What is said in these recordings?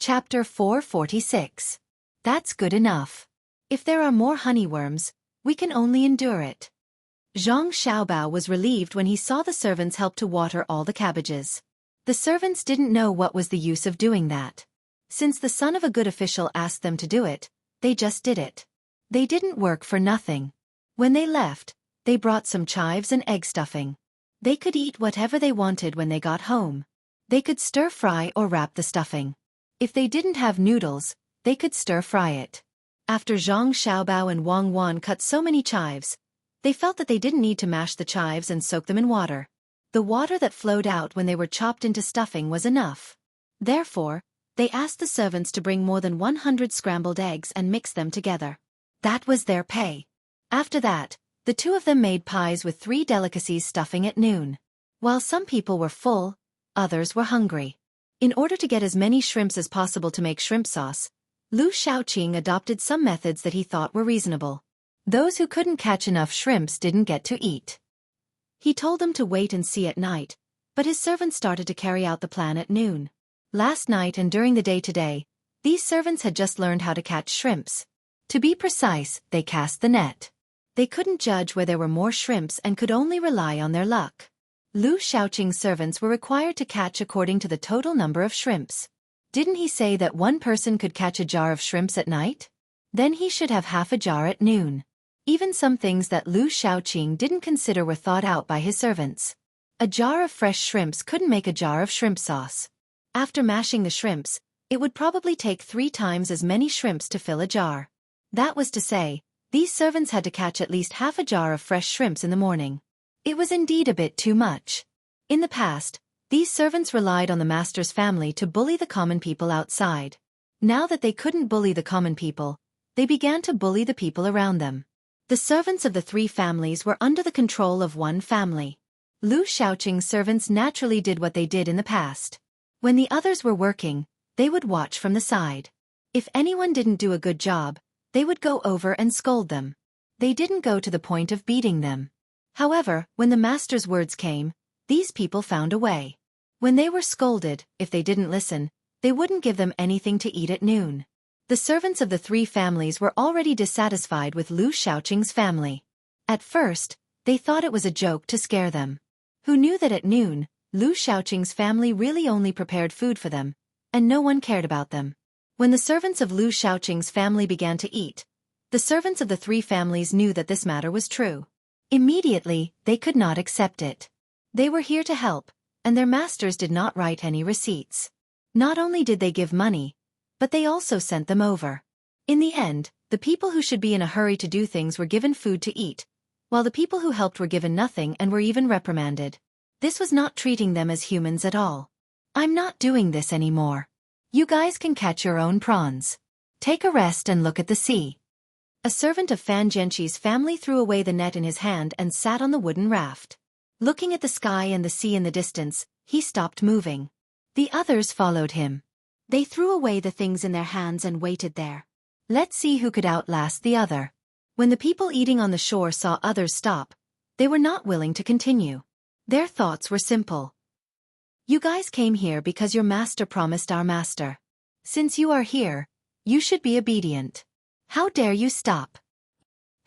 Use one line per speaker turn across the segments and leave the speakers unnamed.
Chapter 446. That's good enough. If there are more honeyworms, we can only endure it. Zhang Xiaobao was relieved when he saw the servants help to water all the cabbages. The servants didn't know what was the use of doing that. Since the son of a good official asked them to do it, they just did it. They didn't work for nothing. When they left, they brought some chives and egg stuffing. They could eat whatever they wanted when they got home. They could stir-fry or wrap the stuffing. If they didn't have noodles, they could stir-fry it. After Zhang Xiaobao and Wang Wan cut so many chives, they felt that they didn't need to mash the chives and soak them in water. The water that flowed out when they were chopped into stuffing was enough. Therefore, they asked the servants to bring more than 100 scrambled eggs and mix them together. That was their pay. After that, the two of them made pies with 3 delicacies stuffing at noon. While some people were full, others were hungry. In order to get as many shrimps as possible to make shrimp sauce, Lu Shaoqing adopted some methods that he thought were reasonable. Those who couldn't catch enough shrimps didn't get to eat. He told them to wait and see at night, but his servants started to carry out the plan at noon. Last night and during the day today, these servants had just learned how to catch shrimps. To be precise, they cast the net. They couldn't judge where there were more shrimps and could only rely on their luck. Lu Shaoqing's servants were required to catch according to the total number of shrimps. Didn't he say that one person could catch a jar of shrimps at night? Then he should have half a jar at noon. Even some things that Lu Shaoqing didn't consider were thought out by his servants. A jar of fresh shrimps couldn't make a jar of shrimp sauce. After mashing the shrimps, it would probably take 3 times as many shrimps to fill a jar. That was to say, these servants had to catch at least half a jar of fresh shrimps in the morning. It was indeed a bit too much. In the past, these servants relied on the master's family to bully the common people outside. Now that they couldn't bully the common people, they began to bully the people around them. The servants of the 3 families were under the control of one family. Lu Shaoqing's servants naturally did what they did in the past. When the others were working, they would watch from the side. If anyone didn't do a good job, they would go over and scold them. They didn't go to the point of beating them. However, when the master's words came, these people found a way. When they were scolded, if they didn't listen, they wouldn't give them anything to eat at noon. The servants of the 3 families were already dissatisfied with Lu Shaoqing's family. At first, they thought it was a joke to scare them. Who knew that at noon, Lu Shaoqing's family really only prepared food for them, and no one cared about them. When the servants of Lu Shaoqing's family began to eat, the servants of the 3 families knew that this matter was true. Immediately, they could not accept it. They were here to help, and their masters did not write any receipts. Not only did they give money, but they also sent them over. In the end, the people who should be in a hurry to do things were given food to eat, while the people who helped were given nothing and were even reprimanded. This was not treating them as humans at all. I'm not doing this anymore. You guys can catch your own prawns. Take a rest and look at the sea. A servant of Fan Zhenqi's family threw away the net in his hand and sat on the wooden raft. Looking at the sky and the sea in the distance, he stopped moving. The others followed him. They threw away the things in their hands and waited there. Let's see who could outlast the other. When the people eating on the shore saw others stop, they were not willing to continue. Their thoughts were simple. You guys came here because your master promised our master. Since you are here, you should be obedient. How dare you stop?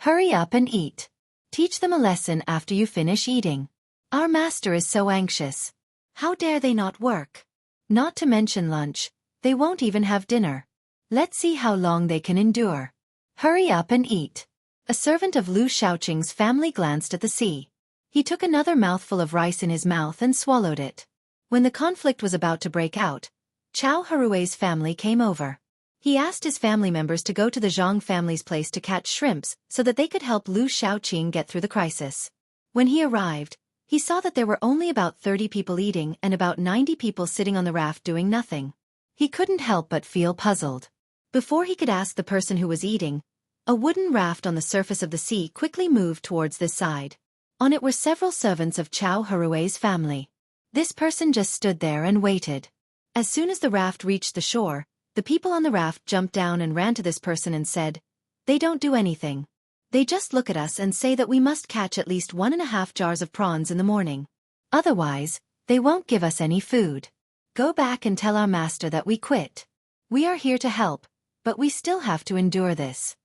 Hurry up and eat. Teach them a lesson after you finish eating. Our master is so anxious. How dare they not work? Not to mention lunch, they won't even have dinner. Let's see how long they can endure. Hurry up and eat. A servant of Lu Shaoqing's family glanced at the sea. He took another mouthful of rice in his mouth and swallowed it. When the conflict was about to break out, Chao Harue's family came over. He asked his family members to go to the Zhang family's place to catch shrimps so that they could help Lu Shaoqing get through the crisis. When he arrived, he saw that there were only about 30 people eating and about 90 people sitting on the raft doing nothing. He couldn't help but feel puzzled. Before he could ask the person who was eating, a wooden raft on the surface of the sea quickly moved towards this side. On it were several servants of Chao Harue's family. This person just stood there and waited. As soon as the raft reached the shore, the people on the raft jumped down and ran to this person and said, "They don't do anything. They just look at us and say that we must catch at least 1.5 jars of prawns in the morning. Otherwise, they won't give us any food. Go back and tell our master that we quit." We are here to help, but we still have to endure this.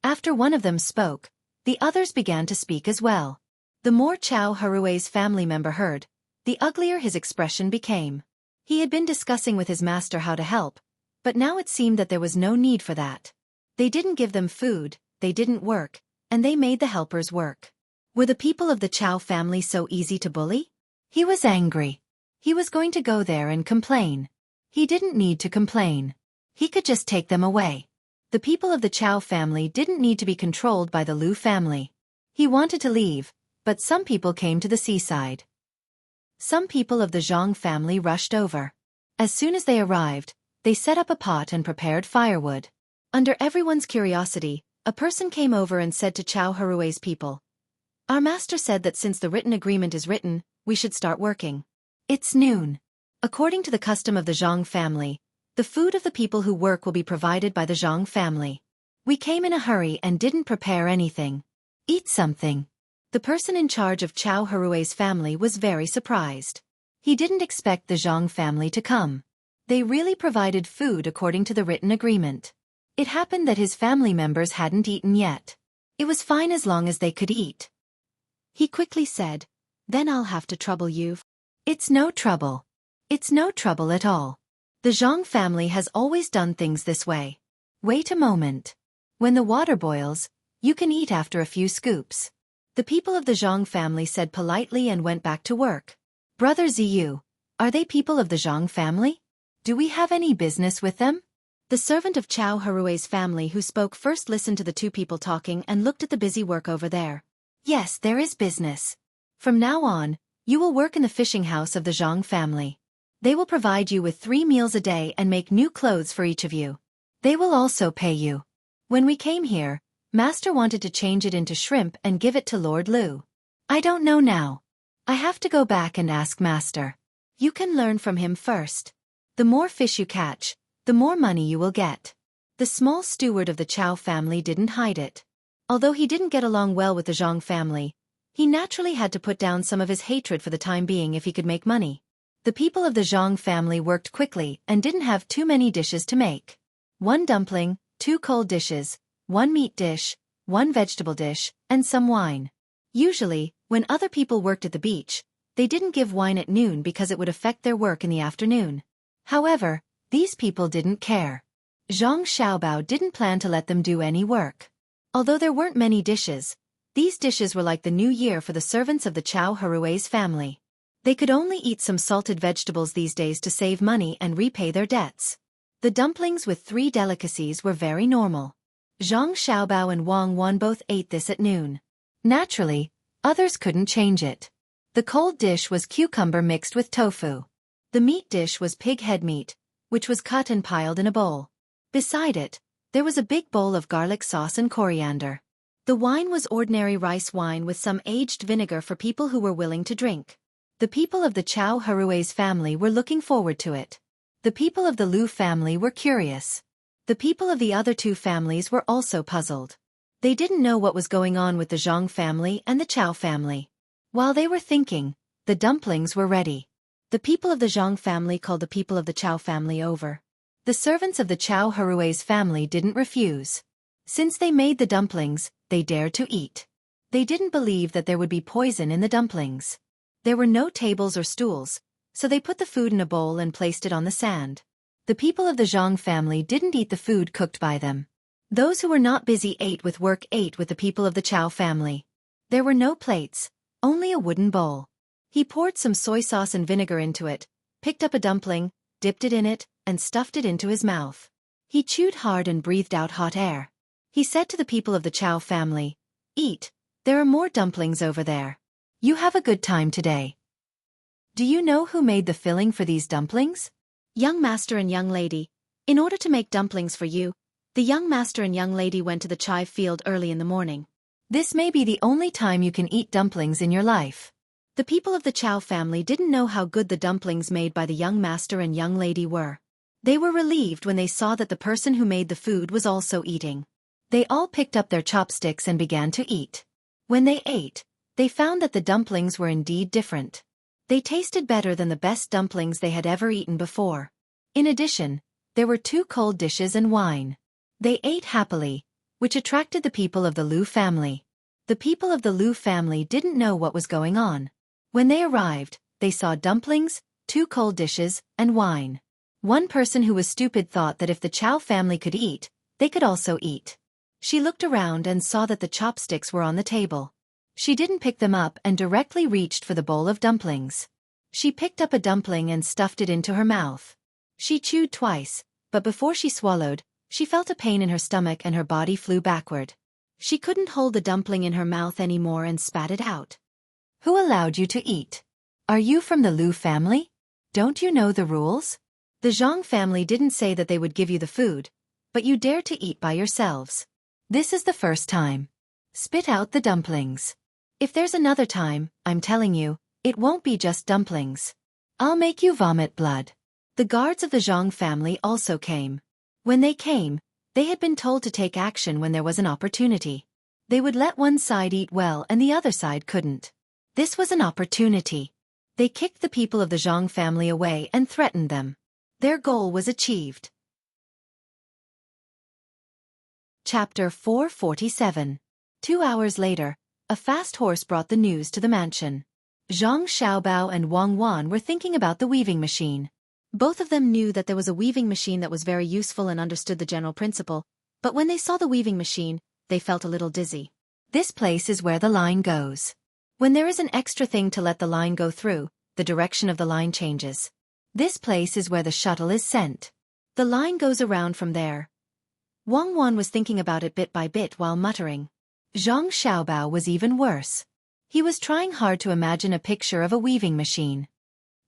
After one of them spoke, the others began to speak as well. The more Chow Harue's family member heard, the uglier his expression became. He had been discussing with his master how to help, but now it seemed that there was no need for that. They didn't give them food, they didn't work, and they made the helpers work. Were the people of the Chow family so easy to bully? He was angry. He was going to go there and complain. He didn't need to complain. He could just take them away. The people of the Chow family didn't need to be controlled by the Liu family. He wanted to leave, but some people came to the seaside. Some people of the Zhang family rushed over. As soon as they arrived, they set up a pot and prepared firewood. Under everyone's curiosity, a person came over and said to Chow Harue's people, "Our master said that since the written agreement is written, we should start working. It's noon. According to the custom of the Zhang family, the food of the people who work will be provided by the Zhang family. We came in a hurry and didn't prepare anything. Eat something." The person in charge of Chow Harue's family was very surprised. He didn't expect the Zhang family to come. They really provided food according to the written agreement. It happened that his family members hadn't eaten yet. It was fine as long as they could eat. He quickly said, "Then I'll have to trouble you." "It's no trouble. It's no trouble at all. The Zhang family has always done things this way. Wait a moment. When the water boils, you can eat after a few scoops." The people of the Zhang family said politely and went back to work. "Brother Ziyu, are they people of the Zhang family? Do we have any business with them?" The servant of Chow Harue's family who spoke first listened to the two people talking and looked at the busy work over there. "Yes, there is business. From now on, you will work in the fishing house of the Zhang family. They will provide you with 3 meals a day and make new clothes for each of you. They will also pay you. When we came here, Master wanted to change it into shrimp and give it to Lord Liu. I don't know now. I have to go back and ask Master. You can learn from him first. The more fish you catch, the more money you will get." The small steward of the Chow family didn't hide it. Although he didn't get along well with the Zhang family, he naturally had to put down some of his hatred for the time being if he could make money. The people of the Zhang family worked quickly and didn't have too many dishes to make. 1 dumpling, 2 cold dishes, 1 meat dish, 1 vegetable dish, and some wine. Usually, when other people worked at the beach, they didn't give wine at noon because it would affect their work in the afternoon. However, these people didn't care. Zhang Xiaobao didn't plan to let them do any work. Although there weren't many dishes, these dishes were like the new year for the servants of the Chow Harue's family. They could only eat some salted vegetables these days to save money and repay their debts. The dumplings with 3 delicacies were very normal. Zhang Xiaobao and Wang Wan both ate this at noon. Naturally, others couldn't change it. The cold dish was cucumber mixed with tofu. The meat dish was pig head meat, which was cut and piled in a bowl. Beside it, there was a big bowl of garlic sauce and coriander. The wine was ordinary rice wine with some aged vinegar for people who were willing to drink. The people of the Chow Harue's family were looking forward to it. The people of the Liu family were curious. The people of the other 2 families were also puzzled. They didn't know what was going on with the Zhang family and the Chow family. While they were thinking, the dumplings were ready. The people of the Zhang family called the people of the Chow family over. The servants of the Chow Harue's family didn't refuse. Since they made the dumplings, they dared to eat. They didn't believe that there would be poison in the dumplings. There were no tables or stools, so they put the food in a bowl and placed it on the sand. The people of the Zhang family didn't eat the food cooked by them. Those who were not busy ate with the people of the Chow family. There were no plates, only a wooden bowl. He poured some soy sauce and vinegar into it, picked up a dumpling, dipped it in it, and stuffed it into his mouth. He chewed hard and breathed out hot air. He said to the people of the Chow family, "Eat, there are more dumplings over there. You have a good time today." Do you know who made the filling for these dumplings? Young master and young lady. In order to make dumplings for you, the young master and young lady went to the chive field early in the morning. This may be the only time you can eat dumplings in your life. The people of the Chow family didn't know how good the dumplings made by the young master and young lady were. They were relieved when they saw that the person who made the food was also eating. They all picked up their chopsticks and began to eat. When they ate, they found that the dumplings were indeed different. They tasted better than the best dumplings they had ever eaten before. In addition, There were 2 cold dishes and wine. They ate happily, which attracted the people of the Liu family. The people of the Liu family didn't know what was going on. When they arrived, they saw dumplings, 2 cold dishes, and wine. One person who was stupid thought that if the Chow family could eat, they could also eat. She looked around and saw that the chopsticks were on the table. She didn't pick them up and directly reached for the bowl of dumplings. She picked up a dumpling and stuffed it into her mouth. She chewed twice, but before she swallowed, she felt a pain in her stomach and her body flew backward. She couldn't hold the dumpling in her mouth anymore and spat it out. Who allowed you to eat? Are you from the Liu family? Don't you know the rules? The Zhang family didn't say that they would give you the food, but you dare to eat by yourselves. This is the first time. Spit out the dumplings. If there's another time, I'm telling you, it won't be just dumplings. I'll make you vomit blood. The guards of the Zhang family also came. When they came, they had been told to take action when there was an opportunity. They would let one side eat well and the other side couldn't. This was an opportunity. They kicked the people of the Zhang family away and threatened them. Their goal was achieved. Chapter 447. 2 hours later, a fast horse brought the news to the mansion. Zhang Xiaobao and Wang Wan were thinking about the weaving machine. Both of them knew that there was a weaving machine that was very useful and understood the general principle, but when they saw the weaving machine, they felt a little dizzy. This place is where the line goes. When there is an extra thing to let the line go through, the direction of the line changes. This place is where the shuttle is sent. The line goes around from there. Wang Wan was thinking about it bit by bit while muttering. Zhang Xiaobao was even worse. He was trying hard to imagine a picture of a weaving machine.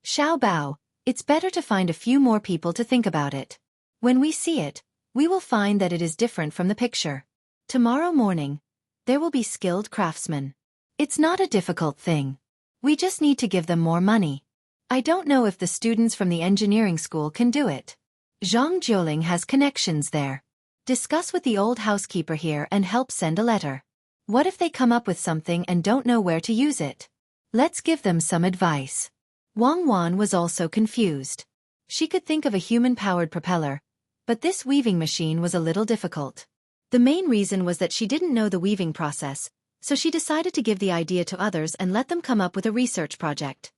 Xiaobao, it's better to find a few more people to think about it. When we see it, we will find that it is different from the picture. Tomorrow morning, there will be skilled craftsmen. It's not a difficult thing. We just need to give them more money. I don't know if the students from the engineering school can do it. Zhang Jiuling has connections there. Discuss with the old housekeeper here and help send a letter. What if they come up with something and don't know where to use it? Let's give them some advice. Wang Wan was also confused. She could think of a human-powered propeller, but this weaving machine was a little difficult. The main reason was that she didn't know the weaving process, so she decided to give the idea to others and let them come up with a research project.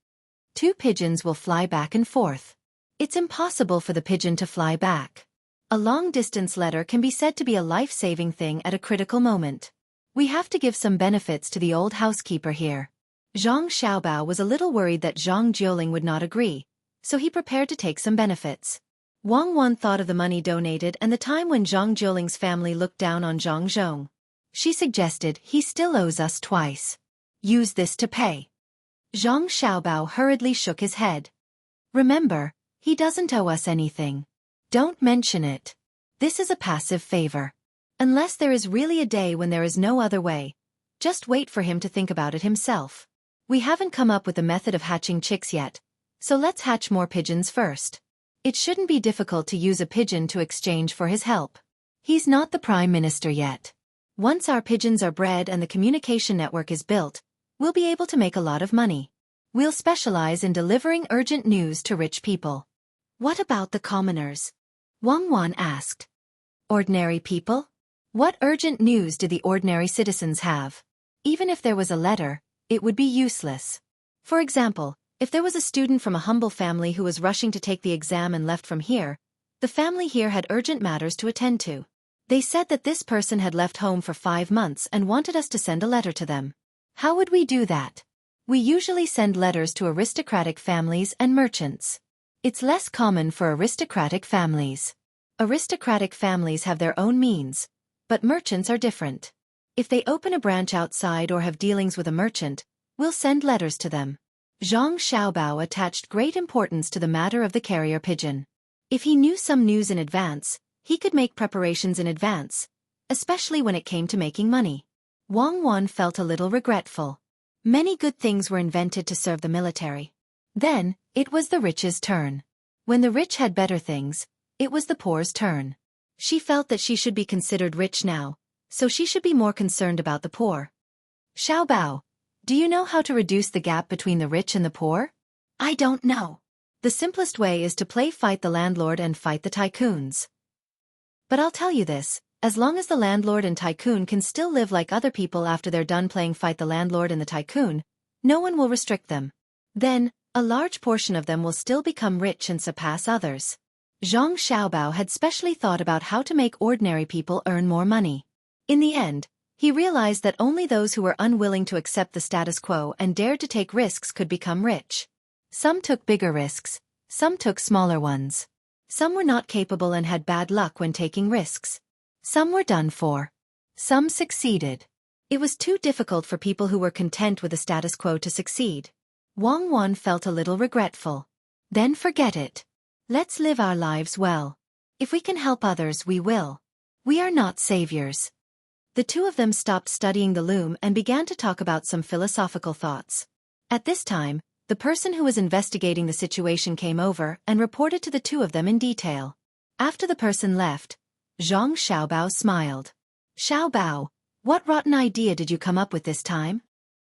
2 pigeons will fly back and forth. It's impossible for the pigeon to fly back. A long-distance letter can be said to be a life-saving thing at a critical moment. We have to give some benefits to the old housekeeper here. Zhang Xiaobao was a little worried that Zhang Jiuling would not agree, so he prepared to take some benefits. Wang Wan thought of the money donated and the time when Zhang Jiuling's family looked down on Zhang Zhong. She suggested, he still owes us twice. Use this to pay. Zhang Xiaobao hurriedly shook his head. Remember, he doesn't owe us anything. Don't mention it. This is a passive favor. Unless there is really a day when there is no other way, just wait for him to think about it himself. We haven't come up with the method of hatching chicks yet, so let's hatch more pigeons first. It shouldn't be difficult to use a pigeon to exchange for his help. He's not the prime minister yet. Once our pigeons are bred and the communication network is built, we'll be able to make a lot of money. We'll specialize in delivering urgent news to rich people. What about the commoners? Wang Wan asked. Ordinary people? What urgent news do the ordinary citizens have? Even if there was a letter, it would be useless. For example, if there was a student from a humble family who was rushing to take the exam and left from here, the family here had urgent matters to attend to. They said that this person had left home for 5 months and wanted us to send a letter to them. How would we do that? We usually send letters to aristocratic families and merchants. It's less common for aristocratic families. Aristocratic families have their own means, but merchants are different. If they open a branch outside or have dealings with a merchant, we'll send letters to them. Zhang Xiaobao attached great importance to the matter of the carrier pigeon. If he knew some news in advance, he could make preparations in advance, especially when it came to making money. Wang Wan felt a little regretful. Many good things were invented to serve the military. Then, it was the rich's turn. When the rich had better things, it was the poor's turn. She felt that she should be considered rich now, so she should be more concerned about the poor. Xiaobao, do you know how to reduce the gap between the rich and the poor? I don't know. The simplest way is to play fight the landlord and fight the tycoons. But I'll tell you this, as long as the landlord and tycoon can still live like other people after they're done playing fight the landlord and the tycoon, no one will restrict them. Then, a large portion of them will still become rich and surpass others. Zhang Xiaobao had specially thought about how to make ordinary people earn more money. In the end, he realized that only those who were unwilling to accept the status quo and dared to take risks could become rich. Some took bigger risks, some took smaller ones. Some were not capable and had bad luck when taking risks. Some were done for. Some succeeded. It was too difficult for people who were content with the status quo to succeed. Wang Wan felt a little regretful. Then forget it. Let's live our lives well. If we can help others, we will. We are not saviors. The two of them stopped studying the loom and began to talk about some philosophical thoughts. At this time, the person who was investigating the situation came over and reported to the two of them in detail. After the person left, Zhang Xiaobao smiled. Xiaobao, what rotten idea did you come up with this time?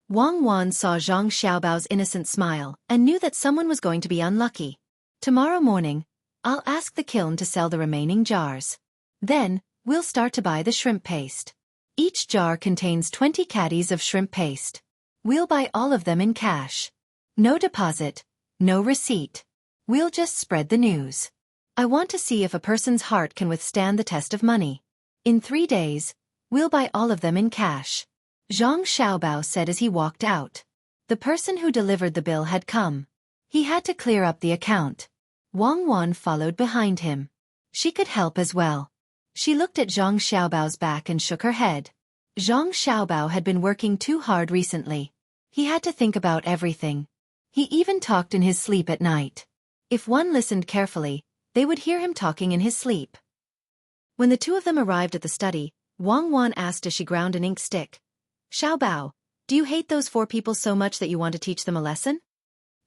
Wang Wan saw Zhang Xiaobao's innocent smile and knew that someone was going to be unlucky. Tomorrow morning, I'll ask the kiln to sell the remaining jars. Then, we'll start to buy the shrimp paste. Each jar contains 20 caddies of shrimp paste. We'll buy all of them in cash. No deposit, no receipt. We'll just spread the news. I want to see if a person's heart can withstand the test of money. In 3 days, we'll buy all of them in cash. Zhang Xiaobao said as he walked out. The person who delivered the bill had come. He had to clear up the account. Wang Wan followed behind him. She could help as well. She looked at Zhang Xiaobao's back and shook her head. Zhang Xiaobao had been working too hard recently. He had to think about everything. He even talked in his sleep at night. If one listened carefully, they would hear him talking in his sleep. When the two of them arrived at the study, Wang Wan asked as she ground an ink stick. Xiaobao, do you hate those 4 people so much that you want to teach them a lesson?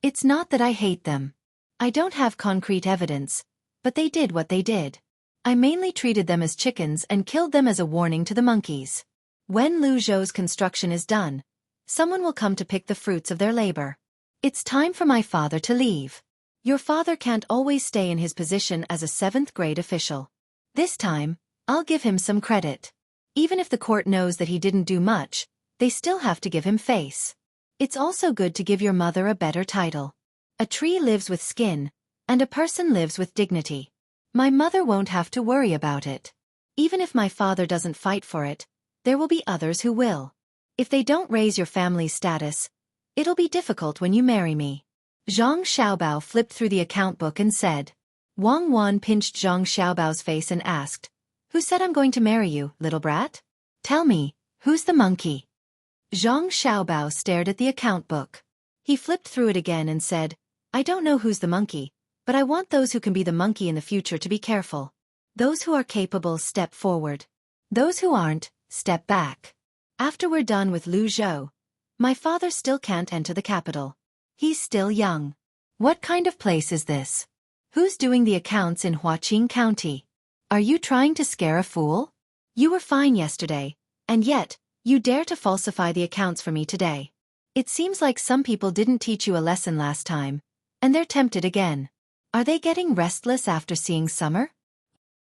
It's not that I hate them. I don't have concrete evidence, but they did what they did. I mainly treated them as chickens and killed them as a warning to the monkeys. When Lu Zhou's construction is done, someone will come to pick the fruits of their labor. It's time for my father to leave. Your father can't always stay in his position as a 7th grade official. This time, I'll give him some credit. Even if the court knows that he didn't do much, they still have to give him face. It's also good to give your mother a better title. A tree lives with skin, and a person lives with dignity. My mother won't have to worry about it. Even if my father doesn't fight for it, there will be others who will. If they don't raise your family's status, it'll be difficult when you marry me. Zhang Xiaobao flipped through the account book and said. Wang Wan pinched Zhang Xiaobao's face and asked, Who said I'm going to marry you, little brat? Tell me, who's the monkey? Zhang Xiaobao stared at the account book. He flipped through it again and said, I don't know who's the monkey, but I want those who can be the monkey in the future to be careful. Those who are capable step forward. Those who aren't, step back. After we're done with Lu Zhou, my father still can't enter the capital. He's still young. What kind of place is this? Who's doing the accounts in Huaqing County? Are you trying to scare a fool? You were fine yesterday, and yet, you dare to falsify the accounts for me today. It seems like some people didn't teach you a lesson last time, and they're tempted again. Are they getting restless after seeing summer?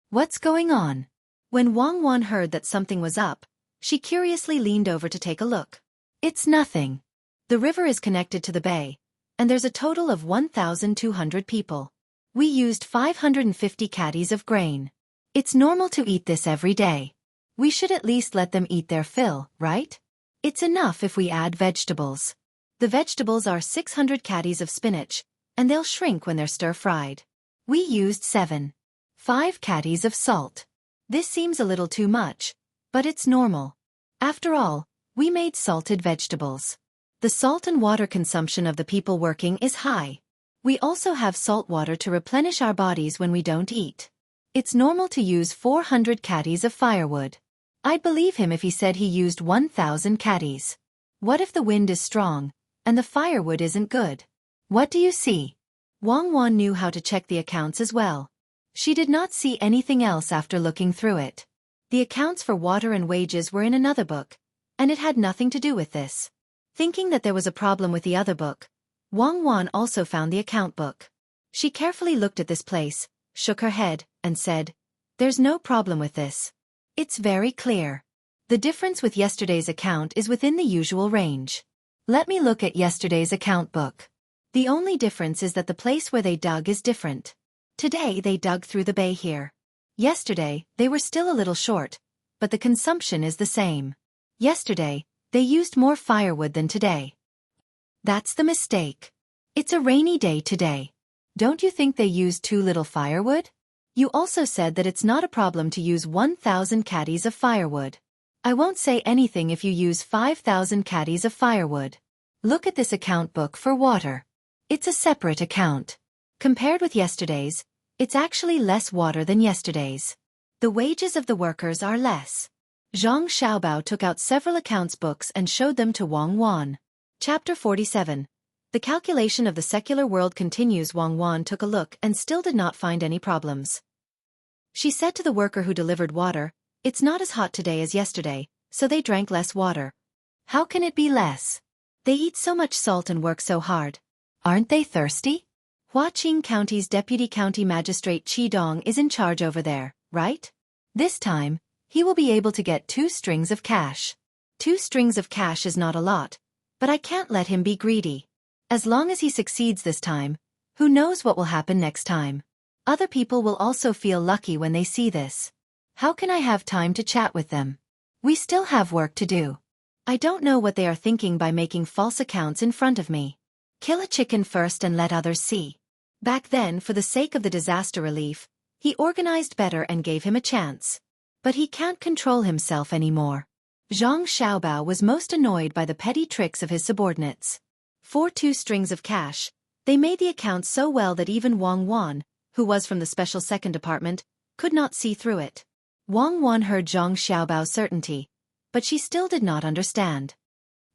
What's going on? When Wang Wan heard that something was up, she curiously leaned over to take a look. It's nothing. The river is connected to the bay, and there's a total of 1,200 people. We used 550 caddies of grain. It's normal to eat this every day. We should at least let them eat their fill, right? It's enough if we add vegetables. The vegetables are 600 caddies of spinach, and they'll shrink when they're stir-fried. We used 5 caddies of salt. This seems a little too much, but it's normal. After all, we made salted vegetables. The salt and water consumption of the people working is high. We also have salt water to replenish our bodies when we don't eat. It's normal to use 400 caddies of firewood. I'd believe him if he said he used 1,000 caddies. What if the wind is strong, and the firewood isn't good? What do you see? Wang Wan knew how to check the accounts as well. She did not see anything else after looking through it. The accounts for water and wages were in another book, and it had nothing to do with this. Thinking that there was a problem with the other book, Wang Wan also found the account book. She carefully looked at this place, shook her head, and said, "There's no problem with this. It's very clear. The difference with yesterday's account is within the usual range. Let me look at yesterday's account book. The only difference is that the place where they dug is different. Today they dug through the bay here. Yesterday, they were still a little short, but the consumption is the same. Yesterday, they used more firewood than today. That's the mistake. It's a rainy day today. Don't you think they used too little firewood? You also said that it's not a problem to use 1,000 caddies of firewood. I won't say anything if you use 5,000 caddies of firewood. Look at this account book for water. It's a separate account. Compared with yesterday's, it's actually less water than yesterday's. The wages of the workers are less." Zhang Xiaobao took out several accounts books and showed them to Wang Wan. Chapter 47. The calculation of the secular world continues. Wang Wan took a look and still did not find any problems. She said to the worker who delivered water, "It's not as hot today as yesterday, so they drank less water." "How can it be less? They eat so much salt and work so hard. Aren't they thirsty?" Huaqing County's Deputy County Magistrate Qi Dong is in charge over there, right? This time, he will be able to get 2 strings of cash. 2 strings of cash is not a lot, but I can't let him be greedy. As long as he succeeds this time, who knows what will happen next time. Other people will also feel lucky when they see this. How can I have time to chat with them? We still have work to do. I don't know what they are thinking by making false accounts in front of me. Kill a chicken first and let others see. Back then, for the sake of the disaster relief, he organized better and gave him a chance. But he can't control himself anymore. Zhang Xiaobao was most annoyed by the petty tricks of his subordinates. For 2 strings of cash, they made the accounts so well that even Wang Wan, who was from the special second department, could not see through it. Wang Wan heard Zhang Xiaobao's certainty, but she still did not understand.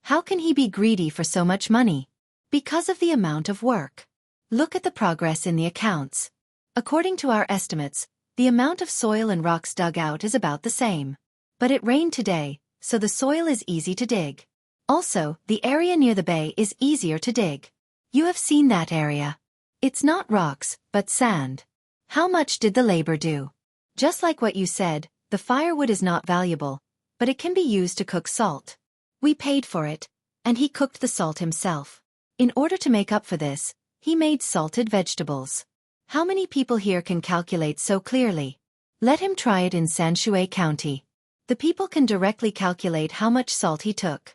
How can he be greedy for so much money? Because of the amount of work. Look at the progress in the accounts. According to our estimates, the amount of soil and rocks dug out is about the same. But it rained today, so the soil is easy to dig. Also, the area near the bay is easier to dig. You have seen that area. It's not rocks, but sand. How much did the labor do? Just like what you said, the firewood is not valuable, but it can be used to cook salt. We paid for it, and he cooked the salt himself. In order to make up for this, he made salted vegetables. How many people here can calculate so clearly? Let him try it in Xueqi County. The people can directly calculate how much salt he took.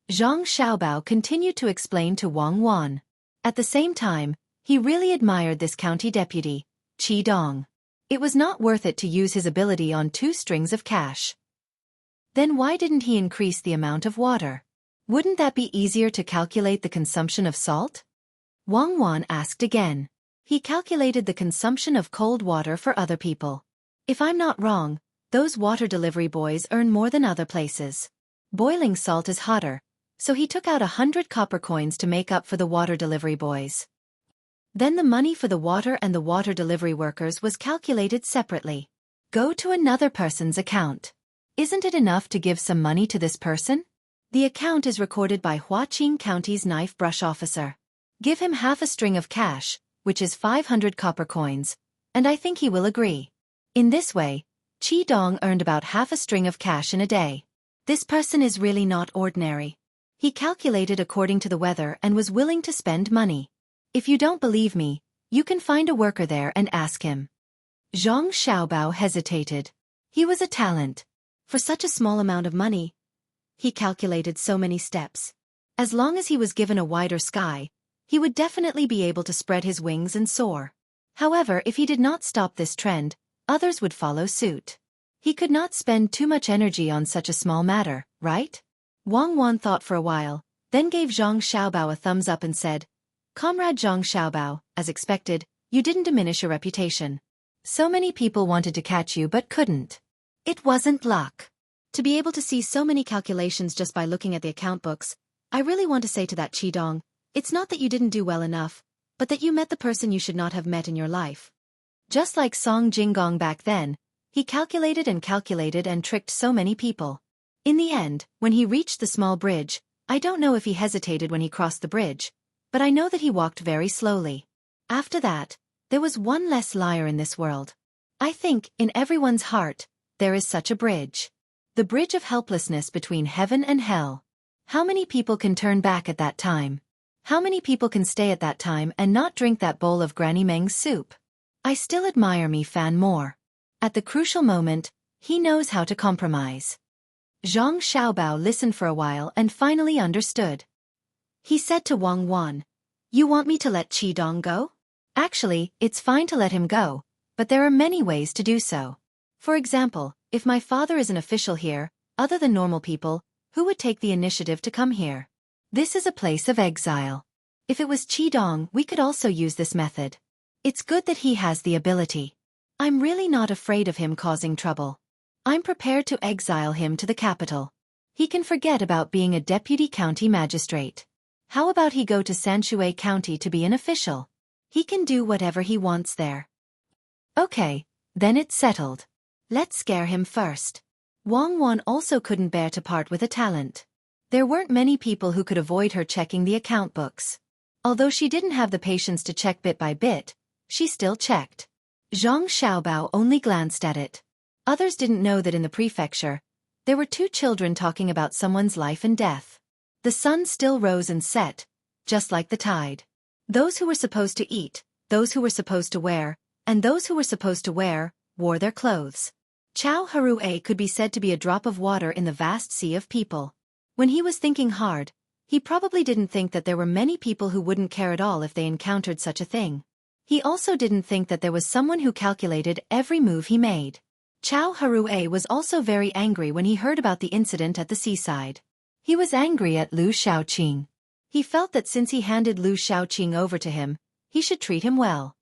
Zhang Xiaobao continued to explain to Wang Wan. At the same time, he really admired this county deputy, Qi Dong. It was not worth it to use his ability on 2 strings of cash. Then why didn't he increase the amount of water? Wouldn't that be easier to calculate the consumption of salt? Wang Wan asked again. He calculated the consumption of cold water for other people. If I'm not wrong, those water delivery boys earn more than other places. Boiling salt is hotter, so he took out 100 copper coins to make up for the water delivery boys. Then the money for the water and the water delivery workers was calculated separately. Go to another person's account. Isn't it enough to give some money to this person? The account is recorded by Huaqing County's knife brush officer. Give him half a string of cash, which is 500 copper coins, and I think he will agree. In this way, Qi Dong earned about half a string of cash in a day. This person is really not ordinary. He calculated according to the weather and was willing to spend money. If you don't believe me, you can find a worker there and ask him. Zhang Xiaobao hesitated. He was a talent. For such a small amount of money, he calculated so many steps. As long as he was given a wider sky, he would definitely be able to spread his wings and soar. However, if he did not stop this trend, others would follow suit. He could not spend too much energy on such a small matter, right? Wang Wan thought for a while, then gave Zhang Xiaobao a thumbs up and said, "Comrade Zhang Xiaobao, as expected, you didn't diminish your reputation. So many people wanted to catch you but couldn't. It wasn't luck. To be able to see so many calculations just by looking at the account books, I really want to say to that Qi Dong, it's not that you didn't do well enough, but that you met the person you should not have met in your life." Just like Song Jinggong back then, he calculated and tricked so many people. In the end, when he reached the small bridge, I don't know if he hesitated when he crossed the bridge, but I know that he walked very slowly. After that, There was one less liar in this world. I think, in everyone's heart, there is such a bridge. The bridge of helplessness between heaven and hell. How many people can turn back at that time? How many people can stay at that time and not drink that bowl of Granny Meng's soup? I still admire me Fan more. At the crucial moment, he knows how to compromise. Zhang Xiaobao listened for a while and finally understood. He said to Wang Wan, "You want me to let Qi Dong go? Actually, it's fine to let him go, but there are many ways to do so. For example, if my father is an official here, other than normal people, who would take the initiative to come here? This is a place of exile. If it was Qi Dong, we could also use this method. It's good that he has the ability. I'm really not afraid of him causing trouble. I'm prepared to exile him to the capital. He can forget about being a deputy county magistrate. How about he go to Sanshui County to be an official? He can do whatever he wants there." Okay, then it's settled. Let's scare him first. Wang Wan also couldn't bear to part with a talent. There weren't many people who could avoid her checking the account books. Although she didn't have the patience to check bit by bit, she still checked. Zhang Xiaobao only glanced at it. Others didn't know that in the prefecture, there were two children talking about someone's life and death. The sun still rose and set, just like the tide. Those who were supposed to eat, those who were supposed to wear, and those who were supposed to wear, wore their clothes. Chao Harue could be said to be a drop of water in the vast sea of people. When he was thinking hard, he probably didn't think that there were many people who wouldn't care at all if they encountered such a thing. He also didn't think that there was someone who calculated every move he made. Chao Harue was also very angry when he heard about the incident at the seaside. He was angry at Lu Shaoqing. He felt that since he handed Lu Shaoqing over to him, he should treat him well.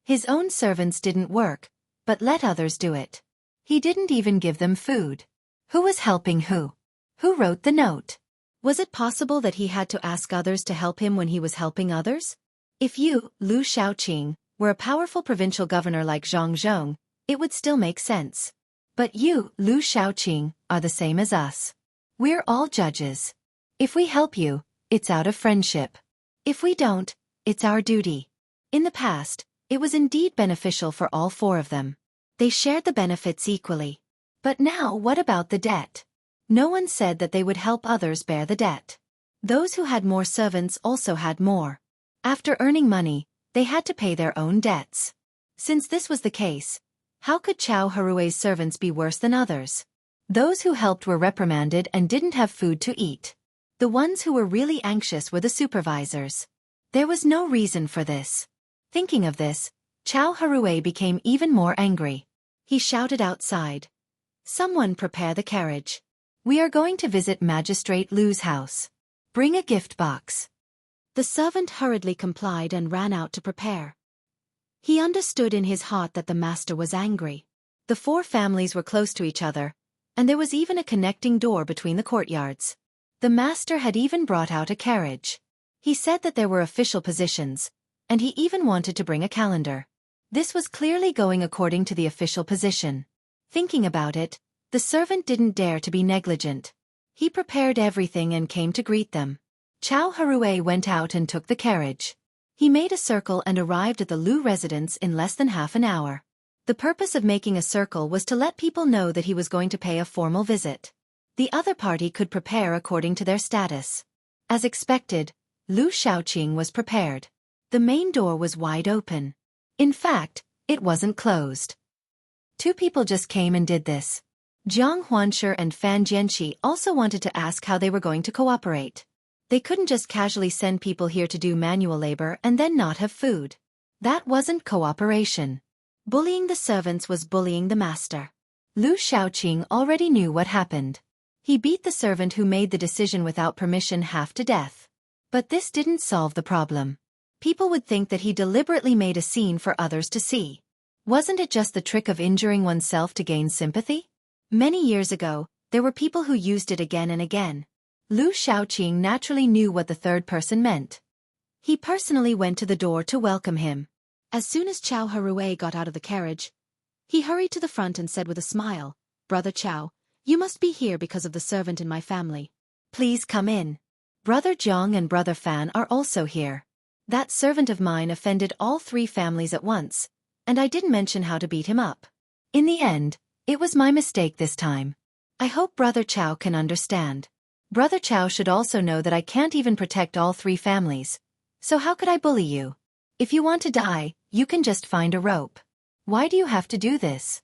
His own servants didn't work, but let others do it. He didn't even give them food. Who was helping who? Who wrote the note? Was it possible that he had to ask others to help him when he was helping others? If you, Lu Shaoqing, were a powerful provincial governor like Zhang Zhong, it would still make sense. But you, Lu Shaoqing, are the same as us. We're all judges. If we help you, it's out of friendship. If we don't, it's our duty. In the past, it was indeed beneficial for all four of them. They shared the benefits equally. But now what about the debt? No one said that they would help others bear the debt. Those who had more servants also had more. After earning money, they had to pay their own debts. Since this was the case, how could Chao Harue's servants be worse than others? Those who helped were reprimanded and didn't have food to eat. The ones who were really anxious were the supervisors. There was no reason for this. Thinking of this, Chao Harue became even more angry. He shouted outside, "Someone prepare the carriage. We are going to visit Magistrate Lu's house. Bring a gift box." The servant hurriedly complied and ran out to prepare. He understood in his heart that the master was angry. The four families were close to each other, and there was even a connecting door between the courtyards. The master had even brought out a carriage. He said that there were official positions, and he even wanted to bring a calendar. This was clearly going according to the official position. Thinking about it, the servant didn't dare to be negligent. He prepared everything and came to greet them. Chao Harue went out and took the carriage. He made a circle and arrived at the Lu residence in less than half an hour. The purpose of making a circle was to let people know that he was going to pay a formal visit. The other party could prepare according to their status. As expected, Lu Shaoqing was prepared. The main door was wide open. In fact, it wasn't closed. Two people just came and did this. Jiang Huanshi and Fan Jianxi also wanted to ask how they were going to cooperate. They couldn't just casually send people here to do manual labor and then not have food. That wasn't cooperation. Bullying the servants was bullying the master. Lu Shaoqing already knew what happened. He beat the servant who made the decision without permission half to death. But this didn't solve the problem. People would think that he deliberately made a scene for others to see. Wasn't it just the trick of injuring oneself to gain sympathy? Many years ago, there were people who used it again and again. Lu Shaoqing naturally knew what the third person meant. He personally went to the door to welcome him. As soon as Chao Harue got out of the carriage, he hurried to the front and said with a smile, "Brother Chao, you must be here because of the servant in my family. Please come in. Brother Zhang and Brother Fan are also here." That servant of mine offended all 3 families at once, and I didn't mention how to beat him up. In the end, it was my mistake this time. I hope Brother Chow can understand. Brother Chow should also know that I can't even protect all 3 families. So how could I bully you? If you want to die, you can just find a rope. Why do you have to do this?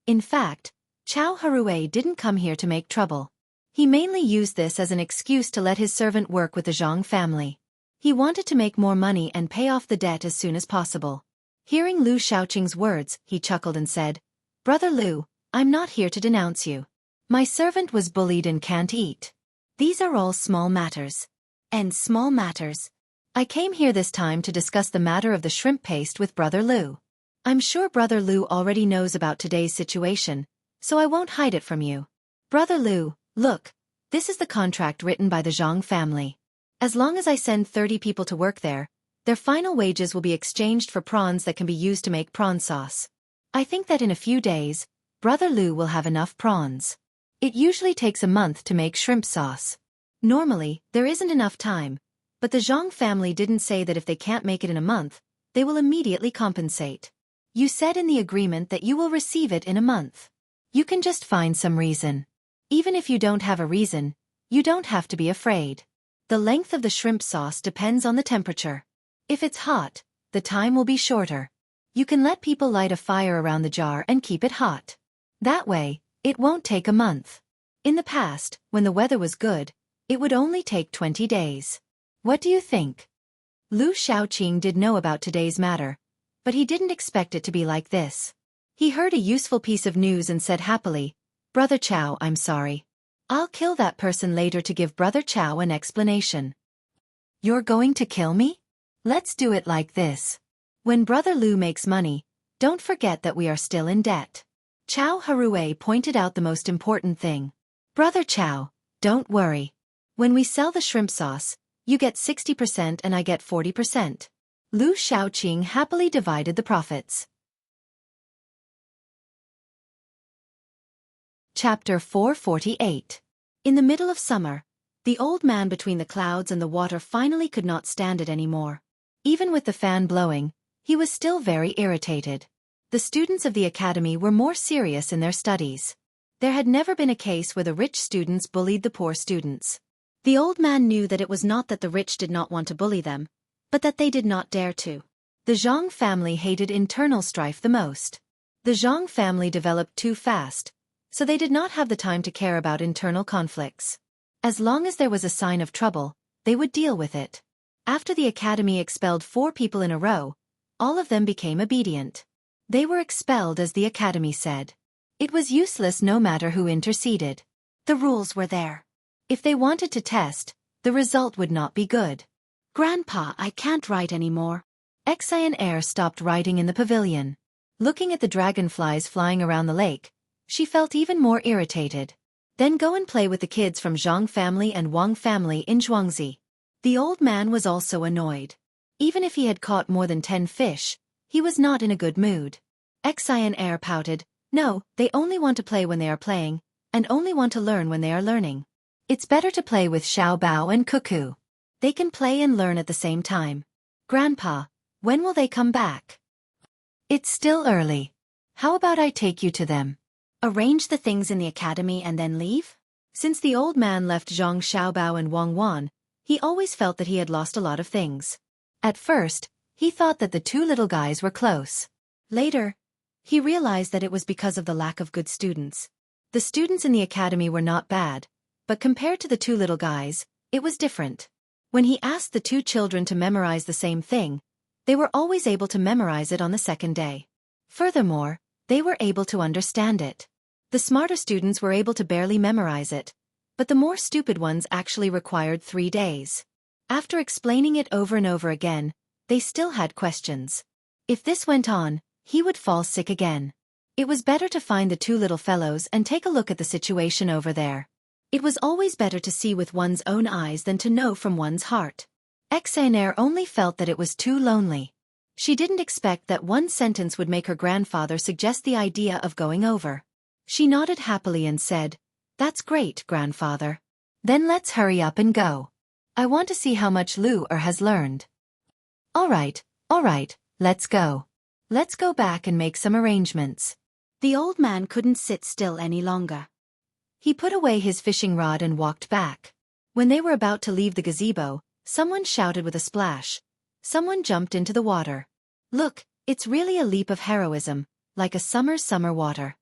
In fact, Chow Harue didn't come here to make trouble. He mainly used this as an excuse to let his servant work with the Zhang family. He wanted to make more money and pay off the debt as soon as possible. Hearing Lu Shaoqing's words, he chuckled and said, "Brother Lu, I'm not here to denounce you. My servant was bullied and can't eat. These are all small matters." And small matters. I came here this time to discuss the matter of the shrimp paste with Brother Lu. I'm sure Brother Lu already knows about today's situation, so I won't hide it from you. Brother Lu, look, this is the contract written by the Zhang family. As long as I send 30 people to work there, their final wages will be exchanged for prawns that can be used to make prawn sauce. I think that in a few days, Brother Lu will have enough prawns. It usually takes a month to make shrimp sauce. Normally, there isn't enough time, but the Zhang family didn't say that if they can't make it in a month, they will immediately compensate. You said in the agreement that you will receive it in a month. You can just find some reason. Even if you don't have a reason, you don't have to be afraid. The length of the shrimp sauce depends on the temperature. If it's hot, the time will be shorter. You can let people light a fire around the jar and keep it hot. That way, it won't take a month. In the past, when the weather was good, it would only take 20 days. What do you think? Lu Shaoqing did know about today's matter, but he didn't expect it to be like this. He heard a useful piece of news and said happily, "Brother Chow, I'm sorry. I'll kill that person later to give Brother Chow an explanation." You're going to kill me? Let's do it like this. When Brother Lu makes money, don't forget that we are still in debt. Chow Harue pointed out the most important thing. Brother Chow, don't worry. When we sell the shrimp sauce, you get 60% and I get 40%. Lu Shaoqing happily divided the profits. Chapter 448. In the middle of summer, the old man between the clouds and the water finally could not stand it anymore. Even with the fan blowing, he was still very irritated. The students of the academy were more serious in their studies. There had never been a case where the rich students bullied the poor students. The old man knew that it was not that the rich did not want to bully them, but that they did not dare to. The Zhang family hated internal strife the most. The Zhang family developed too fast, so they did not have the time to care about internal conflicts. As long as there was a sign of trouble, they would deal with it. After the academy expelled 4 people in a row, all of them became obedient. They were expelled as the academy said. It was useless no matter who interceded. The rules were there. If they wanted to test, the result would not be good. Grandpa, I can't write anymore. Xueqi stopped writing in the pavilion. Looking at the dragonflies flying around the lake, she felt even more irritated. Then go and play with the kids from Zhang family and Wang family in Zhuangzi. The old man was also annoyed. Even if he had caught more than 10 fish, he was not in a good mood. Xueqi pouted, "No, they only want to play when they are playing, and only want to learn when they are learning. It's better to play with Xiaobao and Cuckoo. They can play and learn at the same time. Grandpa, when will they come back?" "It's still early. How about I take you to them? Arrange the things in the academy and then leave?" Since the old man left Zhang Xiaobao and Wang Wan, he always felt that he had lost a lot of things. At first, he thought that the 2 little guys were close. Later, he realized that it was because of the lack of good students. The students in the academy were not bad, but compared to the 2 little guys, it was different. When he asked the 2 children to memorize the same thing, they were always able to memorize it on the second day. Furthermore, they were able to understand it. The smarter students were able to barely memorize it, but the more stupid ones actually required 3 days. After explaining it over and over again, they still had questions. If this went on, he would fall sick again. It was better to find the 2 little fellows and take a look at the situation over there. It was always better to see with one's own eyes than to know from one's heart. Xueqi only felt that it was too lonely. She didn't expect that one sentence would make her grandfather suggest the idea of going over. She nodded happily and said, "That's great, grandfather. Then let's hurry up and go. I want to see how much Lu has learned." All right, let's go. Let's go back and make some arrangements. The old man couldn't sit still any longer. He put away his fishing rod and walked back. When they were about to leave the gazebo, someone shouted with a splash. Someone jumped into the water. Look, it's really a leap of heroism, like a summer water.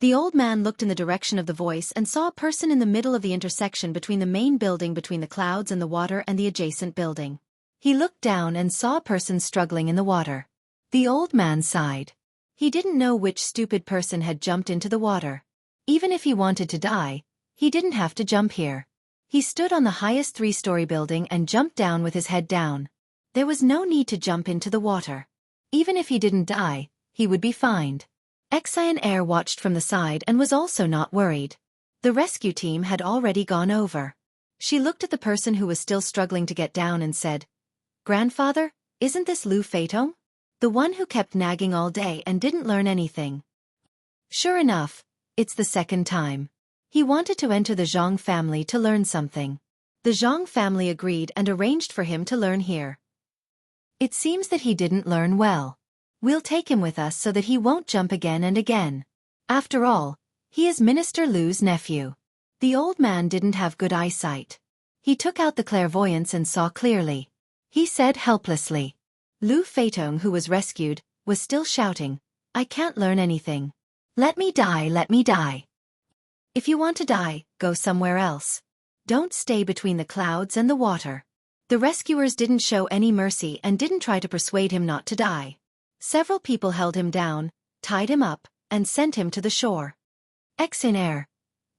The old man looked in the direction of the voice and saw a person in the middle of the intersection between the main building between the clouds and the water and the adjacent building. He looked down and saw a person struggling in the water. The old man sighed. He didn't know which stupid person had jumped into the water. Even if he wanted to die, he didn't have to jump here. He stood on the highest 3-story building and jumped down with his head down. There was no need to jump into the water. Even if he didn't die, he would be fined. Xueqi watched from the side and was also not worried. The rescue team had already gone over. She looked at the person who was still struggling to get down and said, "Grandfather, isn't this Lu Feitong? The one who kept nagging all day and didn't learn anything." Sure enough, it's the second time. He wanted to enter the Zhang family to learn something. The Zhang family agreed and arranged for him to learn here. It seems that he didn't learn well. We'll take him with us so that he won't jump again and again. After all, he is Minister Lu's nephew. The old man didn't have good eyesight. He took out the clairvoyance and saw clearly. He said helplessly. Lu Feitong, who was rescued, was still shouting, "I can't learn anything. Let me die, let me die. If you want to die, go somewhere else. Don't stay between the clouds and the water." The rescuers didn't show any mercy and didn't try to persuade him not to die. Several people held him down, tied him up, and sent him to the shore. Xueqi,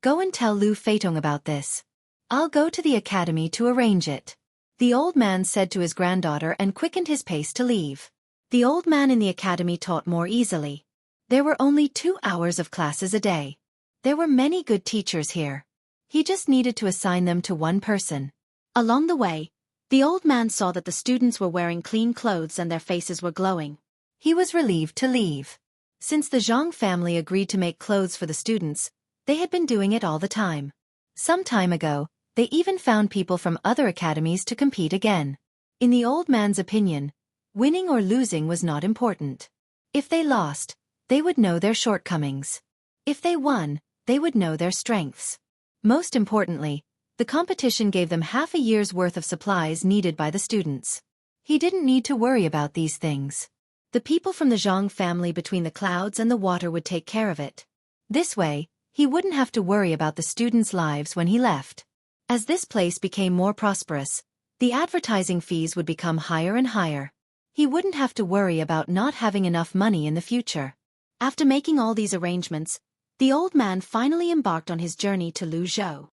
go and tell Lu Feitong about this. I'll go to the academy to arrange it. The old man said to his granddaughter and quickened his pace to leave. The old man in the academy taught more easily. There were only 2 hours of classes a day. There were many good teachers here. He just needed to assign them to one person. Along the way, the old man saw that the students were wearing clean clothes and their faces were glowing. He was relieved to leave. Since the Zhang family agreed to make clothes for the students, they had been doing it all the time. Some time ago, they even found people from other academies to compete again. In the old man's opinion, winning or losing was not important. If they lost, they would know their shortcomings. If they won, they would know their strengths. Most importantly, the competition gave them half a year's worth of supplies needed by the students. He didn't need to worry about these things. The people from the Zhang family between the clouds and the water would take care of it. This way, he wouldn't have to worry about the students' lives when he left. As this place became more prosperous, the advertising fees would become higher and higher. He wouldn't have to worry about not having enough money in the future. After making all these arrangements, the old man finally embarked on his journey to Luzhou.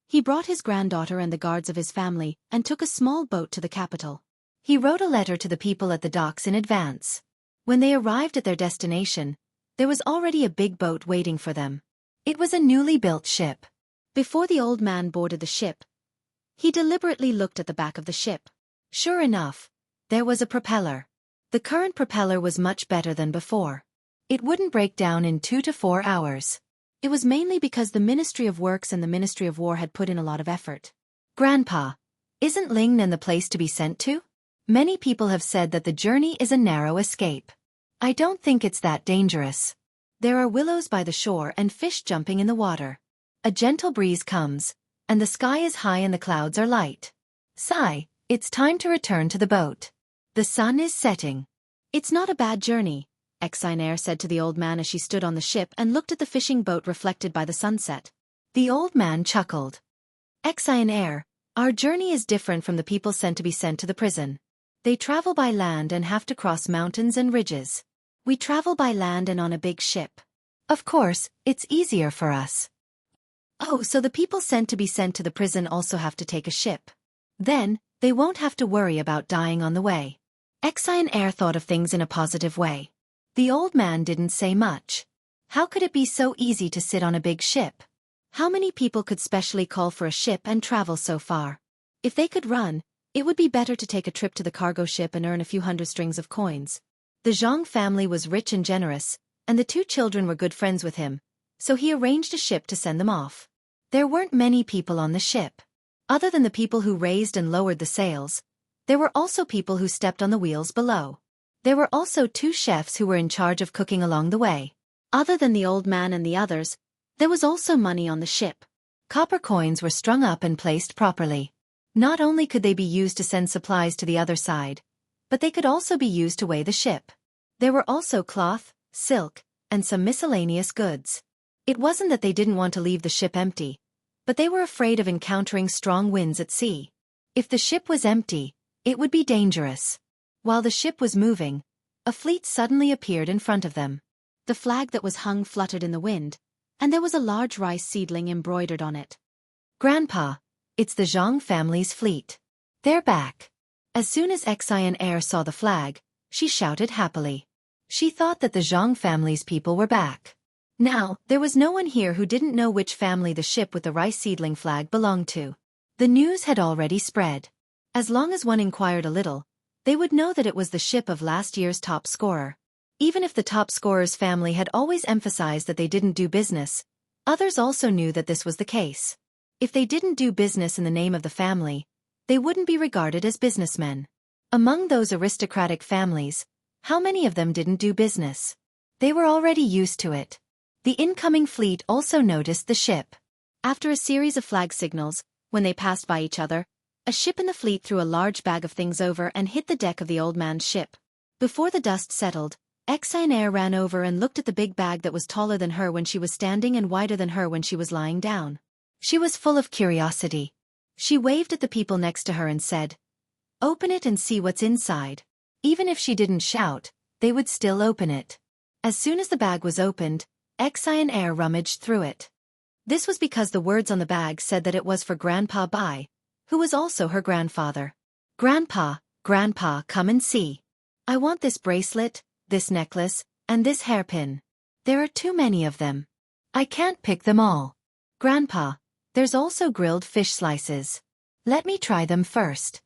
He brought his granddaughter and the guards of his family and took a small boat to the capital. He wrote a letter to the people at the docks in advance. When they arrived at their destination, there was already a big boat waiting for them. It was a newly built ship. Before the old man boarded the ship, he deliberately looked at the back of the ship. Sure enough, there was a propeller. The current propeller was much better than before. It wouldn't break down in 2 to 4 hours. It was mainly because the Ministry of Works and the Ministry of War had put in a lot of effort. Grandpa, isn't Lingnan the place to be sent to? Many people have said that the journey is a narrow escape. I don't think it's that dangerous. There are willows by the shore and fish jumping in the water. A gentle breeze comes, and the sky is high and the clouds are light. Sigh, it's time to return to the boat. The sun is setting. It's not a bad journey, Xueqi said to the old man as she stood on the ship and looked at the fishing boat reflected by the sunset. The old man chuckled. Xueqi, our journey is different from the people sent to the prison. They travel by land and have to cross mountains and ridges. We travel by land and on a big ship. Of course, it's easier for us. Oh, so the people sent to the prison also have to take a ship. Then, they won't have to worry about dying on the way. Xueqi thought of things in a positive way. The old man didn't say much. How could it be so easy to sit on a big ship? How many people could specially call for a ship and travel so far? If they could run, it would be better to take a trip to the cargo ship and earn a few hundred strings of coins. The Zhang family was rich and generous, and the 2 children were good friends with him, so he arranged a ship to send them off. There weren't many people on the ship. Other than the people who raised and lowered the sails, There were also people who stepped on the wheels below. There were also 2 chefs who were in charge of cooking along the way. Other than the old man and the others, there was also money on the ship. Copper coins were strung up and placed properly. Not only could they be used to send supplies to the other side, but they could also be used to weigh the ship. There were also cloth, silk, and some miscellaneous goods. It wasn't that they didn't want to leave the ship empty, but they were afraid of encountering strong winds at sea. If the ship was empty, it would be dangerous. While the ship was moving, a fleet suddenly appeared in front of them. The flag that was hung fluttered in the wind, and there was a large rice seedling embroidered on it. "Grandpa, it's the Zhang family's fleet. They're back." As soon as Xueqi saw the flag, she shouted happily. She thought that the Zhang family's people were back. Now, there was no one here who didn't know which family the ship with the rice seedling flag belonged to. The news had already spread. As long as one inquired a little, they would know that it was the ship of last year's top scorer. Even if the top scorer's family had always emphasized that they didn't do business, others also knew that this was the case. If they didn't do business in the name of the family, they wouldn't be regarded as businessmen. Among those aristocratic families, how many of them didn't do business? They were already used to it. The incoming fleet also noticed the ship. After a series of flag signals, when they passed by each other, a ship in the fleet threw a large bag of things over and hit the deck of the old man's ship. Before the dust settled, Xueqi ran over and looked at the big bag that was taller than her when she was standing and wider than her when she was lying down. She was full of curiosity. She waved at the people next to her and said, "Open it and see what's inside." Even if she didn't shout, they would still open it. As soon as the bag was opened, Xueqi rummaged through it. This was because the words on the bag said that it was for Grandpa Bai, who was also her grandfather. "Grandpa, Grandpa, come and see. I want this bracelet, this necklace, and this hairpin. There are too many of them. I can't pick them all. Grandpa, there's also grilled fish slices. Let me try them first."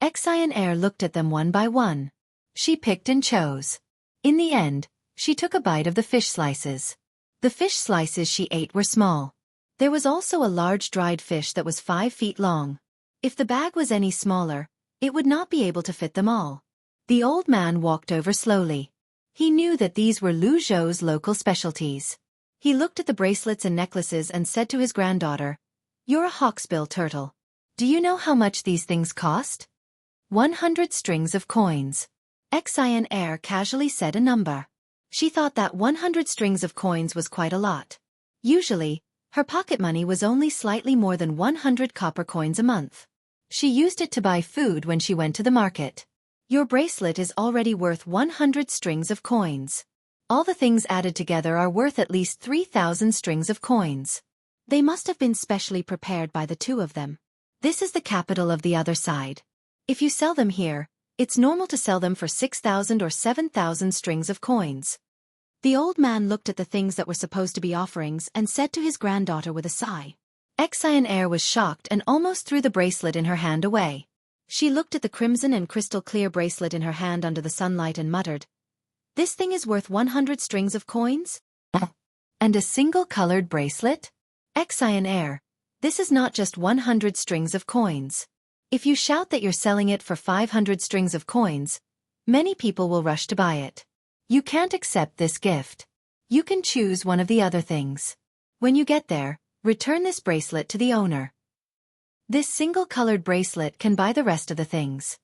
Xueqi looked at them one by one. She picked and chose. In the end, she took a bite of the fish slices. The fish slices she ate were small. There was also a large dried fish that was 5 feet long. If the bag was any smaller, it would not be able to fit them all. The old man walked over slowly. He knew that these were Lu Zhou's local specialties. He looked at the bracelets and necklaces and said to his granddaughter, "You're a hawksbill turtle. Do you know how much these things cost?" 100 strings of coins. Xueqi casually said a number. She thought that 100 strings of coins was quite a lot. Usually, her pocket money was only slightly more than 100 copper coins a month. She used it to buy food when she went to the market. "Your bracelet is already worth 100 strings of coins. All the things added together are worth at least 3,000 strings of coins. They must have been specially prepared by the 2 of them. This is the capital of the other side. If you sell them here, it's normal to sell them for 6,000 or 7,000 strings of coins." The old man looked at the things that were supposed to be offerings and said to his granddaughter with a sigh. Xueqi was shocked and almost threw the bracelet in her hand away. She looked at the crimson and crystal-clear bracelet in her hand under the sunlight and muttered, "This thing is worth 100 strings of coins? And a single-colored bracelet? Xueqi, this is not just 100 strings of coins. If you shout that you're selling it for 500 strings of coins, many people will rush to buy it. You can't accept this gift. You can choose one of the other things. When you get there, return this bracelet to the owner. This single-colored bracelet can buy the rest of the things."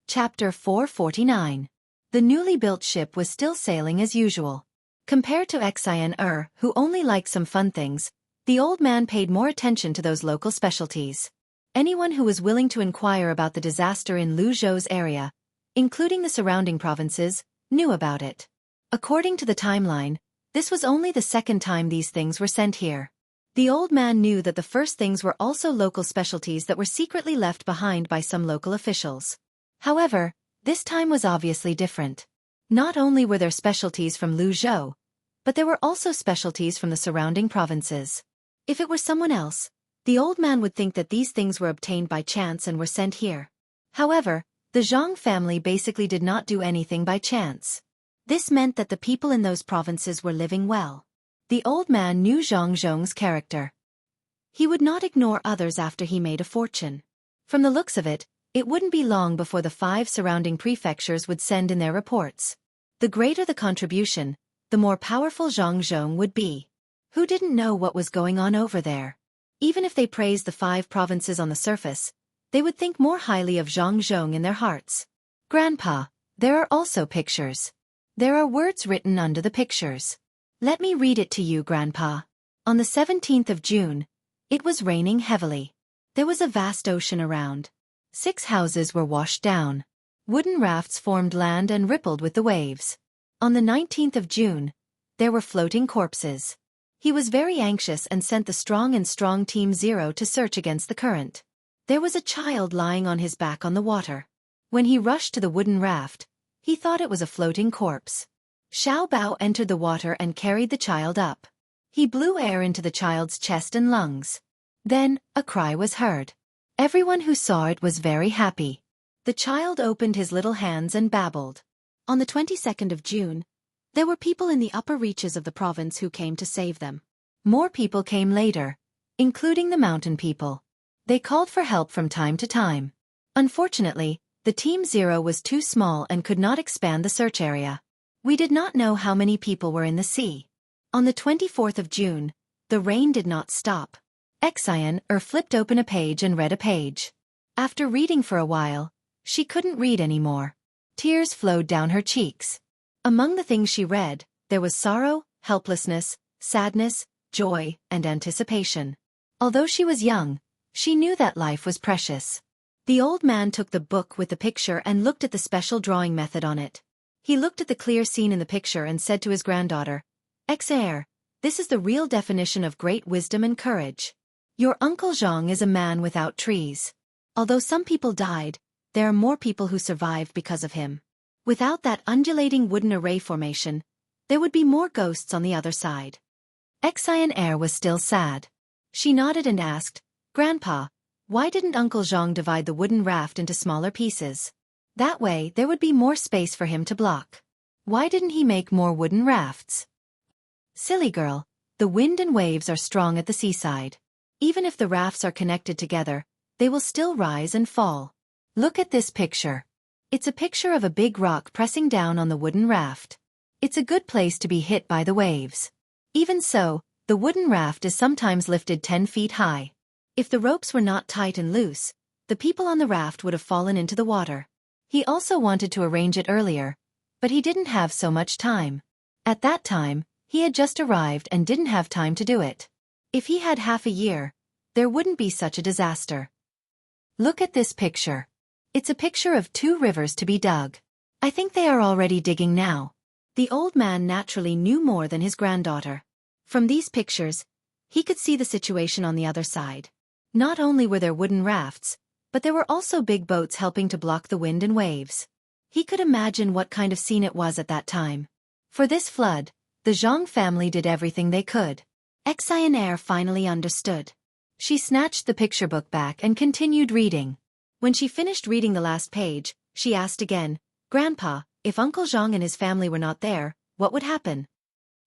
Chapter 449. The newly built ship was still sailing as usual. Compared to Xueqi, who only liked some fun things, the old man paid more attention to those local specialties. Anyone who was willing to inquire about the disaster in Lu Zhou's area, including the surrounding provinces, knew about it. According to the timeline, this was only the second time these things were sent here. The old man knew that the first things were also local specialties that were secretly left behind by some local officials. However, this time was obviously different. Not only were there specialties from Lu Zhou, but there were also specialties from the surrounding provinces. If it were someone else, the old man would think that these things were obtained by chance and were sent here. However, the Zhang family basically did not do anything by chance. This meant that the people in those provinces were living well. The old man knew Zhang Zhong's character. He would not ignore others after he made a fortune. From the looks of it, it wouldn't be long before the 5 surrounding prefectures would send in their reports. The greater the contribution, the more powerful Zhang Zhong would be. Who didn't know what was going on over there? Even if they praised the 5 provinces on the surface, they would think more highly of Zhang Zhong in their hearts. Grandpa, there are also pictures. There are words written under the pictures. Let me read it to you, Grandpa. On the 17th of June, it was raining heavily. There was a vast ocean around. 6 houses were washed down. Wooden rafts formed land and rippled with the waves. On the 19th of June, there were floating corpses. He was very anxious and sent the strong Team 0 to search against the current. There was a child lying on his back on the water. When he rushed to the wooden raft, he thought it was a floating corpse. Xiao Bao entered the water and carried the child up. He blew air into the child's chest and lungs. Then, a cry was heard. Everyone who saw it was very happy. The child opened his little hands and babbled. On the 22nd of June, there were people in the upper reaches of the province who came to save them. More people came later, including the mountain people. They called for help from time to time. Unfortunately, the Team 0 was too small and could not expand the search area. We did not know how many people were in the sea. On the 24th of June, the rain did not stop. Xueqi flipped open a page and read a page. After reading for a while, she couldn't read anymore. Tears flowed down her cheeks. Among the things she read, there was sorrow, helplessness, sadness, joy, and anticipation. Although she was young, she knew that life was precious. The old man took the book with the picture and looked at the special drawing method on it. He looked at the clear scene in the picture and said to his granddaughter, "Xueqi, this is the real definition of great wisdom and courage. Your Uncle Zhang is a man without trees. Although some people died, there are more people who survived because of him. Without that undulating wooden array formation, there would be more ghosts on the other side." Xueqi was still sad. She nodded and asked, "Grandpa, why didn't Uncle Zhang divide the wooden raft into smaller pieces? That way there would be more space for him to block. Why didn't he make more wooden rafts?" "Silly girl, the wind and waves are strong at the seaside. Even if the rafts are connected together, they will still rise and fall. Look at this picture. It's a picture of a big rock pressing down on the wooden raft. It's a good place to be hit by the waves. Even so, the wooden raft is sometimes lifted 10 feet high. If the ropes were not tight and loose, the people on the raft would have fallen into the water." He also wanted to arrange it earlier, but he didn't have so much time. At that time, he had just arrived and didn't have time to do it. If he had half a year, there wouldn't be such a disaster. Look at this picture. It's a picture of 2 rivers to be dug. I think they are already digging now. The old man naturally knew more than his granddaughter. From these pictures, he could see the situation on the other side. Not only were there wooden rafts, but there were also big boats helping to block the wind and waves. He could imagine what kind of scene it was at that time. For this flood, the Zhang family did everything they could. Xueqi finally understood. She snatched the picture book back and continued reading. When she finished reading the last page, she asked again, "Grandpa, if Uncle Zhang and his family were not there, what would happen?"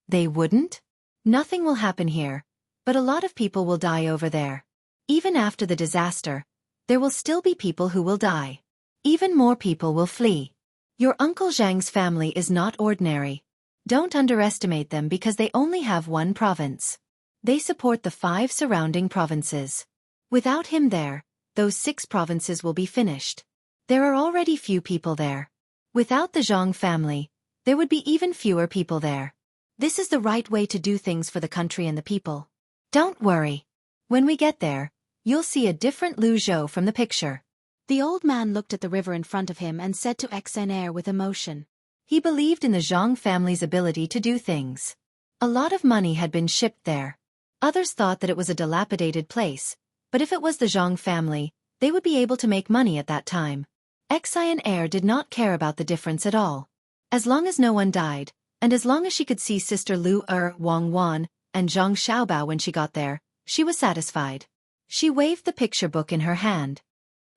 "They wouldn't? Nothing will happen here, but a lot of people will die over there. Even after the disaster, there will still be people who will die. Even more people will flee. Your Uncle Zhang's family is not ordinary. Don't underestimate them because they only have one province. They support the 5 surrounding provinces. Without him there, those 6 provinces will be finished. There are already few people there. Without the Zhang family, there would be even fewer people there. This is the right way to do things for the country and the people. Don't worry. When we get there, you'll see a different Lu Zhou from the picture." The old man looked at the river in front of him and said to Xueqi with emotion. He believed in the Zhang family's ability to do things. A lot of money had been shipped there. Others thought that it was a dilapidated place, but if it was the Zhang family, they would be able to make money at that time. Xueqi did not care about the difference at all. As long as no one died, and as long as she could see Sister Lu Wang Wan, and Zhang Xiaobao when she got there, she was satisfied. She waved the picture book in her hand.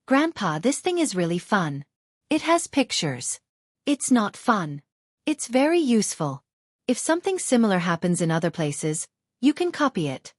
"Grandpa, this thing is really fun. It has pictures. It's not fun. It's very useful. If something similar happens in other places, you can copy it.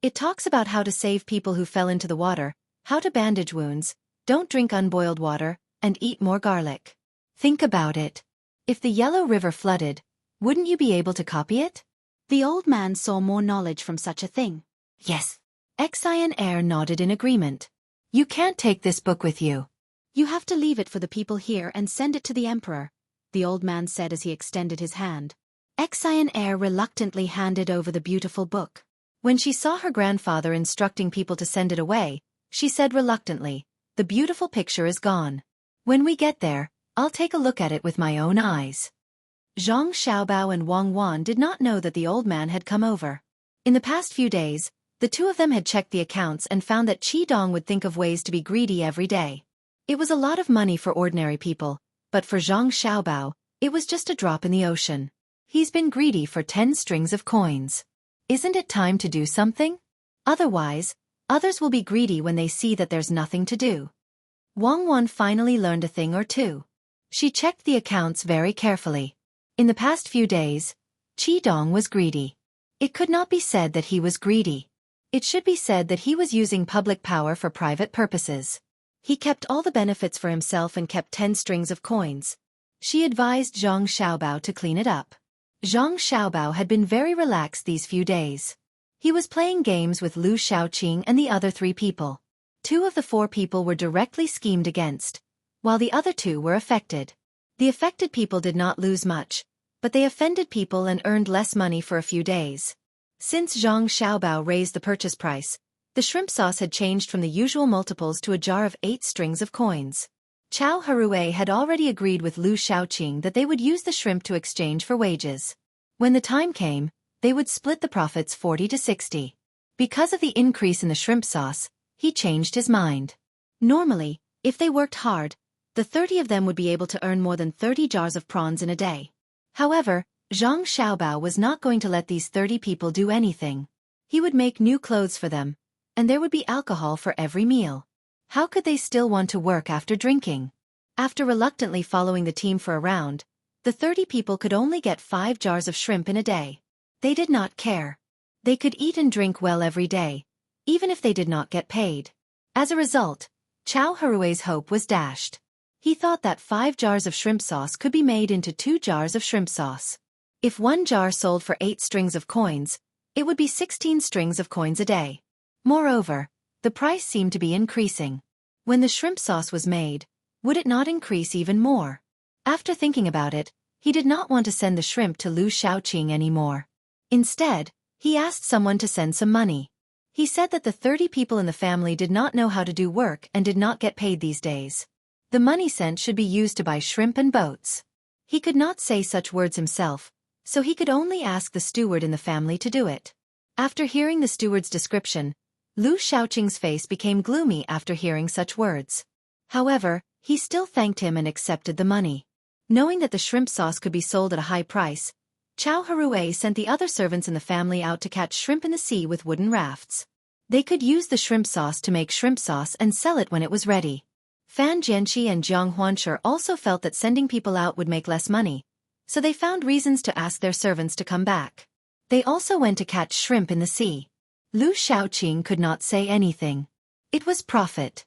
It talks about how to save people who fell into the water, how to bandage wounds, don't drink unboiled water, and eat more garlic. Think about it. If the Yellow River flooded, wouldn't you be able to copy it? The old man saw more knowledge from such a thing. Yes. Xueqi and Heir nodded in agreement. You can't take this book with you. You have to leave it for the people here and send it to the emperor, the old man said as he extended his hand. Xueqi and Heir reluctantly handed over the beautiful book. When she saw her grandfather instructing people to send it away, she said reluctantly, "The beautiful picture is gone. When we get there, I'll take a look at it with my own eyes." Zhang Xiaobao and Wang Wan did not know that the old man had come over. In the past few days, the two of them had checked the accounts and found that Qi Dong would think of ways to be greedy every day. It was a lot of money for ordinary people, but for Zhang Xiaobao, it was just a drop in the ocean. He's been greedy for 10 strings of coins. Isn't it time to do something? Otherwise, others will be greedy when they see that there's nothing to do. Wang Wan finally learned a thing or two. She checked the accounts very carefully. In the past few days, Qi Dong was greedy. It could not be said that he was greedy. It should be said that he was using public power for private purposes. He kept all the benefits for himself and kept 10 strings of coins. She advised Zhang Xiaobao to clean it up. Zhang Xiaobao had been very relaxed these few days. He was playing games with Lu Shaoqing and the other 3 people. 2 of the 4 people were directly schemed against, while the other 2 were affected. The affected people did not lose much, but they offended people and earned less money for a few days. Since Zhang Xiaobao raised the purchase price, the shrimp sauce had changed from the usual multiples to a jar of 8 strings of coins. Chao Harue had already agreed with Lu Shaoqing that they would use the shrimp to exchange for wages. When the time came, they would split the profits 40 to 60. Because of the increase in the shrimp sauce, he changed his mind. Normally, if they worked hard, the 30 of them would be able to earn more than 30 jars of prawns in a day. However, Zhang Xiaobao was not going to let these 30 people do anything. He would make new clothes for them, and there would be alcohol for every meal. How could they still want to work after drinking? After reluctantly following the team for a round, the 30 people could only get 5 jars of shrimp in a day. They did not care. They could eat and drink well every day, even if they did not get paid. As a result, Chao Harue's hope was dashed. He thought that 5 jars of shrimp sauce could be made into 2 jars of shrimp sauce. If 1 jar sold for 8 strings of coins, it would be 16 strings of coins a day. Moreover, the price seemed to be increasing. When the shrimp sauce was made, would it not increase even more? After thinking about it, he did not want to send the shrimp to Lu Shaoqing anymore. Instead, he asked someone to send some money. He said that the 30 people in the family did not know how to do work and did not get paid these days. The money sent should be used to buy shrimp and boats. He could not say such words himself, so he could only ask the steward in the family to do it. After hearing the steward's description, Lu Shaoqing's face became gloomy after hearing such words. However, he still thanked him and accepted the money. Knowing that the shrimp sauce could be sold at a high price, Chao Harue sent the other servants in the family out to catch shrimp in the sea with wooden rafts. They could use the shrimp sauce to make shrimp sauce and sell it when it was ready. Fan Jianqi and Jiang Huanshe also felt that sending people out would make less money, so they found reasons to ask their servants to come back. They also went to catch shrimp in the sea. Lu Shaoqing could not say anything. It was profit.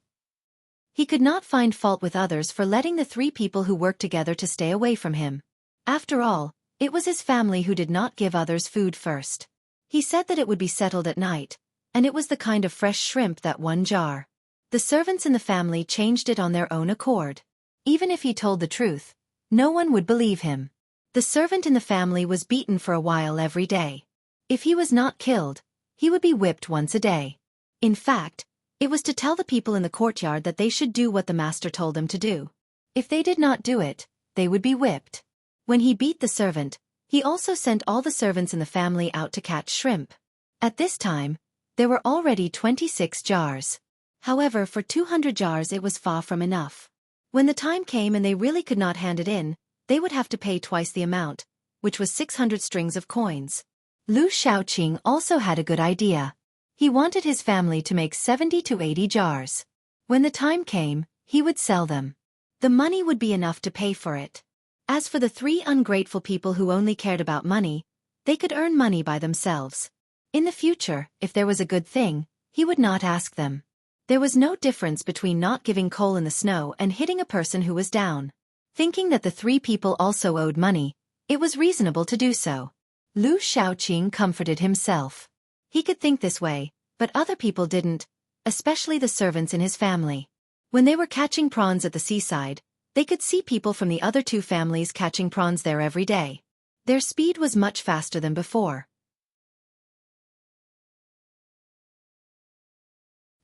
He could not find fault with others for letting the 3 people who worked together to stay away from him. After all, it was his family who did not give others food first. He said that it would be settled at night, and it was the kind of fresh shrimp that 1 jar. The servants in the family changed it on their own accord. Even if he told the truth, no one would believe him. The servant in the family was beaten for a while every day. If he was not killed, he would be whipped once a day. In fact, it was to tell the people in the courtyard that they should do what the master told them to do. If they did not do it, they would be whipped. When he beat the servant, he also sent all the servants in the family out to catch shrimp. At this time, there were already 26 jars. However, for 200 jars it was far from enough. When the time came and they really could not hand it in, they would have to pay twice the amount, which was 600 strings of coins. Lu Shaoqing also had a good idea. He wanted his family to make 70 to 80 jars. When the time came, he would sell them. The money would be enough to pay for it. As for the 3 ungrateful people who only cared about money, they could earn money by themselves. In the future, if there was a good thing, he would not ask them. There was no difference between not giving coal in the snow and hitting a person who was down. Thinking that the three people also owed money, it was reasonable to do so. Lu Shaoqing comforted himself. He could think this way, but other people didn't, especially the servants in his family. When they were catching prawns at the seaside, they could see people from the other two families catching prawns there every day. Their speed was much faster than before.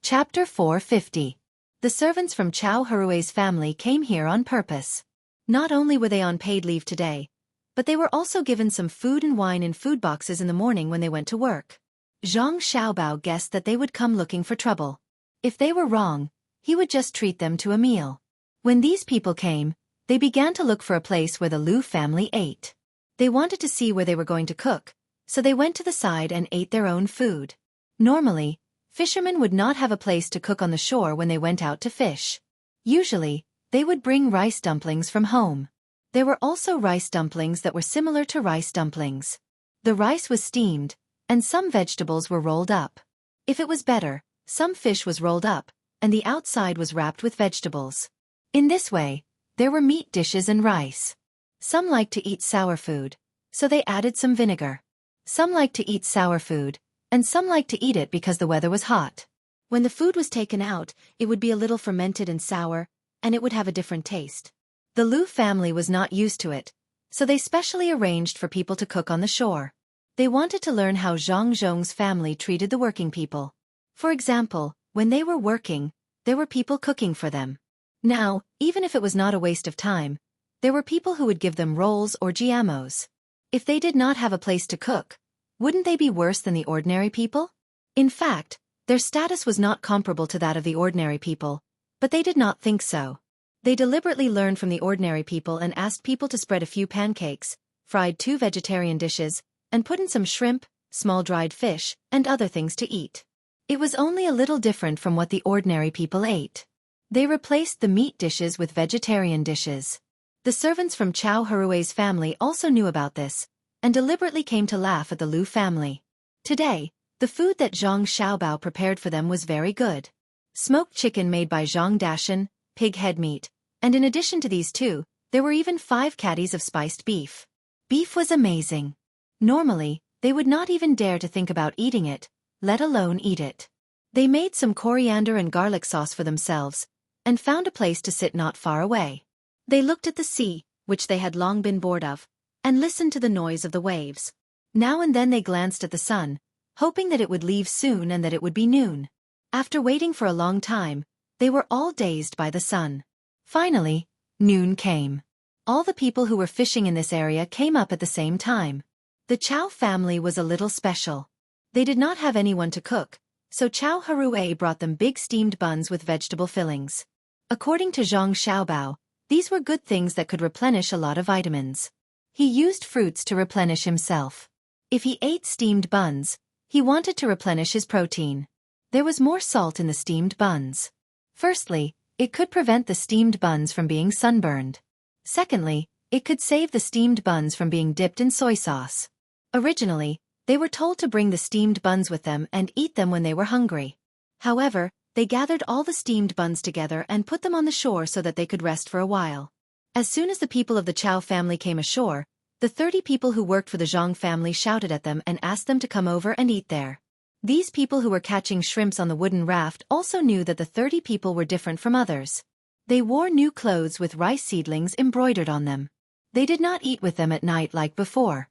Chapter 450. The servants from Chao Harue's family came here on purpose. Not only were they on paid leave today, but they were also given some food and wine in food boxes in the morning when they went to work. Zhang Xiaobao guessed that they would come looking for trouble. If they were wrong, he would just treat them to a meal. When these people came, they began to look for a place where the Lu family ate. They wanted to see where they were going to cook, so they went to the side and ate their own food. Normally, fishermen would not have a place to cook on the shore when they went out to fish. Usually, they would bring rice dumplings from home. There were also rice dumplings that were similar to rice dumplings. The rice was steamed, and some vegetables were rolled up. If it was better, some fish was rolled up, and the outside was wrapped with vegetables. In this way, there were meat dishes and rice. Some liked to eat sour food, so they added some vinegar. Some liked to eat sour food, and some liked to eat it because the weather was hot. When the food was taken out, it would be a little fermented and sour, and it would have a different taste. The Lu family was not used to it, so they specially arranged for people to cook on the shore. They wanted to learn how Zhang Zhong's family treated the working people. For example, when they were working, there were people cooking for them. Now, even if it was not a waste of time, there were people who would give them rolls or giamos. If they did not have a place to cook, wouldn't they be worse than the ordinary people? In fact, their status was not comparable to that of the ordinary people, but they did not think so. They deliberately learned from the ordinary people and asked people to spread a few pancakes, fried 2 vegetarian dishes, and put in some shrimp, small dried fish, and other things to eat. It was only a little different from what the ordinary people ate. They replaced the meat dishes with vegetarian dishes. The servants from Chao Harue's family also knew about this, and deliberately came to laugh at the Lu family. Today, the food that Zhang Xiaobao prepared for them was very good. Smoked chicken made by Zhang Dashan, pig head meat, and in addition to these two, there were even 5 caddies of spiced beef. Beef was amazing. Normally, they would not even dare to think about eating it, let alone eat it. They made some coriander and garlic sauce for themselves, and found a place to sit not far away. They looked at the sea, which they had long been bored of, and listened to the noise of the waves. Now and then they glanced at the sun, hoping that it would leave soon and that it would be noon. After waiting for a long time, they were all dazed by the sun. Finally, noon came. All the people who were fishing in this area came up at the same time. The Chao family was a little special. They did not have anyone to cook, so Chao Harue brought them big steamed buns with vegetable fillings. According to Zhang Xiaobao, these were good things that could replenish a lot of vitamins. He used fruits to replenish himself. If he ate steamed buns, he wanted to replenish his protein. There was more salt in the steamed buns. Firstly, it could prevent the steamed buns from being sunburned. Secondly, it could save the steamed buns from being dipped in soy sauce. Originally, they were told to bring the steamed buns with them and eat them when they were hungry. However, they gathered all the steamed buns together and put them on the shore so that they could rest for a while. As soon as the people of the Chao family came ashore, the 30 people who worked for the Zhang family shouted at them and asked them to come over and eat there. These people who were catching shrimps on the wooden raft also knew that the 30 people were different from others. They wore new clothes with rice seedlings embroidered on them. They did not eat with them at night like before.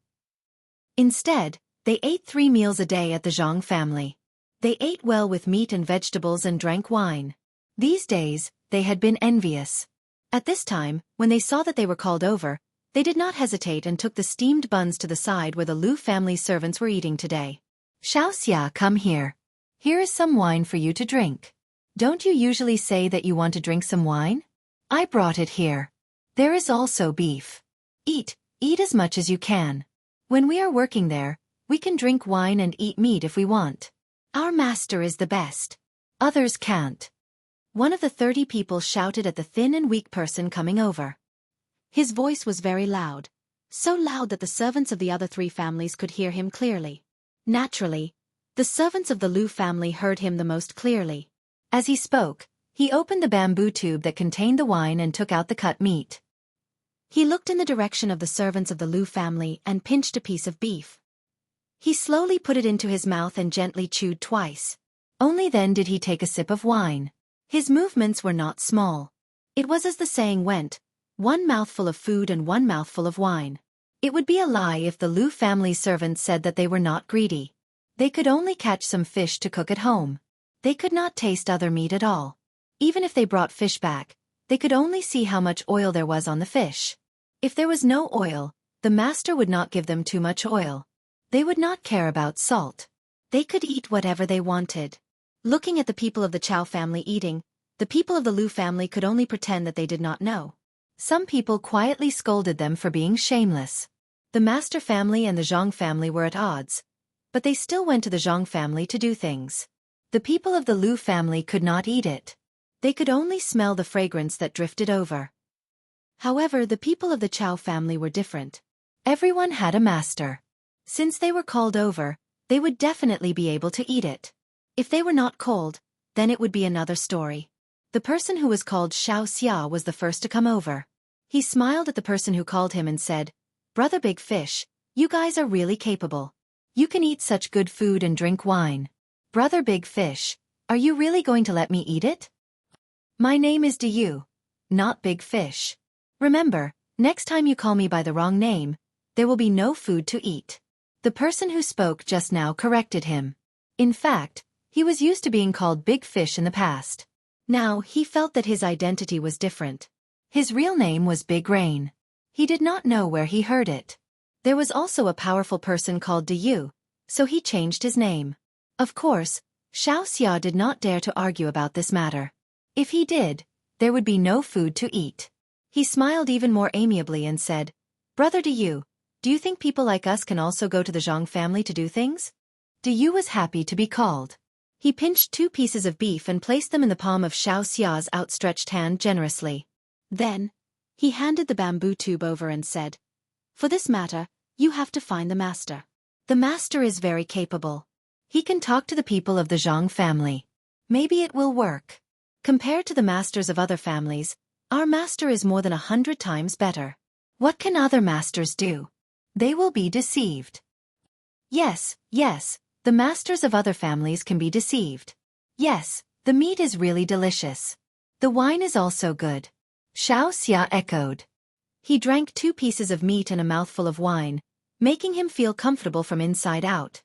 Instead, they ate 3 meals a day at the Zhang family. They ate well with meat and vegetables and drank wine. These days, they had been envious. At this time, when they saw that they were called over, they did not hesitate and took the steamed buns to the side where the Lu family servants were eating today. Xiaoxia, come here. Here is some wine for you to drink. Don't you usually say that you want to drink some wine? I brought it here. There is also beef. Eat as much as you can. When we are working there, we can drink wine and eat meat if we want. Our master is the best. Others can't. One of the 30 people shouted at the thin and weak person coming over. His voice was very loud, so loud that the servants of the other 3 families could hear him clearly. Naturally, The servants of the Lu family heard him the most clearly. As he spoke, he opened the bamboo tube that contained the wine and took out the cut meat. He looked in the direction of the servants of the Lu family and pinched a piece of beef. He slowly put it into his mouth and gently chewed twice. Only then did he take a sip of wine. His movements were not small. It was as the saying went, one mouthful of food and one mouthful of wine. It would be a lie if the Lu family servants said that they were not greedy. They could only catch some fish to cook at home. They could not taste other meat at all. Even if they brought fish back, they could only see how much oil there was on the fish. If there was no oil, the master would not give them too much oil. They would not care about salt. They could eat whatever they wanted. Looking at the people of the Chow family eating, the people of the Lu family could only pretend that they did not know. Some people quietly scolded them for being shameless. The master family and the Zhang family were at odds, but they still went to the Zhang family to do things. The people of the Lu family could not eat it. They could only smell the fragrance that drifted over. However, the people of the Chow family were different. Everyone had a master. Since they were called over, they would definitely be able to eat it. If they were not called, then it would be another story. The person who was called Xiao Xia was the first to come over. He smiled at the person who called him and said, "Brother Big Fish, you guys are really capable. You can eat such good food and drink wine. Brother Big Fish, are you really going to let me eat it? My name is Diyu, not Big Fish. Remember, next time you call me by the wrong name, there will be no food to eat." The person who spoke just now corrected him. In fact, he was used to being called Big Fish in the past. Now he felt that his identity was different. His real name was Big Rain. He did not know where he heard it. There was also a powerful person called Diyu, so he changed his name. Of course, Xiao Xia did not dare to argue about this matter. If he did, there would be no food to eat. He smiled even more amiably and said, "Brother Diyu, do you think people like us can also go to the Zhang family to do things?" Diyu was happy to be called. He pinched 2 pieces of beef and placed them in the palm of Xiao Xia's outstretched hand generously. Then, he handed the bamboo tube over and said, "For this matter, you have to find the master. The master is very capable. He can talk to the people of the Zhang family. Maybe it will work. Compared to the masters of other families, our master is more than 100 times better. What can other masters do? They will be deceived." Yes, the masters of other families can be deceived. Yes, the meat is really delicious. The wine is also good. Xiao Xia echoed. He drank 2 pieces of meat and a mouthful of wine, making him feel comfortable from inside out.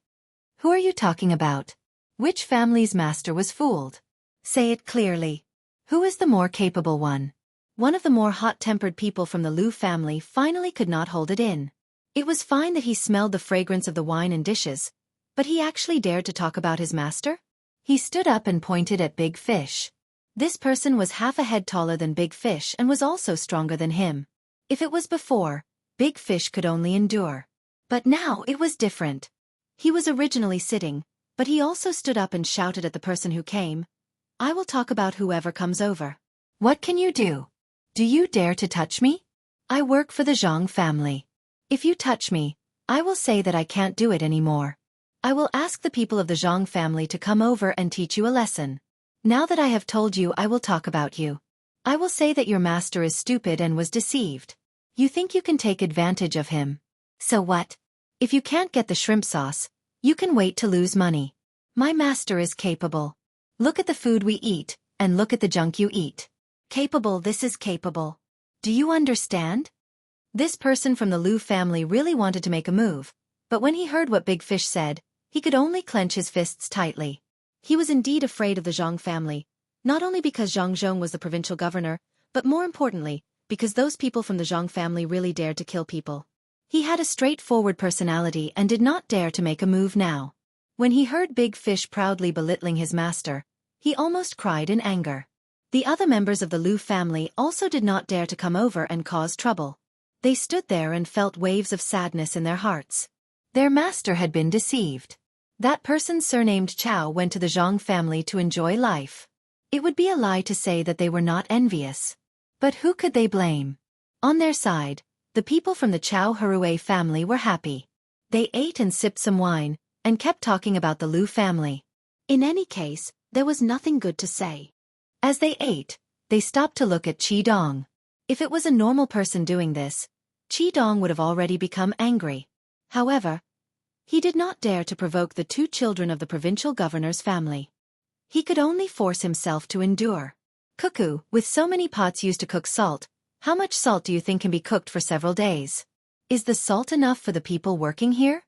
Who are you talking about? Which family's master was fooled? Say it clearly. Who is the more capable one? One of the more hot-tempered people from the Lu family finally could not hold it in. It was fine that he smelled the fragrance of the wine and dishes, but he actually dared to talk about his master? He stood up and pointed at Big Fish. This person was half a head taller than Big Fish and was also stronger than him. If it was before, Big Fish could only endure. But now it was different. He was originally sitting, but he also stood up and shouted at the person who came, "I will talk about whoever comes over. What can you do? Do you dare to touch me? I work for the Zhang family. If you touch me, I will say that I can't do it anymore. I will ask the people of the Zhang family to come over and teach you a lesson. Now that I have told you, I will talk about you. I will say that your master is stupid and was deceived. You think you can take advantage of him. So what? If you can't get the shrimp sauce, you can wait to lose money. My master is capable. Look at the food we eat, and look at the junk you eat. Capable, this is capable. Do you understand?" This person from the Lu family really wanted to make a move, but when he heard what Big Fish said, he could only clench his fists tightly. He was indeed afraid of the Zhang family, not only because Zhang Zhong was the provincial governor, but more importantly, because those people from the Zhang family really dared to kill people. He had a straightforward personality and did not dare to make a move now. When he heard Big Fish proudly belittling his master, he almost cried in anger. The other members of the Lu family also did not dare to come over and cause trouble. They stood there and felt waves of sadness in their hearts. Their master had been deceived. That person surnamed Chow went to the Zhang family to enjoy life. It would be a lie to say that they were not envious. But who could they blame? On their side, the people from the Chow Harue family were happy. They ate and sipped some wine, and kept talking about the Liu family. In any case, there was nothing good to say. As they ate, they stopped to look at Qi Dong. If it was a normal person doing this, Qi Dong would have already become angry. However, he did not dare to provoke the two children of the provincial governor's family. He could only force himself to endure. Cuckoo, with so many pots used to cook salt, how much salt do you think can be cooked for several days? Is the salt enough for the people working here?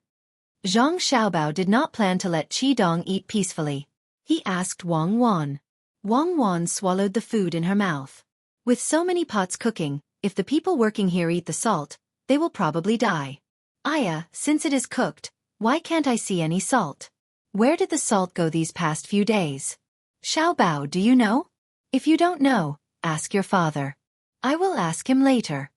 Zhang Xiaobao did not plan to let Qi Dong eat peacefully. He asked Wang Wan. Wang Wan swallowed the food in her mouth. With so many pots cooking, if the people working here eat the salt, they will probably die. Aya, since it is cooked, why can't I see any salt? Where did the salt go these past few days? Xiaobao, do you know? If you don't know, ask your father. I will ask him later.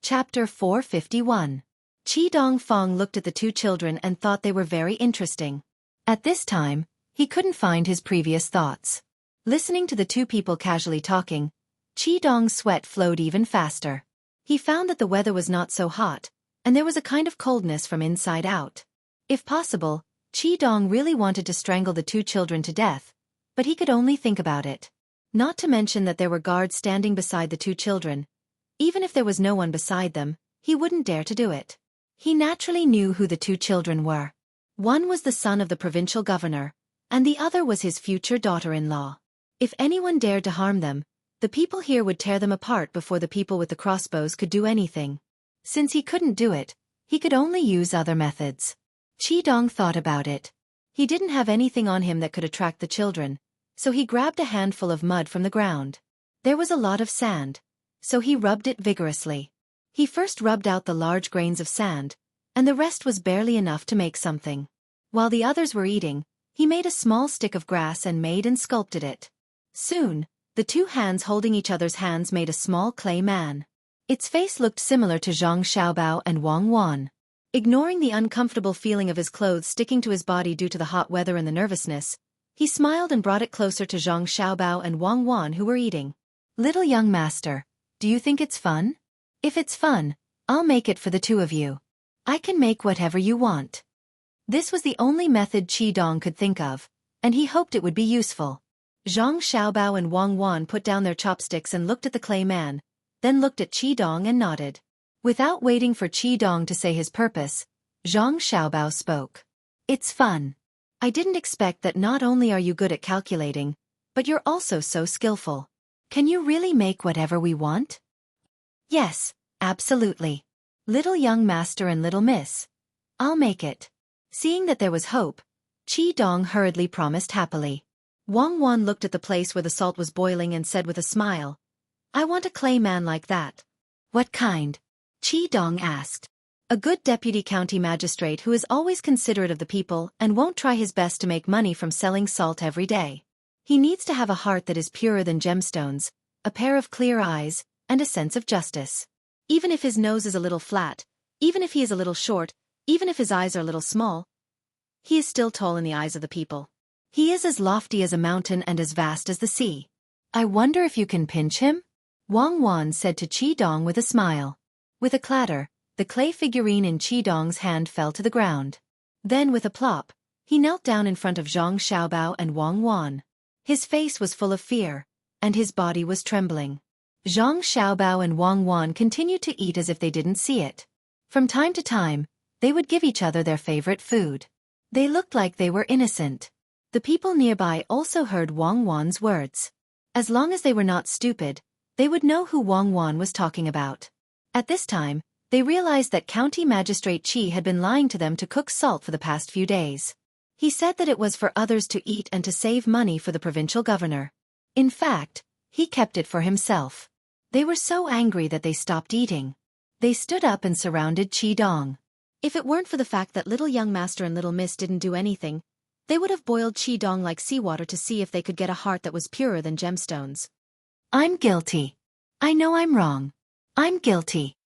Chapter 451. Qi Dongfang looked at the two children and thought they were very interesting. At this time, he couldn't find his previous thoughts. Listening to the two people casually talking, Qi Dong's sweat flowed even faster. He found that the weather was not so hot, and there was a kind of coldness from inside out. If possible, Qi Dong really wanted to strangle the two children to death, but he could only think about it. Not to mention that there were guards standing beside the two children. Even if there was no one beside them, he wouldn't dare to do it. He naturally knew who the two children were. One was the son of the provincial governor, and the other was his future daughter-in-law. If anyone dared to harm them, the people here would tear them apart before the people with the crossbows could do anything. Since he couldn't do it, he could only use other methods. Qi Dong thought about it. He didn't have anything on him that could attract the children, so he grabbed a handful of mud from the ground. There was a lot of sand, so he rubbed it vigorously. He first rubbed out the large grains of sand, and the rest was barely enough to make something. While the others were eating, he made a small stick of grass and made and sculpted it. Soon, the two hands holding each other's hands made a small clay man. Its face looked similar to Zhang Xiaobao and Wang Wan. Ignoring the uncomfortable feeling of his clothes sticking to his body due to the hot weather and the nervousness, he smiled and brought it closer to Zhang Xiaobao and Wang Wan who were eating. Little young master, do you think it's fun? If it's fun, I'll make it for the two of you. I can make whatever you want. This was the only method Qi Dong could think of, and he hoped it would be useful. Zhang Xiaobao and Wang Wan put down their chopsticks and looked at the clay man, then looked at Qi Dong and nodded. Without waiting for Qi Dong to say his purpose, Zhang Xiaobao spoke. It's fun. I didn't expect that not only are you good at calculating, but you're also so skillful. Can you really make whatever we want? Yes, absolutely. Little young master and little miss. I'll make it. Seeing that there was hope, Qi Dong hurriedly promised happily. Wang Wan looked at the place where the salt was boiling and said with a smile, I want a clay man like that. What kind? Qi Dong asked. A good deputy county magistrate who is always considerate of the people and won't try his best to make money from selling salt every day. He needs to have a heart that is purer than gemstones, a pair of clear eyes, and a sense of justice. Even if his nose is a little flat, even if he is a little short, even if his eyes are a little small, he is still tall in the eyes of the people. He is as lofty as a mountain and as vast as the sea. I wonder if you can pinch him? Wang Wan said to Qi Dong with a smile. With a clatter, the clay figurine in Qi Dong's hand fell to the ground. Then with a plop, he knelt down in front of Zhang Xiaobao and Wang Wan. His face was full of fear, and his body was trembling. Zhang Xiaobao and Wang Wan continued to eat as if they didn't see it. From time to time, they would give each other their favorite food. They looked like they were innocent. The people nearby also heard Wang Wan's words. As long as they were not stupid, they would know who Wang Wan was talking about. At this time, they realized that County Magistrate Qi had been lying to them to cook salt for the past few days. He said that it was for others to eat and to save money for the provincial governor. In fact, he kept it for himself. They were so angry that they stopped eating. They stood up and surrounded Qi Dong. If it weren't for the fact that little young master and little miss didn't do anything, they would have boiled Qi Dong like seawater to see if they could get a heart that was purer than gemstones. I'm guilty. I know I'm wrong. I'm guilty.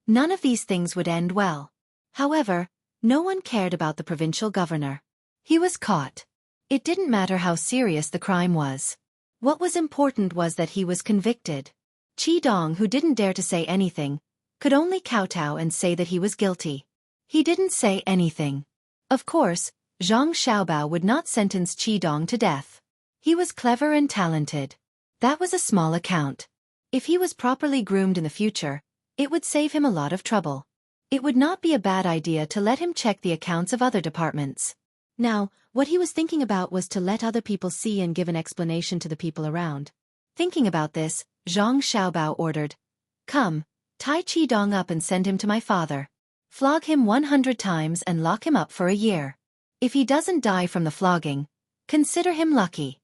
None of these things would end well. However, no one cared about the provincial governor. He was caught. It didn't matter how serious the crime was. What was important was that he was convicted. Qi Dong, who didn't dare to say anything, could only kowtow and say that he was guilty. He didn't say anything. Of course, Zhang Xiaobao would not sentence Qi Dong to death. He was clever and talented. That was a small account. If he was properly groomed in the future, it would save him a lot of trouble. It would not be a bad idea to let him check the accounts of other departments. Now, what he was thinking about was to let other people see and give an explanation to the people around. Thinking about this, Zhang Xiaobao ordered, "Come, tie Qi Dong up and send him to my father. Flog him 100 times and lock him up for a year. If he doesn't die from the flogging, consider him lucky."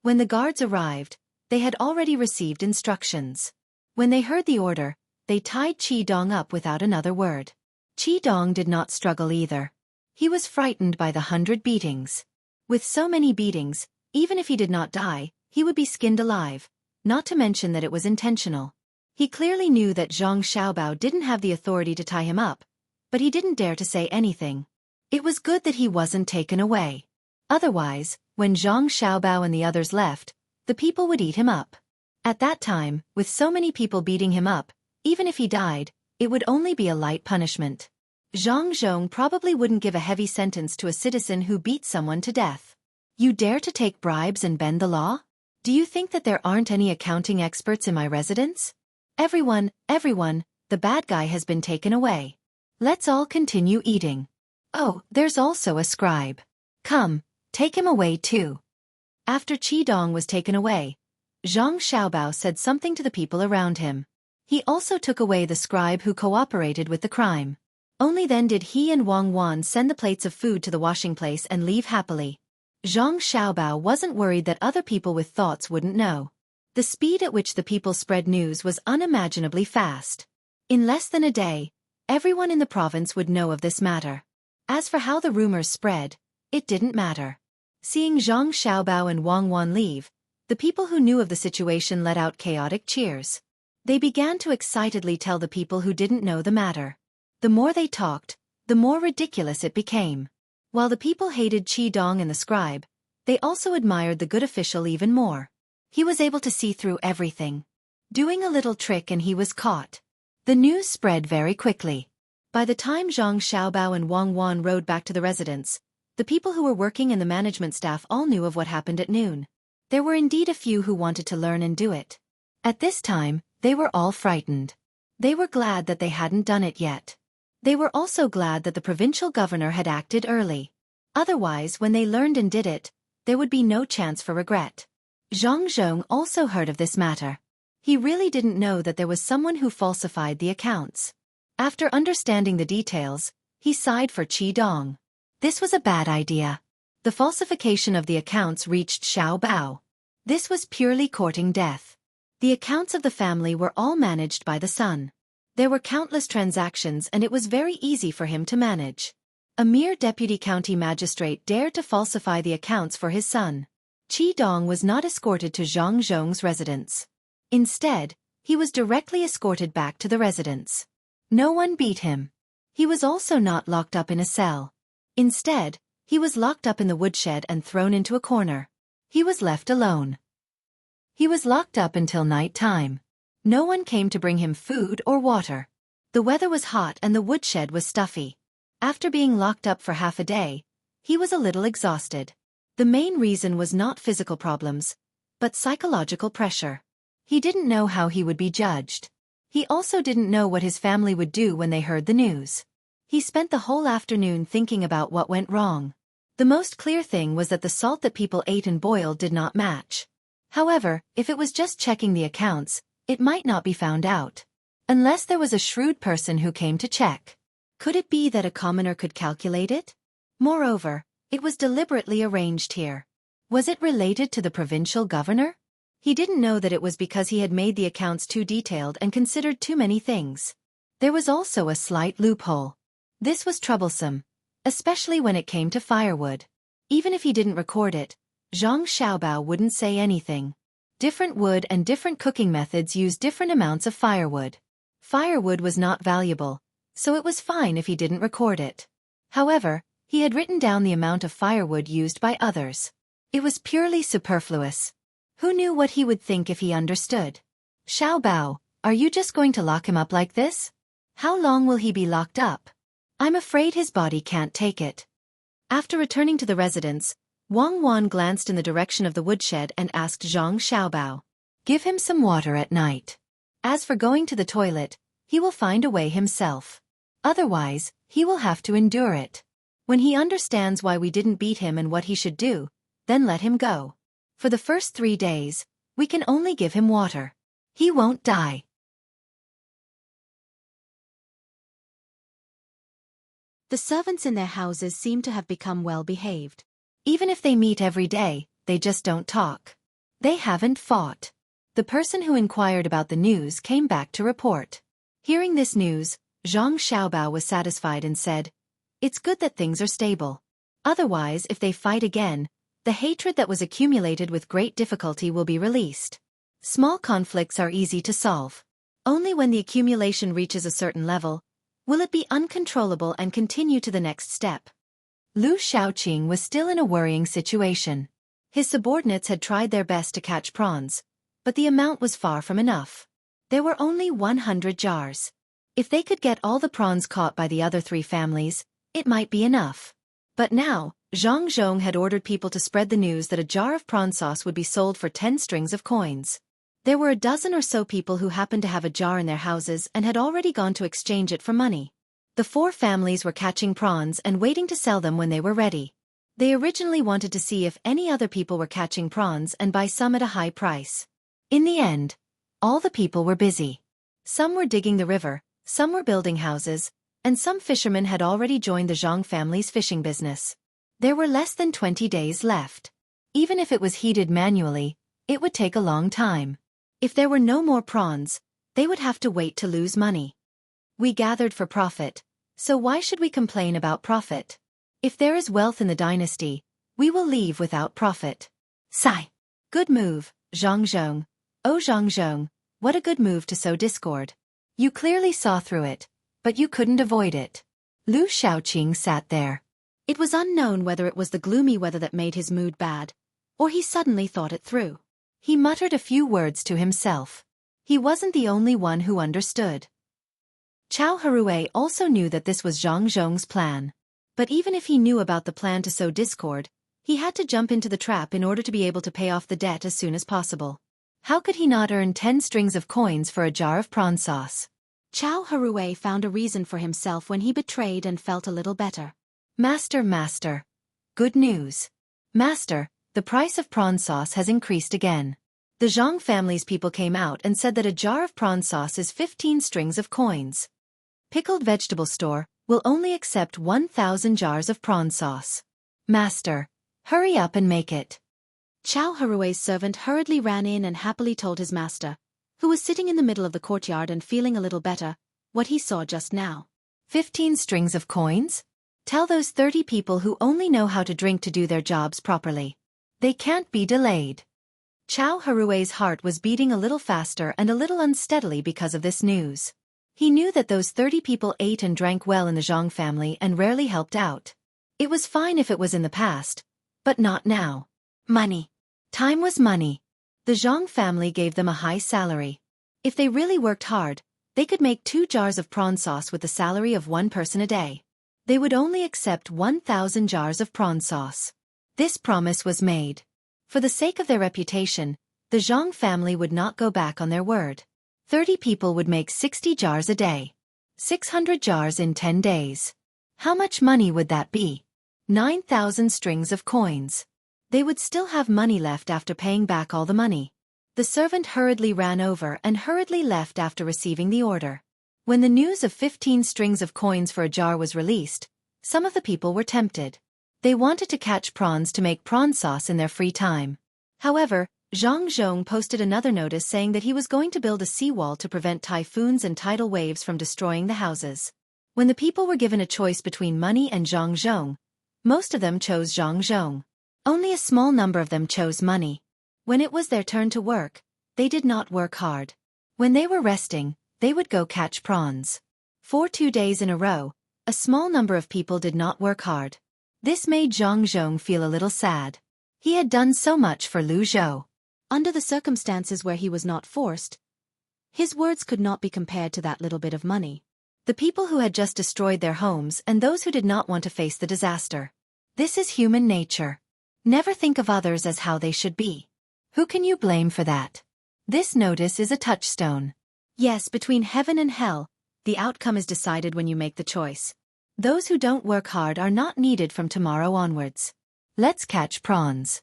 When the guards arrived, they had already received instructions. When they heard the order, they tied Qi Dong up without another word. Qi Dong did not struggle either. He was frightened by the 100 beatings. With so many beatings, even if he did not die, he would be skinned alive, not to mention that it was intentional. He clearly knew that Zhang Xiaobao didn't have the authority to tie him up, but he didn't dare to say anything. It was good that he wasn't taken away. Otherwise, when Zhang Xiaobao and the others left, the people would eat him up. At that time, with so many people beating him up, even if he died, it would only be a light punishment. Zhang Zhong probably wouldn't give a heavy sentence to a citizen who beat someone to death. You dare to take bribes and bend the law? Do you think that there aren't any accounting experts in my residence? Everyone, the bad guy has been taken away. Let's all continue eating. Oh, there's also a scribe. Come, take him away too. After Qi Dong was taken away, Zhang Xiaobao said something to the people around him. He also took away the scribe who cooperated with the crime. Only then did he and Wang Wan send the plates of food to the washing place and leave happily. Zhang Xiaobao wasn't worried that other people with thoughts wouldn't know. The speed at which the people spread news was unimaginably fast. In less than a day, everyone in the province would know of this matter. As for how the rumors spread, it didn't matter. Seeing Zhang Xiaobao and Wang Wan leave, the people who knew of the situation let out chaotic cheers. They began to excitedly tell the people who didn't know the matter. The more they talked, the more ridiculous it became. While the people hated Qi Dong and the scribe, they also admired the good official even more. He was able to see through everything. Doing a little trick and he was caught. The news spread very quickly. By the time Zhang Xiaobao and Wang Wan rode back to the residence, the people who were working and the management staff all knew of what happened at noon. There were indeed a few who wanted to learn and do it. At this time, they were all frightened. They were glad that they hadn't done it yet. They were also glad that the provincial governor had acted early. Otherwise, when they learned and did it, there would be no chance for regret. Zhang Zhong also heard of this matter. He really didn't know that there was someone who falsified the accounts. After understanding the details, he sighed for Qi Dong. This was a bad idea. The falsification of the accounts reached Xiao Bao. This was purely courting death. The accounts of the family were all managed by the son. There were countless transactions and it was very easy for him to manage. A mere deputy county magistrate dared to falsify the accounts for his son. Qi Dong was not escorted to Zhang Zhong's residence. Instead, he was directly escorted back to the residence. No one beat him. He was also not locked up in a cell. Instead, he was locked up in the woodshed and thrown into a corner. He was left alone. He was locked up until night time. No one came to bring him food or water. The weather was hot and the woodshed was stuffy. After being locked up for half a day, he was a little exhausted. The main reason was not physical problems, but psychological pressure. He didn't know how he would be judged. He also didn't know what his family would do when they heard the news. He spent the whole afternoon thinking about what went wrong. The most clear thing was that the salt that people ate and boiled did not match. However, if it was just checking the accounts, it might not be found out. Unless there was a shrewd person who came to check. Could it be that a commoner could calculate it? Moreover, it was deliberately arranged here. Was it related to the provincial governor? He didn't know that it was because he had made the accounts too detailed and considered too many things. There was also a slight loophole. This was troublesome, especially when it came to firewood. Even if he didn't record it, Zhang Xiaobao wouldn't say anything. Different wood and different cooking methods use different amounts of firewood. Firewood was not valuable, so it was fine if he didn't record it. However, he had written down the amount of firewood used by others. It was purely superfluous. Who knew what he would think if he understood? Xiao Bao, are you just going to lock him up like this? How long will he be locked up? I'm afraid his body can't take it. After returning to the residence, Wang Wan glanced in the direction of the woodshed and asked Zhang Xiaobao. Give him some water at night. As for going to the toilet, he will find a way himself. Otherwise, he will have to endure it. When he understands why we didn't beat him and what he should do, then let him go. For the first 3 days, we can only give him water. He won't die. The servants in their houses seem to have become well-behaved. Even if they meet every day, they just don't talk. They haven't fought. The person who inquired about the news came back to report. Hearing this news, Zhang Xiaobao was satisfied and said, "It's good that things are stable. Otherwise, if they fight again, the hatred that was accumulated with great difficulty will be released. Small conflicts are easy to solve. Only when the accumulation reaches a certain level, will it be uncontrollable and continue to the next step." Lu Shaoqing was still in a worrying situation. His subordinates had tried their best to catch prawns, but the amount was far from enough. There were only 100 jars. If they could get all the prawns caught by the other 3 families, it might be enough. But now, Zhang Zhong had ordered people to spread the news that a jar of prawn sauce would be sold for 10 strings of coins. There were a dozen or so people who happened to have a jar in their houses and had already gone to exchange it for money. The 4 families were catching prawns and waiting to sell them when they were ready. They originally wanted to see if any other people were catching prawns and buy some at a high price. In the end, all the people were busy. Some were digging the river, some were building houses, and some fishermen had already joined the Zhang family's fishing business. There were less than 20 days left. Even if it was heated manually, it would take a long time. If there were no more prawns, they would have to wait to lose money. We gathered for profit, so why should we complain about profit? If there is wealth in the dynasty, we will leave without profit. Sigh. Good move, Zhang Zhong. Oh Zhang Zhong, what a good move to sow discord. You clearly saw through it, but you couldn't avoid it. Lu Shaoqing sat there. It was unknown whether it was the gloomy weather that made his mood bad, or he suddenly thought it through. He muttered a few words to himself. He wasn't the only one who understood. Chao Harue also knew that this was Zhang Zhong's plan. But even if he knew about the plan to sow discord, he had to jump into the trap in order to be able to pay off the debt as soon as possible. How could he not earn 10 strings of coins for a jar of prawn sauce? Chao Harue found a reason for himself when he betrayed and felt a little better. Master. Good news. Master, the price of prawn sauce has increased again. The Zhang family's people came out and said that a jar of prawn sauce is 15 strings of coins. Pickled vegetable store will only accept 1,000 jars of prawn sauce. Master, hurry up and make it. Chao Harue's servant hurriedly ran in and happily told his master, who was sitting in the middle of the courtyard and feeling a little better, what he saw just now. 15 strings of coins? Tell those 30 people who only know how to drink to do their jobs properly. They can't be delayed. Chao Harue's heart was beating a little faster and a little unsteadily because of this news. He knew that those 30 people ate and drank well in the Zhang family and rarely helped out. It was fine if it was in the past, but not now. Money. Time was money. The Zhang family gave them a high salary. If they really worked hard, they could make 2 jars of prawn sauce with the salary of 1 person a day. They would only accept 1,000 jars of prawn sauce. This promise was made. For the sake of their reputation, the Zhang family would not go back on their word. 30 people would make 60 jars a day. 600 jars in 10 days. How much money would that be? 9,000 strings of coins. They would still have money left after paying back all the money. The servant hurriedly ran over and hurriedly left after receiving the order. When the news of 15 strings of coins for a jar was released, some of the people were tempted. They wanted to catch prawns to make prawn sauce in their free time. However, Zhang Zhong posted another notice saying that he was going to build a seawall to prevent typhoons and tidal waves from destroying the houses. When the people were given a choice between money and Zhang Zhong, most of them chose Zhang Zhong. Only a small number of them chose money. When it was their turn to work, they did not work hard. When they were resting, they would go catch prawns. For 2 days in a row, a small number of people did not work hard. This made Zhang Zhong feel a little sad. He had done so much for Lu Zhou. Under the circumstances where he was not forced, his words could not be compared to that little bit of money. The people who had just destroyed their homes and those who did not want to face the disaster. This is human nature. Never think of others as how they should be. Who can you blame for that? This notice is a touchstone. Yes, between heaven and hell, the outcome is decided when you make the choice. Those who don't work hard are not needed from tomorrow onwards. Let's catch prawns.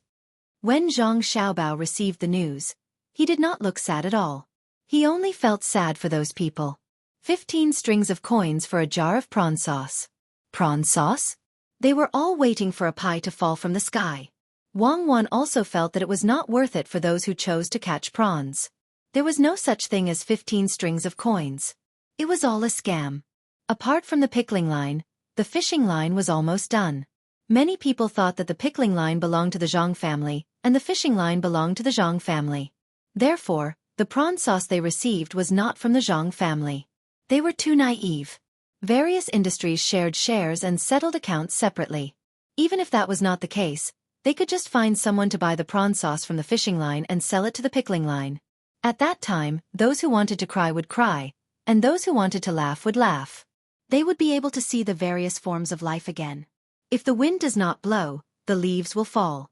When Zhang Xiaobao received the news, he did not look sad at all. He only felt sad for those people. 15 strings of coins for a jar of prawn sauce. Prawn sauce? They were all waiting for a pie to fall from the sky. Wang Wan also felt that it was not worth it for those who chose to catch prawns. There was no such thing as 15 strings of coins. It was all a scam. Apart from the pickling line, the fishing line was almost done. Many people thought that the pickling line belonged to the Zhang family, and the fishing line belonged to the Zhang family. Therefore, the prawn sauce they received was not from the Zhang family. They were too naive. Various industries shared shares and settled accounts separately. Even if that was not the case, they could just find someone to buy the prawn sauce from the fishing line and sell it to the pickling line. At that time, those who wanted to cry would cry, and those who wanted to laugh would laugh. They would be able to see the various forms of life again. If the wind does not blow, the leaves will fall.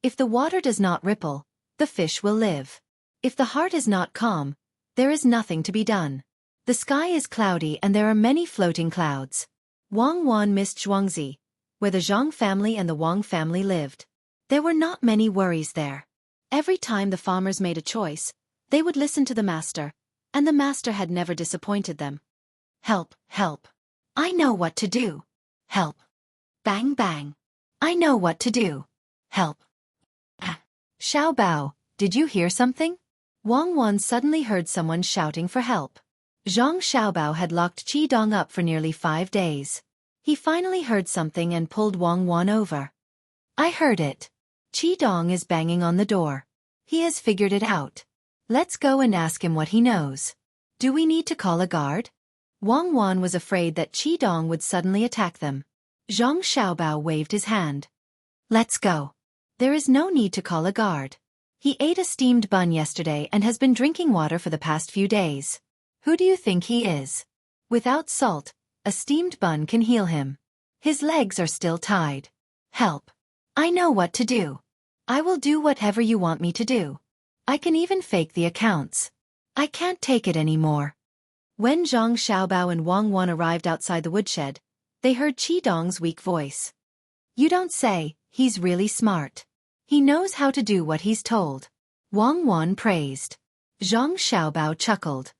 If the water does not ripple, the fish will live. If the heart is not calm, there is nothing to be done. The sky is cloudy and there are many floating clouds. Wang Wan missed Zhuangzi, where the Zhang family and the Wang family lived. There were not many worries there. Every time the farmers made a choice, they would listen to the master, and the master had never disappointed them. Help, help. I know what to do. Help. Bang bang. I know what to do. Help. Xiaobao, did you hear something? Wang Wan suddenly heard someone shouting for help. Zhang Xiaobao had locked Qidong up for nearly 5 days. He finally heard something and pulled Wang Wan over. I heard it. Qidong is banging on the door. He has figured it out. Let's go and ask him what he knows. Do we need to call a guard? Wang Wan was afraid that Qidong would suddenly attack them. Zhang Xiaobao waved his hand. Let's go. There is no need to call a guard. He ate a steamed bun yesterday and has been drinking water for the past few days. Who do you think he is? Without salt, a steamed bun can heal him. His legs are still tied. Help. I know what to do. I will do whatever you want me to do. I can even fake the accounts. I can't take it anymore. When Zhang Xiaobao and Wang Wan arrived outside the woodshed, they heard Qidong's weak voice. You don't say, he's really smart. He knows how to do what he's told. Wang Wan praised. Zhang Xiaobao chuckled.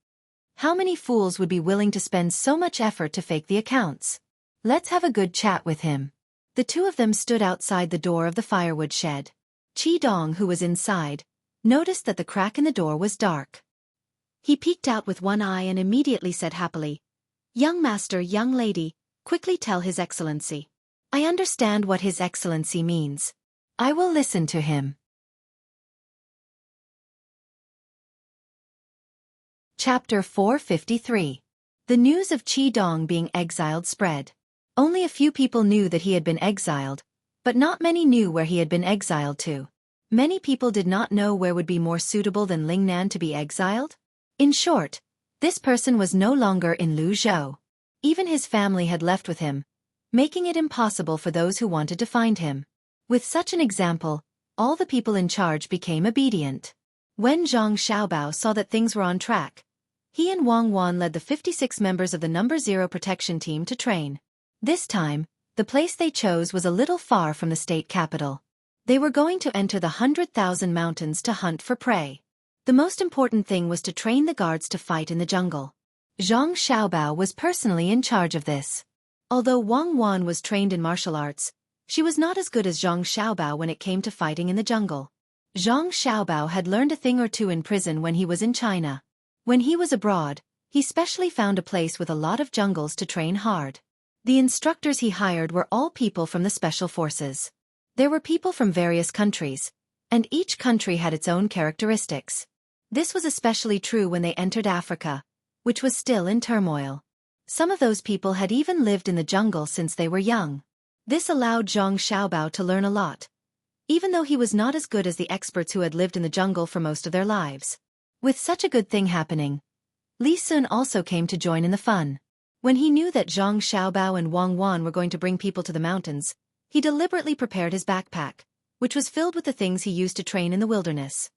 How many fools would be willing to spend so much effort to fake the accounts? Let's have a good chat with him. The two of them stood outside the door of the firewood shed. Qidong, who was inside, noticed that the crack in the door was dark. He peeked out with one eye and immediately said happily, Young master, young lady, quickly tell His Excellency. I understand what His Excellency means. I will listen to him. Chapter 453. The news of Qidong being exiled spread. Only a few people knew that he had been exiled, but not many knew where he had been exiled to. Many people did not know where would be more suitable than Lingnan to be exiled. In short, this person was no longer in Luzhou. Even his family had left with him, making it impossible for those who wanted to find him. With such an example, all the people in charge became obedient. When Zhang Xiaobao saw that things were on track, he and Wang Wan led the 56 members of the No. 0 protection team to train. This time, the place they chose was a little far from the state capital. They were going to enter the 100,000 mountains to hunt for prey. The most important thing was to train the guards to fight in the jungle. Zhang Xiaobao was personally in charge of this. Although Wang Wan was trained in martial arts, she was not as good as Zhang Xiaobao when it came to fighting in the jungle. Zhang Xiaobao had learned a thing or two in prison when he was in China. When he was abroad, he specially found a place with a lot of jungles to train hard. The instructors he hired were all people from the special forces. There were people from various countries, and each country had its own characteristics. This was especially true when they entered Africa, which was still in turmoil. Some of those people had even lived in the jungle since they were young. This allowed Zhang Xiaobao to learn a lot, even though he was not as good as the experts who had lived in the jungle for most of their lives. With such a good thing happening, Li Sun also came to join in the fun. When he knew that Zhang Xiaobao and Wang Wan were going to bring people to the mountains, he deliberately prepared his backpack, which was filled with the things he used to train in the wilderness.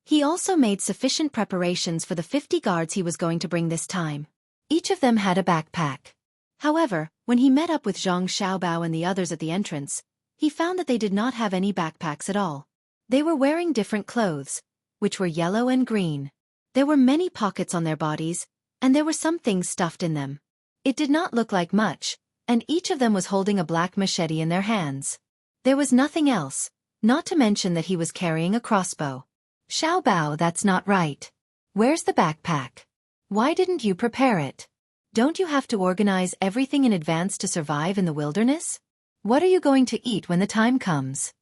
He also made sufficient preparations for the 50 guards he was going to bring this time. Each of them had a backpack. However, when he met up with Zhang Xiaobao and the others at the entrance, he found that they did not have any backpacks at all. They were wearing different clothes, which were yellow and green. There were many pockets on their bodies, and there were some things stuffed in them. It did not look like much, and each of them was holding a black machete in their hands. There was nothing else, not to mention that he was carrying a crossbow. Xiaobao, that's not right. Where's the backpack? Why didn't you prepare it? Don't you have to organize everything in advance to survive in the wilderness? What are you going to eat when the time comes?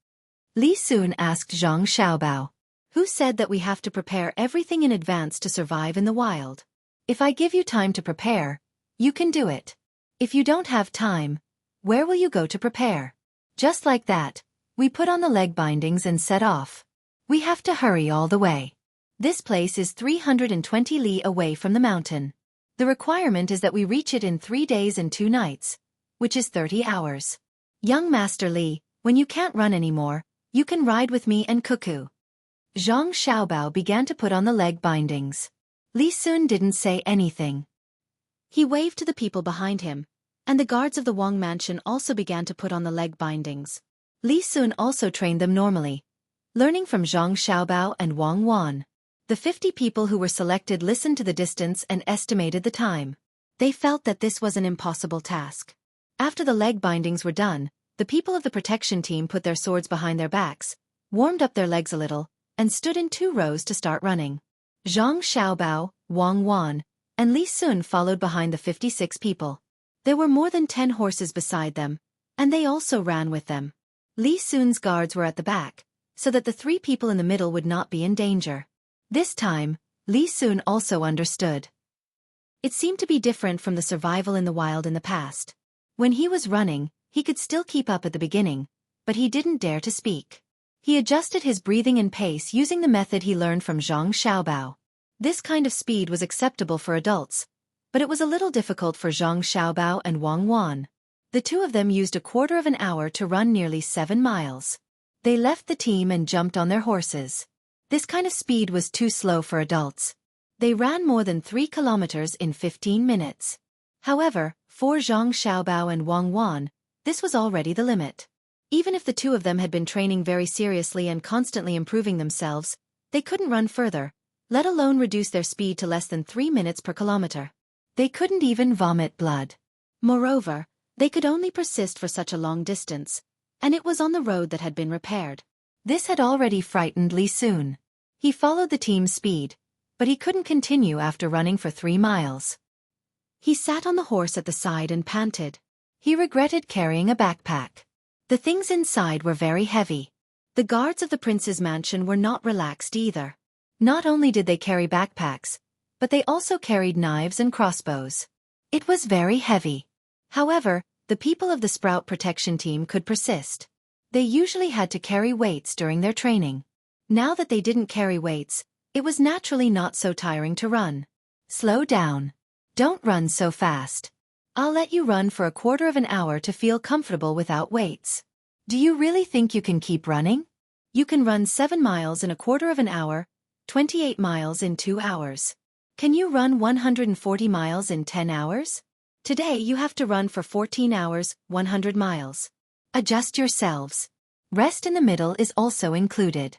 Li Sun asked Zhang Xiaobao. Who said that we have to prepare everything in advance to survive in the wild? If I give you time to prepare, you can do it. If you don't have time, where will you go to prepare? Just like that, we put on the leg bindings and set off. We have to hurry all the way. This place is 320 li away from the mountain. The requirement is that we reach it in 3 days and 2 nights, which is 30 hours. Young Master Li, when you can't run anymore, you can ride with me and Cuckoo. Zhang Xiaobao began to put on the leg bindings. Li Sun didn't say anything. He waved to the people behind him, and the guards of the Wang mansion also began to put on the leg bindings. Li Sun also trained them normally, learning from Zhang Xiaobao and Wang Wan. The 50 people who were selected listened to the distance and estimated the time. They felt that this was an impossible task. After the leg bindings were done, the people of the protection team put their swords behind their backs, warmed up their legs a little, and stood in 2 rows to start running. Zhang Xiaobao, Wang Wan, and Li Sun followed behind the 56 people. There were more than 10 horses beside them, and they also ran with them. Li Sun's guards were at the back, so that the 3 people in the middle would not be in danger. This time, Li Sun also understood. It seemed to be different from the survival in the wild in the past. When he was running, he could still keep up at the beginning, but he didn't dare to speak. He adjusted his breathing and pace using the method he learned from Zhang Xiaobao. This kind of speed was acceptable for adults, but it was a little difficult for Zhang Xiaobao and Wang Wan. The 2 of them used a quarter of an hour to run nearly 7 miles. They left the team and jumped on their horses. This kind of speed was too slow for adults. They ran more than 3 kilometers in 15 minutes. However, for Zhang Xiaobao and Wang Wan, this was already the limit. Even if the 2 of them had been training very seriously and constantly improving themselves, they couldn't run further, let alone reduce their speed to less than 3 minutes per kilometer. They couldn't even vomit blood. Moreover, they could only persist for such a long distance, and it was on the road that had been repaired. This had already frightened Li Sun. He followed the team's speed, but he couldn't continue after running for 3 miles. He sat on the horse at the side and panted. He regretted carrying a backpack. The things inside were very heavy. The guards of the prince's mansion were not relaxed either. Not only did they carry backpacks, but they also carried knives and crossbows. It was very heavy. However, the people of the Sprout Protection Team could persist. They usually had to carry weights during their training. Now that they didn't carry weights, it was naturally not so tiring to run. Slow down. Don't run so fast. I'll let you run for a quarter of an hour to feel comfortable without weights. Do you really think you can keep running? You can run 7 miles in a quarter of an hour, 28 miles in 2 hours. Can you run 140 miles in 10 hours? Today you have to run for 14 hours, 100 miles. Adjust yourselves. Rest in the middle is also included.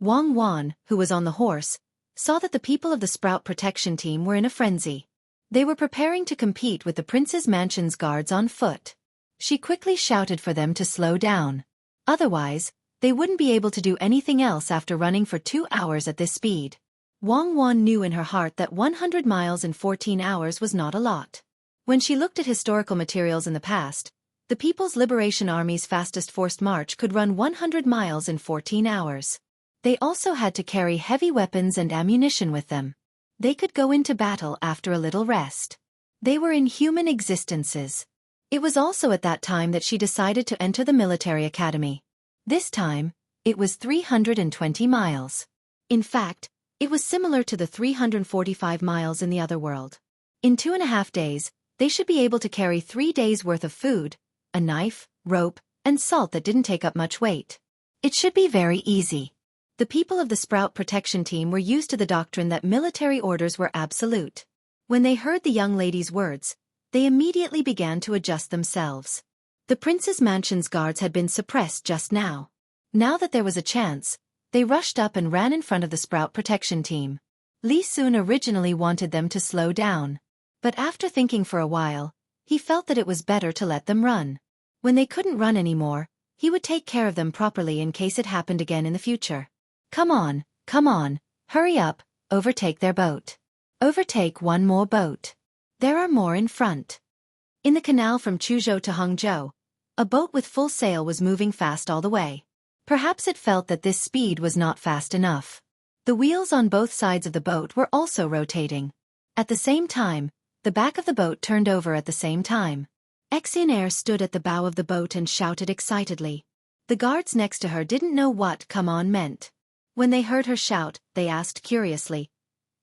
Wang Wan, who was on the horse, saw that the people of the Sprout Protection Team were in a frenzy. They were preparing to compete with the prince's mansion's guards on foot. She quickly shouted for them to slow down. Otherwise, they wouldn't be able to do anything else after running for 2 hours at this speed. Wang Wan knew in her heart that 100 miles in 14 hours was not a lot. When she looked at historical materials in the past, the People's Liberation Army's fastest forced march could run 100 miles in 14 hours. They also had to carry heavy weapons and ammunition with them. They could go into battle after a little rest. They were inhuman existences. It was also at that time that she decided to enter the military academy. This time, it was 320 miles. In fact, it was similar to the 345 miles in the other world. In 2.5 days, They should be able to carry 3 days' worth of food, a knife, rope, and salt that didn't take up much weight. It should be very easy. The people of the Sprout Protection Team were used to the doctrine that military orders were absolute. When they heard the young lady's words, they immediately began to adjust themselves. The prince's mansion's guards had been suppressed just now. Now that there was a chance, they rushed up and ran in front of the Sprout Protection Team. Li Sun originally wanted them to slow down. But after thinking for a while, he felt that it was better to let them run. When they couldn't run anymore, he would take care of them properly in case it happened again in the future. Come on, hurry up, overtake their boat. Overtake one more boat. There are more in front. In the canal from Chuzhou to Hangzhou, a boat with full sail was moving fast all the way. Perhaps it felt that this speed was not fast enough. The wheels on both sides of the boat were also rotating. At the same time, the back of the boat turned over at the same time. Xueqi stood at the bow of the boat and shouted excitedly. The guards next to her didn't know what "come on" meant. When they heard her shout, they asked curiously,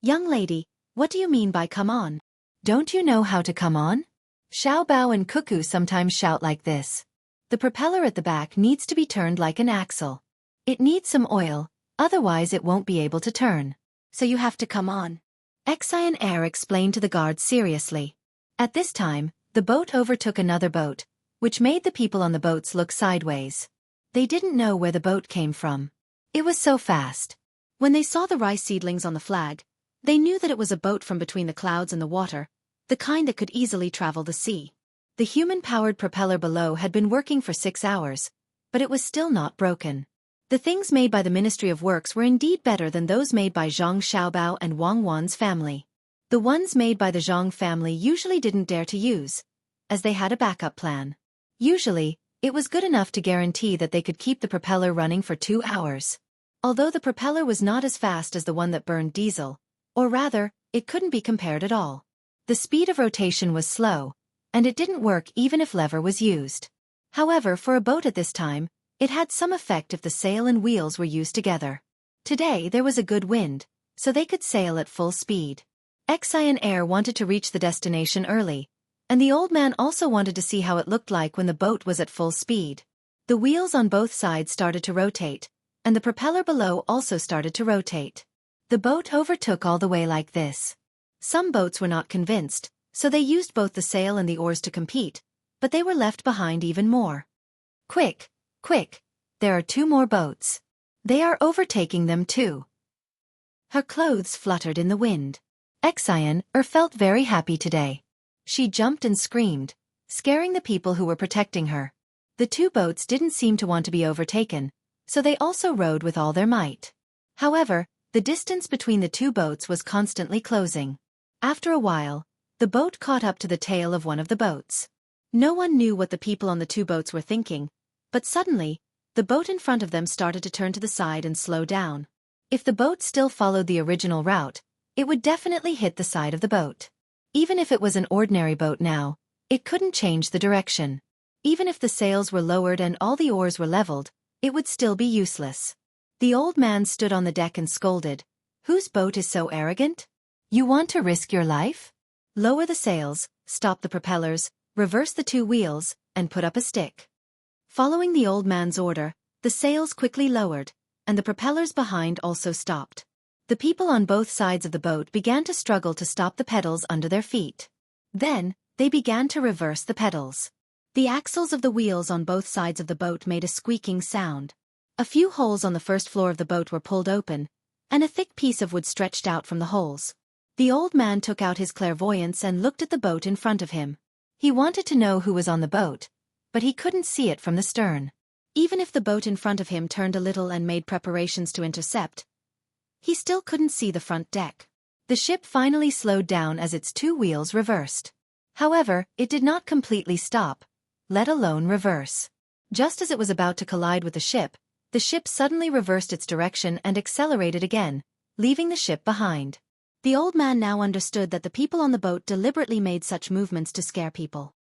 "Young lady, what do you mean by come on? Don't you know how to come on?" Xiaobao and Cuckoo sometimes shout like this. The propeller at the back needs to be turned like an axle. It needs some oil, otherwise it won't be able to turn. So you have to come on. Xueqi explained to the guards seriously. At this time, the boat overtook another boat, which made the people on the boats look sideways. They didn't know where the boat came from. It was so fast. When they saw the rice seedlings on the flag, they knew that it was a boat from between the clouds and the water, the kind that could easily travel the sea. The human-powered propeller below had been working for 6 hours, but it was still not broken. The things made by the Ministry of Works were indeed better than those made by Zhang Xiaobao and Wang Wan's family. The ones made by the Zhang family usually didn't dare to use, as they had a backup plan. Usually, it was good enough to guarantee that they could keep the propeller running for 2 hours. Although the propeller was not as fast as the one that burned diesel, or rather, it couldn't be compared at all. The speed of rotation was slow, and it didn't work even if lever was used. However, for a boat at this time, it had some effect if the sail and wheels were used together. Today there was a good wind, so they could sail at full speed. Xueqi wanted to reach the destination early, and the old man also wanted to see how it looked like when the boat was at full speed. The wheels on both sides started to rotate, and the propeller below also started to rotate. The boat overtook all the way like this. Some boats were not convinced, so they used both the sail and the oars to compete, but they were left behind even more. Quick, there are 2 more boats. They are overtaking them too. Her clothes fluttered in the wind. Xueqi felt very happy today. She jumped and screamed, scaring the people who were protecting her. The 2 boats didn't seem to want to be overtaken, so they also rowed with all their might. However, the distance between the 2 boats was constantly closing. After a while, the boat caught up to the tail of one of the boats. No one knew what the people on the 2 boats were thinking, but suddenly, the boat in front of them started to turn to the side and slow down. If the boat still followed the original route, it would definitely hit the side of the boat. Even if it was an ordinary boat now, it couldn't change the direction. Even if the sails were lowered and all the oars were leveled, it would still be useless. The old man stood on the deck and scolded, "Whose boat is so arrogant? You want to risk your life? Lower the sails, stop the propellers, reverse the 2 wheels, and put up a stick." Following the old man's order, the sails quickly lowered, and the propellers behind also stopped. The people on both sides of the boat began to struggle to stop the pedals under their feet. Then, they began to reverse the pedals. The axles of the wheels on both sides of the boat made a squeaking sound. A few holes on the first floor of the boat were pulled open, and a thick piece of wood stretched out from the holes. The old man took out his clairvoyance and looked at the boat in front of him. He wanted to know who was on the boat, but he couldn't see it from the stern. Even if the boat in front of him turned a little and made preparations to intercept, he still couldn't see the front deck. The ship finally slowed down as its 2 wheels reversed. However, it did not completely stop, let alone reverse. Just as it was about to collide with the ship suddenly reversed its direction and accelerated again, leaving the ship behind. The old man now understood that the people on the boat deliberately made such movements to scare people.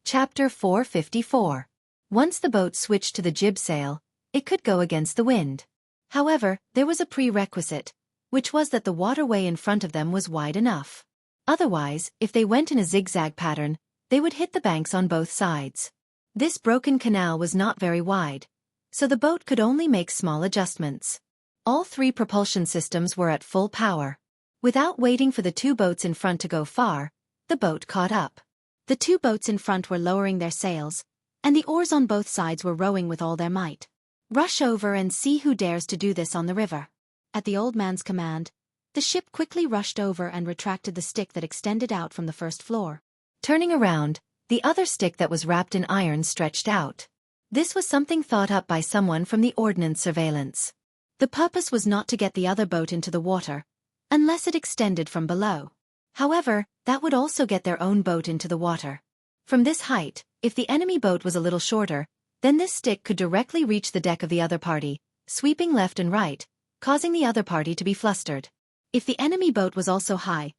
Chapter 454. Once the boat switched to the jib sail, it could go against the wind. However, there was a prerequisite. which was that the waterway in front of them was wide enough. Otherwise, if they went in a zigzag pattern, they would hit the banks on both sides. This broken canal was not very wide, so the boat could only make small adjustments. All three propulsion systems were at full power. Without waiting for the two boats in front to go far, the boat caught up. The two boats in front were lowering their sails, and the oars on both sides were rowing with all their might. Rush over and see who dares to do this on the river. At the old man's command, the ship quickly rushed over and retracted the stick that extended out from the first floor. Turning around, the other stick that was wrapped in iron stretched out. This was something thought up by someone from the ordnance surveillance. The purpose was not to get the other boat into the water, unless it extended from below. However, that would also get their own boat into the water. From this height, if the enemy boat was a little shorter, then this stick could directly reach the deck of the other party, sweeping left and right, causing the other party to be flustered. If the enemy boat was also high,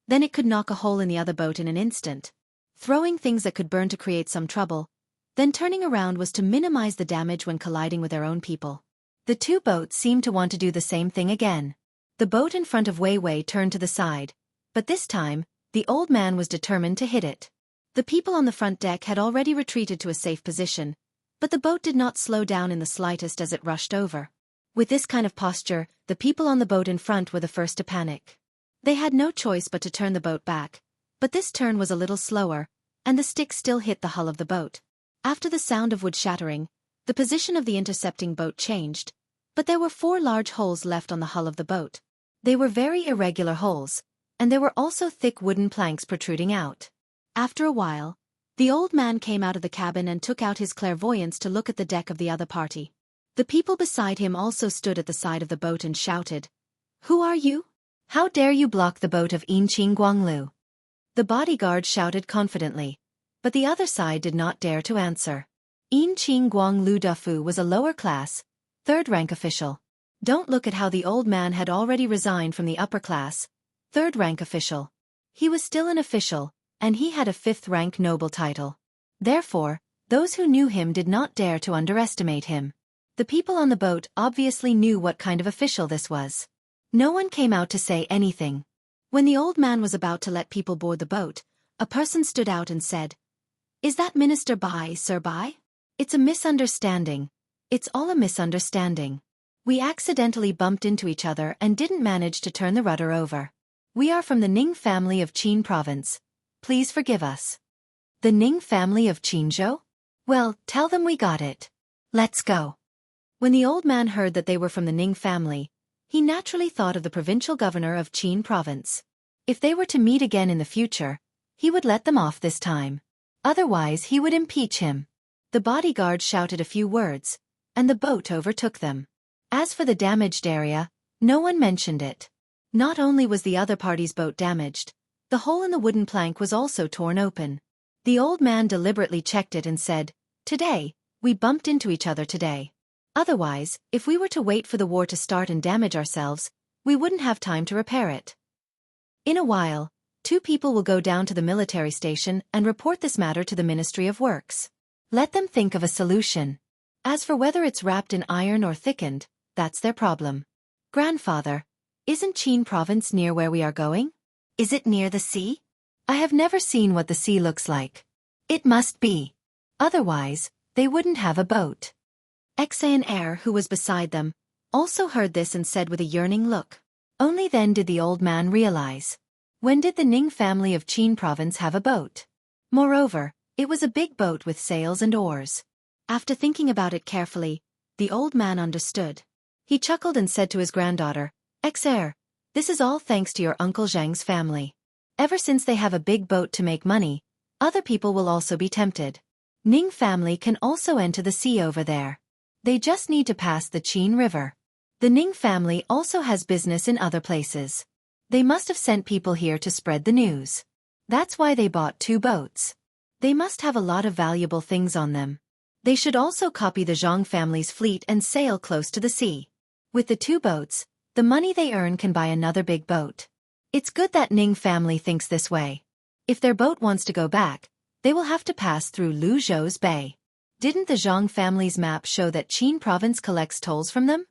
then it could knock a hole in the other boat in an instant, throwing things that could burn to create some trouble. Then turning around was to minimize the damage when colliding with their own people. The two boats seemed to want to do the same thing again. The boat in front of Wei Wei turned to the side, but this time, the old man was determined to hit it. The people on the front deck had already retreated to a safe position, but the boat did not slow down in the slightest as it rushed over. With this kind of posture, the people on the boat in front were the first to panic. They had no choice but to turn the boat back, but this turn was a little slower, and the stick still hit the hull of the boat. After the sound of wood shattering, the position of the intercepting boat changed, but there were 4 large holes left on the hull of the boat. They were very irregular holes, and there were also thick wooden planks protruding out. After a while, the old man came out of the cabin and took out his clairvoyance to look at the deck of the other party. The people beside him also stood at the side of the boat and shouted, "Who are you? How dare you block the boat of Inqing Guanglu?" The bodyguard shouted confidently, but the other side did not dare to answer. Inqing Guanglu Dufu was a lower-class, third-rank official. Don't look at how the old man had already resigned from the upper-class, third-rank official. He was still an official, and he had a 5th-rank noble title. Therefore, those who knew him did not dare to underestimate him. The people on the boat obviously knew what kind of official this was. No one came out to say anything. When the old man was about to let people board the boat, a person stood out and said, "Is that Minister Bai, Sir Bai? It's a misunderstanding. It's all a misunderstanding. We accidentally bumped into each other and didn't manage to turn the rudder over. We are from the Ning family of Qin province. Please forgive us." The Ning family of Qinzhou? Well, tell them we got it. Let's go. When the old man heard that they were from the Ning family, he naturally thought of the provincial governor of Qin province. If they were to meet again in the future, he would let them off this time. Otherwise he would impeach him. The bodyguard shouted a few words, and the boat overtook them. As for the damaged area, no one mentioned it. Not only was the other party's boat damaged, the hole in the wooden plank was also torn open. The old man deliberately checked it and said, "Today, we bumped into each other today. Otherwise, if we were to wait for the war to start and damage ourselves, we wouldn't have time to repair it. In a while, 2 people will go down to the military station and report this matter to the Ministry of Works. Let them think of a solution. As for whether it's wrapped in iron or thickened, that's their problem. Grandfather, isn't Qin province near where we are going? Is it near the sea? I have never seen what the sea looks like. It must be. Otherwise, they wouldn't have a boat." Xueqi, who was beside them, also heard this and said with a yearning look. Only then did the old man realize. When did the Ning family of Qin province have a boat? Moreover, it was a big boat with sails and oars. After thinking about it carefully, the old man understood. He chuckled and said to his granddaughter, "Xueqi, this is all thanks to your Uncle Zhang's family. Ever since they have a big boat to make money, other people will also be tempted. Ning family can also enter the sea over there. They just need to pass the Qin River. The Ning family also has business in other places. They must have sent people here to spread the news. That's why they bought 2 boats. They must have a lot of valuable things on them. They should also copy the Zhang family's fleet and sail close to the sea. With the 2 boats, the money they earn can buy another big boat. It's good that Ning family thinks this way. If their boat wants to go back, they will have to pass through Luzhou's Bay. Didn't the Zhang family's map show that Qin province collects tolls from them?"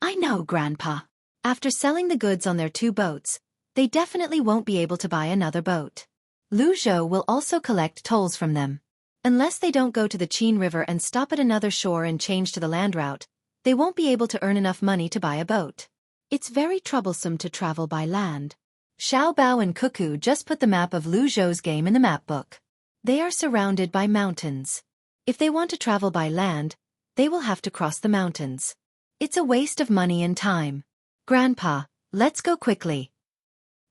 "I know, Grandpa. After selling the goods on their 2 boats, they definitely won't be able to buy another boat. Lu Zhou will also collect tolls from them. Unless they don't go to the Qin River and stop at another shore and change to the land route, they won't be able to earn enough money to buy a boat. It's very troublesome to travel by land. Xiaobao and Cuckoo just put the map of Lu Zhou's game in the map book. They are surrounded by mountains. If they want to travel by land, they will have to cross the mountains. It's a waste of money and time. Grandpa, let's go quickly.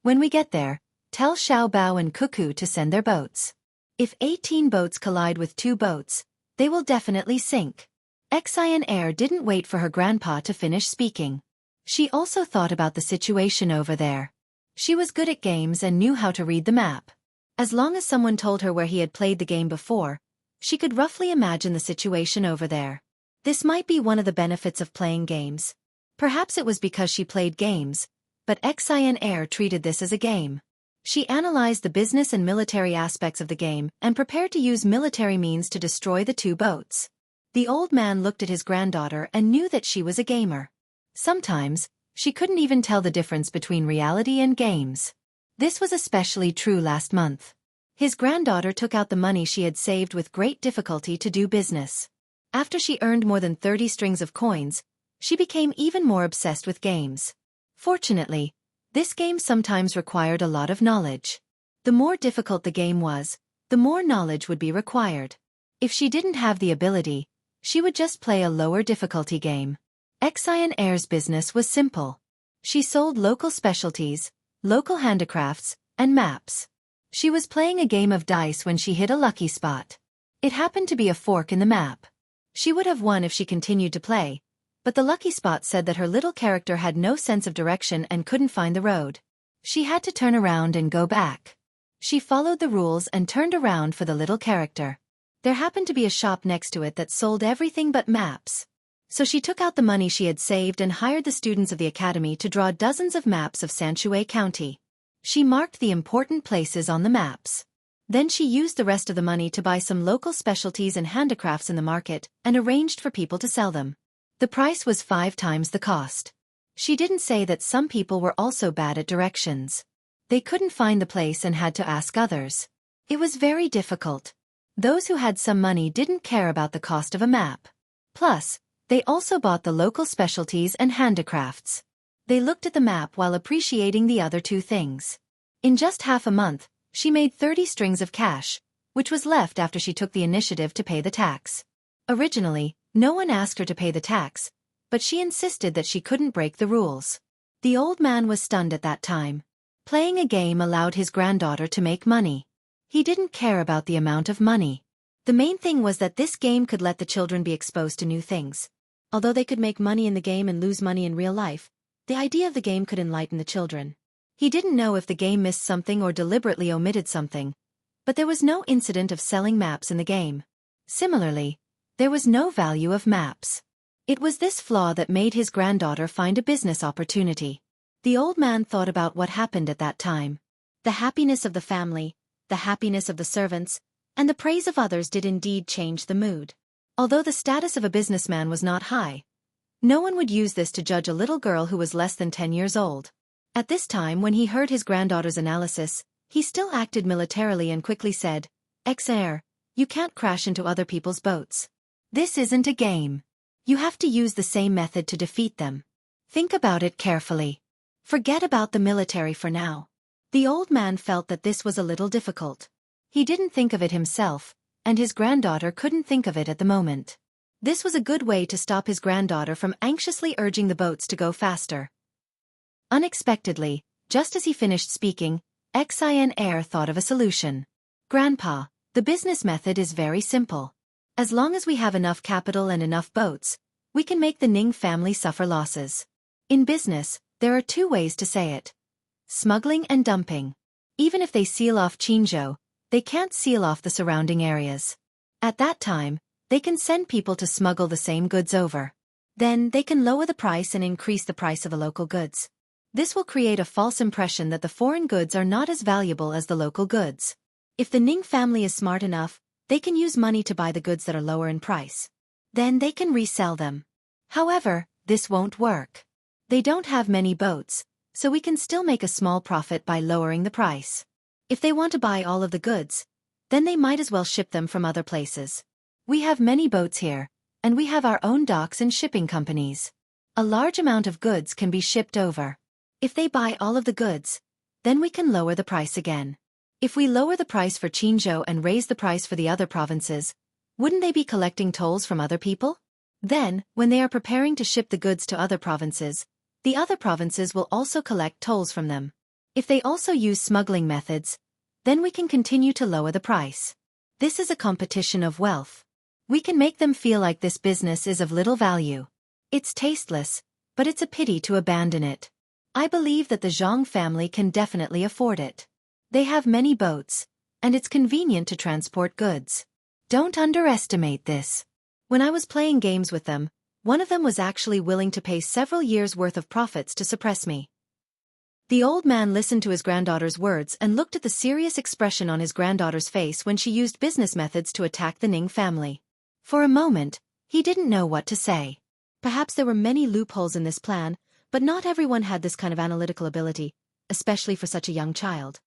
When we get there, tell Xiaobao and Cuckoo to send their boats. If 18 boats collide with 2 boats, they will definitely sink. Xian Air didn't wait for her grandpa to finish speaking. She also thought about the situation over there. She was good at games and knew how to read the map. As long as someone told her where he had played the game before, she could roughly imagine the situation over there. This might be one of the benefits of playing games. Perhaps it was because she played games, but Xian Air treated this as a game. She analyzed the business and military aspects of the game and prepared to use military means to destroy the 2 boats. The old man looked at his granddaughter and knew that she was a gamer. Sometimes, she couldn't even tell the difference between reality and games. This was especially true last month. His granddaughter took out the money she had saved with great difficulty to do business. After she earned more than 30 strings of coins, she became even more obsessed with games. Fortunately, this game sometimes required a lot of knowledge. The more difficult the game was, the more knowledge would be required. If she didn't have the ability, she would just play a lower difficulty game. Xian Air's business was simple. She sold local specialties, local handicrafts, and maps. She was playing a game of dice when she hit a lucky spot. It happened to be a fork in the map. She would have won if she continued to play, but the lucky spot said that her little character had no sense of direction and couldn't find the road. She had to turn around and go back. She followed the rules and turned around for the little character. There happened to be a shop next to it that sold everything but maps. So she took out the money she had saved and hired the students of the academy to draw dozens of maps of Xueqi County. She marked the important places on the maps. Then she used the rest of the money to buy some local specialties and handicrafts in the market and arranged for people to sell them. The price was 5 times the cost. She didn't say that some people were also bad at directions. They couldn't find the place and had to ask others. It was very difficult. Those who had some money didn't care about the cost of a map. Plus, they also bought the local specialties and handicrafts. They looked at the map while appreciating the other 2 things. In just half a month, she made 30 strings of cash, which was left after she took the initiative to pay the tax. Originally, no one asked her to pay the tax, but she insisted that she couldn't break the rules. The old man was stunned at that time. Playing a game allowed his granddaughter to make money. He didn't care about the amount of money. The main thing was that this game could let the children be exposed to new things. Although they could make money in the game and lose money in real life, the idea of the game could enlighten the children. He didn't know if the game missed something or deliberately omitted something, but there was no incident of selling maps in the game. Similarly, there was no value of maps. It was this flaw that made his granddaughter find a business opportunity. The old man thought about what happened at that time. The happiness of the family, the happiness of the servants, and the praise of others did indeed change the mood. Although the status of a businessman was not high, no one would use this to judge a little girl who was less than 10 years old. At this time, when he heard his granddaughter's analysis, he still acted militarily and quickly said, "Xer, you can't crash into other people's boats. This isn't a game. You have to use the same method to defeat them. Think about it carefully. Forget about the military for now." The old man felt that this was a little difficult. He didn't think of it himself, and his granddaughter couldn't think of it at the moment. This was a good way to stop his granddaughter from anxiously urging the boats to go faster. Unexpectedly, just as he finished speaking, Xian Air thought of a solution. "Grandpa, the business method is very simple. As long as we have enough capital and enough boats, we can make the Ning family suffer losses. In business, there are 2 ways to say it. Smuggling and dumping. Even if they seal off Qinzhou, they can't seal off the surrounding areas. At that time, they can send people to smuggle the same goods over. Then they can lower the price and increase the price of the local goods. This will create a false impression that the foreign goods are not as valuable as the local goods. If the Ning family is smart enough, they can use money to buy the goods that are lower in price. Then they can resell them. However, this won't work. They don't have many boats, so we can still make a small profit by lowering the price. If they want to buy all of the goods, then they might as well ship them from other places. We have many boats here, and we have our own docks and shipping companies. A large amount of goods can be shipped over. If they buy all of the goods, then we can lower the price again. If we lower the price for Qinzhou and raise the price for the other provinces, wouldn't they be collecting tolls from other people? Then, when they are preparing to ship the goods to other provinces, the other provinces will also collect tolls from them. If they also use smuggling methods, then we can continue to lower the price. This is a competition of wealth. We can make them feel like this business is of little value. It's tasteless, but it's a pity to abandon it. I believe that the Zhang family can definitely afford it. They have many boats, and it's convenient to transport goods. Don't underestimate this. When I was playing games with them, one of them was actually willing to pay several years' worth of profits to suppress me. The old man listened to his granddaughter's words and looked at the serious expression on his granddaughter's face when she used business methods to attack the Ning family. For a moment, he didn't know what to say. Perhaps there were many loopholes in this plan, but not everyone had this kind of analytical ability, especially for such a young child.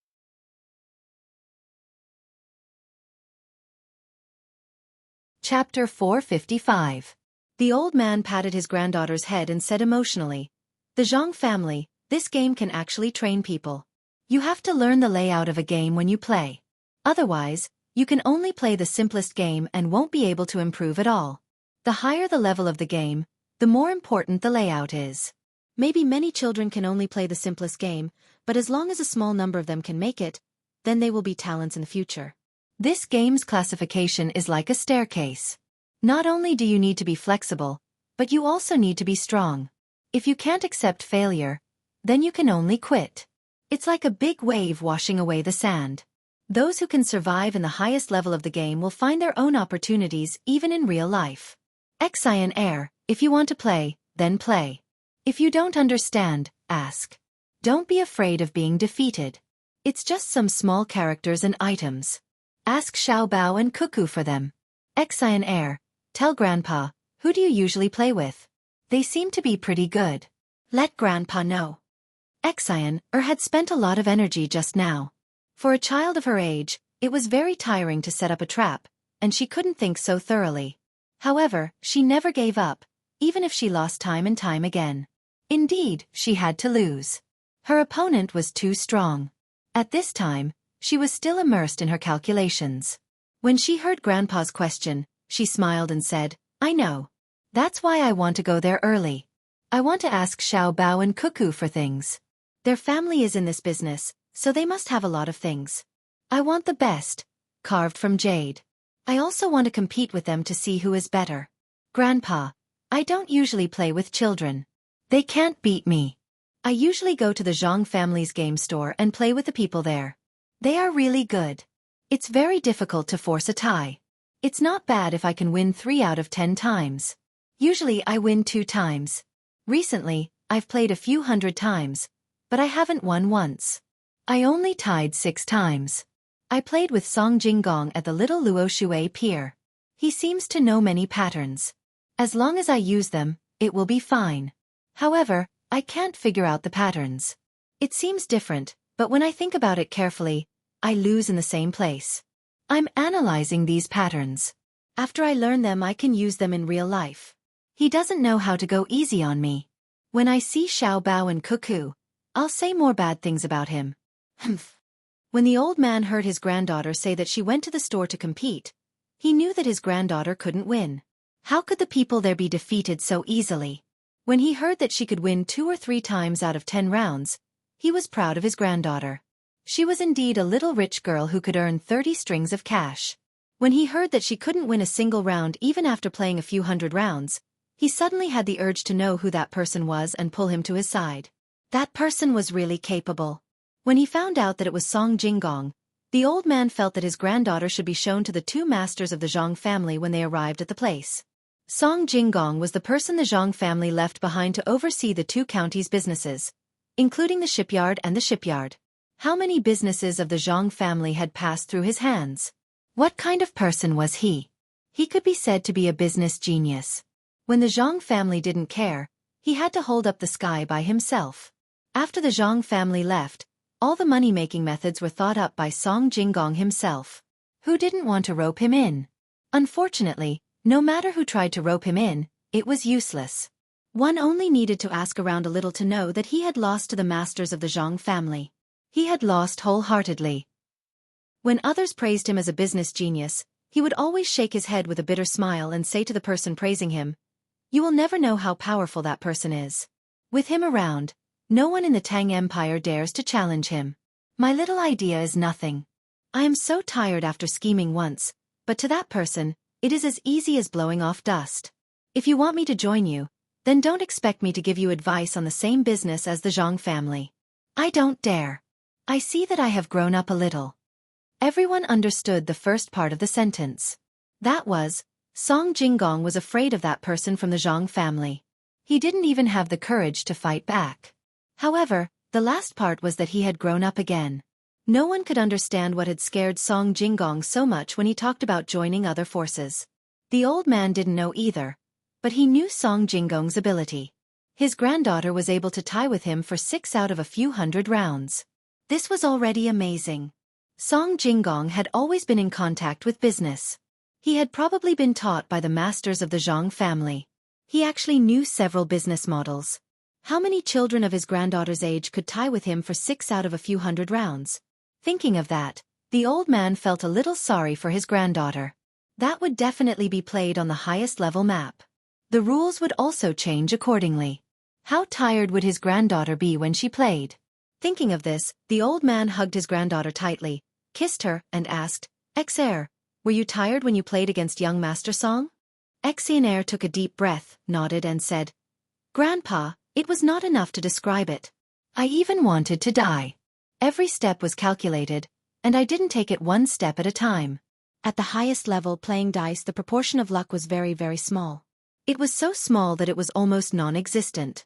Chapter 455. The old man patted his granddaughter's head and said emotionally, "The Zhang family, this game can actually train people. You have to learn the layout of a game when you play. Otherwise, you can only play the simplest game and won't be able to improve at all. The higher the level of the game, the more important the layout is. Maybe many children can only play the simplest game, but as long as a small number of them can make it, then they will be talents in the future. This game's classification is like a staircase. Not only do you need to be flexible, but you also need to be strong. If you can't accept failure, then you can only quit. It's like a big wave washing away the sand. Those who can survive in the highest level of the game will find their own opportunities even in real life. Xian Air, if you want to play, then play. If you don't understand, ask. Don't be afraid of being defeated. It's just some small characters and items. Ask Xiaobao and Cuckoo for them. Xian Air, tell Grandpa, who do you usually play with? They seem to be pretty good. Let Grandpa know. Xian had spent a lot of energy just now. For a child of her age, it was very tiring to set up a trap, and she couldn't think so thoroughly. However, she never gave up, even if she lost time and time again. Indeed, she had to lose. Her opponent was too strong. At this time, she was still immersed in her calculations. When she heard Grandpa's question, she smiled and said, "I know. That's why I want to go there early. I want to ask Xiaobao and Cuckoo for things. Their family is in this business, so they must have a lot of things. I want the best, carved from jade. I also want to compete with them to see who is better. Grandpa, I don't usually play with children. They can't beat me. I usually go to the Zhang family's game store and play with the people there. They are really good. It's very difficult to force a tie. It's not bad if I can win 3 out of 10 times. Usually I win 2 times. Recently, I've played a few hundred times, but I haven't won once. I only tied 6 times. I played with Song Jinggong at the little Luo Shui pier. He seems to know many patterns. As long as I use them, it will be fine. However, I can't figure out the patterns. It seems different, but when I think about it carefully, I lose in the same place. I'm analyzing these patterns. After I learn them, I can use them in real life. He doesn't know how to go easy on me. When I see Xiaobao and Cuckoo, I'll say more bad things about him." Humph. When the old man heard his granddaughter say that she went to the store to compete, he knew that his granddaughter couldn't win. How could the people there be defeated so easily? When he heard that she could win 2 or 3 times out of 10 rounds, he was proud of his granddaughter. She was indeed a little rich girl who could earn 30 strings of cash. When he heard that she couldn't win a single round even after playing a few hundred rounds, he suddenly had the urge to know who that person was and pull him to his side. That person was really capable. When he found out that it was Song Jinggong, the old man felt that his granddaughter should be shown to the 2 masters of the Zhang family when they arrived at the place. Song Jinggong was the person the Zhang family left behind to oversee the 2 counties' businesses, including the shipyard and the shipyard. How many businesses of the Zhang family had passed through his hands? What kind of person was he? He could be said to be a business genius. When the Zhang family didn't care, He had to hold up the sky by himself. After the Zhang family left, all the money-making methods were thought up by Song Jinggong himself. Who didn't want to rope him in? Unfortunately, no matter who tried to rope him in, it was useless. One only needed to ask around a little to know that he had lost to the masters of the Zhang family. He had lost wholeheartedly. When others praised him as a business genius, he would always shake his head with a bitter smile and say to the person praising him, "You will never know how powerful that person is." With him around, no one in the Tang Empire dares to challenge him. My little idea is nothing. I am so tired after scheming once, but to that person, it is as easy as blowing off dust. If you want me to join you, then don't expect me to give you advice on the same business as the Zhang family. I don't dare. I see that I have grown up a little. Everyone understood the first part of the sentence. That was, Song Jinggong was afraid of that person from the Zhang family. He didn't even have the courage to fight back. However, the last part was that he had grown up again. No one could understand what had scared Song Jinggong so much when he talked about joining other forces. The old man didn't know either, but he knew Song Jinggong's ability. His granddaughter was able to tie with him for 6 out of a few hundred rounds. This was already amazing. Song Jinggong had always been in contact with business. He had probably been taught by the masters of the Zhang family. He actually knew several business models. How many children of his granddaughter's age could tie with him for 6 out of a few hundred rounds? Thinking of that, the old man felt a little sorry for his granddaughter. That would definitely be played on the highest level map. The rules would also change accordingly. How tired would his granddaughter be when she played? Thinking of this, the old man hugged his granddaughter tightly, kissed her, and asked, "Xer, were you tired when you played against young Master Song?" Xer took a deep breath, nodded and said, "Grandpa, it was not enough to describe it. I even wanted to die. Every step was calculated, and I didn't take it one step at a time." At the highest level playing dice, the proportion of luck was very, very small. It was so small that it was almost non-existent.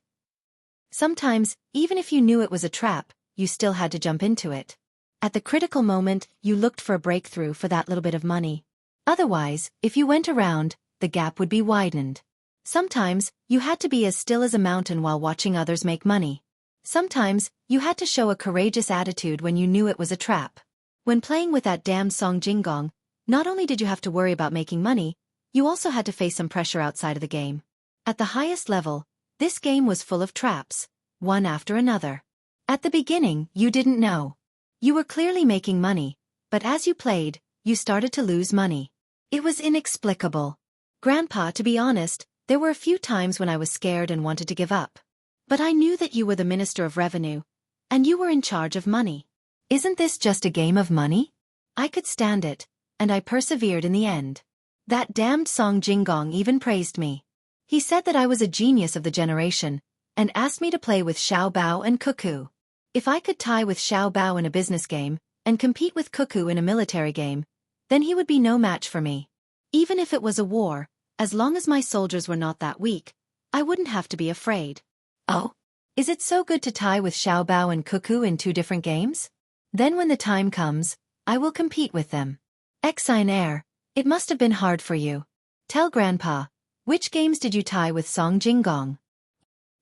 Sometimes, even if you knew it was a trap, you still had to jump into it. At the critical moment, you looked for a breakthrough for that little bit of money. Otherwise, if you went around, the gap would be widened. Sometimes, you had to be as still as a mountain while watching others make money. Sometimes, you had to show a courageous attitude when you knew it was a trap. When playing with that damned Song Jinggong, not only did you have to worry about making money, you also had to face some pressure outside of the game. At the highest level, this game was full of traps, one after another. At the beginning, you didn't know. You were clearly making money, but as you played, you started to lose money. It was inexplicable. Grandpa, to be honest, there were a few times when I was scared and wanted to give up. But I knew that you were the Minister of Revenue, and you were in charge of money. Isn't this just a game of money? I could stand it, and I persevered in the end. That damned Song Jinggong even praised me. He said that I was a genius of the generation, and asked me to play with Xiao Bao and Cuckoo. If I could tie with Xiao Bao in a business game, and compete with Cuckoo in a military game, then he would be no match for me. Even if it was a war, as long as my soldiers were not that weak, I wouldn't have to be afraid. Oh? Is it so good to tie with Xiao Bao and Cuckoo in 2 different games? Then when the time comes, I will compete with them. Xer, it must have been hard for you. Tell Grandpa, which games did you tie with Song Jinggong?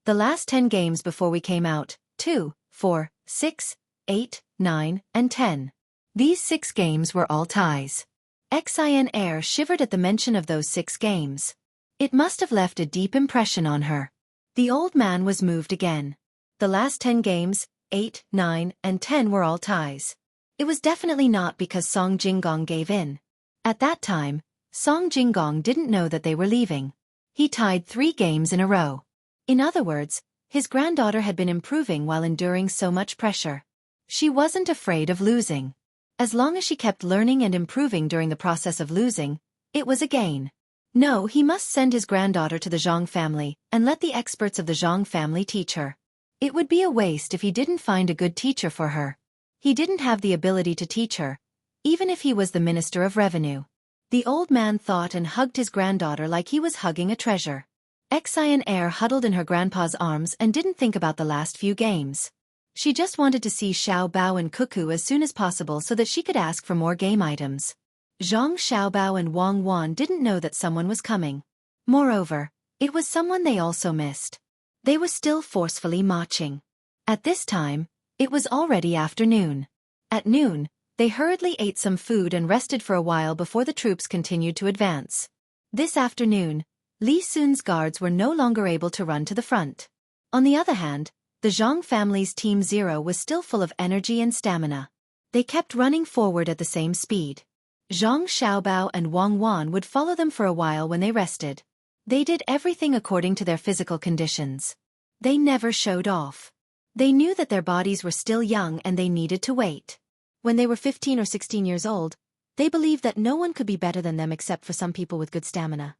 The last 10 games before we came out, 2, 4, 6, 8, 9, and 10. These 6 games were all ties. Xer shivered at the mention of those 6 games. It must have left a deep impression on her. The old man was moved again. The last 10 games, 8, 9, and 10 were all ties. It was definitely not because Song Jinggong gave in. At that time, Song Jinggong didn't know that they were leaving. He tied 3 games in a row. In other words, his granddaughter had been improving while enduring so much pressure. She wasn't afraid of losing. As long as she kept learning and improving during the process of losing, it was a gain. No, he must send his granddaughter to the Zhang family and let the experts of the Zhang family teach her. It would be a waste if he didn't find a good teacher for her. He didn't have the ability to teach her, even if he was the Minister of Revenue. The old man thought and hugged his granddaughter like he was hugging a treasure. Xer huddled in her grandpa's arms and didn't think about the last few games. She just wanted to see Xiao Bao and Cuckoo as soon as possible so that she could ask for more game items. Zhang Xiaobao and Wang Wan didn't know that someone was coming. Moreover, it was someone they also missed. They were still forcefully marching. At this time, it was already afternoon. At noon, they hurriedly ate some food and rested for a while before the troops continued to advance. This afternoon, Li Sun's guards were no longer able to run to the front. On the other hand, the Zhang family's Team 0 was still full of energy and stamina. They kept running forward at the same speed. Zhang Xiaobao and Wang Wan would follow them for a while when they rested. They did everything according to their physical conditions. They never showed off. They knew that their bodies were still young and they needed to wait. When they were 15 or 16 years old, they believed that no one could be better than them except for some people with good stamina.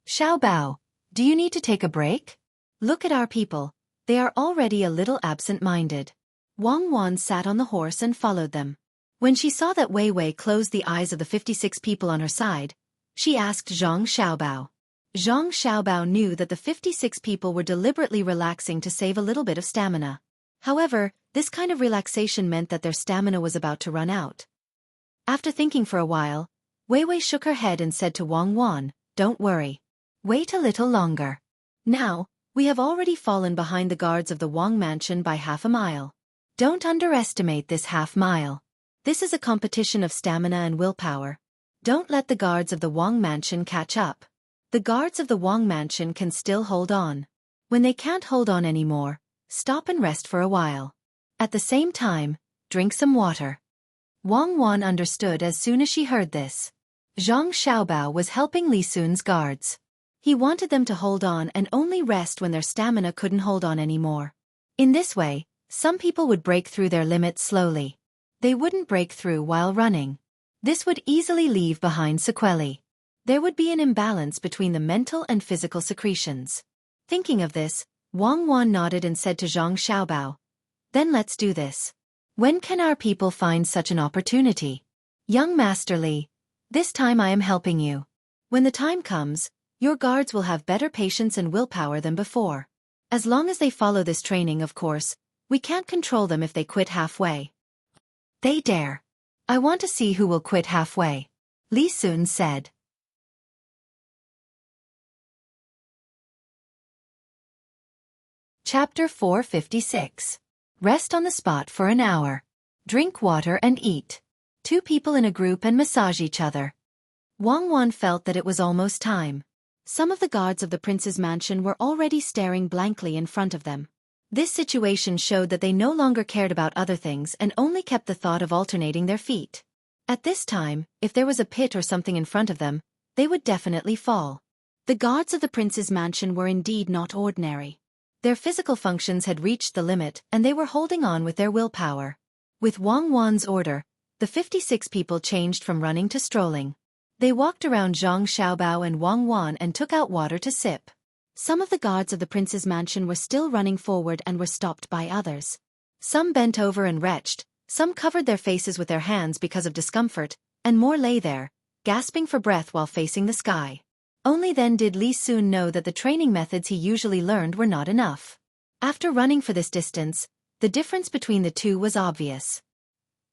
Xiaobao, do you need to take a break? Look at our people, they are already a little absent-minded. Wang Wan sat on the horse and followed them. When she saw that Wei Wei closed the eyes of the 56 people on her side, she asked Zhang Xiaobao. Zhang Xiaobao knew that the 56 people were deliberately relaxing to save a little bit of stamina. However, this kind of relaxation meant that their stamina was about to run out. After thinking for a while, Wei Wei shook her head and said to Wang Wan, "Don't worry. Wait a little longer. Now, we have already fallen behind the guards of the Wang mansion by half a mile. Don't underestimate this half mile. This is a competition of stamina and willpower. Don't let the guards of the Wang mansion catch up. The guards of the Wang mansion can still hold on. When they can't hold on anymore, stop and rest for a while. At the same time, drink some water." Wang Wan understood as soon as she heard this. Zhang Xiaobao was helping Li Sun's guards. He wanted them to hold on and only rest when their stamina couldn't hold on anymore. In this way, some people would break through their limits slowly. They wouldn't break through while running. This would easily leave behind sequelae. There would be an imbalance between the mental and physical secretions. Thinking of this, Wang Wan nodded and said to Zhang Xiaobao, "Then let's do this. When can our people find such an opportunity? Young Master Li, this time I am helping you. When the time comes, your guards will have better patience and willpower than before. As long as they follow this training, of course, we can't control them if they quit halfway." "They dare. I want to see who will quit halfway," Li Sun said. Chapter 456. Rest on the spot for an hour. Drink water and eat. Two people in a group and massage each other. Wang Wan felt that it was almost time. Some of the guards of the prince's mansion were already staring blankly in front of them. This situation showed that they no longer cared about other things and only kept the thought of alternating their feet. At this time, if there was a pit or something in front of them, they would definitely fall. The guards of the prince's mansion were indeed not ordinary. Their physical functions had reached the limit and they were holding on with their willpower. With Wang Wan's order, the 56 people changed from running to strolling. They walked around Zhang Xiaobao and Wang Wan and took out water to sip. Some of the guards of the prince's mansion were still running forward and were stopped by others. Some bent over and retched, some covered their faces with their hands because of discomfort, and more lay there, gasping for breath while facing the sky. Only then did Li Sun know that the training methods he usually learned were not enough. After running for this distance, the difference between the two was obvious.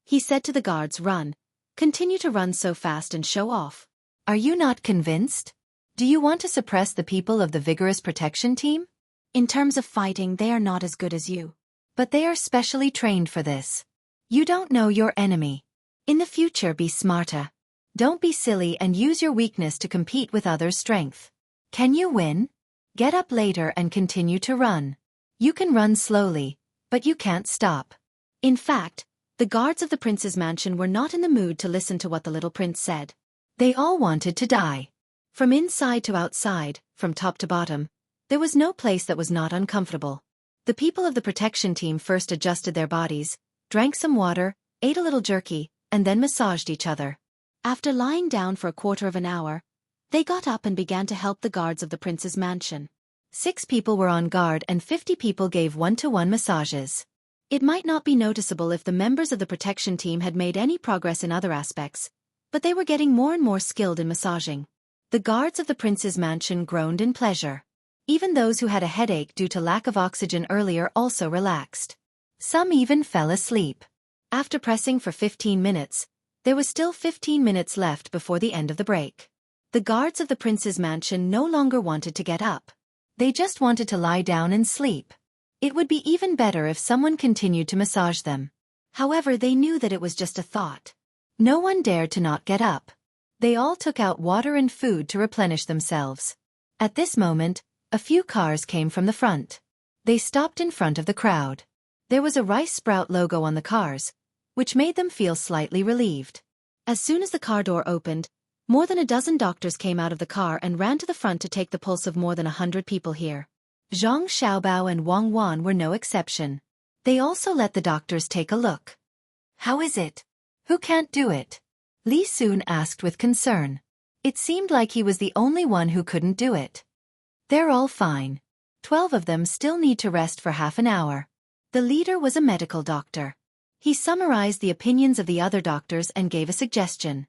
He said to the guards, "Run. Continue to run so fast and show off. Are you not convinced? Do you want to suppress the people of the vigorous protection team? In terms of fighting, they are not as good as you. But they are specially trained for this. You don't know your enemy. In the future, be smarter. Don't be silly and use your weakness to compete with others' strength. Can you win? Get up later and continue to run. You can run slowly, but you can't stop." In fact, the guards of the prince's mansion were not in the mood to listen to what the little prince said. They all wanted to die. From inside to outside, from top to bottom, there was no place that was not uncomfortable. The people of the protection team first adjusted their bodies, drank some water, ate a little jerky, and then massaged each other. After lying down for a quarter of an hour, they got up and began to help the guards of the prince's mansion. 6 people were on guard and 50 people gave one-to-one massages. It might not be noticeable if the members of the protection team had made any progress in other aspects, but they were getting more and more skilled in massaging. The guards of the prince's mansion groaned in pleasure. Even those who had a headache due to lack of oxygen earlier also relaxed. Some even fell asleep. After pressing for 15 minutes, there was still 15 minutes left before the end of the break. The guards of the prince's mansion no longer wanted to get up. They just wanted to lie down and sleep. It would be even better if someone continued to massage them. However, they knew that it was just a thought. No one dared to not get up. They all took out water and food to replenish themselves. At this moment, a few cars came from the front. They stopped in front of the crowd. There was a rice sprout logo on the cars, which made them feel slightly relieved. As soon as the car door opened, more than a dozen doctors came out of the car and ran to the front to take the pulse of more than 100 people here. Zhang Xiaobao and Wang Wan were no exception. They also let the doctors take a look. "How is it? Who can't do it?" Li Sun asked with concern. It seemed like he was the only one who couldn't do it. "They're all fine. 12 of them still need to rest for half an hour." The leader was a medical doctor. He summarized the opinions of the other doctors and gave a suggestion.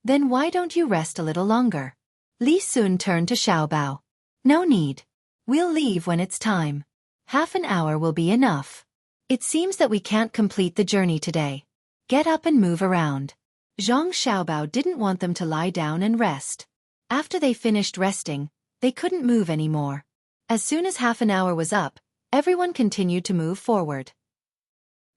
"Then why don't you rest a little longer?" Li Sun turned to Xiaobao. "No need. We'll leave when it's time. Half an hour will be enough. It seems that we can't complete the journey today. Get up and move around." Zhang Xiaobao didn't want them to lie down and rest. After they finished resting, they couldn't move anymore. As soon as half an hour was up, everyone continued to move forward.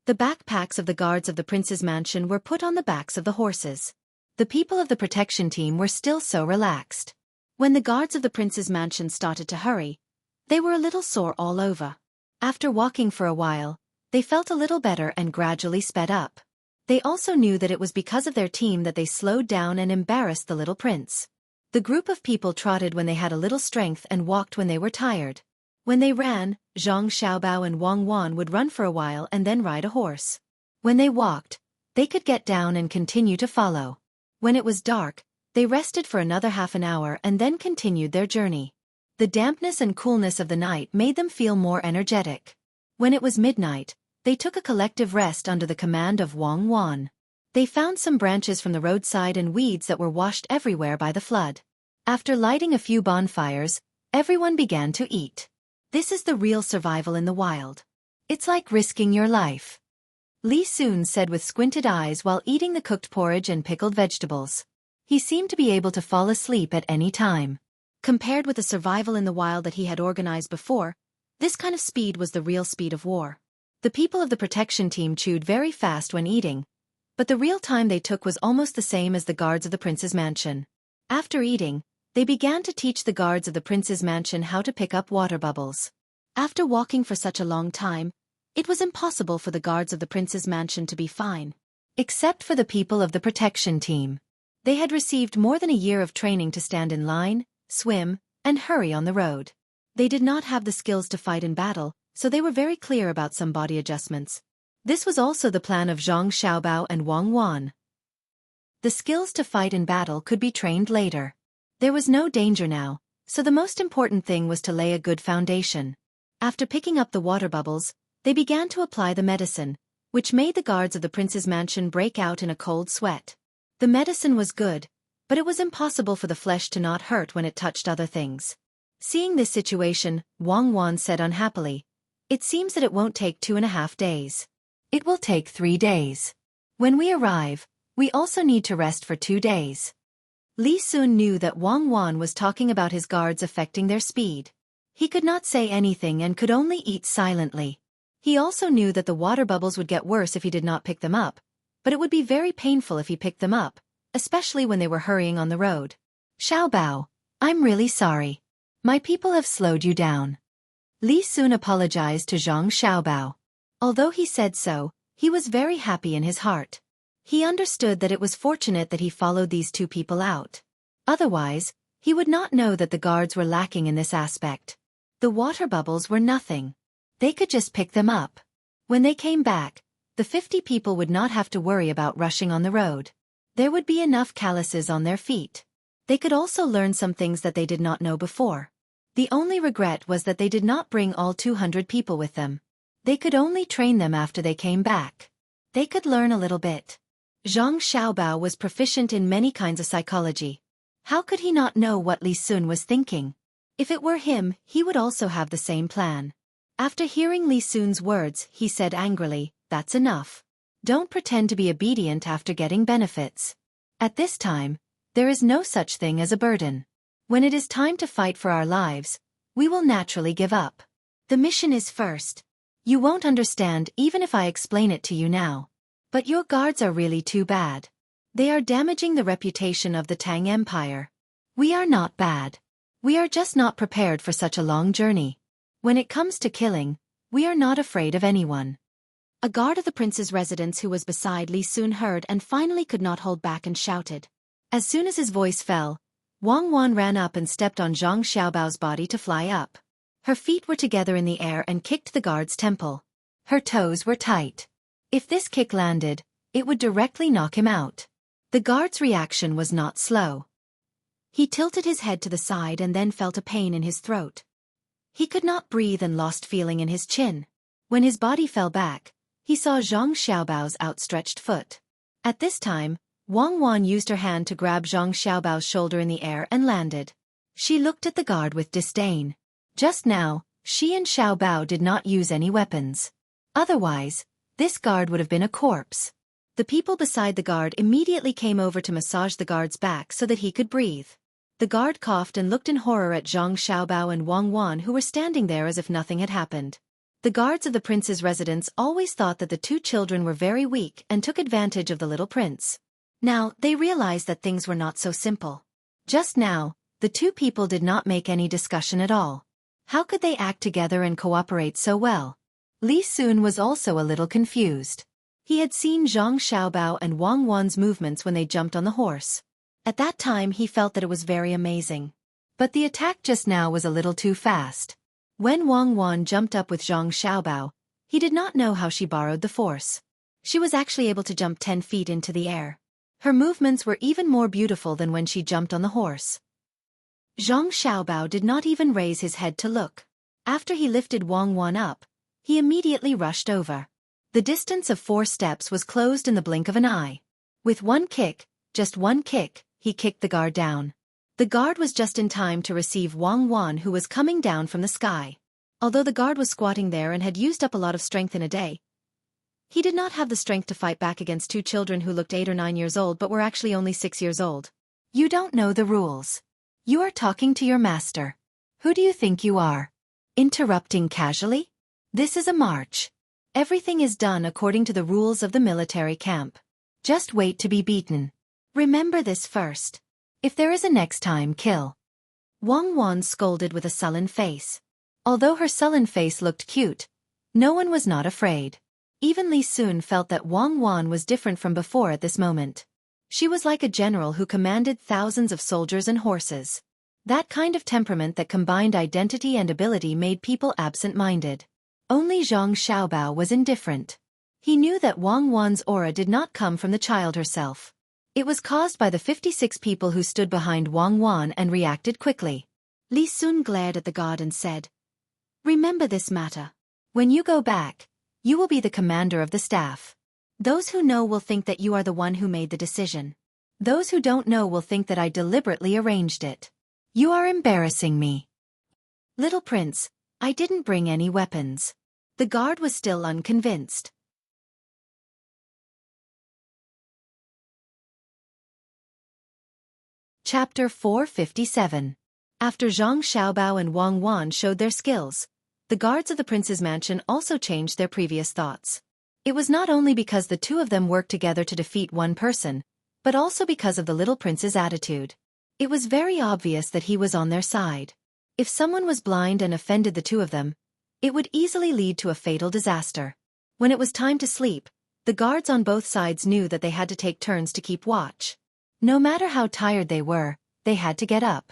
The backpacks of the guards of the prince's mansion were put on the backs of the horses. The people of the protection team were still so relaxed. When the guards of the prince's mansion started to hurry, they were a little sore all over. After walking for a while, they felt a little better and gradually sped up. They also knew that it was because of their team that they slowed down and embarrassed the little prince. The group of people trotted when they had a little strength and walked when they were tired. When they ran, Zhang Xiaobao and Wang Wan would run for a while and then ride a horse. When they walked, they could get down and continue to follow. When it was dark, they rested for another half an hour and then continued their journey. The dampness and coolness of the night made them feel more energetic. When it was midnight, they took a collective rest under the command of Wang Wan. They found some branches from the roadside and weeds that were washed everywhere by the flood. After lighting a few bonfires, everyone began to eat. This is the real survival in the wild. It's like risking your life. Li Sun said with squinted eyes while eating the cooked porridge and pickled vegetables. He seemed to be able to fall asleep at any time. Compared with the survival in the wild that he had organized before, this kind of speed was the real speed of war. The people of the protection team chewed very fast when eating, but the real time they took was almost the same as the guards of the prince's mansion. After eating, they began to teach the guards of the prince's mansion how to pick up water bubbles. After walking for such a long time, it was impossible for the guards of the prince's mansion to be fine. Except for the people of the protection team. They had received more than a year of training to stand in line, swim, and hurry on the road. They did not have the skills to fight in battle, so they were very clear about some body adjustments. This was also the plan of Zhang Xiaobao and Wang Wan. The skills to fight in battle could be trained later. There was no danger now, so the most important thing was to lay a good foundation. After picking up the water bubbles, they began to apply the medicine, which made the guards of the prince's mansion break out in a cold sweat. The medicine was good, but it was impossible for the flesh to not hurt when it touched other things. Seeing this situation, Wang Wan said unhappily, "It seems that it won't take 2.5 days. It will take 3 days. When we arrive, we also need to rest for 2 days." Li Sun knew that Wang Wan was talking about his guards affecting their speed. He could not say anything and could only eat silently. He also knew that the water bubbles would get worse if he did not pick them up, but it would be very painful if he picked them up, especially when they were hurrying on the road. "Xiaobao, I'm really sorry. My people have slowed you down." Li Sun apologized to Zhang Xiaobao. Although he said so, he was very happy in his heart. He understood that it was fortunate that he followed these two people out. Otherwise, he would not know that the guards were lacking in this aspect. The water bubbles were nothing. They could just pick them up. When they came back, the 50 people would not have to worry about rushing on the road. There would be enough calluses on their feet. They could also learn some things that they did not know before. The only regret was that they did not bring all 200 people with them. They could only train them after they came back. They could learn a little bit. Zhang Xiaobao was proficient in many kinds of psychology. How could he not know what Li Sun was thinking? If it were him, he would also have the same plan. After hearing Li Sun's words, he said angrily, "That's enough. Don't pretend to be obedient after getting benefits. At this time, there is no such thing as a burden. When it is time to fight for our lives, we will naturally give up. The mission is first. You won't understand even if I explain it to you now. But your guards are really too bad. They are damaging the reputation of the Tang Empire. We are not bad. We are just not prepared for such a long journey. When it comes to killing, we are not afraid of anyone. A guard of the prince's residence who was beside Li Sun heard and finally could not hold back and shouted. As soon as his voice fell, Wang Wan ran up and stepped on Zhang Xiaobao's body to fly up. Her feet were together in the air and kicked the guard's temple. Her toes were tight. If this kick landed, it would directly knock him out. The guard's reaction was not slow. He tilted his head to the side and then felt a pain in his throat. He could not breathe and lost feeling in his chin. When his body fell back, he saw Zhang Xiaobao's outstretched foot. At this time, Wang Wan used her hand to grab Zhang Xiaobao's shoulder in the air and landed. She looked at the guard with disdain. Just now, she and Xiaobao did not use any weapons. Otherwise, this guard would have been a corpse. The people beside the guard immediately came over to massage the guard's back so that he could breathe. The guard coughed and looked in horror at Zhang Xiaobao and Wang Wan, who were standing there as if nothing had happened. The guards of the prince's residence always thought that the two children were very weak and took advantage of the little prince. Now, they realized that things were not so simple. Just now, the two people did not make any discussion at all. How could they act together and cooperate so well? Li Sun was also a little confused. He had seen Zhang Xiaobao and Wang Wan's movements when they jumped on the horse. At that time he felt that it was very amazing. But the attack just now was a little too fast. When Wang Wan jumped up with Zhang Xiaobao, he did not know how she borrowed the force. She was actually able to jump 10 feet into the air. Her movements were even more beautiful than when she jumped on the horse. Zhang Xiaobao did not even raise his head to look. After he lifted Wang Wan up, he immediately rushed over. The distance of 4 steps was closed in the blink of an eye. With one kick, just one kick, he kicked the guard down. The guard was just in time to receive Wang Wan, who was coming down from the sky. Although the guard was squatting there and had used up a lot of strength in a day, he did not have the strength to fight back against 2 children who looked 8 or 9 years old but were actually only 6 years old. You don't know the rules. You are talking to your master. Who do you think you are? Interrupting casually? This is a march. Everything is done according to the rules of the military camp. Just wait to be beaten. Remember this first. If there is a next time, kill. Wang Wan scolded with a sullen face. Although her sullen face looked cute, no one was not afraid. Even Li Sun felt that Wang Wan was different from before at this moment. She was like a general who commanded thousands of soldiers and horses. That kind of temperament that combined identity and ability made people absent-minded. Only Zhang Xiaobao was indifferent. He knew that Wang Wan's aura did not come from the child herself. It was caused by the 56 people who stood behind Wang Wan and reacted quickly. Li Sun glared at the god and said, "Remember this matter. When you go back, you will be the commander of the staff. Those who know will think that you are the one who made the decision. Those who don't know will think that I deliberately arranged it. You are embarrassing me." Little prince, I didn't bring any weapons. The guard was still unconvinced. Chapter 457. After Zhang Xiaobao and Wang Wan showed their skills, the guards of the prince's mansion also changed their previous thoughts. It was not only because the two of them worked together to defeat one person, but also because of the little prince's attitude. It was very obvious that he was on their side. If someone was blind and offended the two of them, it would easily lead to a fatal disaster. When it was time to sleep, the guards on both sides knew that they had to take turns to keep watch. No matter how tired they were, they had to get up.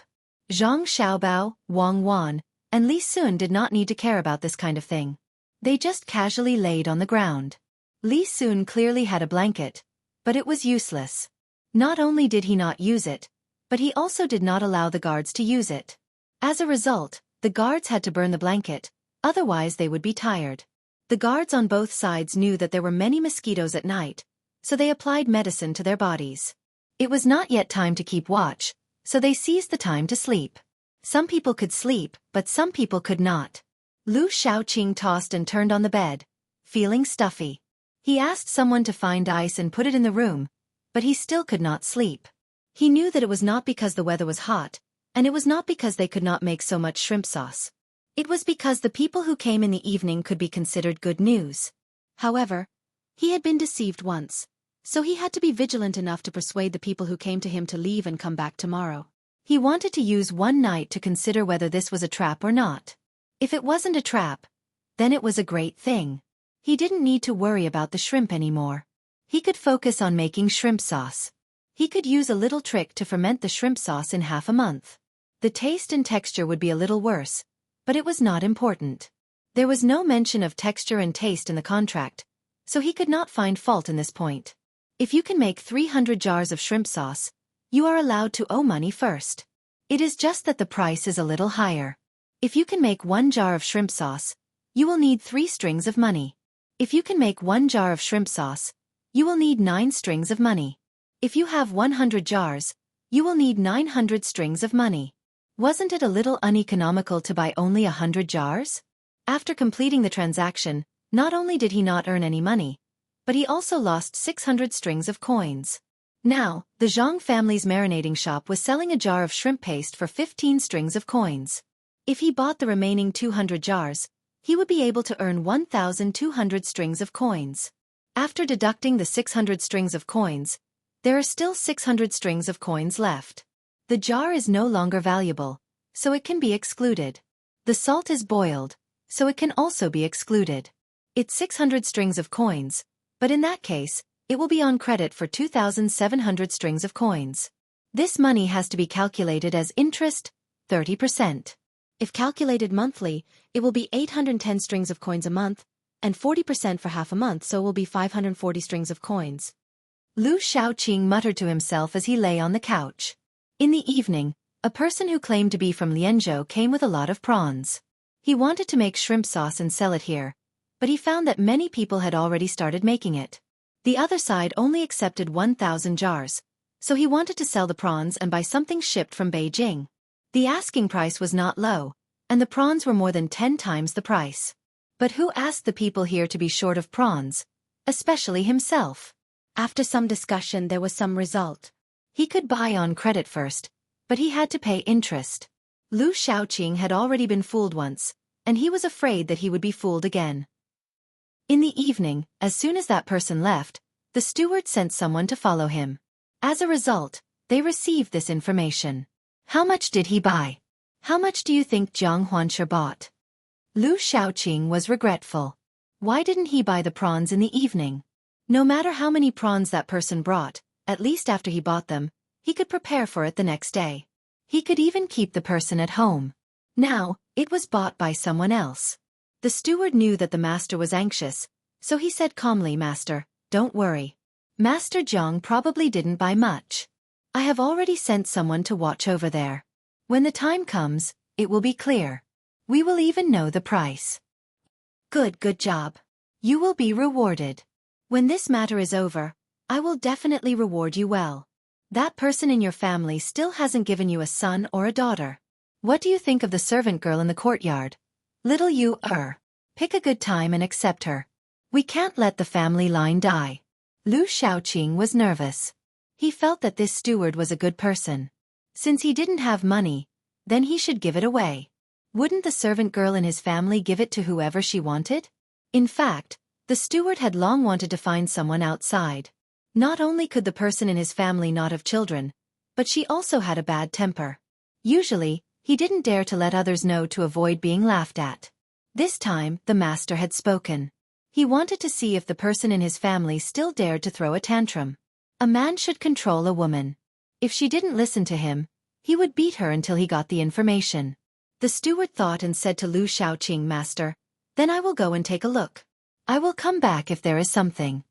Zhang Xiaobao, Wang Wan, and Li Sun did not need to care about this kind of thing. They just casually laid on the ground. Li Sun clearly had a blanket, but it was useless. Not only did he not use it, but he also did not allow the guards to use it. As a result, the guards had to burn the blanket, otherwise they would be tired. The guards on both sides knew that there were many mosquitoes at night, so they applied medicine to their bodies. It was not yet time to keep watch, so they seized the time to sleep. Some people could sleep, but some people could not. Lu Shaoqing tossed and turned on the bed, feeling stuffy. He asked someone to find ice and put it in the room, but he still could not sleep. He knew that it was not because the weather was hot, and it was not because they could not make so much shrimp sauce, It was because the people who came in the evening could be considered good news. However, he had been deceived once, so he had to be vigilant enough to persuade the people who came to him to leave and come back tomorrow. He wanted to use one night to consider whether this was a trap or not. If it wasn't a trap, then it was a great thing. He didn't need to worry about the shrimp anymore. He could focus on making shrimp sauce. He could use a little trick to ferment the shrimp sauce in half a month. The taste and texture would be a little worse, but it was not important. There was no mention of texture and taste in the contract, so he could not find fault in this point. If you can make 300 jars of shrimp sauce, you are allowed to owe money first. It is just that the price is a little higher. If you can make 1 jar of shrimp sauce, you will need 3 strings of money. If you can make 1 jar of shrimp sauce, you will need 9 strings of money. If you have 100 jars, you will need 900 strings of money. Wasn't it a little uneconomical to buy only 100 jars? After completing the transaction, not only did he not earn any money, but he also lost 600 strings of coins. Now, the Zhang family's marinating shop was selling a jar of shrimp paste for 15 strings of coins. If he bought the remaining 200 jars, he would be able to earn 1,200 strings of coins. After deducting the 600 strings of coins, there are still 600 strings of coins left. The jar is no longer valuable, so it can be excluded. The salt is boiled, so it can also be excluded. It's 600 strings of coins, but in that case, it will be on credit for 2,700 strings of coins. This money has to be calculated as interest, 30%. If calculated monthly, it will be 810 strings of coins a month, and 40% for half a month, so it will be 540 strings of coins. Lu Shaoqing muttered to himself as he lay on the couch. In the evening, a person who claimed to be from Lianzhou came with a lot of prawns. He wanted to make shrimp sauce and sell it here, but he found that many people had already started making it. The other side only accepted 1,000 jars, so he wanted to sell the prawns and buy something shipped from Beijing. The asking price was not low, and the prawns were more than 10 times the price. But who asked the people here to be short of prawns? Especially himself. After some discussion, there was some result. He could buy on credit first, but he had to pay interest. Lu Shaoqing had already been fooled once, and he was afraid that he would be fooled again. In the evening, as soon as that person left, the steward sent someone to follow him. As a result, they received this information. How much did he buy? How much do you think Jiang Huanshe bought? Lu Shaoqing was regretful. Why didn't he buy the prawns in the evening? No matter how many prawns that person brought, at least after he bought them, he could prepare for it the next day. He could even keep the person at home. Now, it was bought by someone else. The steward knew that the master was anxious, so he said calmly, "Master, don't worry. Master Jiang probably didn't buy much. I have already sent someone to watch over there. When the time comes, it will be clear. We will even know the price." Good job. You will be rewarded. When this matter is over, I will definitely reward you well. That person in your family still hasn't given you a son or a daughter. What do you think of the servant girl in the courtyard? Little you, pick a good time and accept her. We can't let the family line die. Lu Shaoqing was nervous. He felt that this steward was a good person. Since he didn't have money, then he should give it away. Wouldn't the servant girl in his family give it to whoever she wanted? In fact, the steward had long wanted to find someone outside. Not only could the person in his family not have children, but she also had a bad temper. Usually, he didn't dare to let others know to avoid being laughed at. This time, the master had spoken. He wanted to see if the person in his family still dared to throw a tantrum. A man should control a woman. If she didn't listen to him, he would beat her until he got the information. The steward thought and said to Lu Shaoqing, "Master, then I will go and take a look. I will come back if there is something."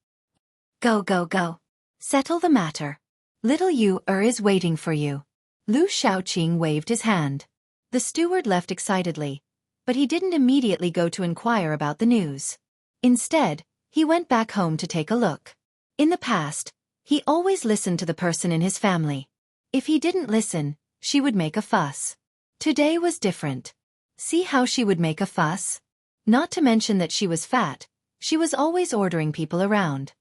Go. Settle the matter. Little Yu is waiting for you. Lu Shaoqing waved his hand. The steward left excitedly, but he didn't immediately go to inquire about the news. Instead, he went back home to take a look. In the past, he always listened to the person in his family. If he didn't listen, she would make a fuss. Today was different. See how she would make a fuss? Not to mention that she was fat, she was always ordering people around.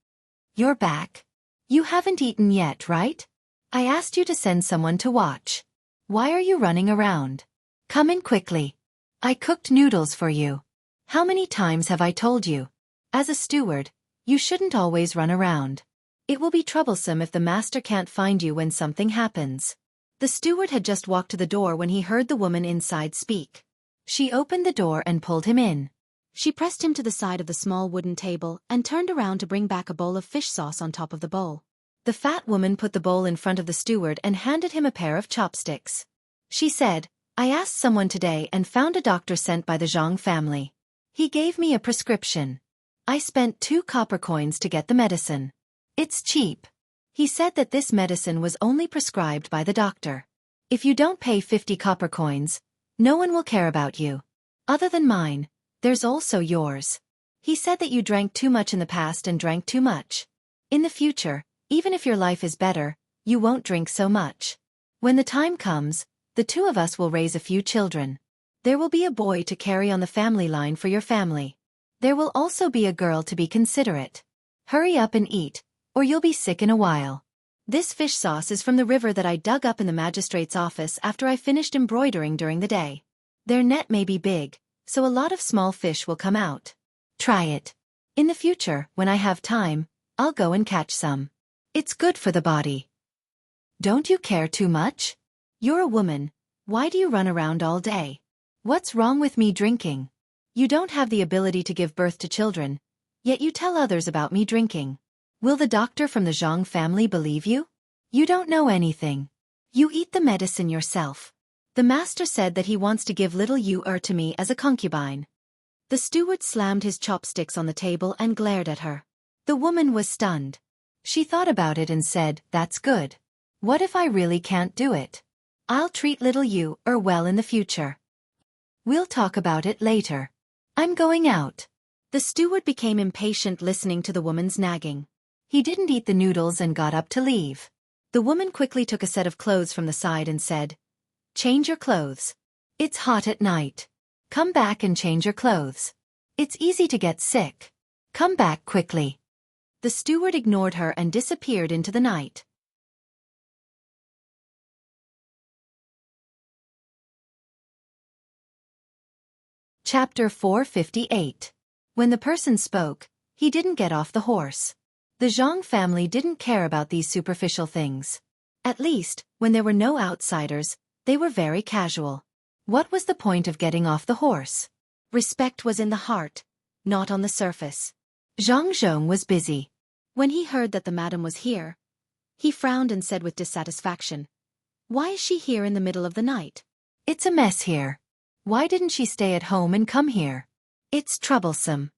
"You're back. You haven't eaten yet, right? I asked you to send someone to watch. Why are you running around? Come in quickly." I cooked noodles for you. How many times have I told you? As a steward, you shouldn't always run around. It will be troublesome if the master can't find you when something happens. The steward had just walked to the door when he heard the woman inside speak. She opened the door and pulled him in. She pressed him to the side of the small wooden table and turned around to bring back a bowl of fish sauce on top of the bowl. The fat woman put the bowl in front of the steward and handed him a pair of chopsticks. She said, I asked someone today and found a doctor sent by the Zhang family. He gave me a prescription. I spent 2 copper coins to get the medicine. It's cheap. He said that this medicine was only prescribed by the doctor. If you don't pay 50 copper coins, no one will care about you. Other than mine, there's also yours. He said that you drank too much in the past and drank too much. In the future, even if your life is better, you won't drink so much. When the time comes, the 2 of us will raise a few children. There will be a boy to carry on the family line for your family. There will also be a girl to be considerate. Hurry up and eat, or you'll be sick in a while. This fish sauce is from the river that I dug up in the magistrate's office after I finished embroidering during the day. Their net may be big, so a lot of small fish will come out. Try it. In the future, when I have time, I'll go and catch some. It's good for the body. Don't you care too much? You're a woman, why do you run around all day? What's wrong with me drinking? You don't have the ability to give birth to children, yet you tell others about me drinking. Will the doctor from the Zhang family believe you? You don't know anything. You eat the medicine yourself. The master said that he wants to give little Yu to me as a concubine. The steward slammed his chopsticks on the table and glared at her. The woman was stunned. She thought about it and said, that's good. What if I really can't do it? I'll treat little Yu well in the future. We'll talk about it later. I'm going out. The steward became impatient listening to the woman's nagging. He didn't eat the noodles and got up to leave. The woman quickly took a set of clothes from the side and said, change your clothes. It's hot at night. Come back and change your clothes. It's easy to get sick. Come back quickly. The steward ignored her and disappeared into the night. Chapter 458. When the person spoke, he didn't get off the horse. The Zhang family didn't care about these superficial things. At least, when there were no outsiders, they were very casual. What was the point of getting off the horse? Respect was in the heart, not on the surface. Zhang Zhong was busy. When he heard that the madam was here, he frowned and said with dissatisfaction, why is she here in the middle of the night? It's a mess here. Why didn't she stay at home and come here? It's troublesome.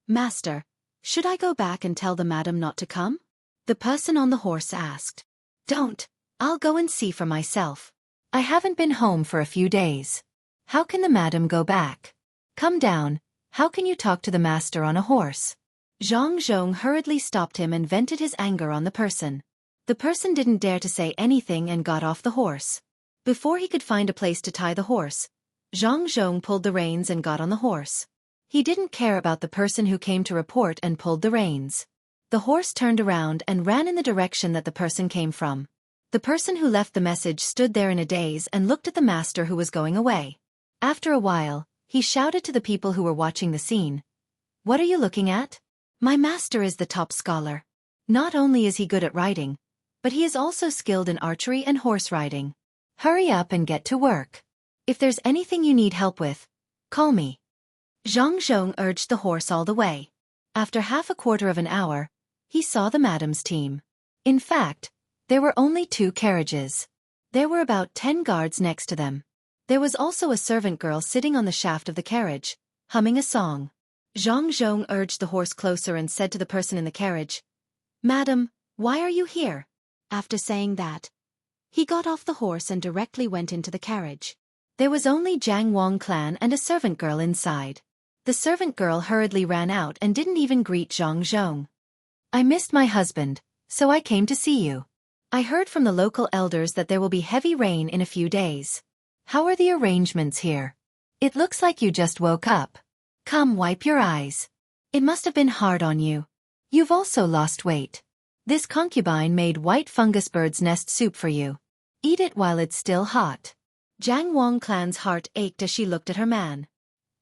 Master, should I go back and tell the madam not to come? The person on the horse asked. Don't, I'll go and see for myself. I haven't been home for a few days. How can the madam go back? Come down, how can you talk to the master on a horse? Zhang Zhong hurriedly stopped him and vented his anger on the person. The person didn't dare to say anything and got off the horse. Before he could find a place to tie the horse, Zhang Zhong pulled the reins and got on the horse. He didn't care about the person who came to report and pulled the reins. The horse turned around and ran in the direction that the person came from. The person who left the message stood there in a daze and looked at the master who was going away. After a while, he shouted to the people who were watching the scene. What are you looking at? My master is the top scholar. Not only is he good at riding, but he is also skilled in archery and horse riding. Hurry up and get to work. If there's anything you need help with, call me. Zhang Zhong urged the horse all the way. After half a quarter of an hour, he saw the madam's team. In fact, there were only 2 carriages. There were about 10 guards next to them. There was also a servant girl sitting on the shaft of the carriage, humming a song. Zhang Zhong urged the horse closer and said to the person in the carriage, Madam, why are you here? After saying that, he got off the horse and directly went into the carriage. There was only Jiang Wang clan and a servant girl inside. The servant girl hurriedly ran out and didn't even greet Zhang Zhong. I missed my husband, so I came to see you. I heard from the local elders that there will be heavy rain in a few days. How are the arrangements here? It looks like you just woke up. Come, wipe your eyes. It must have been hard on you. You've also lost weight. This concubine made white fungus bird's nest soup for you. Eat it while it's still hot. Jiang Wang Clan's heart ached as she looked at her man.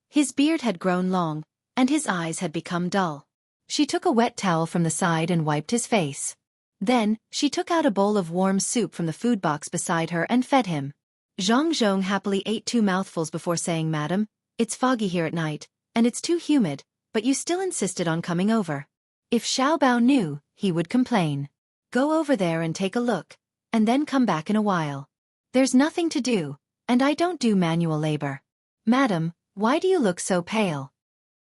His beard had grown long, and his eyes had become dull. She took a wet towel from the side and wiped his face. Then, she took out a bowl of warm soup from the food box beside her and fed him. Zhang Zhong happily ate 2 mouthfuls before saying, "Madam, it's foggy here at night, and it's too humid, but you still insisted on coming over. If Xiao Bao knew, he would complain. Go over there and take a look, and then come back in a while. There's nothing to do, and I don't do manual labor. Madam, why do you look so pale?"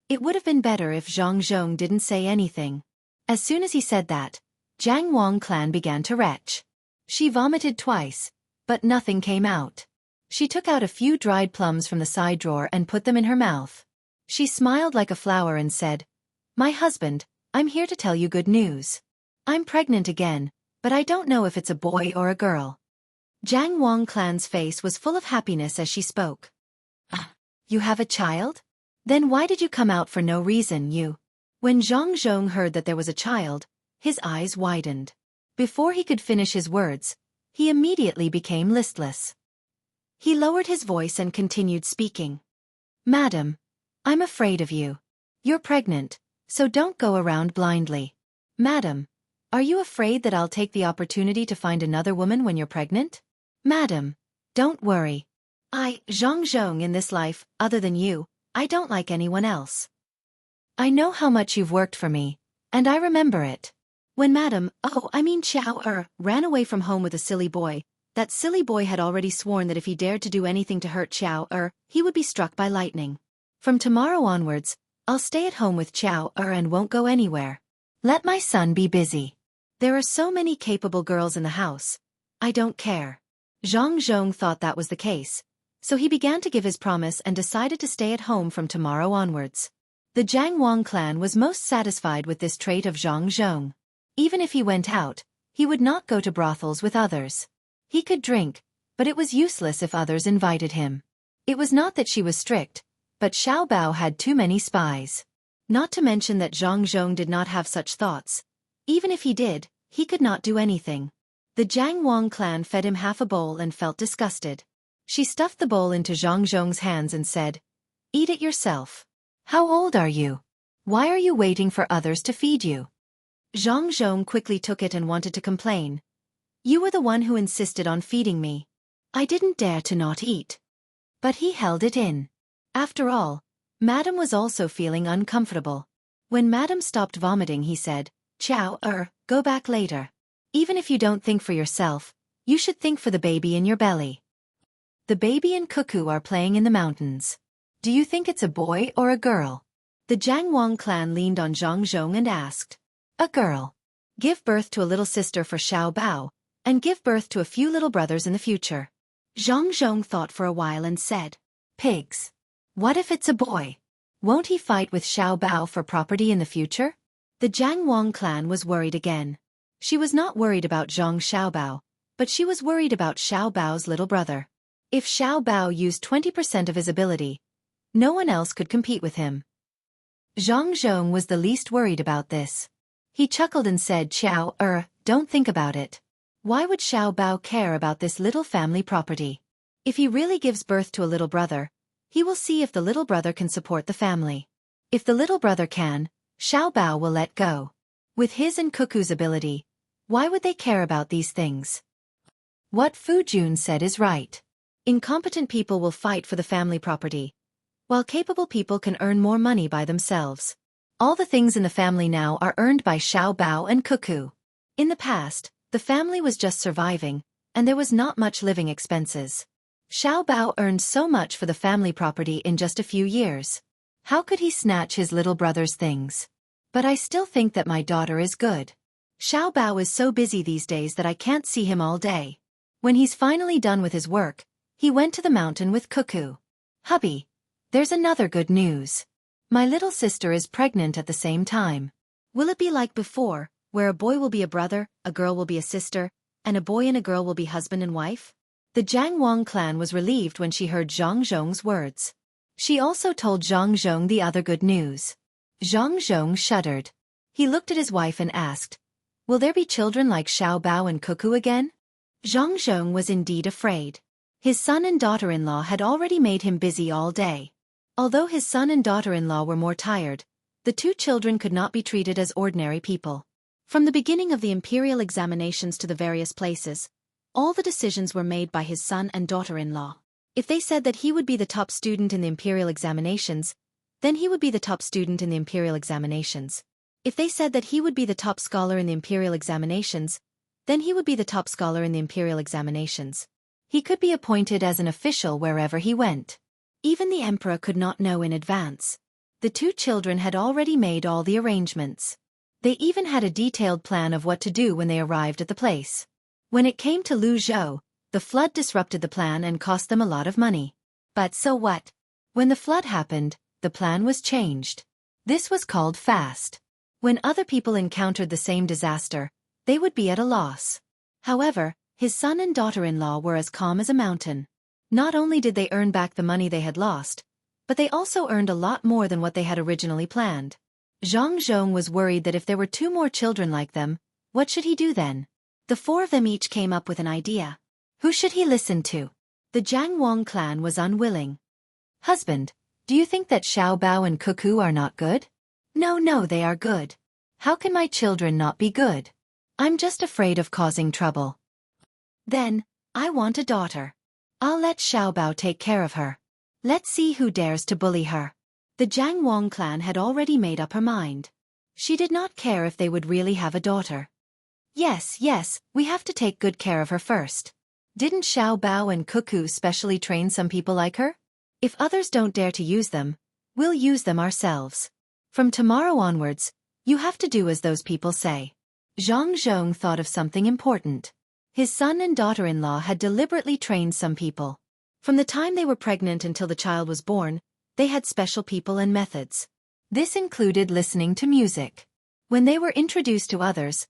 It would have been better if Zhang Zhong didn't say anything. As soon as he said that, Jiang Wang Clan began to retch. She vomited twice, but nothing came out. She took out a few dried plums from the side drawer and put them in her mouth. She smiled like a flower and said, "My husband, I'm here to tell you good news. I'm pregnant again, but I don't know if it's a boy or a girl." Jiang Wang Clan's face was full of happiness as she spoke. "You have a child? Then why did you come out for no reason, you?" When Zhang Zhong heard that there was a child, his eyes widened. Before he could finish his words, he immediately became listless. He lowered his voice and continued speaking. "Madam, I'm afraid of you. You're pregnant, so don't go around blindly. Madam, are you afraid that I'll take the opportunity to find another woman when you're pregnant? Madam, don't worry. Zhang Zhong in this life, other than you, I don't like anyone else. I know how much you've worked for me, and I remember it. When Xiao ran away from home with a silly boy, that silly boy had already sworn that if he dared to do anything to hurt Xiao he would be struck by lightning. From tomorrow onwards, I'll stay at home with Xiao and won't go anywhere. Let my son be busy. There are so many capable girls in the house. I don't care." Zhang Zhong thought that was the case, so he began to give his promise and decided to stay at home from tomorrow onwards. The Jiang Wang clan was most satisfied with this trait of Zhang Zhong. Even if he went out, he would not go to brothels with others. He could drink, but it was useless if others invited him. It was not that she was strict, but Xiao Bao had too many spies. Not to mention that Zhang Zhong did not have such thoughts. Even if he did, he could not do anything. The Jiang Wang clan fed him half a bowl and felt disgusted. She stuffed the bowl into Zhang Zhong's hands and said, "Eat it yourself. How old are you? Why are you waiting for others to feed you?" Zhang Zhong quickly took it and wanted to complain. "You were the one who insisted on feeding me. I didn't dare to not eat." But he held it in. After all, Madam was also feeling uncomfortable. When Madam stopped vomiting, he said, "Ciao, go back later. Even if you don't think for yourself, you should think for the baby in your belly. The baby and Cuckoo are playing in the mountains. Do you think it's a boy or a girl?" The Jiang Wang clan leaned on Zhang Zhong and asked, "A girl. Give birth to a little sister for Xiao Bao, and give birth to a few little brothers in the future." Zhang Zhong thought for a while and said, "Pigs. What if it's a boy? Won't he fight with Xiao Bao for property in the future?" The Jiang Wang clan was worried again. She was not worried about Zhang Xiaobao, but she was worried about Xiao Bao's little brother. If Xiao Bao used 20% of his ability, no one else could compete with him. Zhang Zhong was the least worried about this. He chuckled and said, don't think about it. Why would Xiao Bao care about this little family property? If he really gives birth to a little brother, he will see if the little brother can support the family. If the little brother can, Xiao Bao will let go. With his and Cuckoo's ability, why would they care about these things? What Fu Jun said is right. Incompetent people will fight for the family property, while capable people can earn more money by themselves. All the things in the family now are earned by Xiao Bao and Cuckoo. In the past, the family was just surviving, and there was not much living expenses. Xiao Bao earned so much for the family property in just a few years. How could he snatch his little brother's things? But I still think that my daughter is good. Xiao Bao is so busy these days that I can't see him all day. When he's finally done with his work, he went to the mountain with Cuckoo. "Hubby, there's another good news. My little sister is pregnant at the same time. Will it be like before, where a boy will be a brother, a girl will be a sister, and a boy and a girl will be husband and wife?" The Jiang Wang clan was relieved when she heard Zhang Zhong's words. She also told Zhang Zhong the other good news. Zhang Zhong shuddered. He looked at his wife and asked, "Will there be children like Xiao Bao and Cuckoo again?" Zhang Zhong was indeed afraid. His son and daughter-in-law had already made him busy all day. Although his son and daughter-in-law were more tired, the two children could not be treated as ordinary people. From the beginning of the imperial examinations to the various places, all the decisions were made by his son and daughter-in-law. If they said that he would be the top student in the imperial examinations, then he would be the top student in the imperial examinations. If they said that he would be the top scholar in the imperial examinations, then he would be the top scholar in the imperial examinations. He could be appointed as an official wherever he went. Even the emperor could not know in advance. The two children had already made all the arrangements. They even had a detailed plan of what to do when they arrived at the place. When it came to Luzhou, the flood disrupted the plan and cost them a lot of money. But so what? When the flood happened, the plan was changed. This was called fast. When other people encountered the same disaster, they would be at a loss. However, his son and daughter-in-law were as calm as a mountain. Not only did they earn back the money they had lost, but they also earned a lot more than what they had originally planned. Zhang Zhong was worried that if there were two more children like them, what should he do then? The four of them each came up with an idea. Who should he listen to? The Jiang Wang clan was unwilling. Husband, do you think that Xiao Bao and Cuckoo are not good? No, they are good. How can my children not be good? I'm just afraid of causing trouble. Then, I want a daughter. I'll let Xiao Bao take care of her. Let's see who dares to bully her. The Jiang Wang clan had already made up her mind. She did not care if they would really have a daughter. Yes, we have to take good care of her first. Didn't Xiao Bao and Cuckoo specially train some people like her? If others don't dare to use them, we'll use them ourselves. From tomorrow onwards, you have to do as those people say. Zhang Zhong thought of something important. His son and daughter-in-law had deliberately trained some people. From the time they were pregnant until the child was born, they had special people and methods. This included listening to music. When they were introduced to others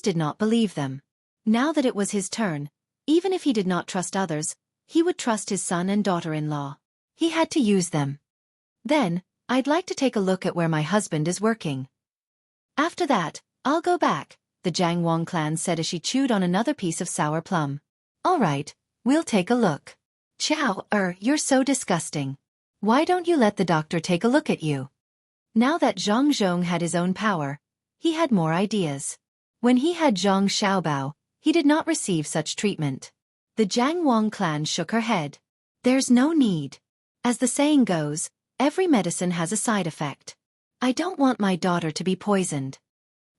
did not believe them. Now that it was his turn, even if he did not trust others, he would trust his son and daughter-in-law. He had to use them. Then, I'd like to take a look at where my husband is working. After that, I'll go back, the Jiang Wang clan said as she chewed on another piece of sour plum. All right, we'll take a look. Chow, you're so disgusting. Why don't you let the doctor take a look at you? Now that Zhang Zhong had his own power, he had more ideas. When he had Zhang Xiaobao, he did not receive such treatment. The Jiang Wang clan shook her head. There's no need. As the saying goes, every medicine has a side effect. I don't want my daughter to be poisoned.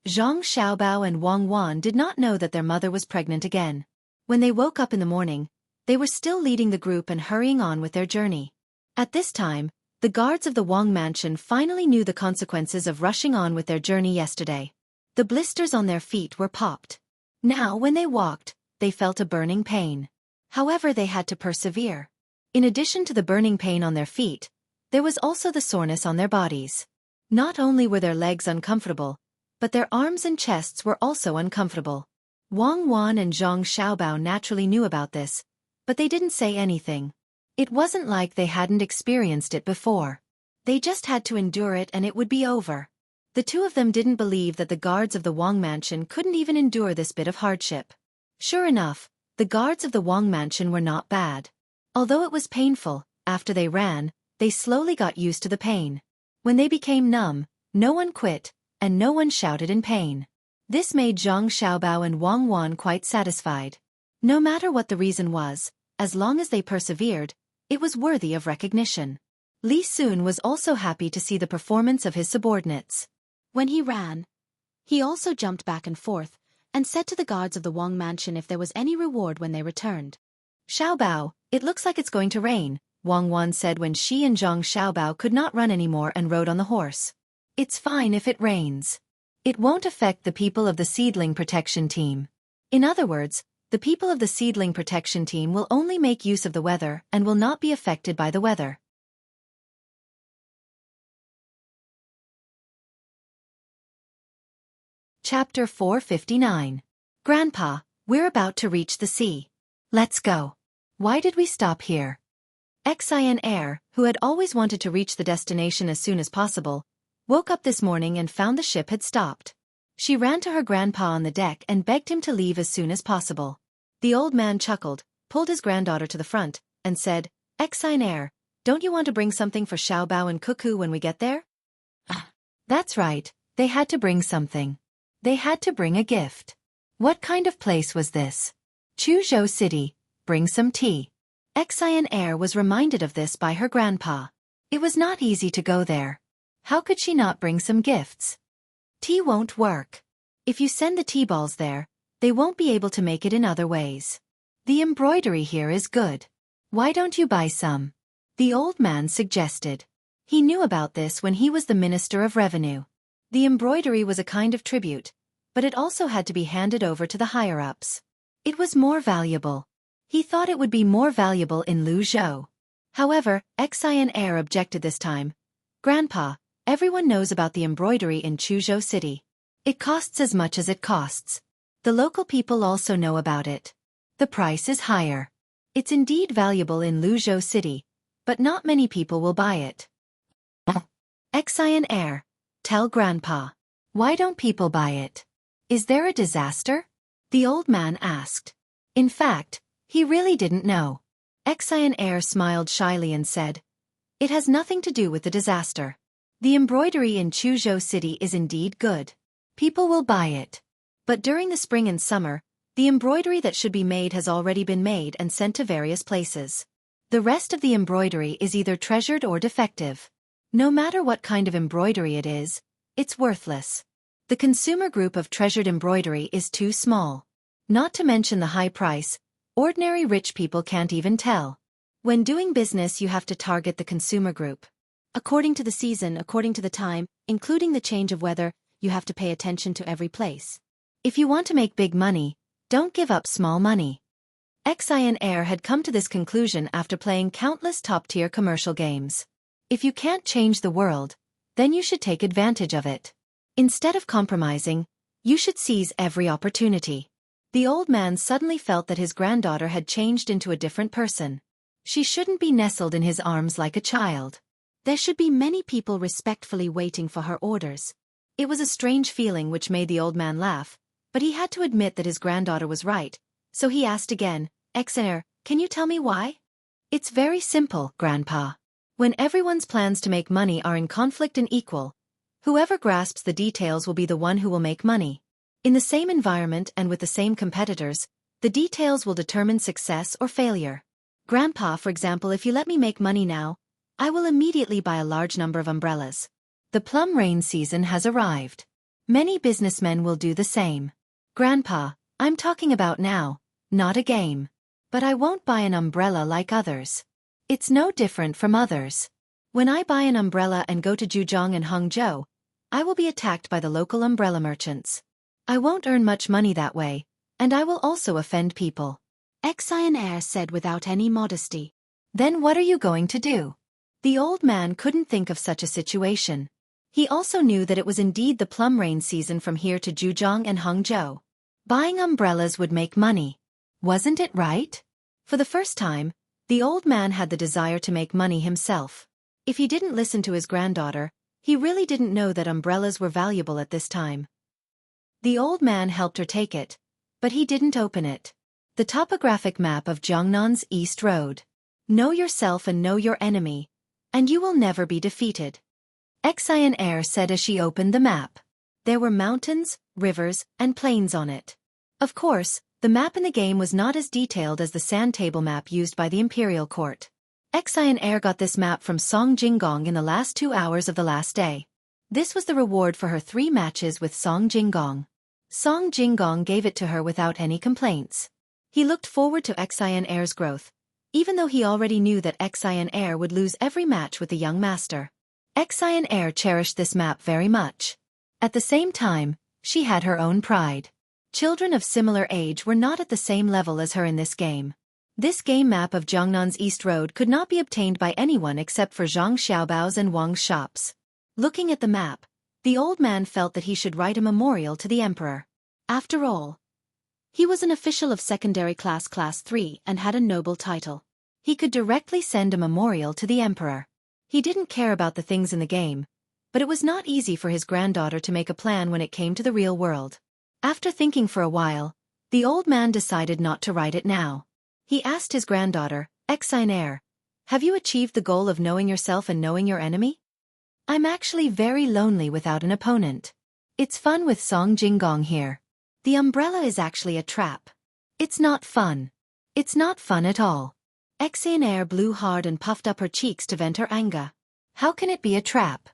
Zhang Xiaobao and Wang Wan did not know that their mother was pregnant again. When they woke up in the morning, they were still leading the group and hurrying on with their journey. At this time, the guards of the Wang mansion finally knew the consequences of rushing on with their journey yesterday. The blisters on their feet were popped. Now when they walked, they felt a burning pain. However, they had to persevere. In addition to the burning pain on their feet, there was also the soreness on their bodies. Not only were their legs uncomfortable, but their arms and chests were also uncomfortable. Wang Wan and Zhang Xiaobao naturally knew about this, but they didn't say anything. It wasn't like they hadn't experienced it before. They just had to endure it and it would be over. The two of them didn't believe that the guards of the Wang mansion couldn't even endure this bit of hardship. Sure enough, the guards of the Wang mansion were not bad. Although it was painful, after they ran, they slowly got used to the pain. When they became numb, no one quit, and no one shouted in pain. This made Zhang Xiaobao and Wang Wan quite satisfied. No matter what the reason was, as long as they persevered, it was worthy of recognition. Li Sun was also happy to see the performance of his subordinates. When he ran, he also jumped back and forth, and said to the guards of the Wang mansion if there was any reward when they returned. Xiaobao, it looks like it's going to rain, Wang Wan said when she and Zhang Xiaobao could not run anymore and rode on the horse. It's fine if it rains. It won't affect the people of the seedling protection team. In other words, the people of the seedling protection team will only make use of the weather and will not be affected by the weather. Chapter 459. Grandpa, we're about to reach the sea. Let's go. Why did we stop here? Xin Air, who had always wanted to reach the destination as soon as possible, woke up this morning and found the ship had stopped. She ran to her grandpa on the deck and begged him to leave as soon as possible. The old man chuckled, pulled his granddaughter to the front, and said, "Exine, don't you want to bring something for Xiaobao and Cuckoo when we get there?" That's right, they had to bring something. They had to bring a gift. What kind of place was this? Chuzhou City, bring some tea. Exine was reminded of this by her grandpa. It was not easy to go there. How could she not bring some gifts? Tea won't work. If you send the tea balls there, they won't be able to make it in other ways. The embroidery here is good. Why don't you buy some? The old man suggested. He knew about this when he was the Minister of Revenue. The embroidery was a kind of tribute, but it also had to be handed over to the higher-ups. It was more valuable. He thought it would be more valuable in Luzhou. However, Exine objected this time. "Grandpa, everyone knows about the embroidery in Chuzhou City. It costs as much as it costs. The local people also know about it. The price is higher. It's indeed valuable in Luzhou City, but not many people will buy it." Exine, tell Grandpa. Why don't people buy it? Is there a disaster? The old man asked. In fact, he really didn't know. Exine smiled shyly and said, "It has nothing to do with the disaster. The embroidery in Chuzhou City is indeed good. People will buy it. But during the spring and summer, the embroidery that should be made has already been made and sent to various places. The rest of the embroidery is either treasured or defective. No matter what kind of embroidery it is, it's worthless. The consumer group of treasured embroidery is too small. Not to mention the high price, ordinary rich people can't even tell. When doing business you have to target the consumer group. According to the season, according to the time, including the change of weather, you have to pay attention to every place. If you want to make big money, don't give up small money." Exine had come to this conclusion after playing countless top-tier commercial games. If you can't change the world, then you should take advantage of it. Instead of compromising, you should seize every opportunity. The old man suddenly felt that his granddaughter had changed into a different person. She shouldn't be nestled in his arms like a child. There should be many people respectfully waiting for her orders. It was a strange feeling which made the old man laugh, but he had to admit that his granddaughter was right, so he asked again, "Exine, can you tell me why?" "It's very simple, Grandpa. When everyone's plans to make money are in conflict and equal, whoever grasps the details will be the one who will make money. In the same environment and with the same competitors, the details will determine success or failure. Grandpa, for example, if you let me make money now, I will immediately buy a large number of umbrellas. The plum rain season has arrived. Many businessmen will do the same. Grandpa, I'm talking about now, not a game. But I won't buy an umbrella like others. It's no different from others. When I buy an umbrella and go to Zhejiang and Hangzhou, I will be attacked by the local umbrella merchants. I won't earn much money that way, and I will also offend people." Exine said without any modesty. "Then what are you going to do?" The old man couldn't think of such a situation. He also knew that it was indeed the plum rain season from here to Zhejiang and Hangzhou. Buying umbrellas would make money. Wasn't it right? For the first time, the old man had the desire to make money himself. If he didn't listen to his granddaughter, he really didn't know that umbrellas were valuable at this time. The old man helped her take it, but he didn't open it. The topographic map of Jiangnan's East Road. Know yourself and know your enemy, and you will never be defeated. Exine said as she opened the map. There were mountains, rivers, and plains on it. Of course, the map in the game was not as detailed as the sand table map used by the imperial court. Exine got this map from Song Jinggong in the last 2 hours of the last day. This was the reward for her 3 matches with Song Jinggong. Song Jinggong gave it to her without any complaints. He looked forward to Exine's growth, even though he already knew that Exine would lose every match with the young master. Exine cherished this map very much. At the same time, she had her own pride. Children of similar age were not at the same level as her in this game. This game map of Jiangnan's East Road could not be obtained by anyone except for Zhang Xiaobao's and Wang's shops. Looking at the map, the old man felt that he should write a memorial to the emperor. After all, he was an official of secondary class 3 and had a noble title. He could directly send a memorial to the emperor. He didn't care about the things in the game, but it was not easy for his granddaughter to make a plan when it came to the real world. After thinking for a while, the old man decided not to write it now. He asked his granddaughter, Xueqi, have you achieved the goal of knowing yourself and knowing your enemy? I'm actually very lonely without an opponent. It's fun with Song Jinggong here. The umbrella is actually a trap. It's not fun. It's not fun at all. Xueqi blew hard and puffed up her cheeks to vent her anger. How can it be a trap?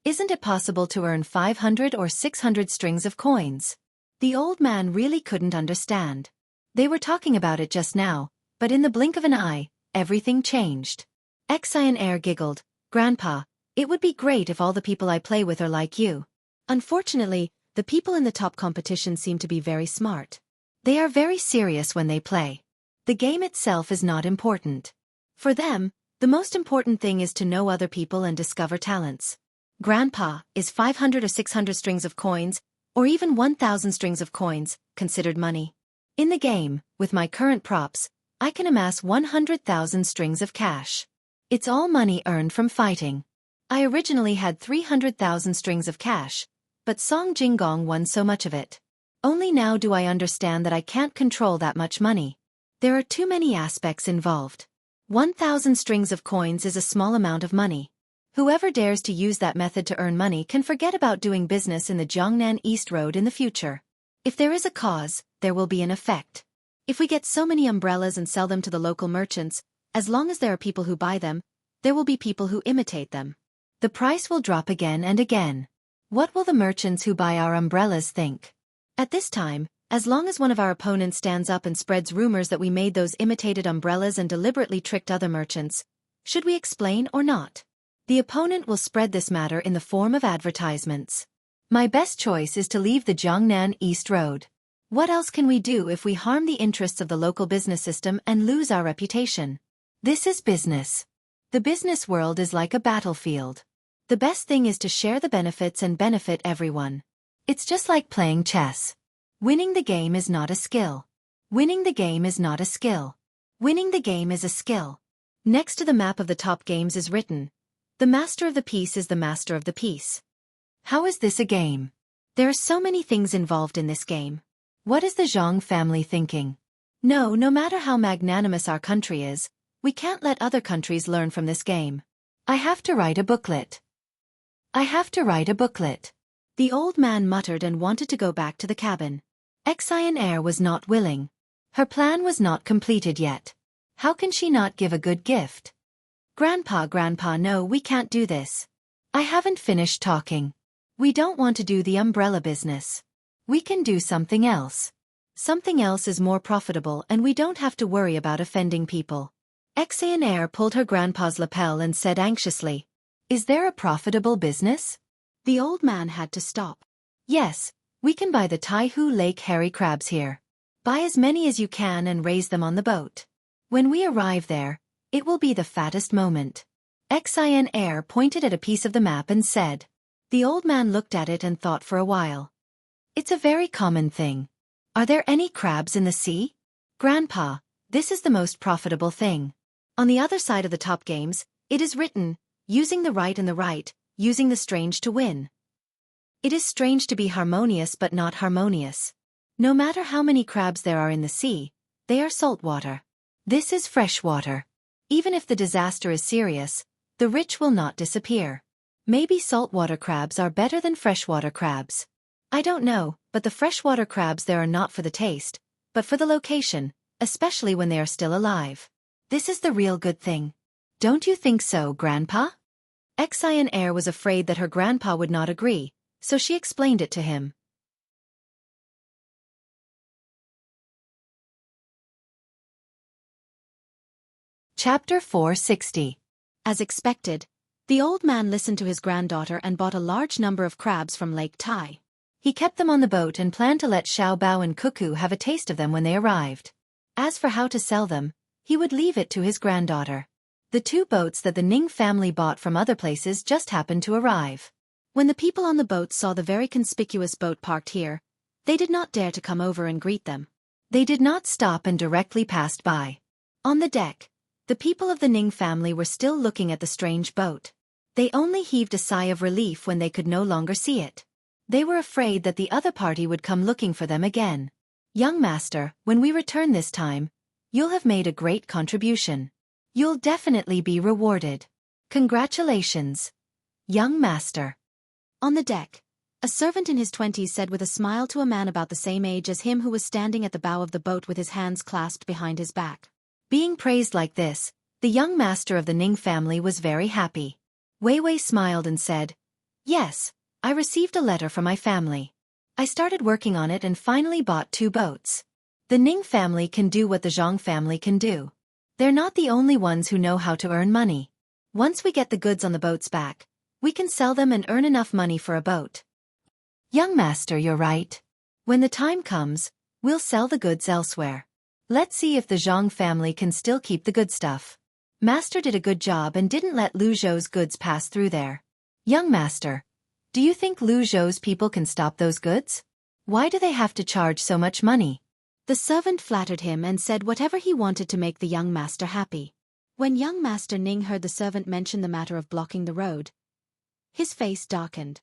Isn't it possible to earn 500 or 600 strings of coins? The old man really couldn't understand. They were talking about it just now, but in the blink of an eye, everything changed. Xueqi giggled, Grandpa, it would be great if all the people I play with are like you. Unfortunately, the people in the top competition seem to be very smart. They are very serious when they play. The game itself is not important. For them, the most important thing is to know other people and discover talents. Grandpa, is 500 or 600 strings of coins, or even 1,000 strings of coins, considered money? In the game, with my current props, I can amass 100,000 strings of cash. It's all money earned from fighting. I originally had 300,000 strings of cash, but Song Jinggong won so much of it. Only now do I understand that I can't control that much money. There are too many aspects involved. 1,000 strings of coins is a small amount of money. Whoever dares to use that method to earn money can forget about doing business in the Jiangnan East Road in the future. If there is a cause, there will be an effect. If we get so many umbrellas and sell them to the local merchants, as long as there are people who buy them, there will be people who imitate them. The price will drop again and again. What will the merchants who buy our umbrellas think? At this time, as long as one of our opponents stands up and spreads rumors that we made those imitated umbrellas and deliberately tricked other merchants, should we explain or not? The opponent will spread this matter in the form of advertisements. My best choice is to leave the Jiangnan East Road. What else can we do if we harm the interests of the local business system and lose our reputation? This is business. The business world is like a battlefield. The best thing is to share the benefits and benefit everyone. It's just like playing chess. Winning the game is not a skill. Winning the game is not a skill. Winning the game is a skill. Next to the map of the top games is written, the master of the piece is the master of the piece. How is this a game? There are so many things involved in this game. What is the Zhang family thinking? No matter how magnanimous our country is, we can't let other countries learn from this game. I have to write a booklet. I have to write a booklet. The old man muttered and wanted to go back to the cabin. Xueqi was not willing. Her plan was not completed yet. How can she not give a good gift? Grandpa, no, we can't do this. I haven't finished talking. We don't want to do the umbrella business. We can do something else. Something else is more profitable and we don't have to worry about offending people. Xueqi pulled her grandpa's lapel and said anxiously, is there a profitable business? The old man had to stop. Yes, we can buy the Taihu Lake hairy crabs here. Buy as many as you can and raise them on the boat. When we arrive there, it will be the fattest moment. Xueqi pointed at a piece of the map and said. The old man looked at it and thought for a while. It's a very common thing. Are there any crabs in the sea? Grandpa, this is the most profitable thing. On the other side of the top games, it is written, using the right and the right, using the strange to win. It is strange to be harmonious but not harmonious. No matter how many crabs there are in the sea, they are saltwater. This is fresh water. Even if the disaster is serious, the rich will not disappear. Maybe saltwater crabs are better than freshwater crabs. I don't know, but the freshwater crabs there are not for the taste, but for the location, especially when they are still alive. This is the real good thing. Don't you think so, Grandpa? Xueqi was afraid that her grandpa would not agree, so she explained it to him. Chapter 460. As expected, the old man listened to his granddaughter and bought a large number of crabs from Lake Tai. He kept them on the boat and planned to let Xiaobao and Cuckoo have a taste of them when they arrived. As for how to sell them, he would leave it to his granddaughter. The two boats that the Ning family bought from other places just happened to arrive. When the people on the boat saw the very conspicuous boat parked here, they did not dare to come over and greet them. They did not stop and directly passed by. On the deck, the people of the Ning family were still looking at the strange boat. They only heaved a sigh of relief when they could no longer see it. They were afraid that the other party would come looking for them again. Young master, when we return this time, You'll have made a great contribution. You'll definitely be rewarded. Congratulations, young master. On the deck, a servant in his 20s said with a smile to a man about the same age as him who was standing at the bow of the boat with his hands clasped behind his back. Being praised like this, the young master of the Ning family was very happy. Weiwei smiled and said, "Yes, I received a letter from my family. I started working on it and finally bought 2 boats. The Ning family can do what the Zhang family can do. They're not the only ones who know how to earn money. Once we get the goods on the boats back, we can sell them and earn enough money for a boat." Young master, you're right. When the time comes, we'll sell the goods elsewhere. Let's see if the Zhang family can still keep the good stuff. Master did a good job and didn't let Lu Zhou's goods pass through there. Young master, do you think Lu Zhou's people can stop those goods? Why do they have to charge so much money? The servant flattered him and said whatever he wanted to make the young master happy. When young master Ning heard the servant mention the matter of blocking the road, his face darkened.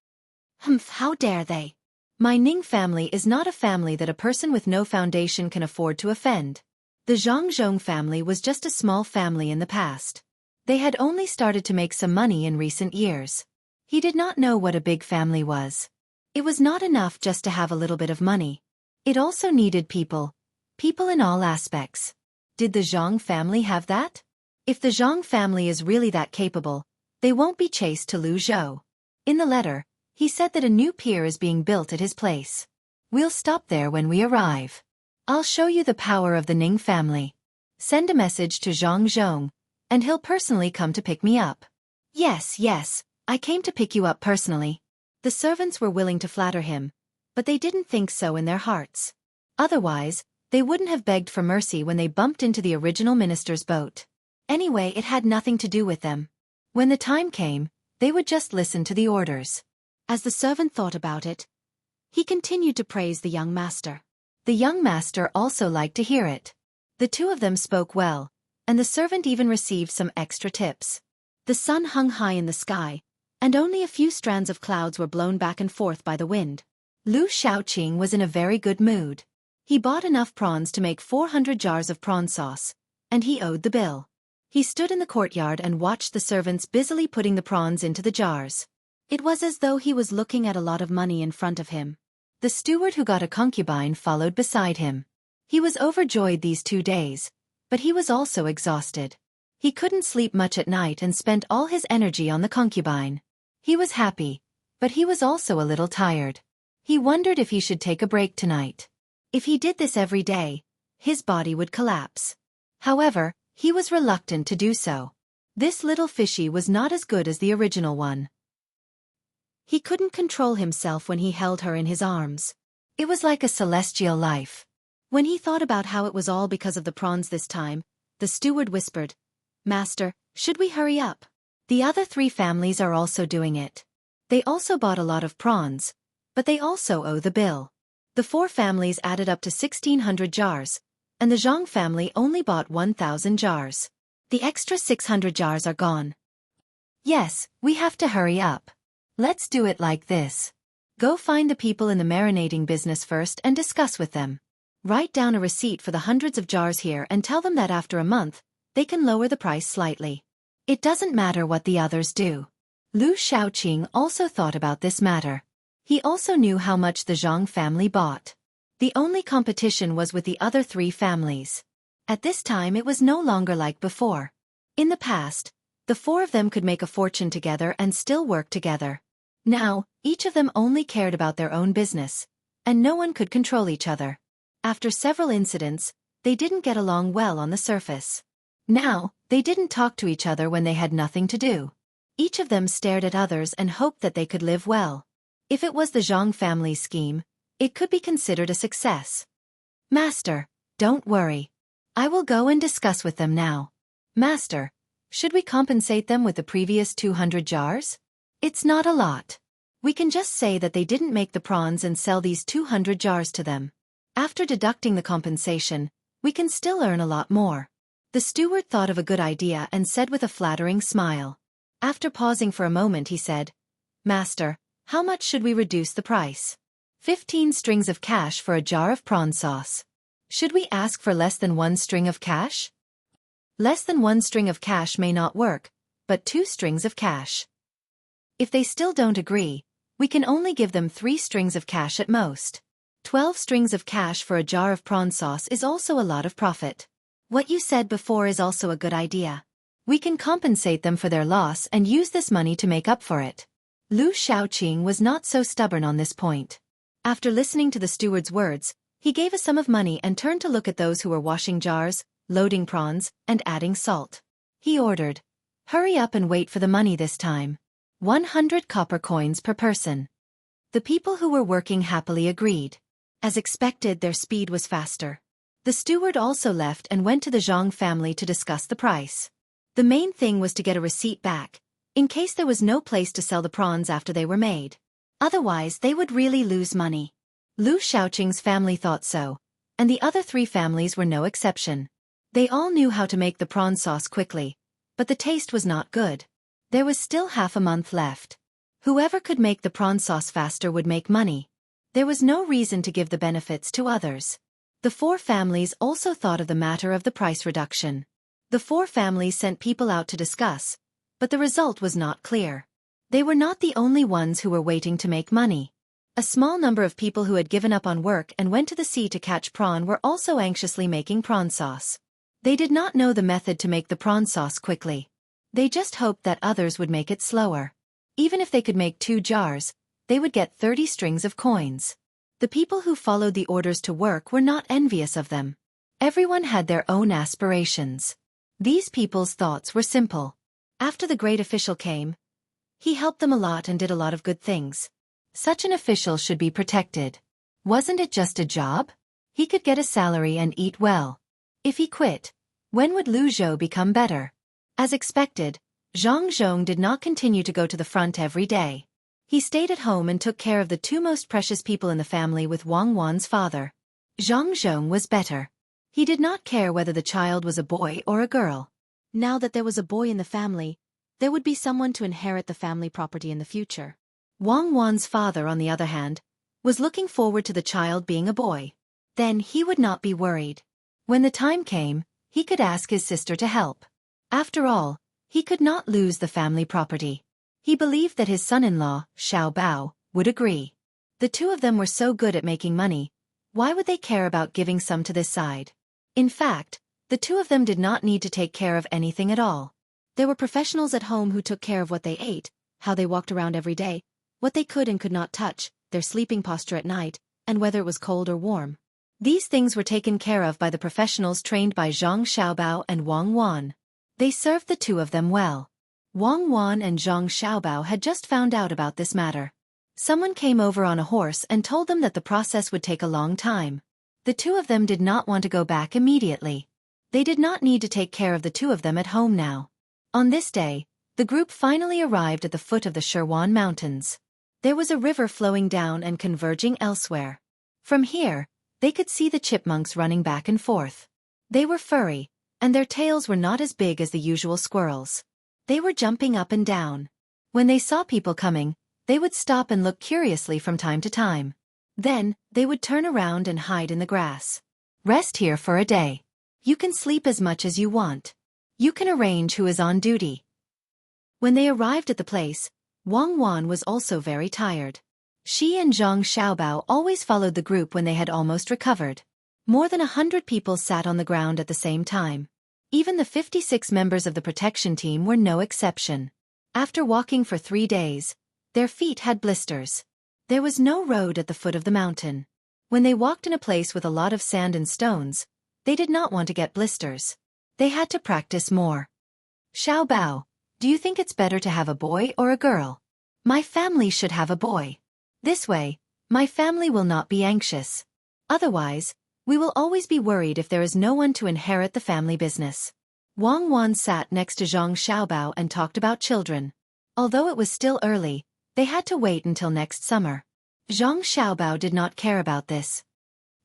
Humph, how dare they? My Ning family is not a family that a person with no foundation can afford to offend. The Zhang family was just a small family in the past. They had only started to make some money in recent years. He did not know what a big family was. It was not enough just to have a little bit of money. It also needed people in all aspects. Did the Zhang family have that? If the Zhang family is really that capable, they won't be chased to Lu Zhou. In the letter, he said that a new pier is being built at his place. We'll stop there when we arrive. I'll show you the power of the Ning family. Send a message to Zhang Zhong, and he'll personally come to pick me up. Yes, I came to pick you up personally. The servants were willing to flatter him, but they didn't think so in their hearts. Otherwise, they wouldn't have begged for mercy when they bumped into the original minister's boat. Anyway, it had nothing to do with them. When the time came, they would just listen to the orders. As the servant thought about it, he continued to praise the young master. The young master also liked to hear it. The 2 of them spoke well, and the servant even received some extra tips. The sun hung high in the sky, and only a few strands of clouds were blown back and forth by the wind. Lu Shaoqing was in a very good mood. He bought enough prawns to make 400 jars of prawn sauce, and he owed the bill. He stood in the courtyard and watched the servants busily putting the prawns into the jars. It was as though he was looking at a lot of money in front of him. The steward who got a concubine followed beside him. He was overjoyed these 2 days, but he was also exhausted. He couldn't sleep much at night and spent all his energy on the concubine. He was happy, but he was also a little tired. He wondered if he should take a break tonight. If he did this every day, his body would collapse. However, he was reluctant to do so. This little fishy was not as good as the original one. He couldn't control himself when he held her in his arms. It was like a celestial life. When he thought about how it was all because of the prawns this time, the steward whispered, "Master, should we hurry up? The other 3 families are also doing it. They also bought a lot of prawns, but they also owe the bill." The 4 families added up to 1,600 jars, and the Zhang family only bought 1,000 jars. The extra 600 jars are gone. Yes, we have to hurry up. Let's do it like this. Go find the people in the marinating business first and discuss with them. Write down a receipt for the hundreds of jars here and tell them that after a month, they can lower the price slightly. It doesn't matter what the others do. Lu Shaoqing also thought about this matter. He also knew how much the Zhang family bought. The only competition was with the other 3 families. At this time it was no longer like before. In the past, the 4 of them could make a fortune together and still work together. Now, each of them only cared about their own business, and no one could control each other. After several incidents, they didn't get along well on the surface. Now, they didn't talk to each other when they had nothing to do. Each of them stared at others and hoped that they could live well. If it was the Zhang family's scheme, it could be considered a success. Master, don't worry. I will go and discuss with them now. Master, should we compensate them with the previous 200 jars? It's not a lot. We can just say that they didn't make the prawns and sell these 200 jars to them. After deducting the compensation, we can still earn a lot more. The steward thought of a good idea and said with a flattering smile. After pausing for a moment he said, Master, how much should we reduce the price? 15 strings of cash for a jar of prawn sauce. Should we ask for less than 1 string of cash? Less than 1 string of cash may not work, but 2 strings of cash. If they still don't agree, we can only give them 3 strings of cash at most. 12 strings of cash for a jar of prawn sauce is also a lot of profit. What you said before is also a good idea. We can compensate them for their loss and use this money to make up for it. Lu Shaoqing was not so stubborn on this point. After listening to the steward's words, he gave a sum of money and turned to look at those who were washing jars, loading prawns, and adding salt. He ordered, "Hurry up and wait for the money this time. 100 copper coins per person." The people who were working happily agreed. As expected, their speed was faster. The steward also left and went to the Zhang family to discuss the price. The main thing was to get a receipt back, in case there was no place to sell the prawns after they were made. Otherwise, they would really lose money. Lu Shaoqing's family thought so, and the other 3 families were no exception. They all knew how to make the prawn sauce quickly, but the taste was not good. There was still half a month left. Whoever could make the prawn sauce faster would make money. There was no reason to give the benefits to others. The 4 families also thought of the matter of the price reduction. The 4 families sent people out to discuss, but the result was not clear. They were not the only ones who were waiting to make money. A small number of people who had given up on work and went to the sea to catch prawn were also anxiously making prawn sauce. They did not know the method to make the prawn sauce quickly. They just hoped that others would make it slower. Even if they could make 2 jars, they would get 30 strings of coins. The people who followed the orders to work were not envious of them. Everyone had their own aspirations. These people's thoughts were simple. After the great official came, he helped them a lot and did a lot of good things. Such an official should be protected. Wasn't it just a job? He could get a salary and eat well. If he quit, when would Lu Zhou become better? As expected, Zhang Zhong did not continue to go to the front every day. He stayed at home and took care of the 2 most precious people in the family with Wang Wan's father. Zhang Zhong was better. He did not care whether the child was a boy or a girl. Now that there was a boy in the family, there would be someone to inherit the family property in the future. Wang Wan's father, on the other hand, was looking forward to the child being a boy. Then he would not be worried. When the time came, he could ask his sister to help. After all, he could not lose the family property. He believed that his son-in-law, Xiao Bao, would agree. The 2 of them were so good at making money, why would they care about giving some to this side? In fact, the 2 of them did not need to take care of anything at all. There were professionals at home who took care of what they ate, how they walked around every day, what they could and could not touch, their sleeping posture at night, and whether it was cold or warm. These things were taken care of by the professionals trained by Zhang Xiaobao and Wang Wan. They served the 2 of them well. Wang Wan and Zhang Xiaobao had just found out about this matter. Someone came over on a horse and told them that the process would take a long time. The 2 of them did not want to go back immediately. They did not need to take care of the 2 of them at home now. On this day, the group finally arrived at the foot of the Sherwan Mountains. There was a river flowing down and converging elsewhere. From here, they could see the chipmunks running back and forth. They were furry, and their tails were not as big as the usual squirrels. They were jumping up and down. When they saw people coming, they would stop and look curiously from time to time. Then, they would turn around and hide in the grass. Rest here for a day. You can sleep as much as you want. You can arrange who is on duty. When they arrived at the place, Wang Wan was also very tired. She and Zhang Xiaobao always followed the group when they had almost recovered. More than 100 people sat on the ground at the same time. Even the 56 members of the protection team were no exception. After walking for 3 days, their feet had blisters. There was no road at the foot of the mountain. When they walked in a place with a lot of sand and stones, they did not want to get blisters. They had to practice more. Xiao Bao, do you think it's better to have a boy or a girl? My family should have a boy. This way, my family will not be anxious. Otherwise, we will always be worried if there is no one to inherit the family business. Wang Wan sat next to Zhang Xiaobao and talked about children. Although it was still early, they had to wait until next summer. Zhang Xiaobao did not care about this.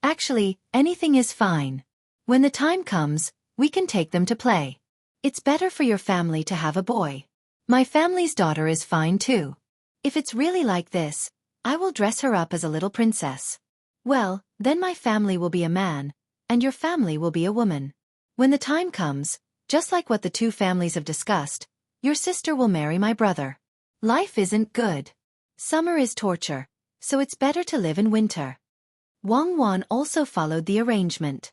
Actually, anything is fine. When the time comes, we can take them to play. It's better for your family to have a boy. My family's daughter is fine too. If it's really like this, I will dress her up as a little princess. Well, then my family will be a man, and your family will be a woman. When the time comes, just like what the two families have discussed, your sister will marry my brother. Life isn't good. Summer is torture, so it's better to live in winter. Wang Wan also followed the arrangement.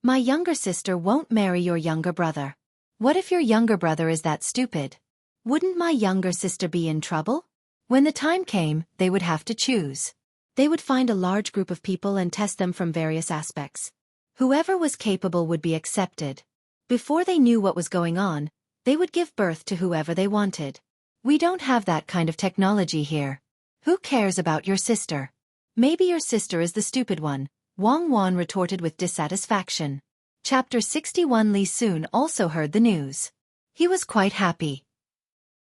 My younger sister won't marry your younger brother. What if your younger brother is that stupid? Wouldn't my younger sister be in trouble? When the time came, they would have to choose. They would find a large group of people and test them from various aspects. Whoever was capable would be accepted. Before they knew what was going on, they would give birth to whoever they wanted. We don't have that kind of technology here. Who cares about your sister? Maybe your sister is the stupid one, Wang Wan retorted with dissatisfaction. Chapter 61. Li Sun also heard the news. He was quite happy.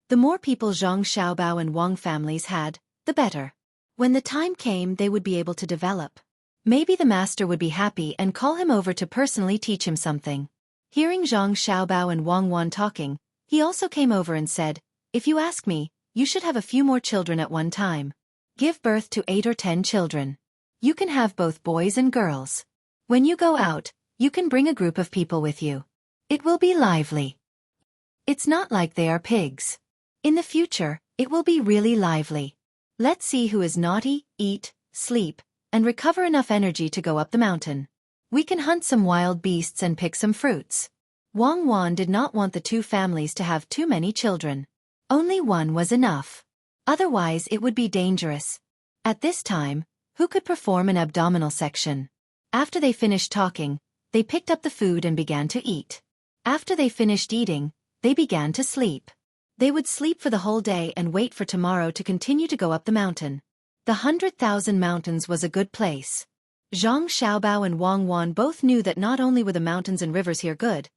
The more people Zhang Xiaobao and Wang families had, the better. When the time came, they would be able to develop. Maybe the master would be happy and call him over to personally teach him something. Hearing Zhang Xiaobao and Wang Wan talking, he also came over and said, "If you ask me, you should have a few more children at one time. Give birth to 8 or 10 children. You can have both boys and girls. When you go out, you can bring a group of people with you. It will be lively. It's not like they are pigs. In the future, it will be really lively. Let's see who is naughty, eat, sleep, and recover enough energy to go up the mountain. We can hunt some wild beasts and pick some fruits." Wang Wan did not want the two families to have too many children. Only one was enough. Otherwise it would be dangerous. At this time, who could perform an abdominal section? After they finished talking, they picked up the food and began to eat. After they finished eating, they began to sleep. They would sleep for the whole day and wait for tomorrow to continue to go up the mountain. The 100,000 Mountains was a good place. Zhang Xiaobao and Wang Wan both knew that not only were the mountains and rivers here good,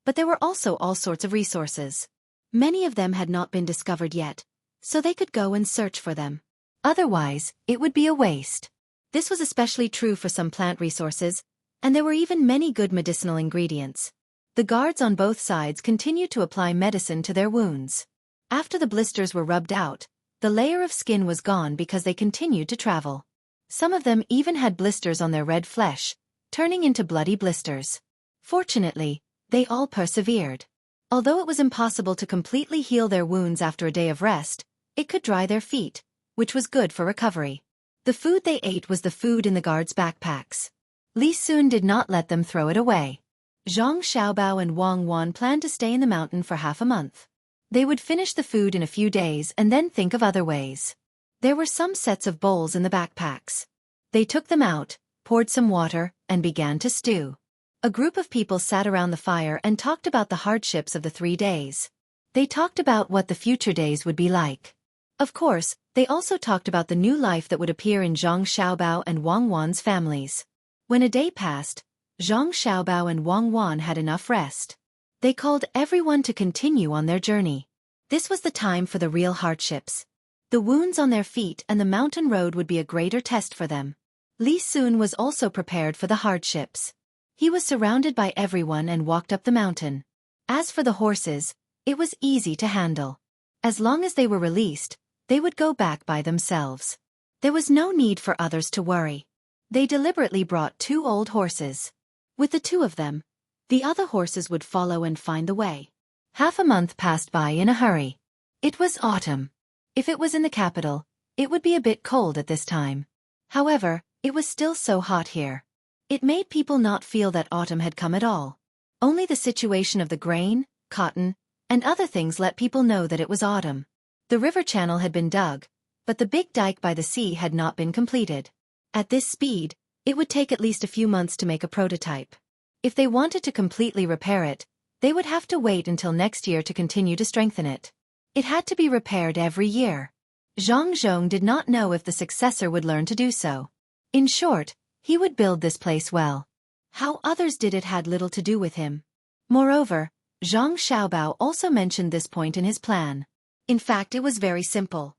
but there were also all sorts of resources. Many of them had not been discovered yet, so they could go and search for them. Otherwise, it would be a waste. This was especially true for some plant resources, and there were even many good medicinal ingredients. The guards on both sides continued to apply medicine to their wounds. After the blisters were rubbed out, the layer of skin was gone because they continued to travel. Some of them even had blisters on their red flesh, turning into bloody blisters. Fortunately, they all persevered. Although it was impossible to completely heal their wounds after a day of rest, it could dry their feet, which was good for recovery. The food they ate was the food in the guards' backpacks. Li Sun did not let them throw it away. Zhang Xiaobao and Wang Wan planned to stay in the mountain for half a month. They would finish the food in a few days and then think of other ways. There were some sets of bowls in the backpacks. They took them out, poured some water, and began to stew. A group of people sat around the fire and talked about the hardships of the 3 days. They talked about what the future days would be like. Of course, they also talked about the new life that would appear in Zhang Xiaobao and Wang Wan's families. When a day passed, Zhang Xiaobao and Wang Wan had enough rest. They called everyone to continue on their journey. This was the time for the real hardships. The wounds on their feet and the mountain road would be a greater test for them. Li Sun was also prepared for the hardships. He was surrounded by everyone and walked up the mountain. As for the horses, it was easy to handle. As long as they were released, they would go back by themselves. There was no need for others to worry. They deliberately brought 2 old horses. With the 2 of them, the other horses would follow and find the way. Half a month passed by in a hurry. It was autumn. If it was in the capital, it would be a bit cold at this time. However, it was still so hot here. It made people not feel that autumn had come at all. Only the situation of the grain, cotton, and other things let people know that it was autumn. The river channel had been dug, but the big dike by the sea had not been completed. At this speed, it would take at least a few months to make a prototype. If they wanted to completely repair it, they would have to wait until next year to continue to strengthen it. It had to be repaired every year. Zhang Zhong did not know if the successor would learn to do so. In short, he would build this place well. How others did it had little to do with him. Moreover, Zhang Xiaobao also mentioned this point in his plan. In fact, it was very simple.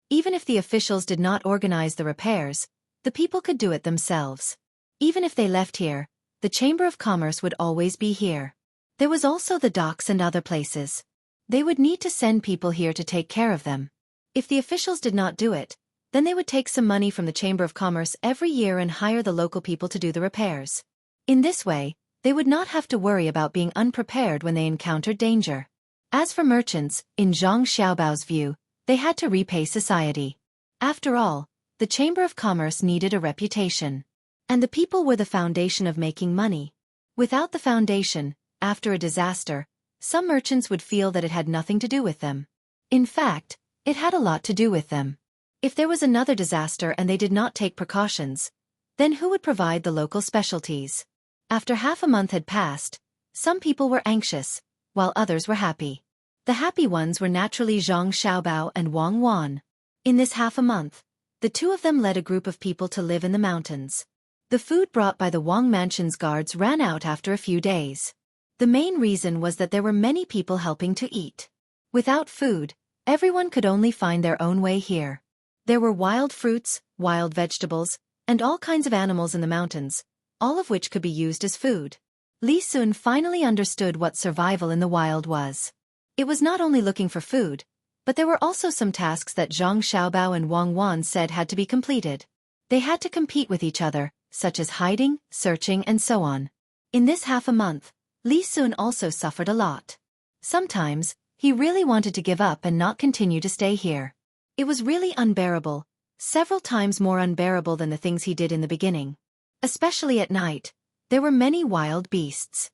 Even if the officials did not organize the repairs, the people could do it themselves. Even if they left here, the Chamber of Commerce would always be here. There was also the docks and other places. They would need to send people here to take care of them. If the officials did not do it, then they would take some money from the Chamber of Commerce every year and hire the local people to do the repairs. In this way, they would not have to worry about being unprepared when they encountered danger. As for merchants, in Zhang Xiaobao's view, they had to repay society. After all, the Chamber of Commerce needed a reputation. And the people were the foundation of making money. Without the foundation, after a disaster, some merchants would feel that it had nothing to do with them. In fact, it had a lot to do with them. If there was another disaster and they did not take precautions, then who would provide the local specialties? After half a month had passed, some people were anxious, while others were happy. The happy ones were naturally Zhang Xiaobao and Wang Wan. In this half a month, the two of them led a group of people to live in the mountains. The food brought by the Wang Mansion's guards ran out after a few days. The main reason was that there were many people helping to eat. Without food, everyone could only find their own way here. There were wild fruits, wild vegetables, and all kinds of animals in the mountains, all of which could be used as food. Li Sun finally understood what survival in the wild was. It was not only looking for food, but there were also some tasks that Zhang Xiaobao and Wang Wan said had to be completed. They had to compete with each other, such as hiding, searching, and so on. In this half a month, Li Sun also suffered a lot. Sometimes, he really wanted to give up and not continue to stay here. It was really unbearable, several times more unbearable than the things he did in the beginning. Especially at night, there were many wild beasts.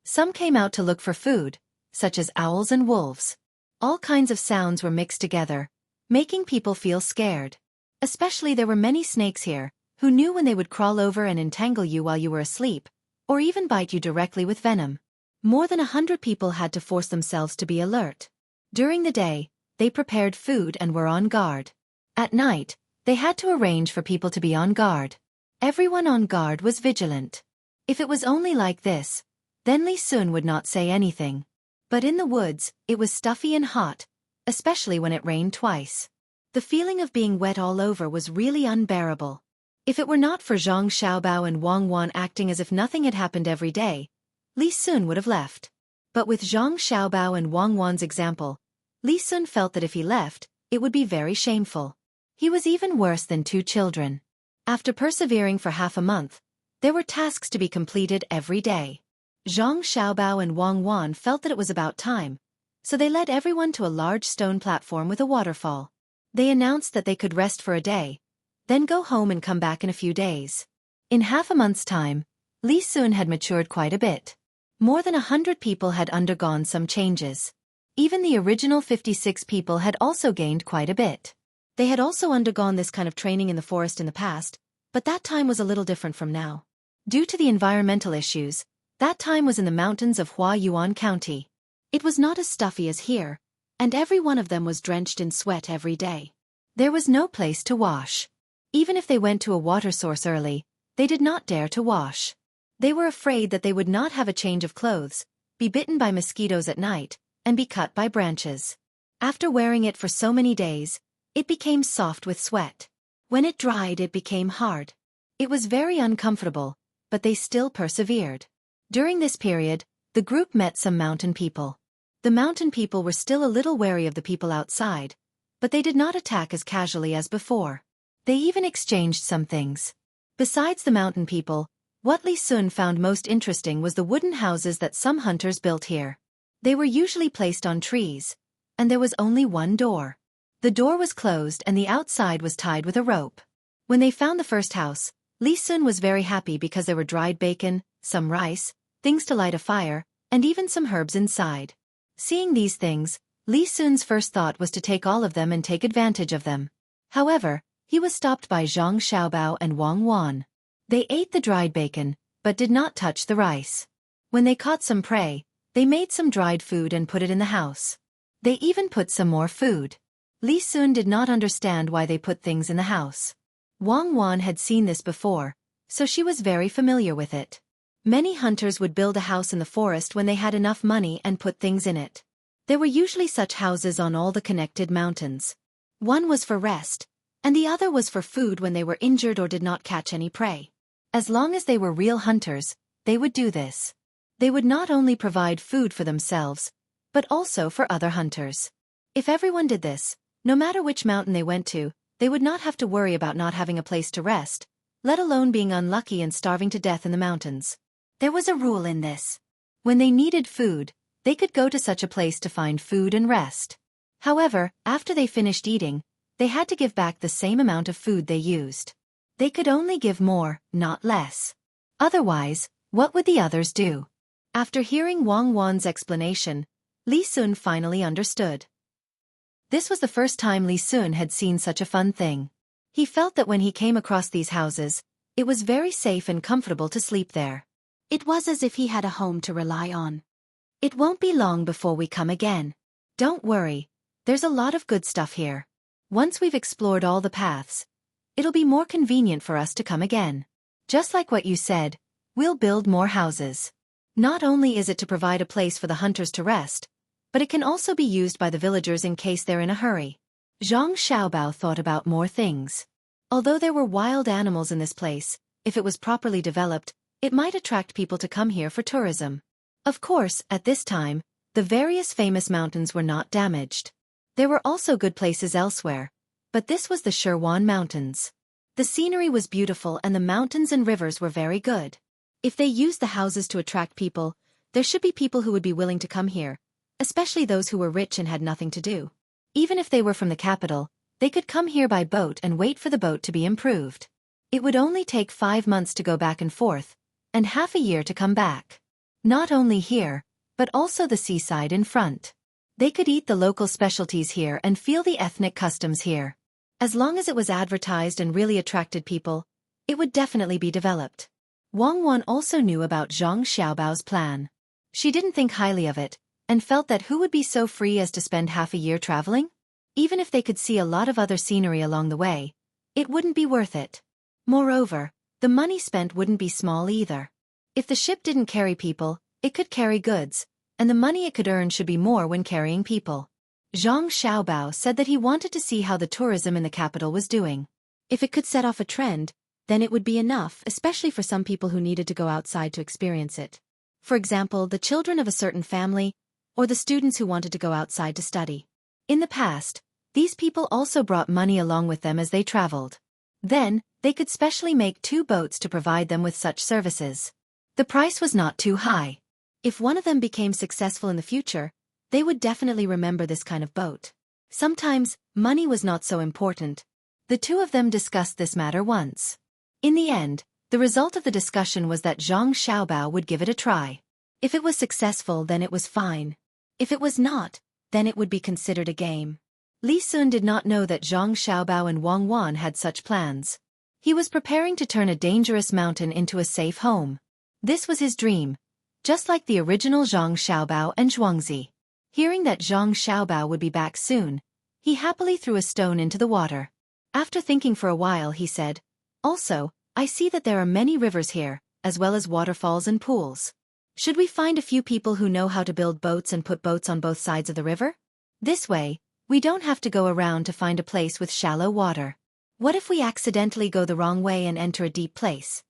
Some came out to look for food, such as owls and wolves. All kinds of sounds were mixed together, making people feel scared. Especially there were many snakes here, who knew when they would crawl over and entangle you while you were asleep, or even bite you directly with venom. More than 100 people had to force themselves to be alert. During the day, they prepared food and were on guard. At night, they had to arrange for people to be on guard. Everyone on guard was vigilant. If it was only like this, then Li Sun would not say anything. But in the woods, it was stuffy and hot, especially when it rained twice. The feeling of being wet all over was really unbearable. If it were not for Zhang Xiaobao and Wang Wan acting as if nothing had happened every day, Li Sun would have left. But with Zhang Xiaobao and Wang Wan's example, Li Sun felt that if he left, it would be very shameful. He was even worse than two children. After persevering for half a month, there were tasks to be completed every day. Zhang Xiaobao and Wang Wan felt that it was about time, so they led everyone to a large stone platform with a waterfall. They announced that they could rest for a day, then go home and come back in a few days. In half a month's time, Li Sun had matured quite a bit. More than 100 people had undergone some changes. Even the original 56 people had also gained quite a bit. They had also undergone this kind of training in the forest in the past, but that time was a little different from now. Due to the environmental issues, that time was in the mountains of Huayuan County. It was not as stuffy as here, and every one of them was drenched in sweat every day. There was no place to wash. Even if they went to a water source early, they did not dare to wash. They were afraid that they would not have a change of clothes, be bitten by mosquitoes at night, and be cut by branches. After wearing it for so many days, it became soft with sweat. When it dried, it became hard. It was very uncomfortable, but they still persevered. During this period, the group met some mountain people. The mountain people were still a little wary of the people outside, but they did not attack as casually as before. They even exchanged some things. Besides the mountain people, what Li Sun found most interesting was the wooden houses that some hunters built here. They were usually placed on trees, and there was only one door. The door was closed and the outside was tied with a rope. When they found the first house, Li Sun was very happy because there were dried bacon, some rice, things to light a fire, and even some herbs inside. Seeing these things, Li Sun's first thought was to take all of them and take advantage of them. However, he was stopped by Zhang Xiaobao and Wang Wan. They ate the dried bacon, but did not touch the rice. When they caught some prey, they made some dried food and put it in the house. They even put some more food. Li Sun did not understand why they put things in the house. Wang Wan had seen this before, so she was very familiar with it. Many hunters would build a house in the forest when they had enough money and put things in it. There were usually such houses on all the connected mountains. One was for rest, and the other was for food when they were injured or did not catch any prey. As long as they were real hunters, they would do this. They would not only provide food for themselves, but also for other hunters. If everyone did this, no matter which mountain they went to, they would not have to worry about not having a place to rest, let alone being unlucky and starving to death in the mountains. There was a rule in this. When they needed food, they could go to such a place to find food and rest. However, after they finished eating, they had to give back the same amount of food they used. They could only give more, not less. Otherwise, what would the others do? After hearing Wang Wan's explanation, Li Sun finally understood. This was the first time Li Sun had seen such a fun thing. He felt that when he came across these houses, it was very safe and comfortable to sleep there. It was as if he had a home to rely on. It won't be long before we come again. Don't worry, there's a lot of good stuff here. Once we've explored all the paths, it'll be more convenient for us to come again. Just like what you said, we'll build more houses. Not only is it to provide a place for the hunters to rest, but it can also be used by the villagers in case they're in a hurry. Zhang Xiaobao thought about more things. Although there were wild animals in this place, if it was properly developed, it might attract people to come here for tourism. Of course, at this time, the various famous mountains were not damaged. There were also good places elsewhere, but this was the Xueqi Mountains. The scenery was beautiful and the mountains and rivers were very good. If they used the houses to attract people, there should be people who would be willing to come here, especially those who were rich and had nothing to do. Even if they were from the capital, they could come here by boat and wait for the boat to be improved. It would only take 5 months to go back and forth, and half a year to come back. Not only here, but also the seaside in front. They could eat the local specialties here and feel the ethnic customs here. As long as it was advertised and really attracted people, it would definitely be developed. Wang Wan also knew about Zhang Xiaobao's plan. She didn't think highly of it, and felt that who would be so free as to spend half a year traveling? Even if they could see a lot of other scenery along the way, it wouldn't be worth it. Moreover, the money spent wouldn't be small either. If the ship didn't carry people, it could carry goods, and the money it could earn should be more when carrying people. Zhang Xiaobao said that he wanted to see how the tourism in the capital was doing. If it could set off a trend, then it would be enough, especially for some people who needed to go outside to experience it. For example, the children of a certain family, or the students who wanted to go outside to study. In the past, these people also brought money along with them as they traveled. Then, they could specially make 2 boats to provide them with such services. The price was not too high. If one of them became successful in the future, they would definitely remember this kind of boat. Sometimes, money was not so important. The 2 of them discussed this matter once. In the end, the result of the discussion was that Zhang Xiaobao would give it a try. If it was successful, then it was fine. If it was not, then it would be considered a game. Li Sun did not know that Zhang Xiaobao and Wang Wan had such plans. He was preparing to turn a dangerous mountain into a safe home. This was his dream, just like the original Zhang Xiaobao and Xueqi. Hearing that Zhang Xiaobao would be back soon, he happily threw a stone into the water. After thinking for a while, he said, "Also, I see that there are many rivers here, as well as waterfalls and pools. Should we find a few people who know how to build boats and put boats on both sides of the river? This way, we don't have to go around to find a place with shallow water. What if we accidentally go the wrong way and enter a deep place?"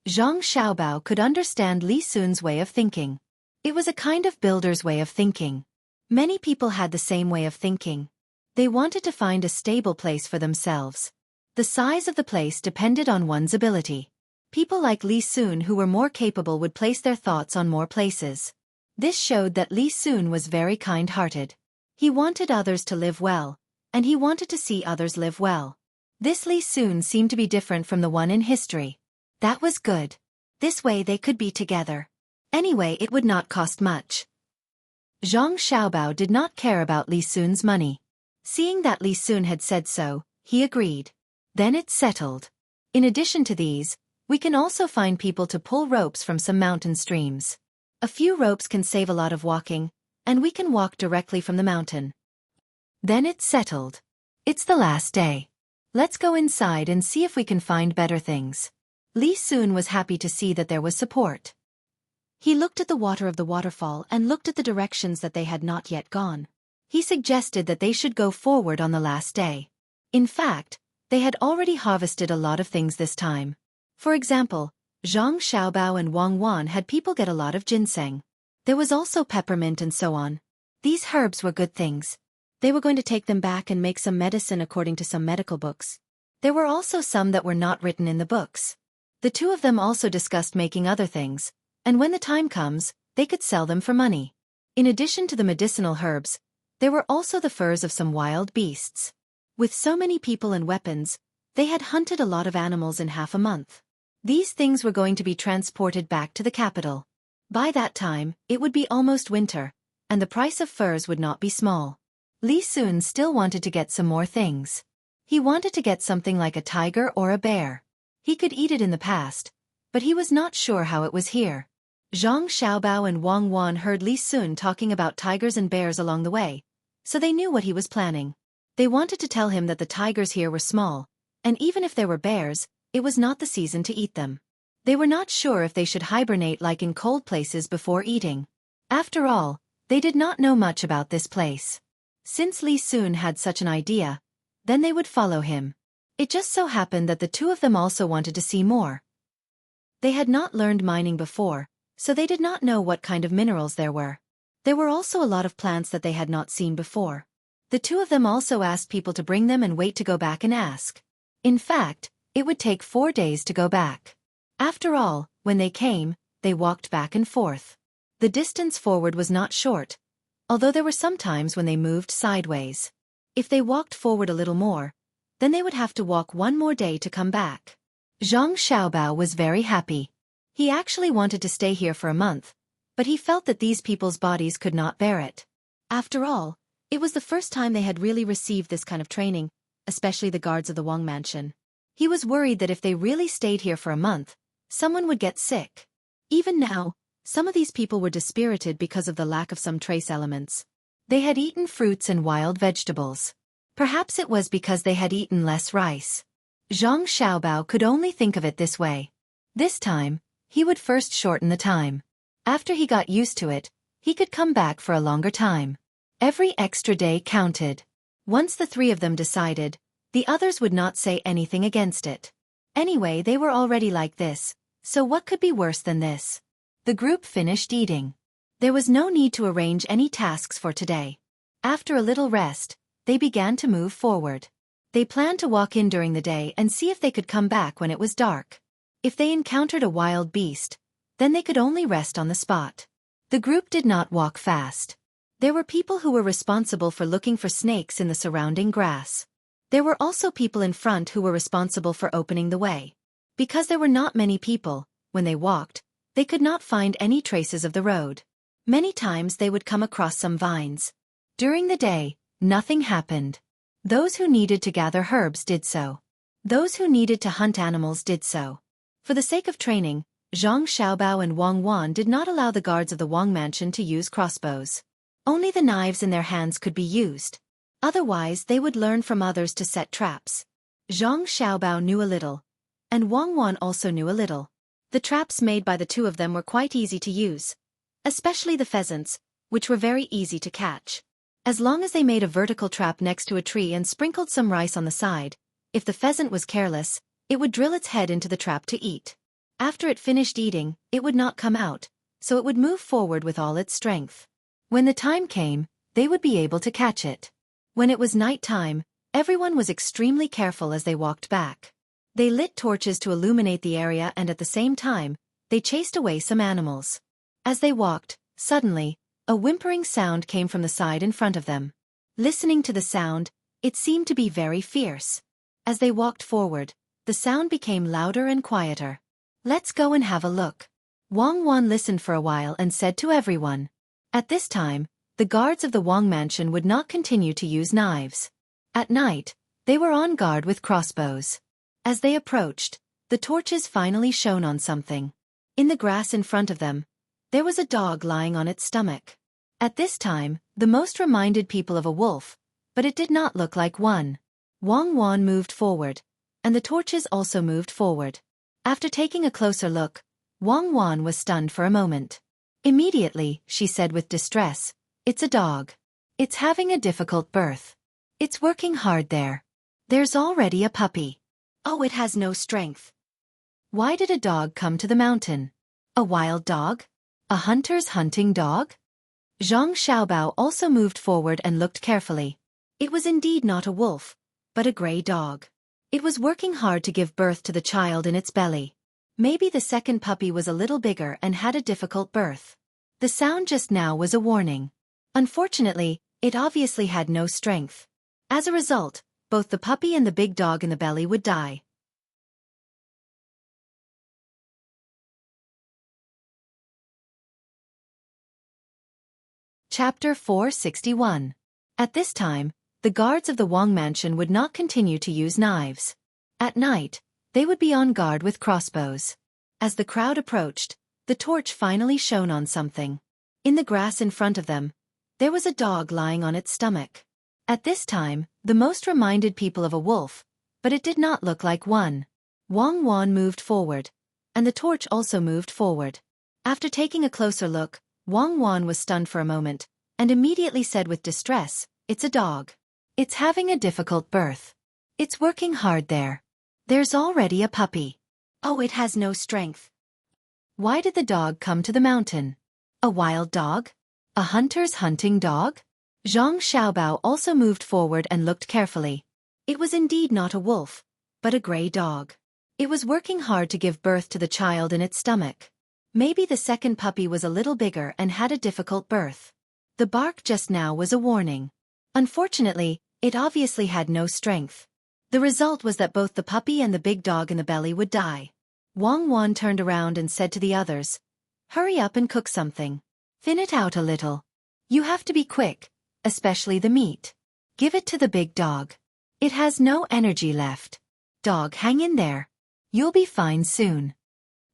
Zhang Xiaobao could understand Li Sun's way of thinking. It was a kind of builder's way of thinking. Many people had the same way of thinking. They wanted to find a stable place for themselves. The size of the place depended on one's ability. People like Li Sun who were more capable would place their thoughts on more places. This showed that Li Sun was very kind-hearted. He wanted others to live well, and he wanted to see others live well. This Li Sun seemed to be different from the one in history. That was good. This way they could be together. Anyway, it would not cost much. Zhang Xiaobao did not care about Li Sun's money. Seeing that Li Sun had said so, he agreed. Then it's settled. In addition to these, we can also find people to pull ropes from some mountain streams. A few ropes can save a lot of walking, and we can walk directly from the mountain. Then it's settled. It's the last day. Let's go inside and see if we can find better things. Li Sun was happy to see that there was support. He looked at the water of the waterfall and looked at the directions that they had not yet gone. He suggested that they should go forward on the last day. In fact, they had already harvested a lot of things this time. For example, Zhang Xiaobao and Wang Wan had people get a lot of ginseng. There was also peppermint and so on. These herbs were good things. They were going to take them back and make some medicine according to some medical books. There were also some that were not written in the books. The two of them also discussed making other things, and when the time comes, they could sell them for money. In addition to the medicinal herbs, there were also the furs of some wild beasts. With so many people and weapons, they had hunted a lot of animals in half a month. These things were going to be transported back to the capital. By that time, it would be almost winter, and the price of furs would not be small. Li Sun still wanted to get some more things. He wanted to get something like a tiger or a bear. He could eat it in the past, but he was not sure how it was here. Zhang Xiaobao and Wang Wan heard Li Sun talking about tigers and bears along the way, so they knew what he was planning. They wanted to tell him that the tigers here were small, and even if there were bears, it was not the season to eat them. They were not sure if they should hibernate like in cold places before eating. After all, they did not know much about this place. Since Li Sun had such an idea, then they would follow him. It just so happened that the two of them also wanted to see more. They had not learned mining before, so they did not know what kind of minerals there were. There were also a lot of plants that they had not seen before. The two of them also asked people to bring them and wait to go back and ask. In fact, it would take 4 days to go back. After all, when they came, they walked back and forth. The distance forward was not short, although there were some times when they moved sideways. If they walked forward a little more, then they would have to walk 1 more day to come back. Zhang Xiaobao was very happy. He actually wanted to stay here for a month, but he felt that these people's bodies could not bear it. After all, it was the first time they had really received this kind of training, especially the guards of the Wang Mansion. He was worried that if they really stayed here for a month, someone would get sick. Even now, some of these people were dispirited because of the lack of some trace elements. They had eaten fruits and wild vegetables. Perhaps it was because they had eaten less rice. Zhang Xiaobao could only think of it this way. This time, he would first shorten the time. After he got used to it, he could come back for a longer time. Every extra day counted. Once the three of them decided, the others would not say anything against it. Anyway, they were already like this, so what could be worse than this? The group finished eating. There was no need to arrange any tasks for today. After a little rest, they began to move forward. They planned to walk in during the day and see if they could come back when it was dark. If they encountered a wild beast, then they could only rest on the spot. The group did not walk fast. There were people who were responsible for looking for snakes in the surrounding grass. There were also people in front who were responsible for opening the way. Because there were not many people, when they walked, they could not find any traces of the road. Many times they would come across some vines. During the day, nothing happened. Those who needed to gather herbs did so. Those who needed to hunt animals did so. For the sake of training, Zhang Xiaobao and Wang Wan did not allow the guards of the Wang Mansion to use crossbows. Only the knives in their hands could be used. Otherwise, they would learn from others to set traps. Zhang Xiaobao knew a little, and Wang Wan also knew a little. The traps made by the two of them were quite easy to use, especially the pheasants, which were very easy to catch. As long as they made a vertical trap next to a tree and sprinkled some rice on the side, if the pheasant was careless, it would drill its head into the trap to eat. After it finished eating, it would not come out, so it would move forward with all its strength. When the time came, they would be able to catch it. When it was night time, everyone was extremely careful as they walked back. They lit torches to illuminate the area and at the same time, they chased away some animals. As they walked, suddenly, a whimpering sound came from the side in front of them. Listening to the sound, it seemed to be very fierce. As they walked forward, the sound became louder and quieter. "Let's go and have a look." Wang Wan listened for a while and said to everyone. At this time, the guards of the Wang Mansion would not continue to use knives. At night, they were on guard with crossbows. As they approached, the torches finally shone on something. In the grass in front of them, there was a dog lying on its stomach. At this time, the most reminded people of a wolf, but it did not look like one. Wang Wan moved forward, and the torches also moved forward. After taking a closer look, Wang Wan was stunned for a moment. Immediately, she said with distress, "It's a dog. It's having a difficult birth. It's working hard there. There's already a puppy. Oh, it has no strength. Why did a dog come to the mountain? A wild dog? A hunter's hunting dog?" Zhang Xiaobao also moved forward and looked carefully. It was indeed not a wolf, but a gray dog. It was working hard to give birth to the child in its belly. Maybe the second puppy was a little bigger and had a difficult birth. The sound just now was a warning. Unfortunately, it obviously had no strength. As a result, both the puppy and the big dog in the belly would die. Chapter 461. At this time, the guards of the Wang mansion would not continue to use knives. At night, they would be on guard with crossbows. As the crowd approached, the torch finally shone on something. In the grass in front of them, there was a dog lying on its stomach. At this time, the most reminded people of a wolf, but it did not look like one. Wang Wan moved forward, and the torch also moved forward. After taking a closer look, Wang Wan was stunned for a moment, and immediately said with distress, "It's a dog. It's having a difficult birth. It's working hard there. There's already a puppy. Oh, it has no strength. Why did the dog come to the mountain? A wild dog? A hunter's hunting dog?" Zhang Xiaobao also moved forward and looked carefully. It was indeed not a wolf, but a gray dog. It was working hard to give birth to the child in its stomach. Maybe the second puppy was a little bigger and had a difficult birth. The bark just now was a warning. Unfortunately, it obviously had no strength. The result was that both the puppy and the big dog in the belly would die. Wang Wan turned around and said to the others, "Hurry up and cook something. Thin it out a little. You have to be quick, especially the meat. Give it to the big dog. It has no energy left. Dog, hang in there. You'll be fine soon."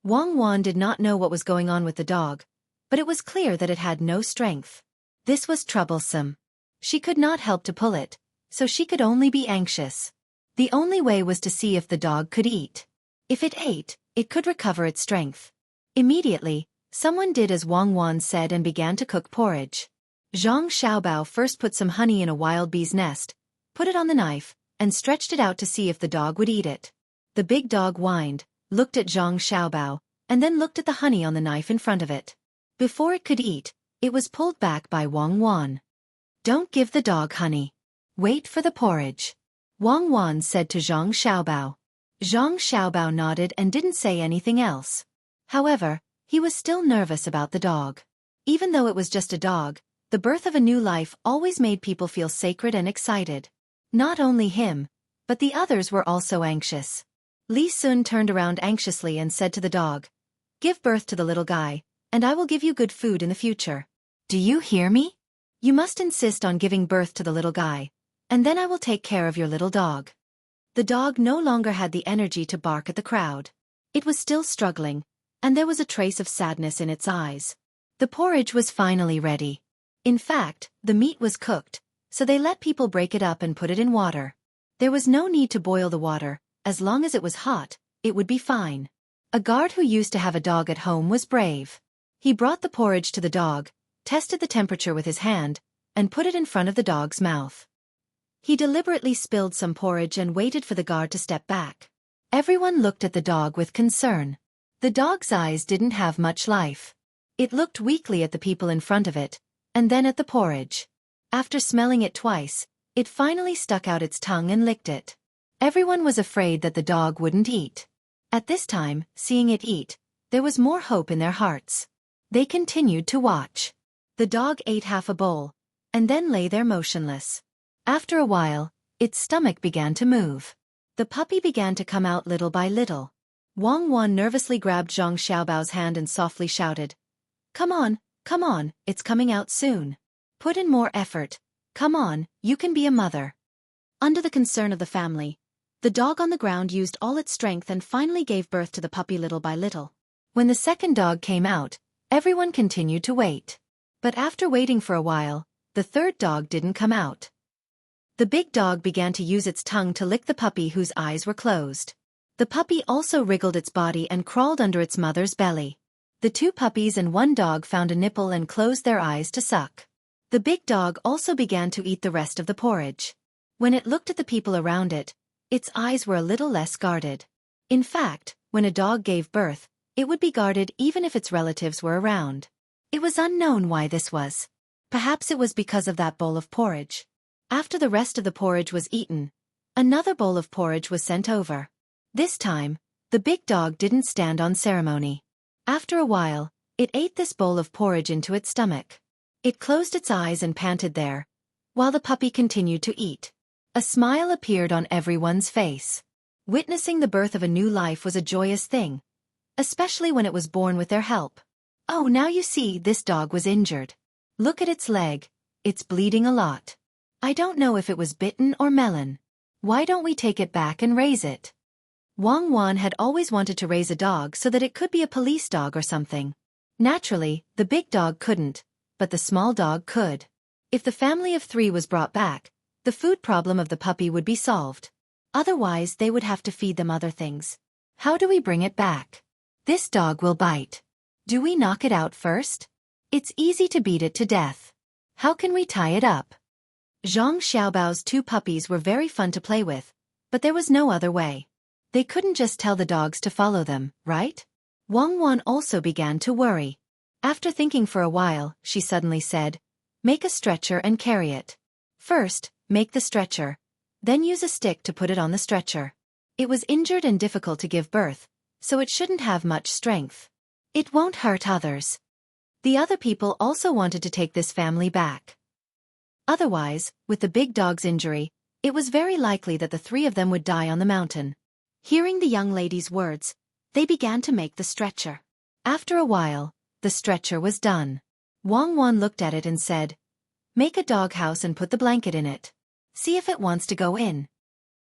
Wang Wan did not know what was going on with the dog, but it was clear that it had no strength. This was troublesome. She could not help to pull it, so she could only be anxious. The only way was to see if the dog could eat. If it ate, it could recover its strength. Immediately, someone did as Wang Wan said and began to cook porridge. Zhang Xiaobao first put some honey in a wild bee's nest, put it on the knife, and stretched it out to see if the dog would eat it. The big dog whined, looked at Zhang Xiaobao, and then looked at the honey on the knife in front of it. Before it could eat, it was pulled back by Wang Wan. "Don't give the dog honey. Wait for the porridge," Wang Wan said to Zhang Xiaobao. Zhang Xiaobao nodded and didn't say anything else. However, he was still nervous about the dog. Even though it was just a dog, the birth of a new life always made people feel sacred and excited. Not only him, but the others were also anxious. Li Sun turned around anxiously and said to the dog, "Give birth to the little guy, and I will give you good food in the future. Do you hear me? You must insist on giving birth to the little guy, and then I will take care of your little dog." The dog no longer had the energy to bark at the crowd. It was still struggling, and there was a trace of sadness in its eyes. The porridge was finally ready. In fact, the meat was cooked, so they let people break it up and put it in water. There was no need to boil the water. As long as it was hot, it would be fine. A guard who used to have a dog at home was brave. He brought the porridge to the dog, tested the temperature with his hand, and put it in front of the dog's mouth. He deliberately spilled some porridge and waited for the guard to step back. Everyone looked at the dog with concern. The dog's eyes didn't have much life. It looked weakly at the people in front of it, and then at the porridge. After smelling it twice, it finally stuck out its tongue and licked it. Everyone was afraid that the dog wouldn't eat. At this time, seeing it eat, there was more hope in their hearts. They continued to watch. The dog ate half a bowl, and then lay there motionless. After a while, its stomach began to move. The puppy began to come out little by little. Wang Wan nervously grabbed Zhang Xiaobao's hand and softly shouted, come on, it's coming out soon. Put in more effort. Come on, you can be a mother." Under the concern of the family, the dog on the ground used all its strength and finally gave birth to the puppy little by little. When the second dog came out, everyone continued to wait. But after waiting for a while, the third dog didn't come out. The big dog began to use its tongue to lick the puppy whose eyes were closed. The puppy also wriggled its body and crawled under its mother's belly. The two puppies and one dog found a nipple and closed their eyes to suck. The big dog also began to eat the rest of the porridge. When it looked at the people around it, its eyes were a little less guarded. In fact, when a dog gave birth, it would be guarded even if its relatives were around. It was unknown why this was. Perhaps it was because of that bowl of porridge. After the rest of the porridge was eaten, Another bowl of porridge was sent over. This time, the big dog didn't stand on ceremony. After a while, it ate this bowl of porridge into its stomach. It closed its eyes and panted there, while the puppy continued to eat. A smile appeared on everyone's face. Witnessing the birth of a new life was a joyous thing, especially when it was born with their help. Oh, now you see, this dog was injured. Look at its leg, it's bleeding a lot. I don't know if it was bitten or melon. Why don't we take it back and raise it? Wang Wan had always wanted to raise a dog so that it could be a police dog or something. Naturally, the big dog couldn't, but the small dog could. If the family of 3 was brought back, the food problem of the puppy would be solved. Otherwise, they would have to feed them other things. How do we bring it back? This dog will bite. Do we knock it out first? It's easy to beat it to death. How can we tie it up? Zhang Xiaobao's 2 puppies were very fun to play with, but there was no other way. They couldn't just tell the dogs to follow them, right? Wang Wan also began to worry. After thinking for a while, she suddenly said, "Make a stretcher and carry it. First, make the stretcher, then use a stick to put it on the stretcher." It was injured and difficult to give birth, so it shouldn't have much strength. It won't hurt others. The other people also wanted to take this family back. Otherwise, with the big dog's injury, it was very likely that the 3 of them would die on the mountain. Hearing the young lady's words, they began to make the stretcher. After a while, the stretcher was done. Wang Wan looked at it and said, "Make a doghouse and put the blanket in it. See if it wants to go in."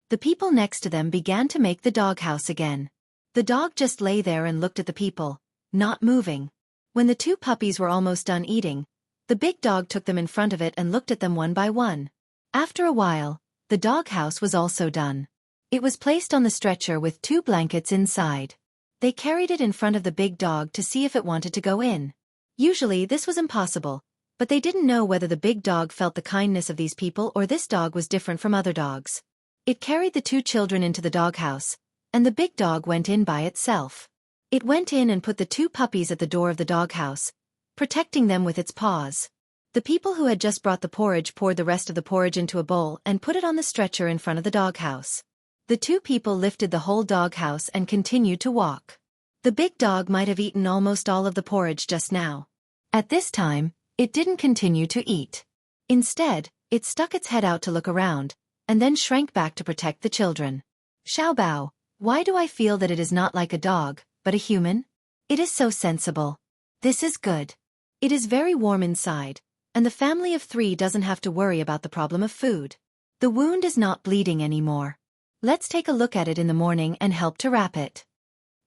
The people next to them began to make the doghouse again. The dog just lay there and looked at the people, not moving. When the 2 puppies were almost done eating, the big dog took them in front of it and looked at them one by one. After a while, the doghouse was also done. It was placed on the stretcher with 2 blankets inside. They carried it in front of the big dog to see if it wanted to go in. Usually this was impossible, but they didn't know whether the big dog felt the kindness of these people or this dog was different from other dogs. It carried the 2 children into the doghouse, and the big dog went in by itself. It went in and put the 2 puppies at the door of the doghouse, protecting them with its paws. The people who had just brought the porridge poured the rest of the porridge into a bowl and put it on the stretcher in front of the doghouse. The 2 people lifted the whole doghouse and continued to walk. The big dog might have eaten almost all of the porridge just now. At this time, it didn't continue to eat. Instead, it stuck its head out to look around, and then shrank back to protect the children. "Xiaobao, why do I feel that it is not like a dog, but a human? It is so sensible. This is good. It is very warm inside, and the family of 3 doesn't have to worry about the problem of food. The wound is not bleeding anymore. Let's take a look at it in the morning and help to wrap it."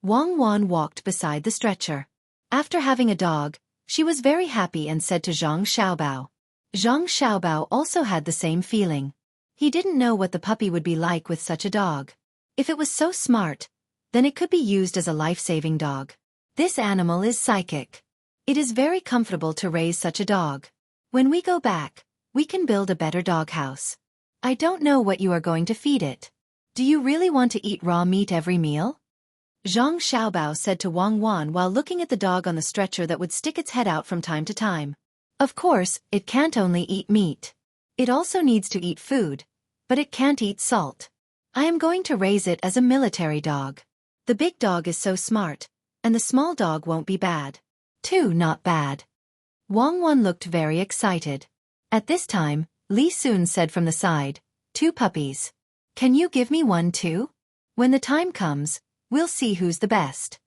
Wang Wan walked beside the stretcher. After having a dog, she was very happy and said to Zhang Xiaobao. Zhang Xiaobao also had the same feeling. He didn't know what the puppy would be like with such a dog. If it was so smart, then it could be used as a life-saving dog. This animal is psychic. It is very comfortable to raise such a dog. When we go back, we can build a better doghouse. I don't know what you are going to feed it. Do you really want to eat raw meat every meal? Zhang Xiaobao said to Wang Wan while looking at the dog on the stretcher that would stick its head out from time to time. Of course, it can't only eat meat. It also needs to eat food, but it can't eat salt. I am going to raise it as a military dog. The big dog is so smart, and the small dog won't be bad. Too not bad. Wang Wan looked very excited. At this time, Li Sun said from the side, "2 puppies. Can you give me one too? When the time comes, we'll see who's the best."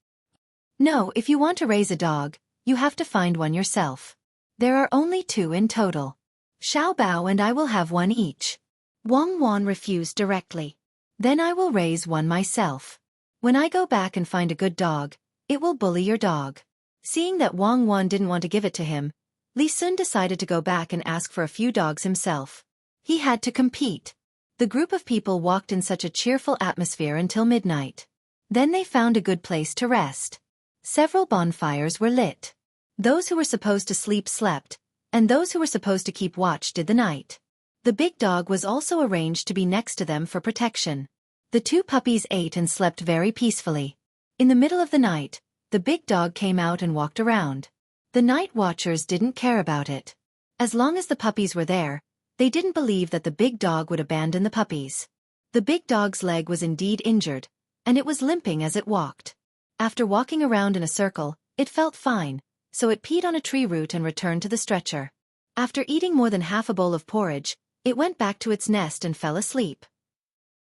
No, if you want to raise a dog, you have to find one yourself. There are only 2 in total. Xiaobao and I will have one each. Wang Wan refused directly. Then I will raise one myself. When I go back and find a good dog, it will bully your dog. Seeing that Wang Wan didn't want to give it to him, Li Sun decided to go back and ask for a few dogs himself. He had to compete. The group of people walked in such a cheerful atmosphere until midnight. Then they found a good place to rest. Several bonfires were lit. Those who were supposed to sleep slept, and those who were supposed to keep watch did the night. The big dog was also arranged to be next to them for protection. The 2 puppies ate and slept very peacefully. In the middle of the night, the big dog came out and walked around. The night watchers didn't care about it. As long as the puppies were there, they didn't believe that the big dog would abandon the puppies. The big dog's leg was indeed injured, and it was limping as it walked. After walking around in a circle, it felt fine, so it peed on a tree root and returned to the stretcher. After eating more than half a bowl of porridge, it went back to its nest and fell asleep.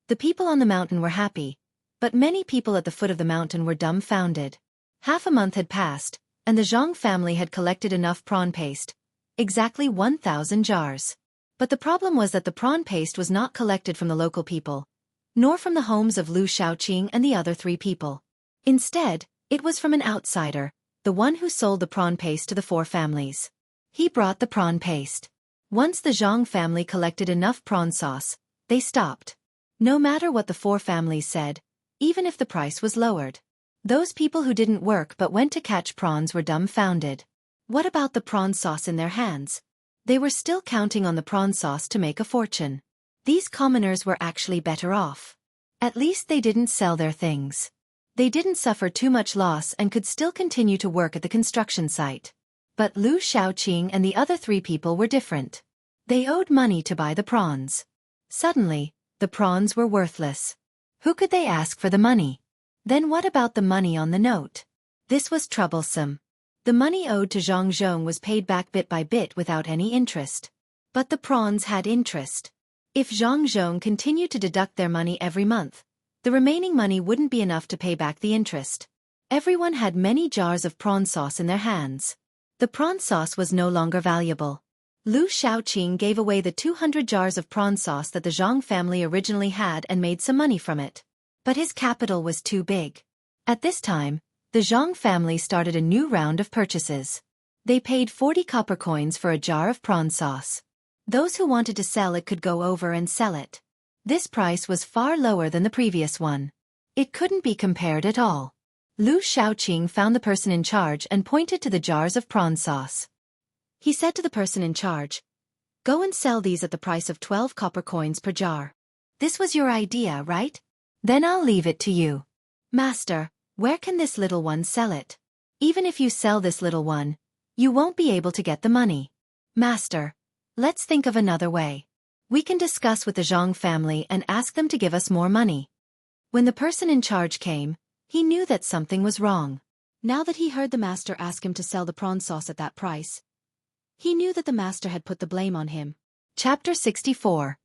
The people on the mountain were happy, but many people at the foot of the mountain were dumbfounded. Half a month had passed, and the Zhang family had collected enough prawn paste, exactly 1,000 jars. But the problem was that the prawn paste was not collected from the local people, nor from the homes of Lu Shaoqing and the other 3 people. Instead, it was from an outsider, the one who sold the prawn paste to the 4 families. He brought the prawn paste. Once the Zhang family collected enough prawn sauce, they stopped. No matter what the 4 families said, even if the price was lowered. Those people who didn't work but went to catch prawns were dumbfounded. What about the prawn sauce in their hands? They were still counting on the prawn sauce to make a fortune. These commoners were actually better off. At least they didn't sell their things. They didn't suffer too much loss and could still continue to work at the construction site. But Lu Shaoqing and the other 3 people were different. They owed money to buy the prawns. Suddenly, the prawns were worthless. Who could they ask for the money? Then what about the money on the note? This was troublesome. The money owed to Zhang Zhong was paid back bit by bit without any interest. But the prawns had interest. If Zhang Zhong continued to deduct their money every month, the remaining money wouldn't be enough to pay back the interest. Everyone had many jars of prawn sauce in their hands. The prawn sauce was no longer valuable. Lu Shaoqing gave away the 200 jars of prawn sauce that the Zhang family originally had and made some money from it. But his capital was too big. At this time, the Zhang family started a new round of purchases. They paid 40 copper coins for a jar of prawn sauce. Those who wanted to sell it could go over and sell it. This price was far lower than the previous one. It couldn't be compared at all. Lu Shaoqing found the person in charge and pointed to the jars of prawn sauce. He said to the person in charge, "Go and sell these at the price of 12 copper coins per jar. This was your idea, right? Then I'll leave it to you." "Master, where can this little one sell it? Even if you sell this little one, you won't be able to get the money." "Master, let's think of another way. We can discuss with the Zhang family and ask them to give us more money." When the person in charge came, he knew that something was wrong. Now that he heard the master ask him to sell the prawn sauce at that price, he knew that the master had put the blame on him. Chapter 64.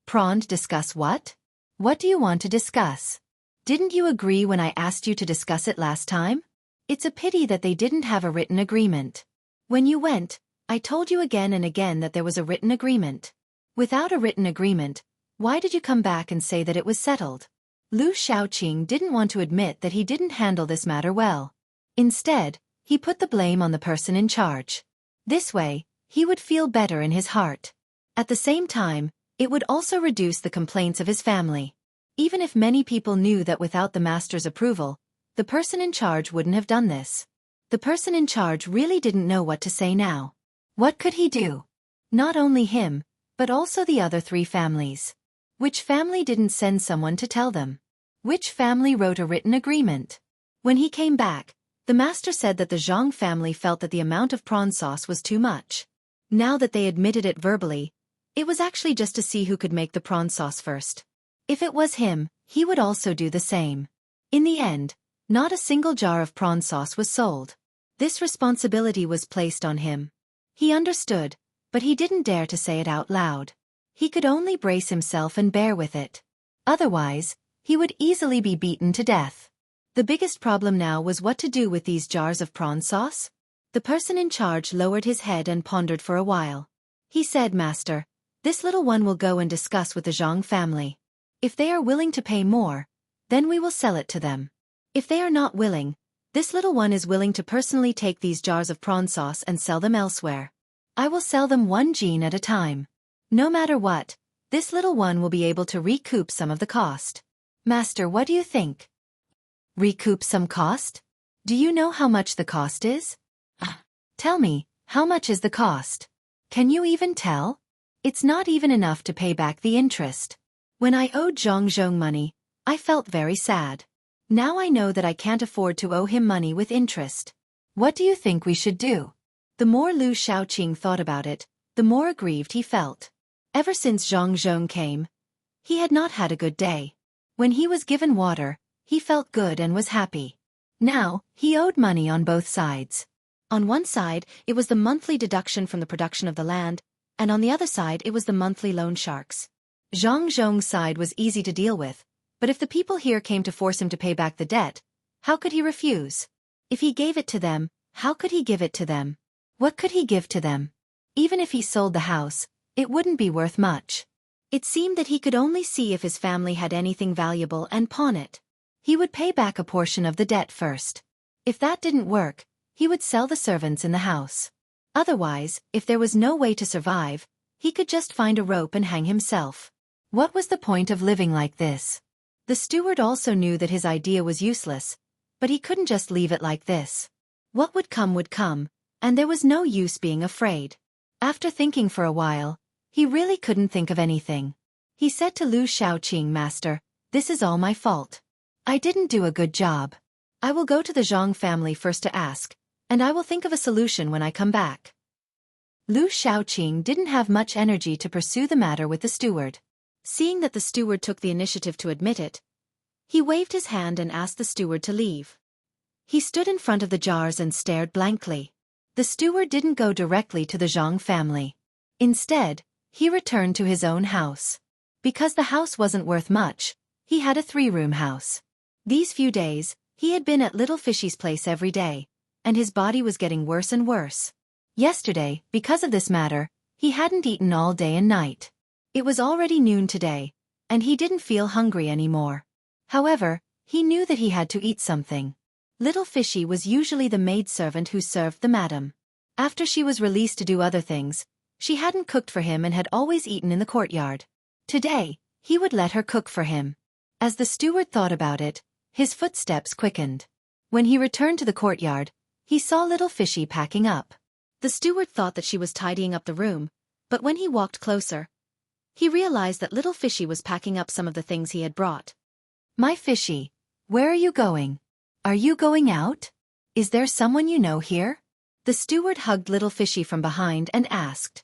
Prawn discuss what? What do you want to discuss? Didn't you agree when I asked you to discuss it last time? It's a pity that they didn't have a written agreement. When you went, I told you again and again that there was a written agreement. Without a written agreement, why did you come back and say that it was settled? Lu Shaoqing didn't want to admit that he didn't handle this matter well. Instead, he put the blame on the person in charge. This way, he would feel better in his heart. At the same time, it would also reduce the complaints of his family. Even if many people knew that without the master's approval, the person in charge wouldn't have done this. The person in charge really didn't know what to say now. What could he do? Not only him, but also the other 3 families. Which family didn't send someone to tell them? Which family wrote a written agreement? When he came back, the master said that the Zhang family felt that the amount of prawn sauce was too much. Now that they admitted it verbally, it was actually just to see who could make the prawn sauce first. If it was him, he would also do the same. In the end, not a single jar of prawn sauce was sold. This responsibility was placed on him. He understood, but he didn't dare to say it out loud. He could only brace himself and bear with it. Otherwise, he would easily be beaten to death. The biggest problem now was what to do with these jars of prawn sauce. The person in charge lowered his head and pondered for a while. He said, "Master, this little one will go and discuss with the Zhang family. If they are willing to pay more, then we will sell it to them. If they are not willing, this little one is willing to personally take these jars of prawn sauce and sell them elsewhere. I will sell them 1 jin at a time. No matter what, this little one will be able to recoup some of the cost." "Master, what do you think?" "Recoup some cost? Do you know how much the cost is?" "Tell me, how much is the cost? Can you even tell? It's not even enough to pay back the interest. When I owed Zhang Zhong money, I felt very sad. Now I know that I can't afford to owe him money with interest. What do you think we should do?" The more Lu Shaoqing thought about it, the more aggrieved he felt. Ever since Zhang Zhong came, He had not had a good day. When he was given water, he felt good and was happy. Now, he owed money on both sides. On one side, it was the monthly deduction from the production of the land, and on the other side it was the monthly loan sharks. Zhang Zhong's side was easy to deal with, but if the people here came to force him to pay back the debt, how could he refuse? If he gave it to them, how could he give it to them? What could he give to them? Even if he sold the house, it wouldn't be worth much. It seemed that he could only see if his family had anything valuable and pawn it. He would pay back a portion of the debt first. If that didn't work, he would sell the servants in the house. Otherwise, if there was no way to survive, he could just find a rope and hang himself. What was the point of living like this? The steward also knew that his idea was useless, but he couldn't just leave it like this. What would come, and there was no use being afraid. After thinking for a while, he really couldn't think of anything. He said to Lu Shaoqing, "Master, this is all my fault. I didn't do a good job. I will go to the Zhang family first to ask, and I will think of a solution when I come back." Lu Shaoqing didn't have much energy to pursue the matter with the steward. Seeing that the steward took the initiative to admit it, he waved his hand and asked the steward to leave. He stood in front of the jars and stared blankly. The steward didn't go directly to the Zhang family. Instead, he returned to his own house. Because the house wasn't worth much, he had a 3-room house. These few days, he had been at Little Fishy's place every day, and his body was getting worse and worse. Yesterday, because of this matter, he hadn't eaten all day and night. It was already noon today, and he didn't feel hungry anymore. However, he knew that he had to eat something. Little Fishy was usually the maidservant who served the madam. After she was released to do other things, she hadn't cooked for him and had always eaten in the courtyard. Today, he would let her cook for him. As the steward thought about it, his footsteps quickened. When he returned to the courtyard, he saw Little Fishy packing up. The steward thought that she was tidying up the room, but when he walked closer, he realized that Little Fishy was packing up some of the things he had brought. "My Fishy, where are you going? Are you going out? Is there someone you know here?" The steward hugged Little Fishy from behind and asked.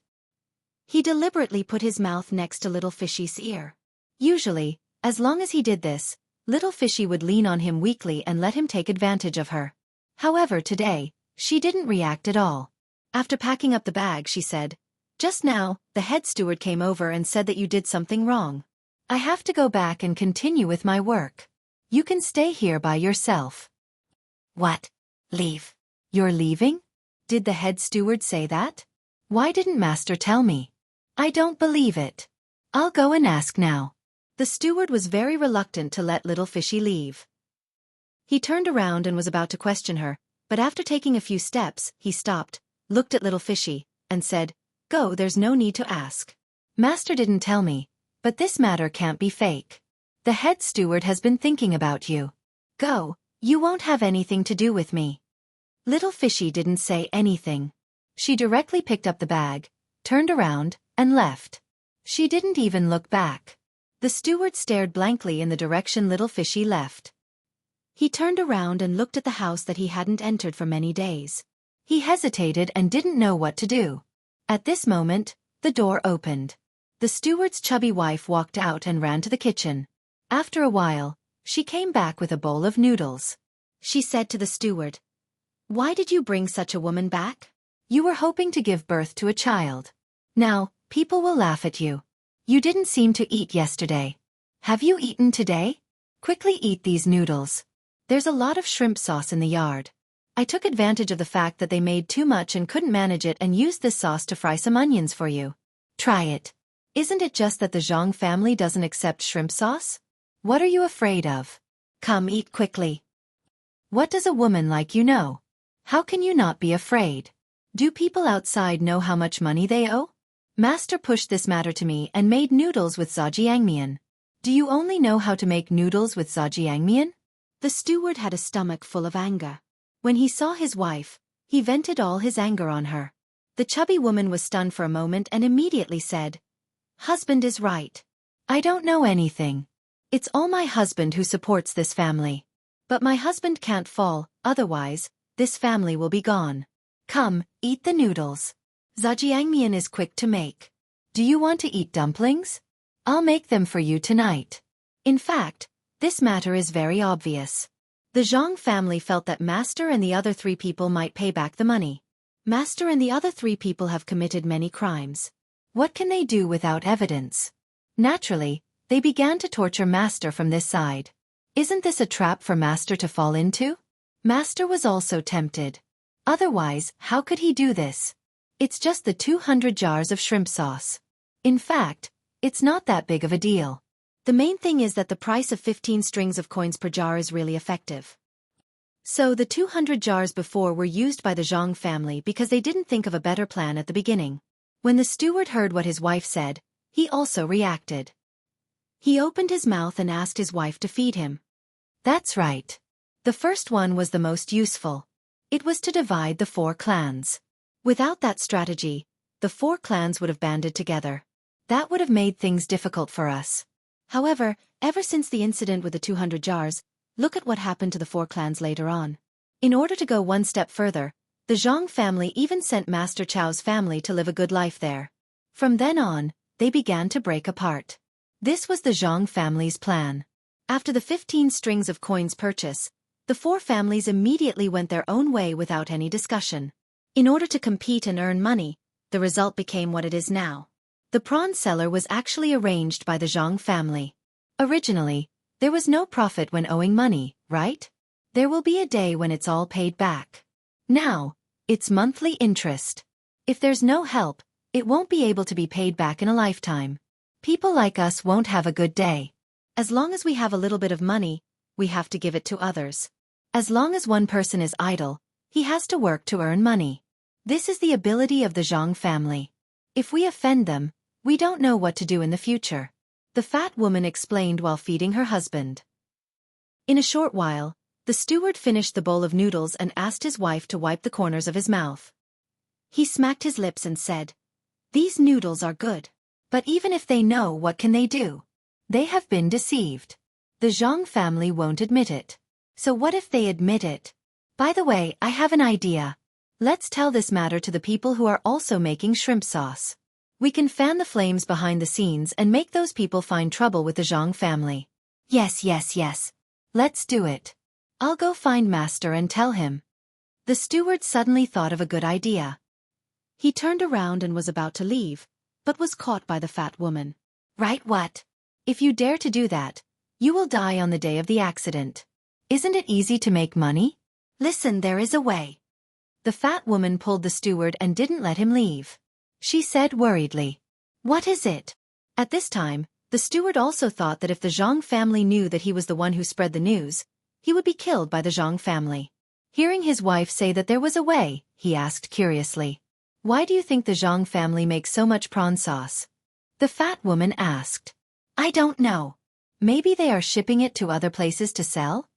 He deliberately put his mouth next to Little Fishy's ear. Usually, as long as he did this, Little Fishy would lean on him weakly and let him take advantage of her. However, today, she didn't react at all. After packing up the bag, she said, "Just now, the head steward came over and said that you did something wrong. I have to go back and continue with my work. You can stay here by yourself." "What? Leave? You're leaving? Did the head steward say that? Why didn't Master tell me? I don't believe it. I'll go and ask now." The steward was very reluctant to let Little Fishy leave. He turned around and was about to question her, but after taking a few steps, he stopped, looked at Little Fishy, and said, "Go, there's no need to ask. Master didn't tell me, but this matter can't be fake. The head steward has been thinking about you. Go, you won't have anything to do with me." Little Fishy didn't say anything. She directly picked up the bag, turned around, and left. She didn't even look back. The steward stared blankly in the direction Little Fishy left. He turned around and looked at the house that he hadn't entered for many days. He hesitated and didn't know what to do. At this moment, the door opened. The steward's chubby wife walked out and ran to the kitchen. After a while, she came back with a bowl of noodles. She said to the steward, "Why did you bring such a woman back? You were hoping to give birth to a child. Now, people will laugh at you. You didn't seem to eat yesterday. Have you eaten today? Quickly eat these noodles. There's a lot of shrimp sauce in the yard. I took advantage of the fact that they made too much and couldn't manage it and used this sauce to fry some onions for you. Try it. Isn't it just that the Zhang family doesn't accept shrimp sauce? What are you afraid of? Come eat quickly. What does a woman like you know? How can you not be afraid? Do people outside know how much money they owe? Master pushed this matter to me and made noodles with zhajiangmian. Do you only know how to make noodles with zhajiangmian?" The steward had a stomach full of anger. When he saw his wife, he vented all his anger on her. The chubby woman was stunned for a moment and immediately said, "Husband is right. I don't know anything. It's all my husband who supports this family. But my husband can't fall, otherwise, this family will be gone. Come, eat the noodles. Zhajiangmian is quick to make. Do you want to eat dumplings? I'll make them for you tonight. In fact, this matter is very obvious. The Zhang family felt that Master and the other 3 people might pay back the money. Master and the other 3 people have committed many crimes. What can they do without evidence? Naturally, they began to torture Master from this side. Isn't this a trap for Master to fall into? Master was also tempted. Otherwise, how could he do this? It's just the 200 jars of shrimp sauce. In fact, it's not that big of a deal. The main thing is that the price of 15 strings of coins per jar is really effective. So the 200 jars before were used by the Zhang family because they didn't think of a better plan at the beginning. When the steward heard what his wife said, he also reacted. He opened his mouth and asked his wife to feed him. That's right. The first one was the most useful. It was to divide the 4 clans. Without that strategy, the 4 clans would have banded together. That would have made things difficult for us. However, ever since the incident with the 200 jars, look at what happened to the 4 clans later on. In order to go one step further, the Zhang family even sent Master Chao's family to live a good life there. From then on, they began to break apart. This was the Zhang family's plan. After the 15 strings of coins purchase, the 4 families immediately went their own way without any discussion. In order to compete and earn money, the result became what it is now. The prawn seller was actually arranged by the Zhang family. Originally, there was no profit when owing money, right? There will be a day when it's all paid back. Now, it's monthly interest. If there's no help, it won't be able to be paid back in a lifetime. People like us won't have a good day. As long as we have a little bit of money, we have to give it to others. As long as one person is idle, he has to work to earn money. This is the ability of the Zhang family. If we offend them, we don't know what to do in the future. The fat woman explained while feeding her husband. In a short while, the steward finished the bowl of noodles and asked his wife to wipe the corners of his mouth. He smacked his lips and said, "These noodles are good. But even if they know, what can they do? They have been deceived. The Zhang family won't admit it. So what if they admit it? By the way, I have an idea. Let's tell this matter to the people who are also making shrimp sauce. We can fan the flames behind the scenes and make those people find trouble with the Zhang family. Yes. Let's do it. I'll go find Master and tell him." The steward suddenly thought of a good idea. He turned around and was about to leave, but was caught by the fat woman. "Right, what? If you dare to do that, you will die on the day of the accident. Isn't it easy to make money? Listen, there is a way." The fat woman pulled the steward and didn't let him leave. She said worriedly, "What is it?" At this time, the steward also thought that if the Zhang family knew that he was the one who spread the news, he would be killed by the Zhang family. Hearing his wife say that there was a way, he asked curiously, "Why do you think the Zhang family makes so much prawn sauce?" The fat woman asked, "I don't know. Maybe they are shipping it to other places to sell?"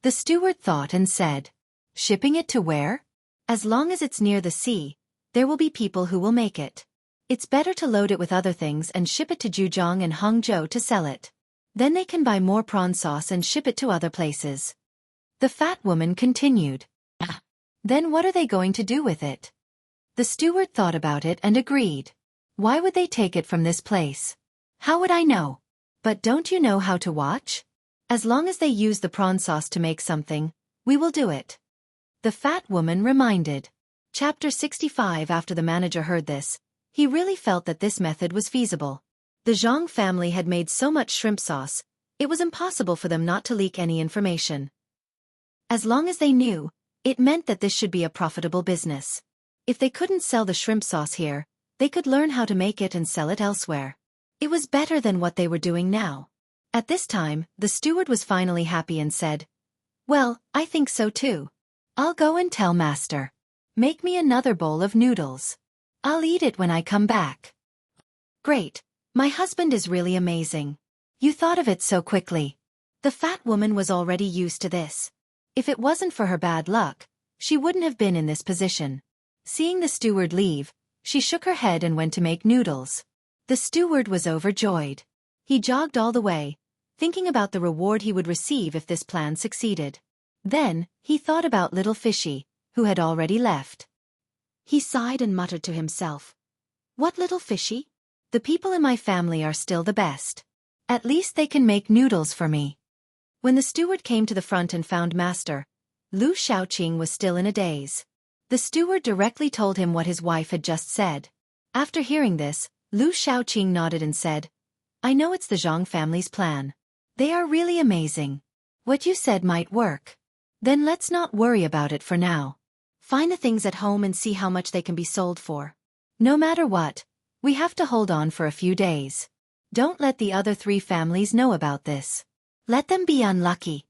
The steward thought and said, "Shipping it to where? As long as it's near the sea, there will be people who will make it. It's better to load it with other things and ship it to Zhujiang and Hangzhou to sell it. Then they can buy more prawn sauce and ship it to other places." The fat woman continued, "Then what are they going to do with it?" The steward thought about it and agreed. "Why would they take it from this place? How would I know? But don't you know how to watch? As long as they use the prawn sauce to make something, we will do it." The fat woman reminded. Chapter 65. After the manager heard this, he really felt that this method was feasible. The Zhang family had made so much shrimp sauce, it was impossible for them not to leak any information. As long as they knew, it meant that this should be a profitable business. If they couldn't sell the shrimp sauce here, they could learn how to make it and sell it elsewhere. It was better than what they were doing now. At this time, the steward was finally happy and said, "Well, I think so too. I'll go and tell Master. Make me another bowl of noodles. I'll eat it when I come back." "Great. My husband is really amazing. You thought of it so quickly." The fat woman was already used to this. If it wasn't for her bad luck, she wouldn't have been in this position. Seeing the steward leave, she shook her head and went to make noodles. The steward was overjoyed. He jogged all the way, thinking about the reward he would receive if this plan succeeded. Then, he thought about little Fishy, who had already left. He sighed and muttered to himself, "What little Fishy? The people in my family are still the best. At least they can make noodles for me. When the steward came to the front and found Master, Lu Shaoqing was still in a daze. The steward directly told him what his wife had just said. After hearing this, Lu Shaoqing nodded and said, I know it's the Zhang family's plan. They are really amazing. What you said might work. Then let's not worry about it for now. Find the things at home and see how much they can be sold for. No matter what, we have to hold on for a few days. Don't let the other 3 families know about this. Let them be unlucky.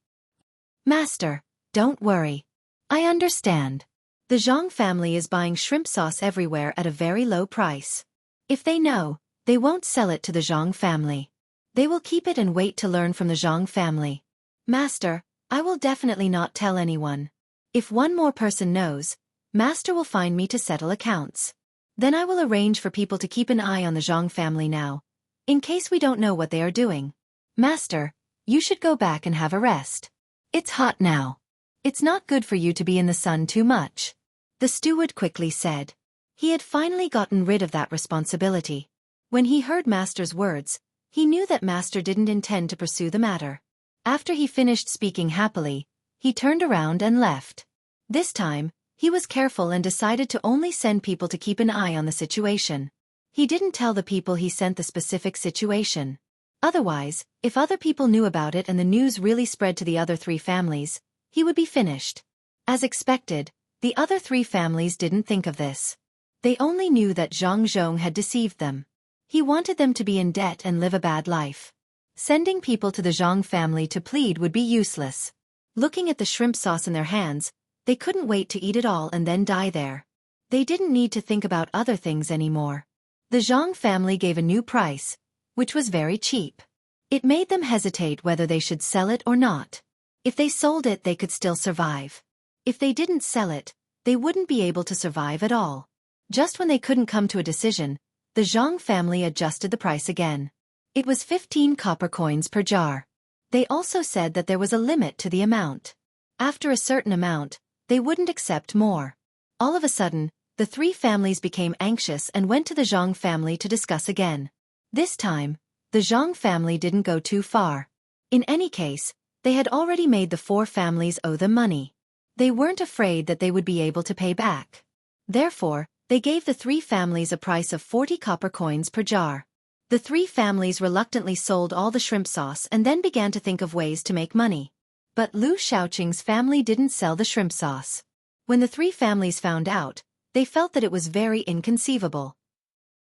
Master, don't worry. I understand. The Zhang family is buying shrimp sauce everywhere at a very low price. If they know, they won't sell it to the Zhang family. They will keep it and wait to learn from the Zhang family. Master, I will definitely not tell anyone. If one more person knows, Master will find me to settle accounts. Then I will arrange for people to keep an eye on the Zhang family now, in case we don't know what they are doing. Master, you should go back and have a rest. It's hot now. It's not good for you to be in the sun too much. The steward quickly said. He had finally gotten rid of that responsibility. When he heard Master's words, he knew that Master didn't intend to pursue the matter. After he finished speaking happily, he turned around and left. This time, he was careful and decided to only send people to keep an eye on the situation. He didn't tell the people he sent the specific situation. Otherwise, if other people knew about it and the news really spread to the other 3 families, he would be finished. As expected, the other 3 families didn't think of this. They only knew that Zhang Zhong had deceived them. He wanted them to be in debt and live a bad life. Sending people to the Zhang family to plead would be useless. Looking at the shrimp sauce in their hands, they couldn't wait to eat it all and then die there. They didn't need to think about other things anymore. The Zhang family gave a new price, which was very cheap. It made them hesitate whether they should sell it or not. If they sold it, they could still survive. If they didn't sell it, they wouldn't be able to survive at all. Just when they couldn't come to a decision, the Zhang family adjusted the price again. It was 15 copper coins per jar. They also said that there was a limit to the amount. After a certain amount, they wouldn't accept more. All of a sudden, the 3 families became anxious and went to the Zhang family to discuss again. This time, the Zhang family didn't go too far. In any case, they had already made the 4 families owe them money. They weren't afraid that they would be able to pay back. Therefore, they gave the 3 families a price of 40 copper coins per jar. The 3 families reluctantly sold all the shrimp sauce and then began to think of ways to make money. But Lu Shaoqing's family didn't sell the shrimp sauce. When the 3 families found out, they felt that it was very inconceivable.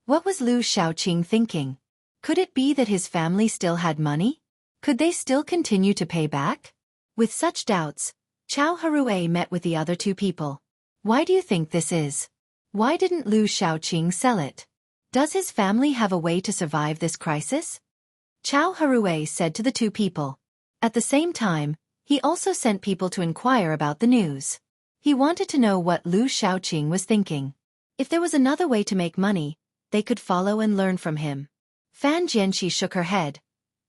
What was Lu Shaoqing thinking? Could it be that his family still had money? Could they still continue to pay back? With such doubts, Chao Harue met with the other 2 people. Why do you think this is? Why didn't Lu Shaoqing sell it? Does his family have a way to survive this crisis? Chao Harue said to the 2 people. At the same time, he also sent people to inquire about the news. He wanted to know what Lu Shaoqing was thinking. If there was another way to make money, they could follow and learn from him. Fan Jianxi shook her head.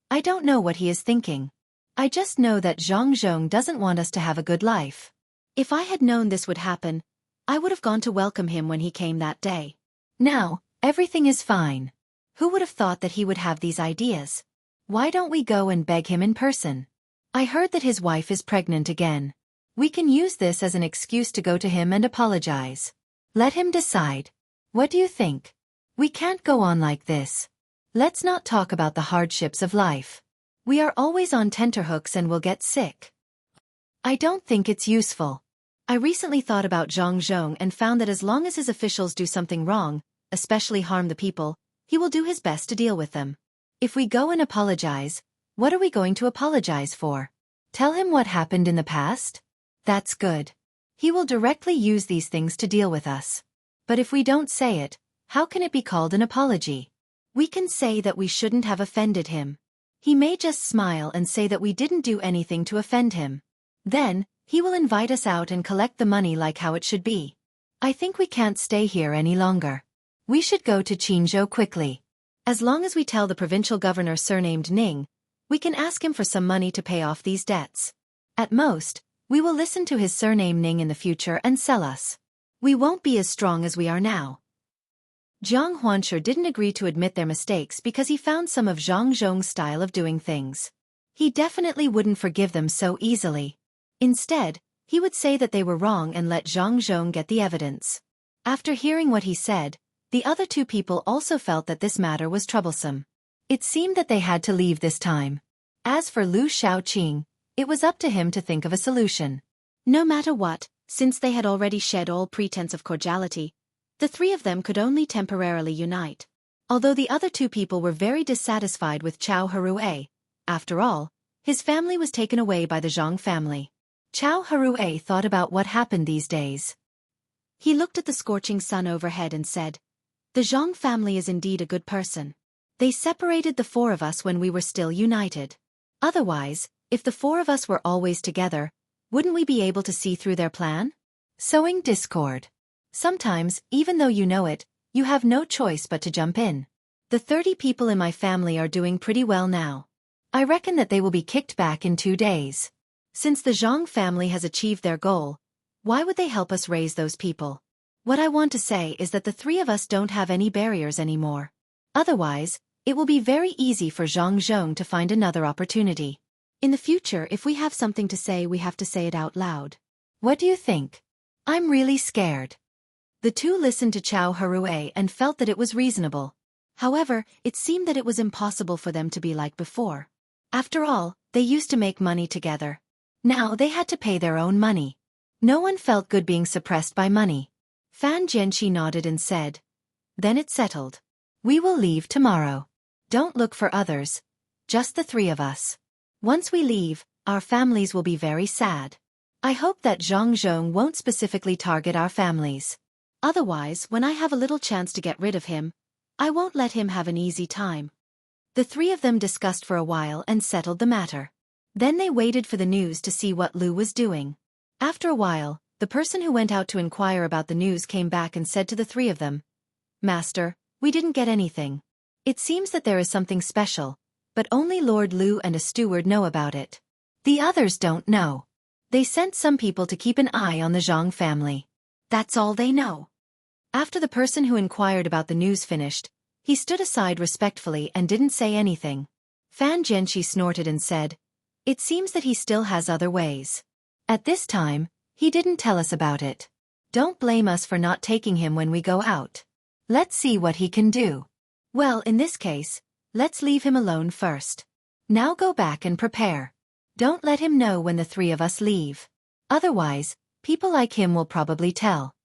I don't know what he is thinking. I just know that Zhang Zhong doesn't want us to have a good life. If I had known this would happen, I would have gone to welcome him when he came that day. Now, everything is fine. Who would have thought that he would have these ideas? Why don't we go and beg him in person? I heard that his wife is pregnant again. We can use this as an excuse to go to him and apologize. Let him decide. What do you think? We can't go on like this. Let's not talk about the hardships of life. We are always on tenterhooks and will get sick. I don't think it's useful. I recently thought about Zhang Zhong and found that as long as his officials do something wrong, especially harm the people, he will do his best to deal with them. If we go and apologize, what are we going to apologize for? Tell him what happened in the past? That's good. He will directly use these things to deal with us. But if we don't say it, how can it be called an apology? We can say that we shouldn't have offended him. He may just smile and say that we didn't do anything to offend him. Then, he will invite us out and collect the money like how it should be. I think we can't stay here any longer. We should go to Qinzhou quickly. As long as we tell the provincial governor surnamed Ning, we can ask him for some money to pay off these debts. At most, we will listen to his surname Ning in the future and sell us. We won't be as strong as we are now. Jiang Huanshe didn't agree to admit their mistakes because he found some of Zhang Zhong's style of doing things. He definitely wouldn't forgive them so easily. Instead, he would say that they were wrong and let Zhang Zhong get the evidence. After hearing what he said, the other two people also felt that this matter was troublesome. It seemed that they had to leave this time. As for Lu Shaoqing, it was up to him to think of a solution. No matter what, since they had already shed all pretense of cordiality, the three of them could only temporarily unite. Although the other two people were very dissatisfied with Chao Harue, after all, his family was taken away by the Zhang family. Chao Harue thought about what happened these days. He looked at the scorching sun overhead and said, "The Zhang family is indeed a good person. They separated the four of us when we were still united. Otherwise, if the four of us were always together, wouldn't we be able to see through their plan? Sowing discord. Sometimes, even though you know it, you have no choice but to jump in. The 30 people in my family are doing pretty well now. I reckon that they will be kicked back in 2 days. Since the Zhang family has achieved their goal, why would they help us raise those people? What I want to say is that the three of us don't have any barriers anymore. Otherwise, it will be very easy for Zhang Zhong to find another opportunity. In the future, if we have something to say, we have to say it out loud. What do you think? I'm really scared." The two listened to Chao Harue and felt that it was reasonable. However, it seemed that it was impossible for them to be like before. After all, they used to make money together. Now they had to pay their own money. No one felt good being suppressed by money. Fan Jianxi nodded and said, "Then it's settled. We will leave tomorrow. Don't look for others. Just the three of us. Once we leave, our families will be very sad. I hope that Zhang Zhong won't specifically target our families. Otherwise, when I have a little chance to get rid of him, I won't let him have an easy time." The three of them discussed for a while and settled the matter. Then they waited for the news to see what Lu was doing. After a while, the person who went out to inquire about the news came back and said to the three of them, "Master, we didn't get anything. It seems that there is something special, but only Lord Lu and a steward know about it. The others don't know. They sent some people to keep an eye on the Zhang family. That's all they know." After the person who inquired about the news finished, he stood aside respectfully and didn't say anything. Fan Jianxi snorted and said, "It seems that he still has other ways. At this time, he didn't tell us about it. Don't blame us for not taking him when we go out. Let's see what he can do. Well, in this case, let's leave him alone first. Now go back and prepare. Don't let him know when the three of us leave. Otherwise, people like him will probably tell."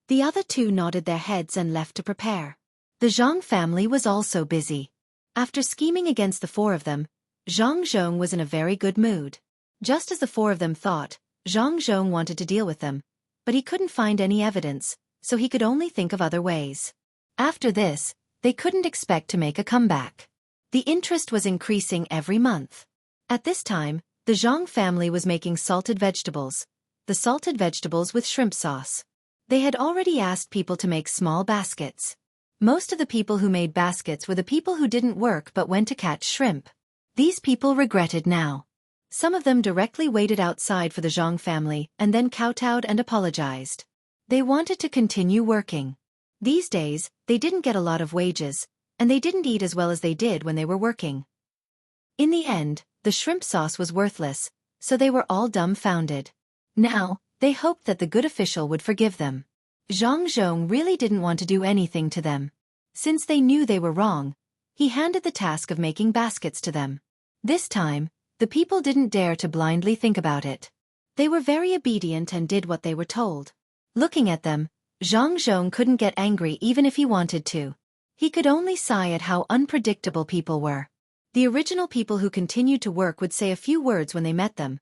The other two nodded their heads and left to prepare. The Zhang family was also busy. After scheming against the four of them, Zhang Zhong was in a very good mood. Just as the four of them thought, Zhang Zhong wanted to deal with them, but he couldn't find any evidence, so he could only think of other ways. After this, they couldn't expect to make a comeback. The interest was increasing every month. At this time, the Zhang family was making salted vegetables, the salted vegetables with shrimp sauce. They had already asked people to make small baskets. Most of the people who made baskets were the people who didn't work but went to catch shrimp. These people regretted now. Some of them directly waited outside for the Zhang family and then kowtowed and apologized. They wanted to continue working. These days, they didn't get a lot of wages, and they didn't eat as well as they did when they were working. In the end, the shrimp sauce was worthless, so they were all dumbfounded. Now, they hoped that the good official would forgive them. Zhang Zhong really didn't want to do anything to them. Since they knew they were wrong, he handed the task of making baskets to them. This time, the people didn't dare to blindly think about it. They were very obedient and did what they were told. Looking at them, Zhang Zhong couldn't get angry even if he wanted to. He could only sigh at how unpredictable people were. The original people who continued to work would say a few words when they met them,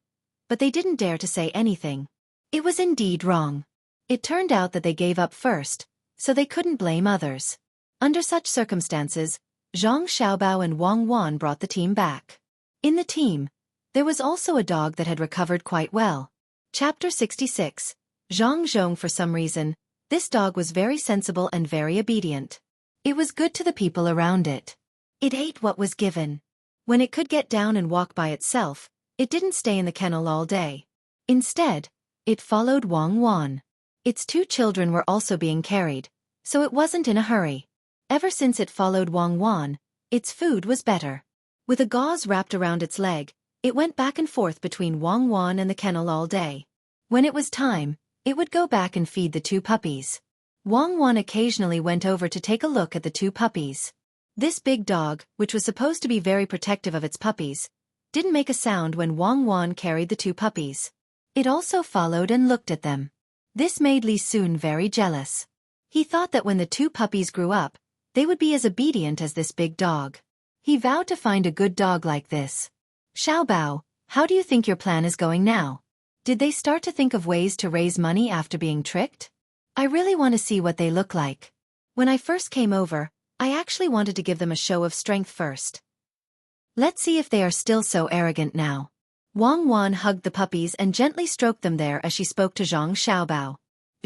but they didn't dare to say anything. It was indeed wrong. It turned out that they gave up first, so they couldn't blame others. Under such circumstances, Zhang Xiaobao and Wang Wan brought the team back. In the team, there was also a dog that had recovered quite well. Chapter 66. Zhang Zhong. For some reason, this dog was very sensible and very obedient. It was good to the people around it. It ate what was given. When it could get down and walk by itself, it didn't stay in the kennel all day. Instead, it followed Wang Wan. Its two children were also being carried, so it wasn't in a hurry. Ever since it followed Wang Wan, its food was better. With a gauze wrapped around its leg, it went back and forth between Wang Wan and the kennel all day. When it was time, it would go back and feed the two puppies. Wang Wan occasionally went over to take a look at the two puppies. This big dog, which was supposed to be very protective of its puppies, didn't make a sound when Wang Wan carried the two puppies. It also followed and looked at them. This made Li Sun very jealous. He thought that when the two puppies grew up, they would be as obedient as this big dog. He vowed to find a good dog like this. Xiaobao, how do you think your plan is going now? Did they start to think of ways to raise money after being tricked? I really want to see what they look like. When I first came over, I actually wanted to give them a show of strength first. Let's see if they are still so arrogant now. Wang Wan hugged the puppies and gently stroked them there as she spoke to Zhang Xiaobao.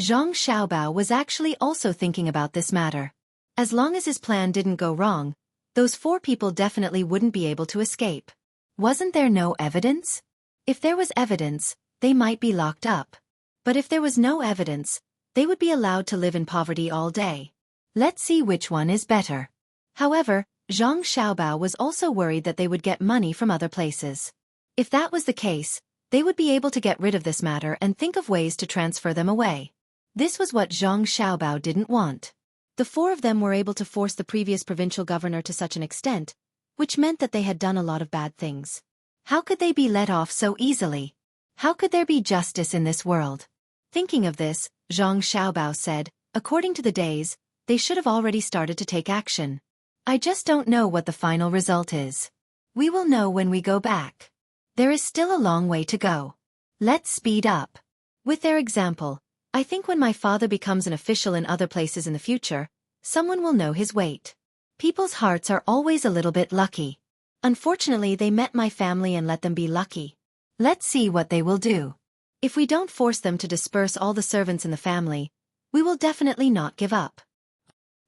Zhang Xiaobao was actually also thinking about this matter. As long as his plan didn't go wrong, those 4 people definitely wouldn't be able to escape. Wasn't there no evidence? If there was evidence, they might be locked up. But if there was no evidence, they would be allowed to live in poverty all day. Let's see which one is better. However, Zhang Xiaobao was also worried that they would get money from other places. If that was the case, they would be able to get rid of this matter and think of ways to transfer them away. This was what Zhang Xiaobao didn't want. The 4 of them were able to force the previous provincial governor to such an extent, which meant that they had done a lot of bad things. How could they be let off so easily? How could there be justice in this world? Thinking of this, Zhang Xiaobao said, according to the days, they should have already started to take action. I just don't know what the final result is. We will know when we go back. There is still a long way to go. Let's speed up. With their example, I think when my father becomes an official in other places in the future, someone will know his weight. People's hearts are always a little bit lucky. Unfortunately, they met my family and let them be lucky. Let's see what they will do. If we don't force them to disperse all the servants in the family, we will definitely not give up.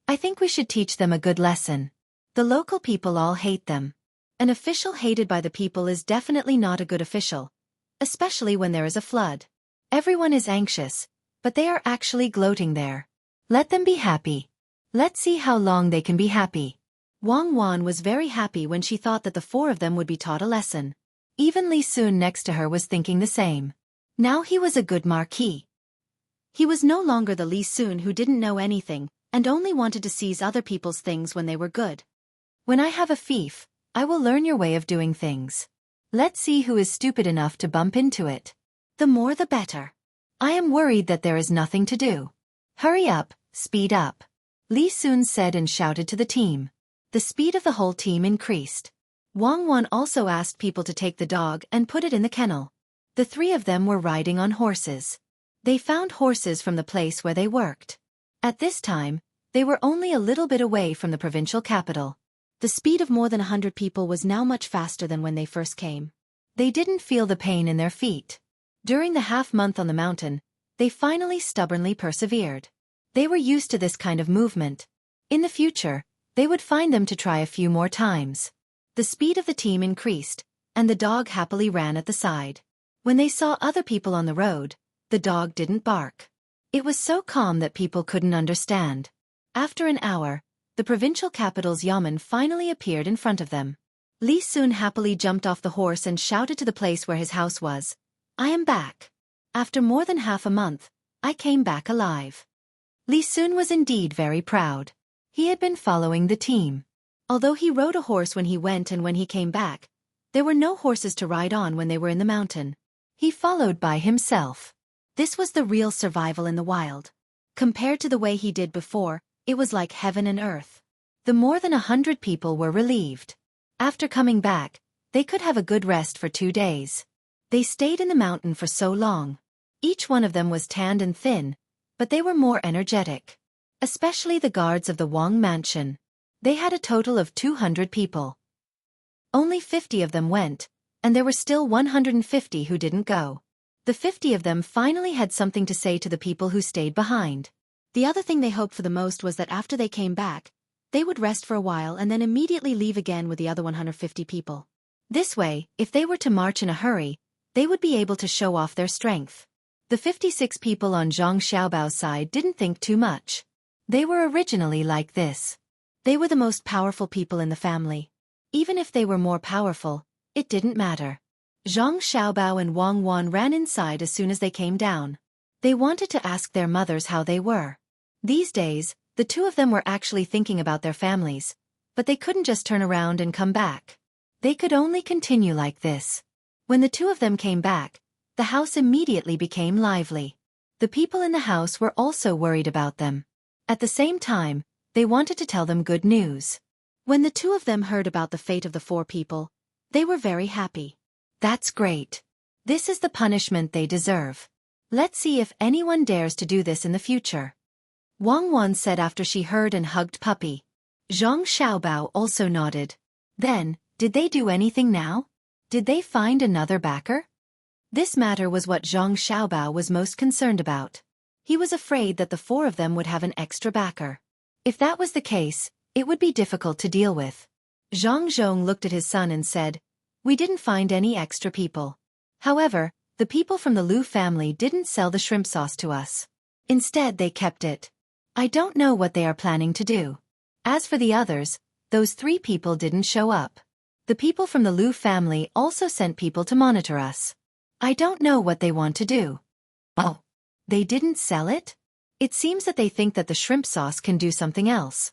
I think we should teach them a good lesson. The local people all hate them. An official hated by the people is definitely not a good official, especially when there is a flood. Everyone is anxious, but they are actually gloating there. Let them be happy. Let's see how long they can be happy. Wang Wan was very happy when she thought that the 4 of them would be taught a lesson. Even Li Sun next to her was thinking the same. Now he was a good marquis. He was no longer the Li Sun who didn't know anything and only wanted to seize other people's things when they were good. When I have a fief, I will learn your way of doing things. Let's see who is stupid enough to bump into it. The more the better. I am worried that there is nothing to do. Hurry up, speed up. Li Sun said and shouted to the team. The speed of the whole team increased. Wang Wan also asked people to take the dog and put it in the kennel. The 3 of them were riding on horses. They found horses from the place where they worked. At this time, they were only a little bit away from the provincial capital. The speed of more than 100 people was now much faster than when they first came. They didn't feel the pain in their feet. During the half-month on the mountain, they finally stubbornly persevered. They were used to this kind of movement. In the future, they would find them to try a few more times. The speed of the team increased, and the dog happily ran at the side. When they saw other people on the road, the dog didn't bark. It was so calm that people couldn't understand. After an hour, the provincial capital's yamen finally appeared in front of them. Li Sun happily jumped off the horse and shouted to the place where his house was. I am back. After more than half a month, I came back alive. Li Sun was indeed very proud. He had been following the team. Although he rode a horse when he went and when he came back, there were no horses to ride on when they were in the mountain. He followed by himself. This was the real survival in the wild. Compared to the way he did before, it was like heaven and earth. The more than 100 people were relieved. After coming back, they could have a good rest for 2 days. They stayed in the mountain for so long. Each one of them was tanned and thin, but they were more energetic. Especially the guards of the Wang mansion. They had a total of 200 people. Only 50 of them went, and there were still 150 who didn't go. The 50 of them finally had something to say to the people who stayed behind. The other thing they hoped for the most was that after they came back, they would rest for a while and then immediately leave again with the other 150 people. This way, if they were to march in a hurry, they would be able to show off their strength. The 56 people on Zhang Xiaobao's side didn't think too much. They were originally like this. They were the most powerful people in the family. Even if they were more powerful, it didn't matter. Zhang Xiaobao and Wang Wan ran inside as soon as they came down. They wanted to ask their mothers how they were. These days, the two of them were actually thinking about their families, but they couldn't just turn around and come back. They could only continue like this. When the two of them came back, the house immediately became lively. The people in the house were also worried about them. At the same time, they wanted to tell them good news. When the two of them heard about the fate of the four people, they were very happy. That's great. This is the punishment they deserve. Let's see if anyone dares to do this in the future. Wang Wan said after she heard and hugged Puppy. Zhang Xiaobao also nodded. Then, did they do anything now? Did they find another backer? This matter was what Zhang Xiaobao was most concerned about. He was afraid that the four of them would have an extra backer. If that was the case, it would be difficult to deal with. Zhang Zhong looked at his son and said, "We didn't find any extra people. However, the people from the Liu family didn't sell the shrimp sauce to us. Instead they kept it. I don't know what they are planning to do. As for the others, those 3 people didn't show up. The people from the Liu family also sent people to monitor us. I don't know what they want to do." Oh, they didn't sell it? It seems that they think that the shrimp sauce can do something else.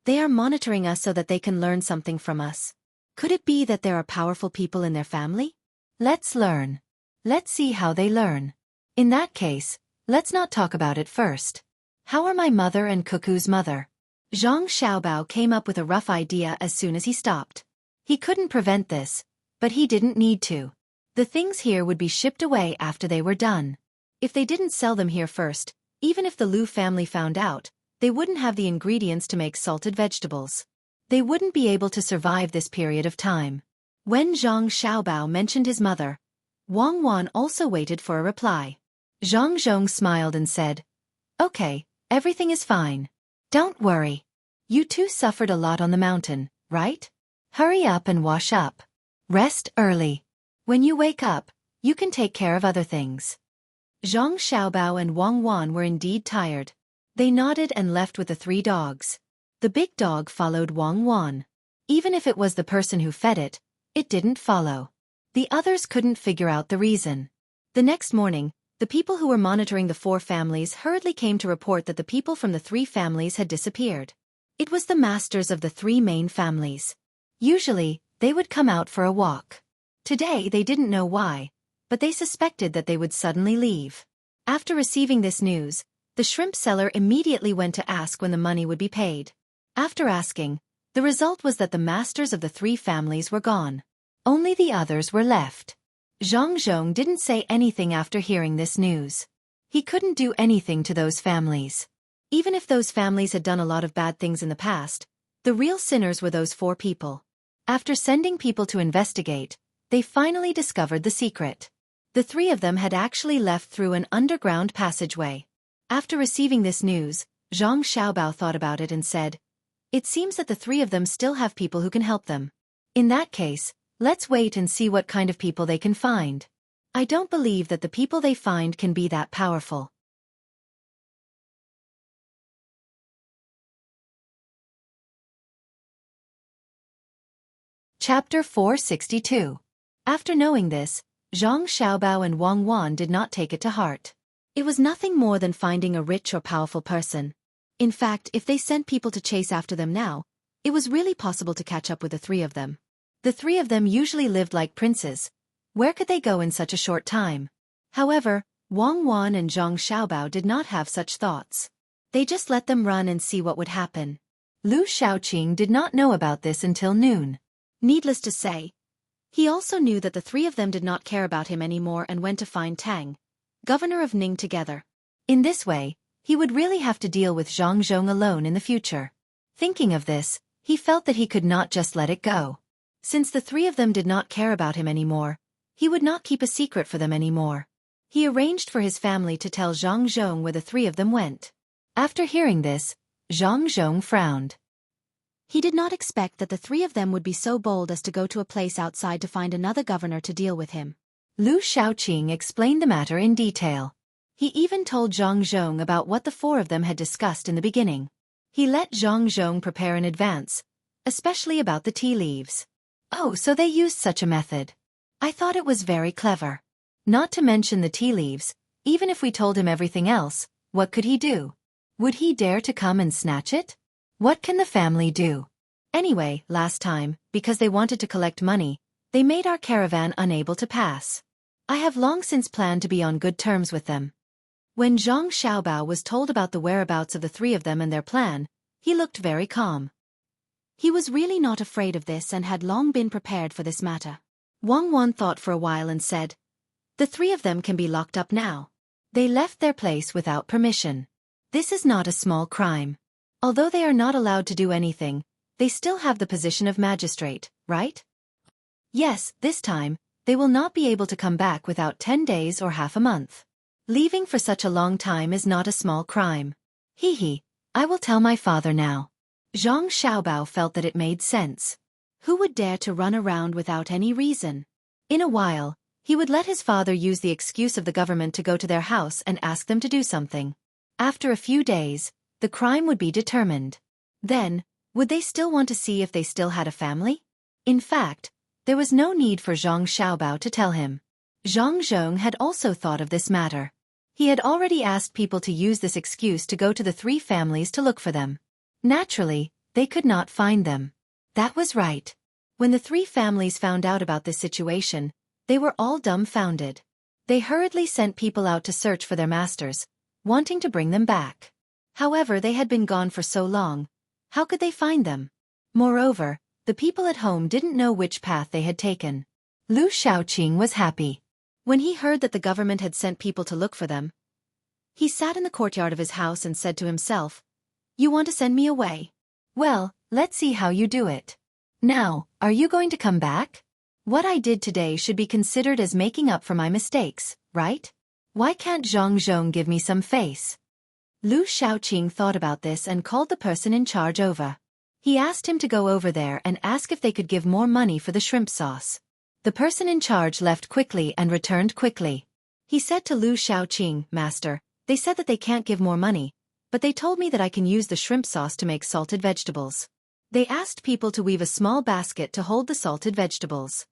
They are monitoring us so that they can learn something from us. Could it be that there are powerful people in their family? Let's learn. Let's see how they learn. In that case, let's not talk about it first. How are my mother and Cuckoo's mother? Zhang Xiaobao came up with a rough idea as soon as he stopped. He couldn't prevent this, but he didn't need to. The things here would be shipped away after they were done. If they didn't sell them here first, even if the Liu family found out, they wouldn't have the ingredients to make salted vegetables. They wouldn't be able to survive this period of time. When Zhang Xiaobao mentioned his mother, Wang Wan also waited for a reply. Zhang Zhong smiled and said, "Okay, everything is fine. Don't worry. You two suffered a lot on the mountain, right? Hurry up and wash up. Rest early. When you wake up, you can take care of other things." Zhang Xiaobao and Wang Wan were indeed tired. They nodded and left with the 3 dogs. The big dog followed Wang Wan. Even if it was the person who fed it, it didn't follow. The others couldn't figure out the reason. The next morning, the people who were monitoring the 4 families hurriedly came to report that the people from the 3 families had disappeared. It was the masters of the 3 main families. Usually, they would come out for a walk. Today they didn't know why, but they suspected that they would suddenly leave. After receiving this news, the shrimp seller immediately went to ask when the money would be paid. After asking, the result was that the masters of the 3 families were gone. Only the others were left. Zhang Zhong didn't say anything after hearing this news. He couldn't do anything to those families. Even if those families had done a lot of bad things in the past, the real sinners were those 4 people. After sending people to investigate, they finally discovered the secret. The 3 of them had actually left through an underground passageway. After receiving this news, Zhang Xiaobao thought about it and said, "It seems that the 3 of them still have people who can help them. In that case, let's wait and see what kind of people they can find. I don't believe that the people they find can be that powerful." Chapter 462. After knowing this, Zhang Xiaobao and Wang Wan did not take it to heart. It was nothing more than finding a rich or powerful person. In fact, if they sent people to chase after them now, it was really possible to catch up with the 3 of them. The 3 of them usually lived like princes. Where could they go in such a short time? However, Wang Wan and Zhang Xiaobao did not have such thoughts. They just let them run and see what would happen. Liu Shaoqing did not know about this until noon. Needless to say, he also knew that the 3 of them did not care about him anymore and went to find Tang, governor of Ning, together. In this way, he would really have to deal with Zhang Zhong alone in the future. Thinking of this, he felt that he could not just let it go. Since the 3 of them did not care about him anymore, he would not keep a secret for them anymore. He arranged for his family to tell Zhang Zhong where the 3 of them went. After hearing this, Zhang Zhong frowned. He did not expect that the 3 of them would be so bold as to go to a place outside to find another governor to deal with him. Liu Shaoqing explained the matter in detail. He even told Zhang Zhong about what the 4 of them had discussed in the beginning. He let Zhang Zhong prepare in advance, especially about the tea leaves. Oh, so they used such a method. I thought it was very clever. Not to mention the tea leaves, even if we told him everything else, what could he do? Would he dare to come and snatch it? What can the family do? Anyway, last time, because they wanted to collect money, they made our caravan unable to pass. I have long since planned to be on good terms with them. When Zhang Xiaobao was told about the whereabouts of the three of them and their plan, he looked very calm. He was really not afraid of this and had long been prepared for this matter. Wang Wan thought for a while and said, "The three of them can be locked up now. They left their place without permission. This is not a small crime. Although they are not allowed to do anything, they still have the position of magistrate, right? Yes, this time, they will not be able to come back without 10 days or half a month. Leaving for such a long time is not a small crime. Hee, I will tell my father now." Zhang Xiaobao felt that it made sense. Who would dare to run around without any reason? In a while, he would let his father use the excuse of the government to go to their house and ask them to do something. After a few days, the crime would be determined. Then, would they still want to see if they still had a family? In fact, there was no need for Zhang Xiaobao to tell him. Zhang Zhong had also thought of this matter. He had already asked people to use this excuse to go to the three families to look for them. Naturally, they could not find them. That was right. When the three families found out about this situation, they were all dumbfounded. They hurriedly sent people out to search for their masters, wanting to bring them back. However, they had been gone for so long. How could they find them? Moreover, the people at home didn't know which path they had taken. Lu Shaoqing was happy. When he heard that the government had sent people to look for them, he sat in the courtyard of his house and said to himself, "You want to send me away? Well, let's see how you do it. Now, are you going to come back? What I did today should be considered as making up for my mistakes, right? Why can't Zhang Zhong give me some face?" Lu Shaoqing thought about this and called the person in charge over. He asked him to go over there and ask if they could give more money for the shrimp sauce. The person in charge left quickly and returned quickly. He said to Lu Shaoqing, "Master, they said that they can't give more money, but they told me that I can use the shrimp sauce to make salted vegetables. They asked people to weave a small basket to hold the salted vegetables.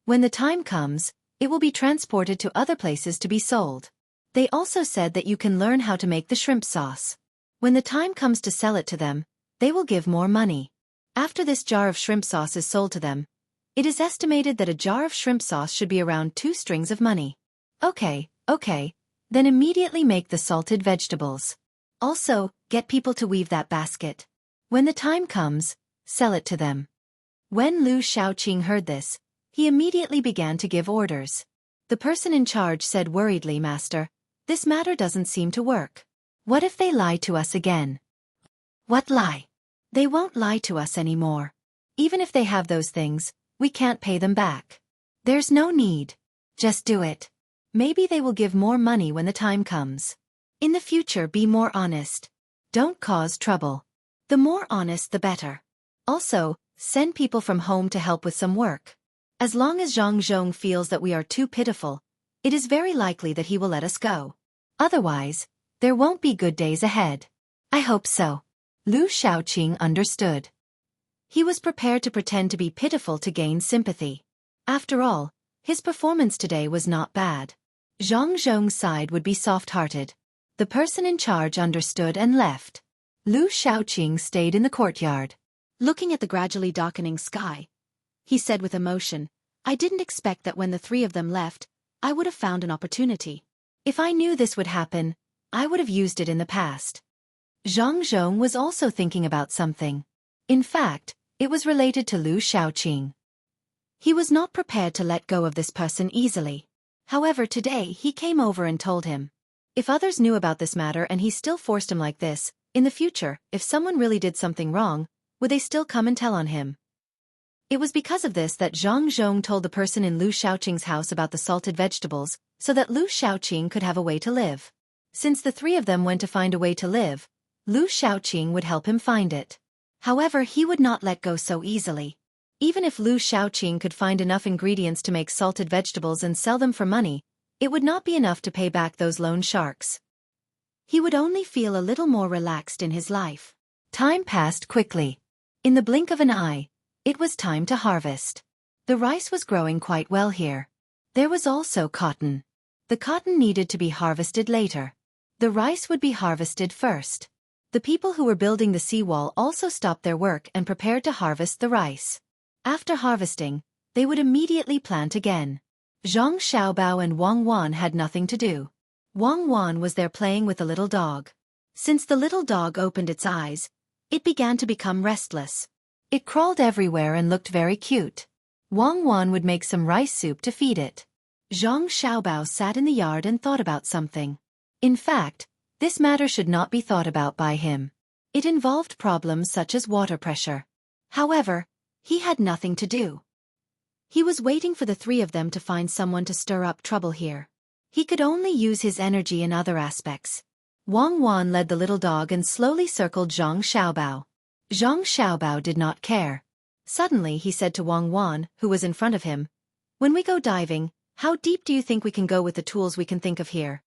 When the time comes, it will be transported to other places to be sold. They also said that you can learn how to make the shrimp sauce. When the time comes to sell it to them, they will give more money. After this jar of shrimp sauce is sold to them, it is estimated that a jar of shrimp sauce should be around 2 strings of money." Okay, then immediately make the salted vegetables. Also, get people to weave that basket. When the time comes, sell it to them. When Lu Shaoqing heard this, he immediately began to give orders. The person in charge said worriedly, "Master, this matter doesn't seem to work. What if they lie to us again?" "What lie? They won't lie to us anymore. Even if they have those things, we can't pay them back. There's no need. Just do it. Maybe they will give more money when the time comes. In the future, be more honest. Don't cause trouble. The more honest, the better. Also, send people from home to help with some work. As long as Zhang Zhong feels that we are too pitiful, it is very likely that he will let us go. Otherwise, there won't be good days ahead." "I hope so." Lu Shaoqing understood. He was prepared to pretend to be pitiful to gain sympathy. After all, his performance today was not bad. Zhang Zhong's side would be soft-hearted. The person in charge understood and left. Lu Shaoqing stayed in the courtyard. Looking at the gradually darkening sky, he said with emotion, "I didn't expect that when the three of them left, I would have found an opportunity. If I knew this would happen, I would have used it in the past." Zhang Zhong was also thinking about something. In fact, it was related to Lu Shaoqing. He was not prepared to let go of this person easily. However, today he came over and told him. If others knew about this matter and he still forced him like this, in the future, if someone really did something wrong, would they still come and tell on him? It was because of this that Zhang Zhong told the person in Lu Shaoqing's house about the salted vegetables, so that Lu Shaoqing could have a way to live. Since the three of them went to find a way to live, Lu Shaoqing would help him find it. However, he would not let go so easily. Even if Lu Shaoqing could find enough ingredients to make salted vegetables and sell them for money, it would not be enough to pay back those loan sharks. He would only feel a little more relaxed in his life. Time passed quickly. In the blink of an eye, it was time to harvest. The rice was growing quite well here. There was also cotton. The cotton needed to be harvested later. The rice would be harvested first. The people who were building the seawall also stopped their work and prepared to harvest the rice. After harvesting, they would immediately plant again. Zhang Xiaobao and Wang Wan had nothing to do. Wang Wan was there playing with the little dog. Since the little dog opened its eyes, it began to become restless. It crawled everywhere and looked very cute. Wang Wan would make some rice soup to feed it. Zhang Xiaobao sat in the yard and thought about something. In fact, this matter should not be thought about by him. It involved problems such as water pressure. However, he had nothing to do. He was waiting for the three of them to find someone to stir up trouble here. He could only use his energy in other aspects. Wang Wan led the little dog and slowly circled Zhang Xiaobao. Zhang Xiaobao did not care. Suddenly he said to Wang Wan, who was in front of him, "When we go diving, how deep do you think we can go with the tools we can think of here?"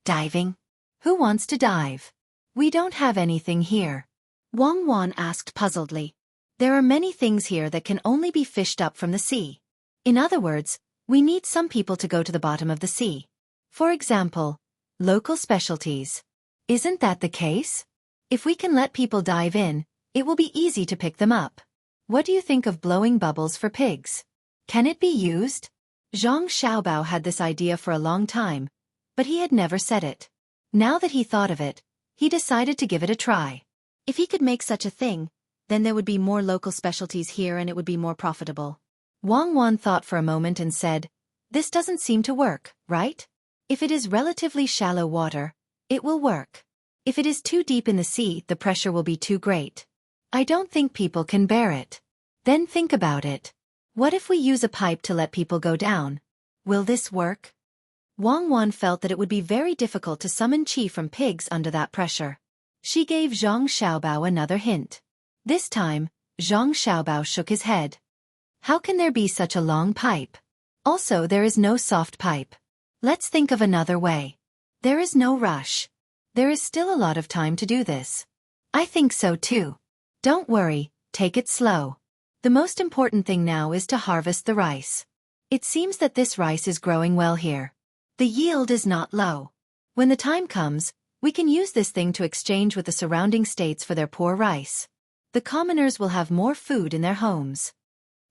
"Diving? Who wants to dive? We don't have anything here." Wang Wan asked puzzledly. "There are many things here that can only be fished up from the sea. In other words, we need some people to go to the bottom of the sea. For example, local specialties. Isn't that the case? If we can let people dive in, it will be easy to pick them up. What do you think of blowing bubbles for pigs? Can it be used?" Zhang Xiaobao had this idea for a long time, but he had never said it. Now that he thought of it, he decided to give it a try. If he could make such a thing, then there would be more local specialties here and it would be more profitable. Wang Wan thought for a moment and said, "This doesn't seem to work, right? If it is relatively shallow water, it will work. If it is too deep in the sea, the pressure will be too great. I don't think people can bear it. Then think about it. What if we use a pipe to let people go down? Will this work?" Wang Wan felt that it would be very difficult to summon qi from pigs under that pressure. She gave Zhang Xiaobao another hint. This time, Zhang Xiaobao shook his head. "How can there be such a long pipe? Also, there is no soft pipe. Let's think of another way. There is no rush. There is still a lot of time to do this." "I think so too. Don't worry, take it slow. The most important thing now is to harvest the rice. It seems that this rice is growing well here. The yield is not low. When the time comes, we can use this thing to exchange with the surrounding states for their poor rice. The commoners will have more food in their homes."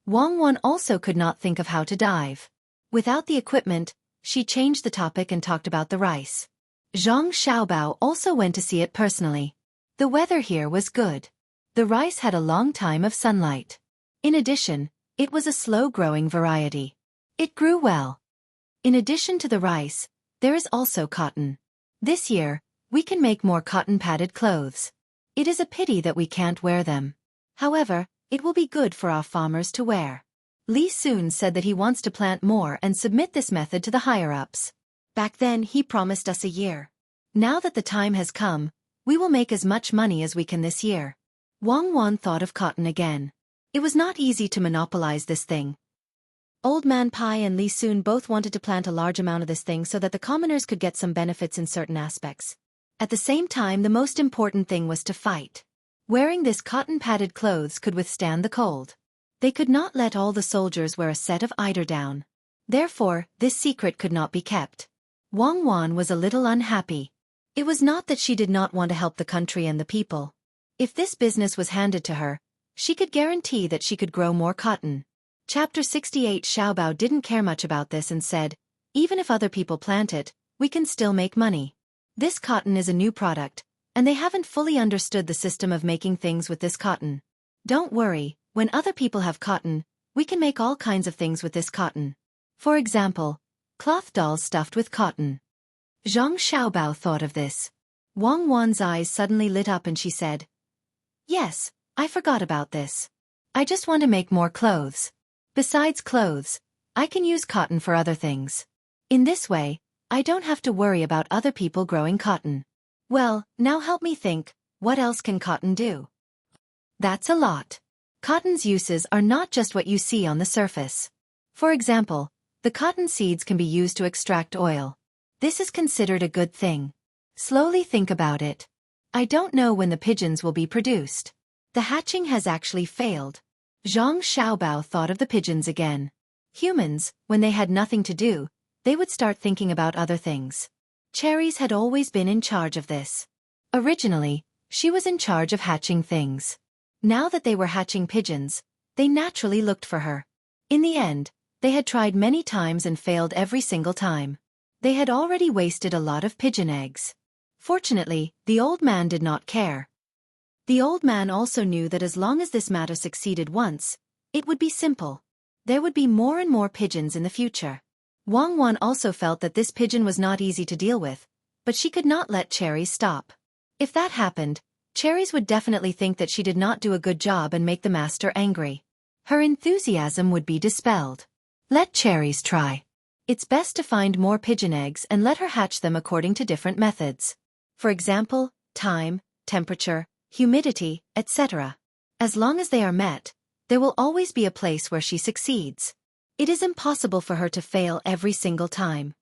Wang Wan also could not think of how to dive. Without the equipment, she changed the topic and talked about the rice. Zhang Xiaobao also went to see it personally. The weather here was good. The rice had a long time of sunlight. In addition, it was a slow-growing variety. It grew well. In addition to the rice, there is also cotton. This year, we can make more cotton-padded clothes. It is a pity that we can't wear them. However, it will be good for our farmers to wear. Li Sun said that he wants to plant more and submit this method to the higher-ups. Back then he promised us a year. Now that the time has come, we will make as much money as we can this year. Wang Wan thought of cotton again. It was not easy to monopolize this thing. Old Man Pai and Li Sun both wanted to plant a large amount of this thing so that the commoners could get some benefits in certain aspects. At the same time, the most important thing was to fight. Wearing this cotton-padded clothes could withstand the cold. They could not let all the soldiers wear a set of eiderdown. Therefore, this secret could not be kept. Wang Wan was a little unhappy. It was not that she did not want to help the country and the people. If this business was handed to her, she could guarantee that she could grow more cotton. Chapter 68. Xiaobao didn't care much about this and said, "Even if other people plant it, we can still make money. This cotton is a new product, and they haven't fully understood the system of making things with this cotton. Don't worry, when other people have cotton, we can make all kinds of things with this cotton. For example, cloth dolls stuffed with cotton." Zhang Xiaobao thought of this. Wang Wan's eyes suddenly lit up and she said, "Yes, I forgot about this. I just want to make more clothes. Besides clothes, I can use cotton for other things. In this way, I don't have to worry about other people growing cotton. Well, now help me think, what else can cotton do?" That's a lot. Cotton's uses are not just what you see on the surface. For example, the cotton seeds can be used to extract oil. This is considered a good thing. Slowly think about it. I don't know when the pigeons will be produced. The hatching has actually failed. Zhang Xiaobao thought of the pigeons again. Humans, when they had nothing to do, they would start thinking about other things. Cherries had always been in charge of this. Originally, she was in charge of hatching things. Now that they were hatching pigeons, they naturally looked for her. In the end, they had tried many times and failed every single time. They had already wasted a lot of pigeon eggs. Fortunately, the old man did not care. The old man also knew that as long as this matter succeeded once, it would be simple. There would be more and more pigeons in the future. Wang Wan also felt that this pigeon was not easy to deal with, but she could not let Cherries stop. If that happened, Cherries would definitely think that she did not do a good job and make the master angry. Her enthusiasm would be dispelled. Let Cherries try. It's best to find more pigeon eggs and let her hatch them according to different methods. For example, time, temperature, humidity, etc. As long as they are met, there will always be a place where she succeeds. It is impossible for her to fail every single time.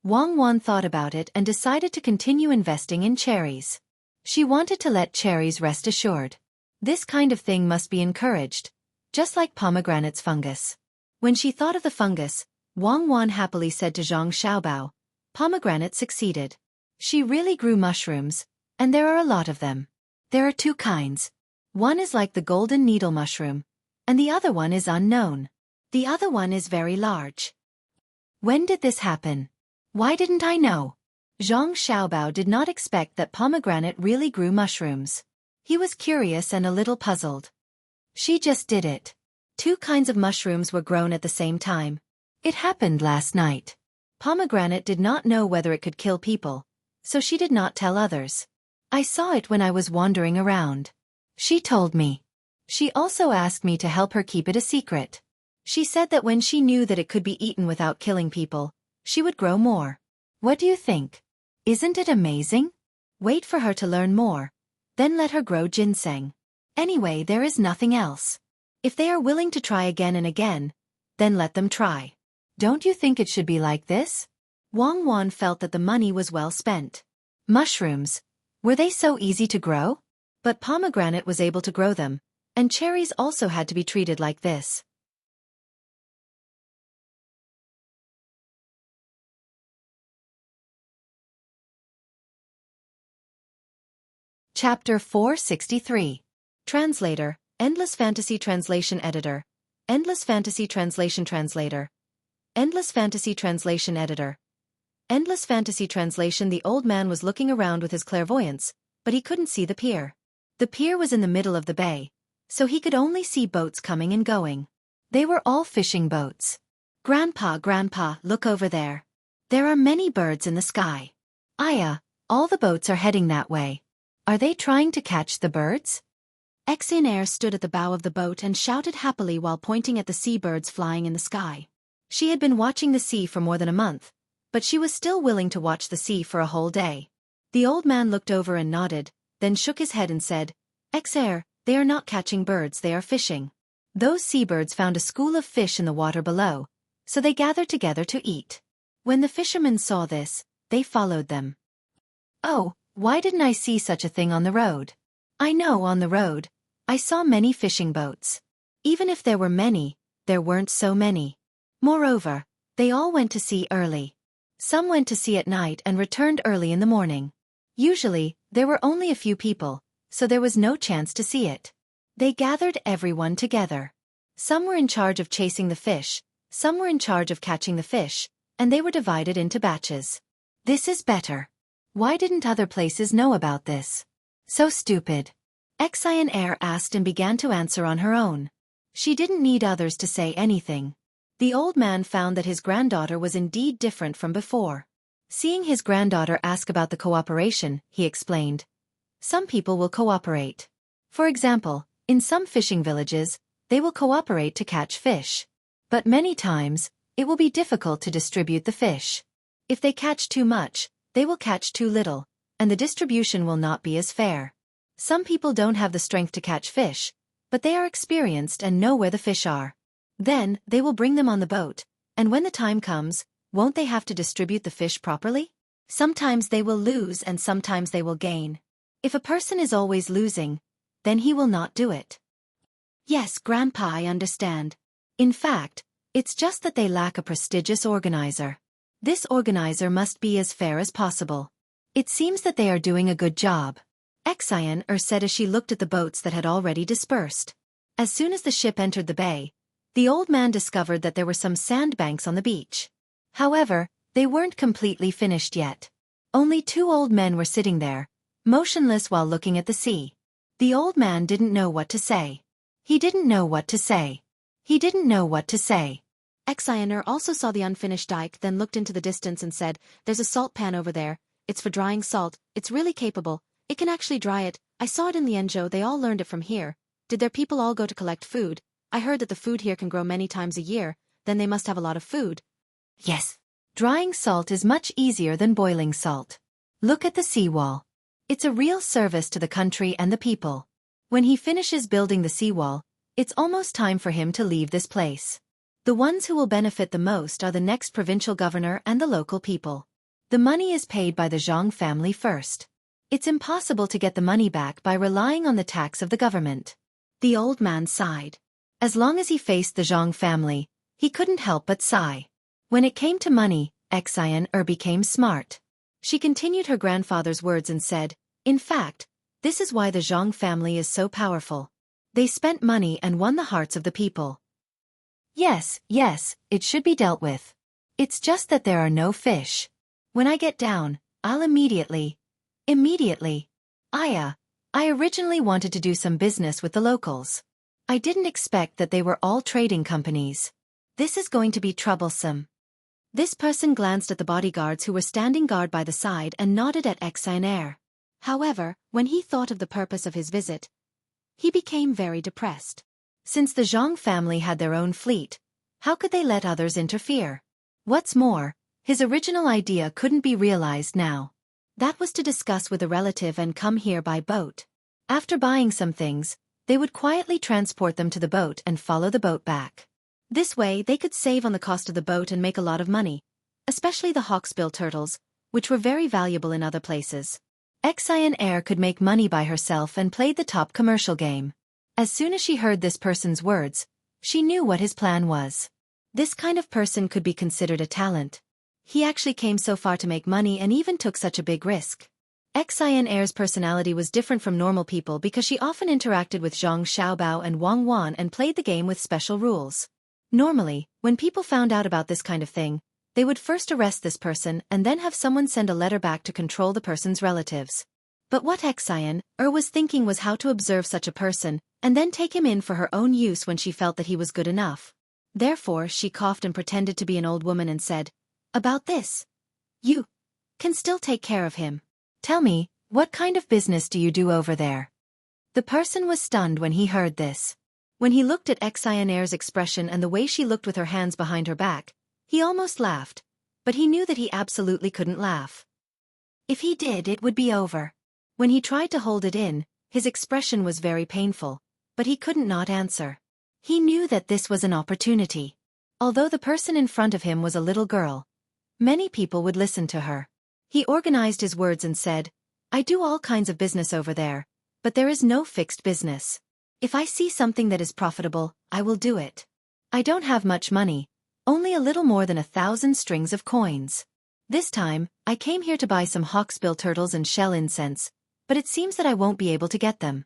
Wang Wan thought about it and decided to continue investing in Cherries. She wanted to let Cherries rest assured. This kind of thing must be encouraged, just like pomegranate's fungus. When she thought of the fungus, Wang Wan happily said to Zhang Xiaobao, "Pomegranate succeeded. She really grew mushrooms, and there are a lot of them. There are two kinds. One is like the golden needle mushroom, and the other one is unknown. The other one is very large." When did this happen? Why didn't I know? Zhang Xiaobao did not expect that pomegranate really grew mushrooms. He was curious and a little puzzled. She just did it. Two kinds of mushrooms were grown at the same time. It happened last night. Pomegranate did not know whether it could kill people, so she did not tell others. I saw it when I was wandering around. She told me. She also asked me to help her keep it a secret. She said that when she knew that it could be eaten without killing people, she would grow more. What do you think? Isn't it amazing? Wait for her to learn more, then let her grow ginseng. Anyway, there is nothing else. If they are willing to try again and again, then let them try. Don't you think it should be like this? Wang Wan felt that the money was well spent. Mushrooms, were they so easy to grow? But pomegranate was able to grow them, and cherries also had to be treated like this. Chapter 463. Translator, Endless Fantasy Translation Editor, Endless Fantasy Translation Translator, Endless Fantasy Translation Editor. Endless Fantasy Translation. The old man was looking around with his clairvoyance, but he couldn't see the pier. The pier was in the middle of the bay, so he could only see boats coming and going. They were all fishing boats. Grandpa, look over there. There are many birds in the sky. Aya, all the boats are heading that way. Are they trying to catch the birds? Xueqi stood at the bow of the boat and shouted happily while pointing at the seabirds flying in the sky. She had been watching the sea for more than a month, but she was still willing to watch the sea for a whole day. The old man looked over and nodded, then shook his head and said, "Xueqi, they are not catching birds, they are fishing." Those seabirds found a school of fish in the water below, so they gathered together to eat. When the fishermen saw this, they followed them. "Oh, why didn't I see such a thing on the road?" "I know, on the road. I saw many fishing boats. Even if there were many, there weren't so many. Moreover, they all went to sea early. Some went to sea at night and returned early in the morning. Usually, there were only a few people, so there was no chance to see it. They gathered everyone together. Some were in charge of chasing the fish, some were in charge of catching the fish, and they were divided into batches. This is better. Why didn't other places know about this? So stupid." Xueqi asked and began to answer on her own. She didn't need others to say anything. The old man found that his granddaughter was indeed different from before. Seeing his granddaughter ask about the cooperation, he explained. Some people will cooperate. For example, in some fishing villages, they will cooperate to catch fish. But many times, it will be difficult to distribute the fish. If they catch too much, they will catch too little, and the distribution will not be as fair. Some people don't have the strength to catch fish, but they are experienced and know where the fish are. Then, they will bring them on the boat, and when the time comes, won't they have to distribute the fish properly? Sometimes they will lose and sometimes they will gain. If a person is always losing, then he will not do it. Yes, Grandpa, I understand. In fact, it's just that they lack a prestigious organizer. This organizer must be as fair as possible. It seems that they are doing a good job. Xian said as she looked at the boats that had already dispersed. As soon as the ship entered the bay, the old man discovered that there were some sandbanks on the beach. However, they weren't completely finished yet. Only 2 old men were sitting there, motionless while looking at the sea. The old man didn't know what to say. He didn't know what to say. He didn't know what to say. Xian also saw the unfinished dike, then looked into the distance and said, "There's a salt pan over there. It's for drying salt. It's really capable. It can actually dry it. I saw it in Lianzhou. They all learned it from here. Did their people all go to collect food? I heard that the food here can grow many times a year. Then they must have a lot of food." Yes. Drying salt is much easier than boiling salt. Look at the seawall. It's a real service to the country and the people. When he finishes building the seawall, it's almost time for him to leave this place. The ones who will benefit the most are the next provincial governor and the local people. The money is paid by the Zhang family first. It's impossible to get the money back by relying on the tax of the government. The old man sighed. As long as he faced the Zhang family, he couldn't help but sigh. When it came to money, Xian became smart. She continued her grandfather's words and said, "In fact, this is why the Zhang family is so powerful. They spent money and won the hearts of the people. Yes, it should be dealt with. It's just that there are no fish. When I get down, I'll immediately. I originally wanted to do some business with the locals. I didn't expect that they were all trading companies. This is going to be troublesome." This person glanced at the bodyguards who were standing guard by the side and nodded at Xian. However, when he thought of the purpose of his visit, he became very depressed. Since the Zhang family had their own fleet, how could they let others interfere? What's more, his original idea couldn't be realized now. That was to discuss with a relative and come here by boat. After buying some things, they would quietly transport them to the boat and follow the boat back. This way they could save on the cost of the boat and make a lot of money, especially the hawksbill turtles, which were very valuable in other places. Xian could make money by herself and played the top commercial game. As soon as she heard this person's words, she knew what his plan was. This kind of person could be considered a talent. He actually came so far to make money and even took such a big risk. Xian's personality was different from normal people because she often interacted with Zhang Xiaobao and Wang Wan and played the game with special rules. Normally, when people found out about this kind of thing, they would first arrest this person and then have someone send a letter back to control the person's relatives. But what Xian was thinking was how to observe such a person, and then take him in for her own use when she felt that he was good enough. Therefore she coughed and pretended to be an old woman and said, "About this. You can still take care of him. Tell me, what kind of business do you do over there?" The person was stunned when he heard this. When he looked at Xian's expression and the way she looked with her hands behind her back, he almost laughed, but he knew that he absolutely couldn't laugh. If he did, it would be over. When he tried to hold it in, his expression was very painful, but he couldn't not answer. He knew that this was an opportunity. Although the person in front of him was a little girl, many people would listen to her. He organized his words and said, "I do all kinds of business over there, but there is no fixed business. If I see something that is profitable, I will do it. I don't have much money, only a little more than 1,000 strings of coins. This time, I came here to buy some hawksbill turtles and shell incense, but it seems that I won't be able to get them."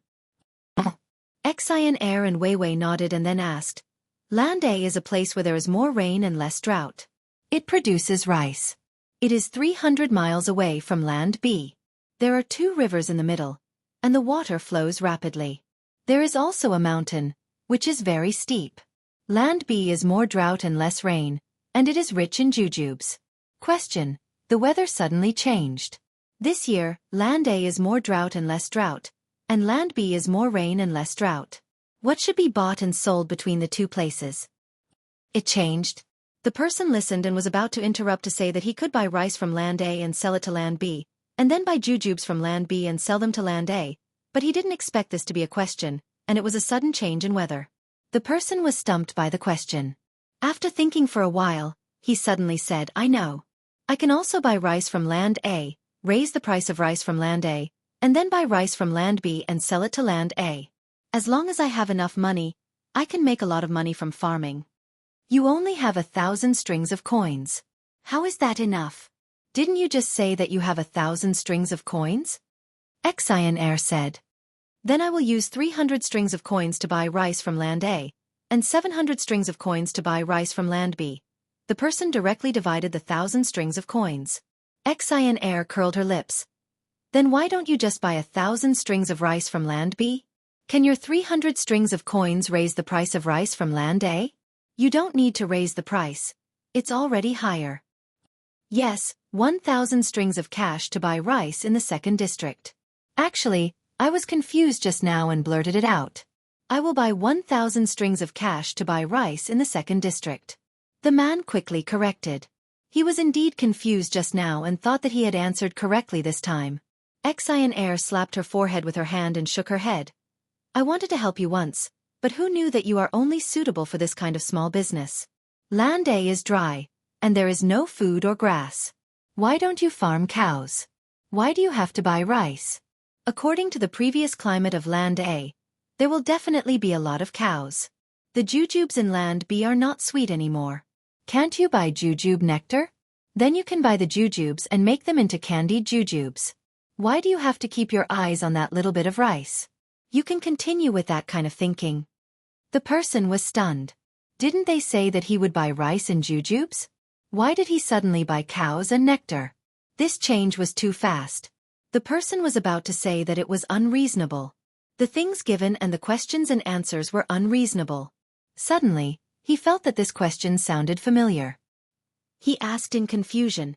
Xian and Weiwei nodded and then asked, "Land A is a place where there is more rain and less drought. It produces rice. It is 300 miles away from Land B. There are 2 rivers in the middle, and the water flows rapidly. There is also a mountain, which is very steep. Land B is more drought and less rain, and it is rich in jujubes." Question: the weather suddenly changed. This year, Land A is more drought and less drought, and Land B is more rain and less drought. What should be bought and sold between the 2 places? It changed. The person listened and was about to interrupt to say that he could buy rice from Land A and sell it to Land B, and then buy jujubes from Land B and sell them to Land A, but he didn't expect this to be a question, and it was a sudden change in weather. The person was stumped by the question. After thinking for a while, he suddenly said, "I know. I can also buy rice from Land A, raise the price of rice from Land A, and then buy rice from land B and sell it to land A. As long as I have enough money, I can make a lot of money from farming. You only have 1,000 strings of coins. How is that enough? Didn't you just say that you have 1,000 strings of coins? Xueqi said. Then I will use 300 strings of coins to buy rice from land A, and 700 strings of coins to buy rice from land B. The person directly divided the 1,000 strings of coins. Xueqi curled her lips. Then why don't you just buy 1,000 strings of rice from land B? Can your 300 strings of coins raise the price of rice from land A? You don't need to raise the price. It's already higher. Yes, 1,000 strings of cash to buy rice in the second district. Actually, I was confused just now and blurted it out. I will buy 1,000 strings of cash to buy rice in the second district. The man quickly corrected. He was indeed confused just now and thought that he had answered correctly this time. Xueqi slapped her forehead with her hand and shook her head. I wanted to help you once, but who knew that you are only suitable for this kind of small business? Land A is dry, and there is no food or grass. Why don't you farm cows? Why do you have to buy rice? According to the previous climate of land A, there will definitely be a lot of cows. The jujubes in land B are not sweet anymore. Can't you buy jujube nectar? Then you can buy the jujubes and make them into candied jujubes. Why do you have to keep your eyes on that little bit of rice? You can continue with that kind of thinking. The person was stunned. Didn't they say that he would buy rice and jujubes? Why did he suddenly buy cows and nectar? This change was too fast. The person was about to say that it was unreasonable. The things given and the questions and answers were unreasonable. Suddenly, he felt that this question sounded familiar. He asked in confusion,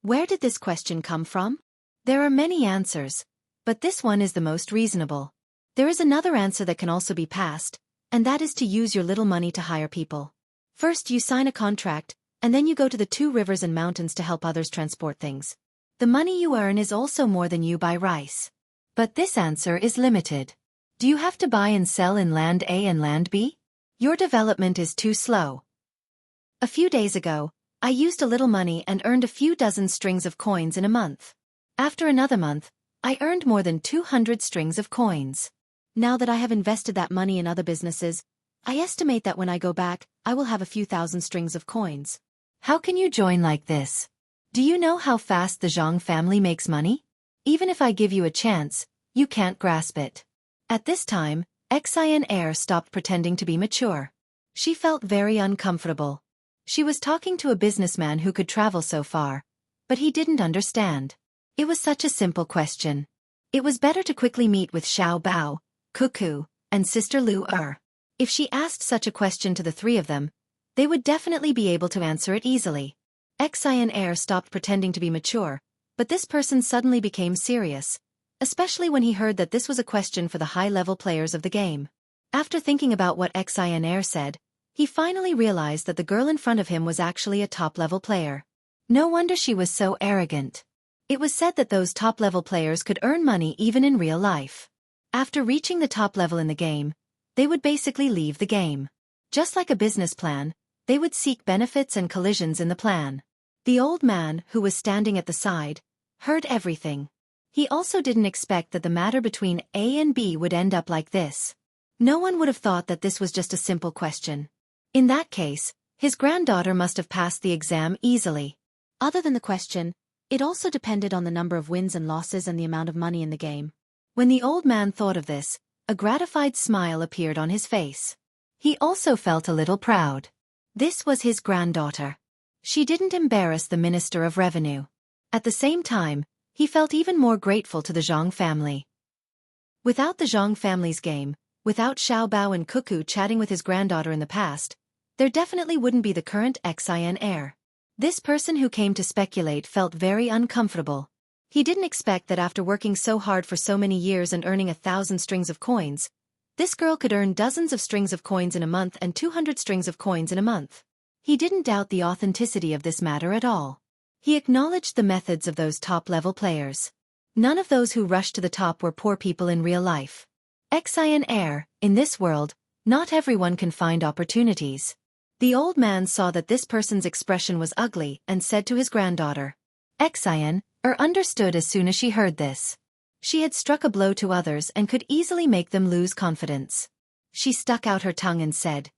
"Where did this question come from?" There are many answers, but this one is the most reasonable. There is another answer that can also be passed, and that is to use your little money to hire people. First you sign a contract, and then you go to the 2 rivers and mountains to help others transport things. The money you earn is also more than you buy rice. But this answer is limited. Do you have to buy and sell in land A and land B? Your development is too slow. A few days ago, I used a little money and earned a few dozen strings of coins in a month. After another month, I earned more than 200 strings of coins. Now that I have invested that money in other businesses, I estimate that when I go back, I will have a few thousand strings of coins. How can you join like this? Do you know how fast the Zhang family makes money? Even if I give you a chance, you can't grasp it. At this time, Xueqi stopped pretending to be mature. She felt very uncomfortable. She was talking to a businessman who could travel so far, but he didn't understand. It was such a simple question. It was better to quickly meet with Xiao Bao, Cuckoo, and Sister Lu Er. If she asked such a question to the 3 of them, they would definitely be able to answer it easily. Xueqi stopped pretending to be mature, but this person suddenly became serious, especially when he heard that this was a question for the high-level players of the game. After thinking about what Xueqi said, he finally realized that the girl in front of him was actually a top-level player. No wonder she was so arrogant. It was said that those top-level players could earn money even in real life. After reaching the top level in the game, they would basically leave the game. Just like a business plan, they would seek benefits and collisions in the plan. The old man, who was standing at the side, heard everything. He also didn't expect that the matter between A and B would end up like this. No one would have thought that this was just a simple question. In that case, his granddaughter must have passed the exam easily. Other than the question, it also depended on the number of wins and losses and the amount of money in the game. When the old man thought of this, a gratified smile appeared on his face. He also felt a little proud. This was his granddaughter. She didn't embarrass the Minister of Revenue. At the same time, he felt even more grateful to the Zhang family. Without the Zhang family's game, without Xiao Bao and Cuckoo chatting with his granddaughter in the past, there definitely wouldn't be the current Xueqi. This person who came to speculate felt very uncomfortable. He didn't expect that after working so hard for so many years and earning 1,000 strings of coins, this girl could earn dozens of strings of coins in a month and 200 strings of coins in a month. He didn't doubt the authenticity of this matter at all. He acknowledged the methods of those top-level players. None of those who rushed to the top were poor people in real life. Xueqi, in this world, not everyone can find opportunities. The old man saw that this person's expression was ugly and said to his granddaughter. Xueqi understood as soon as she heard this. She had struck a blow to others and could easily make them lose confidence. She stuck out her tongue and said,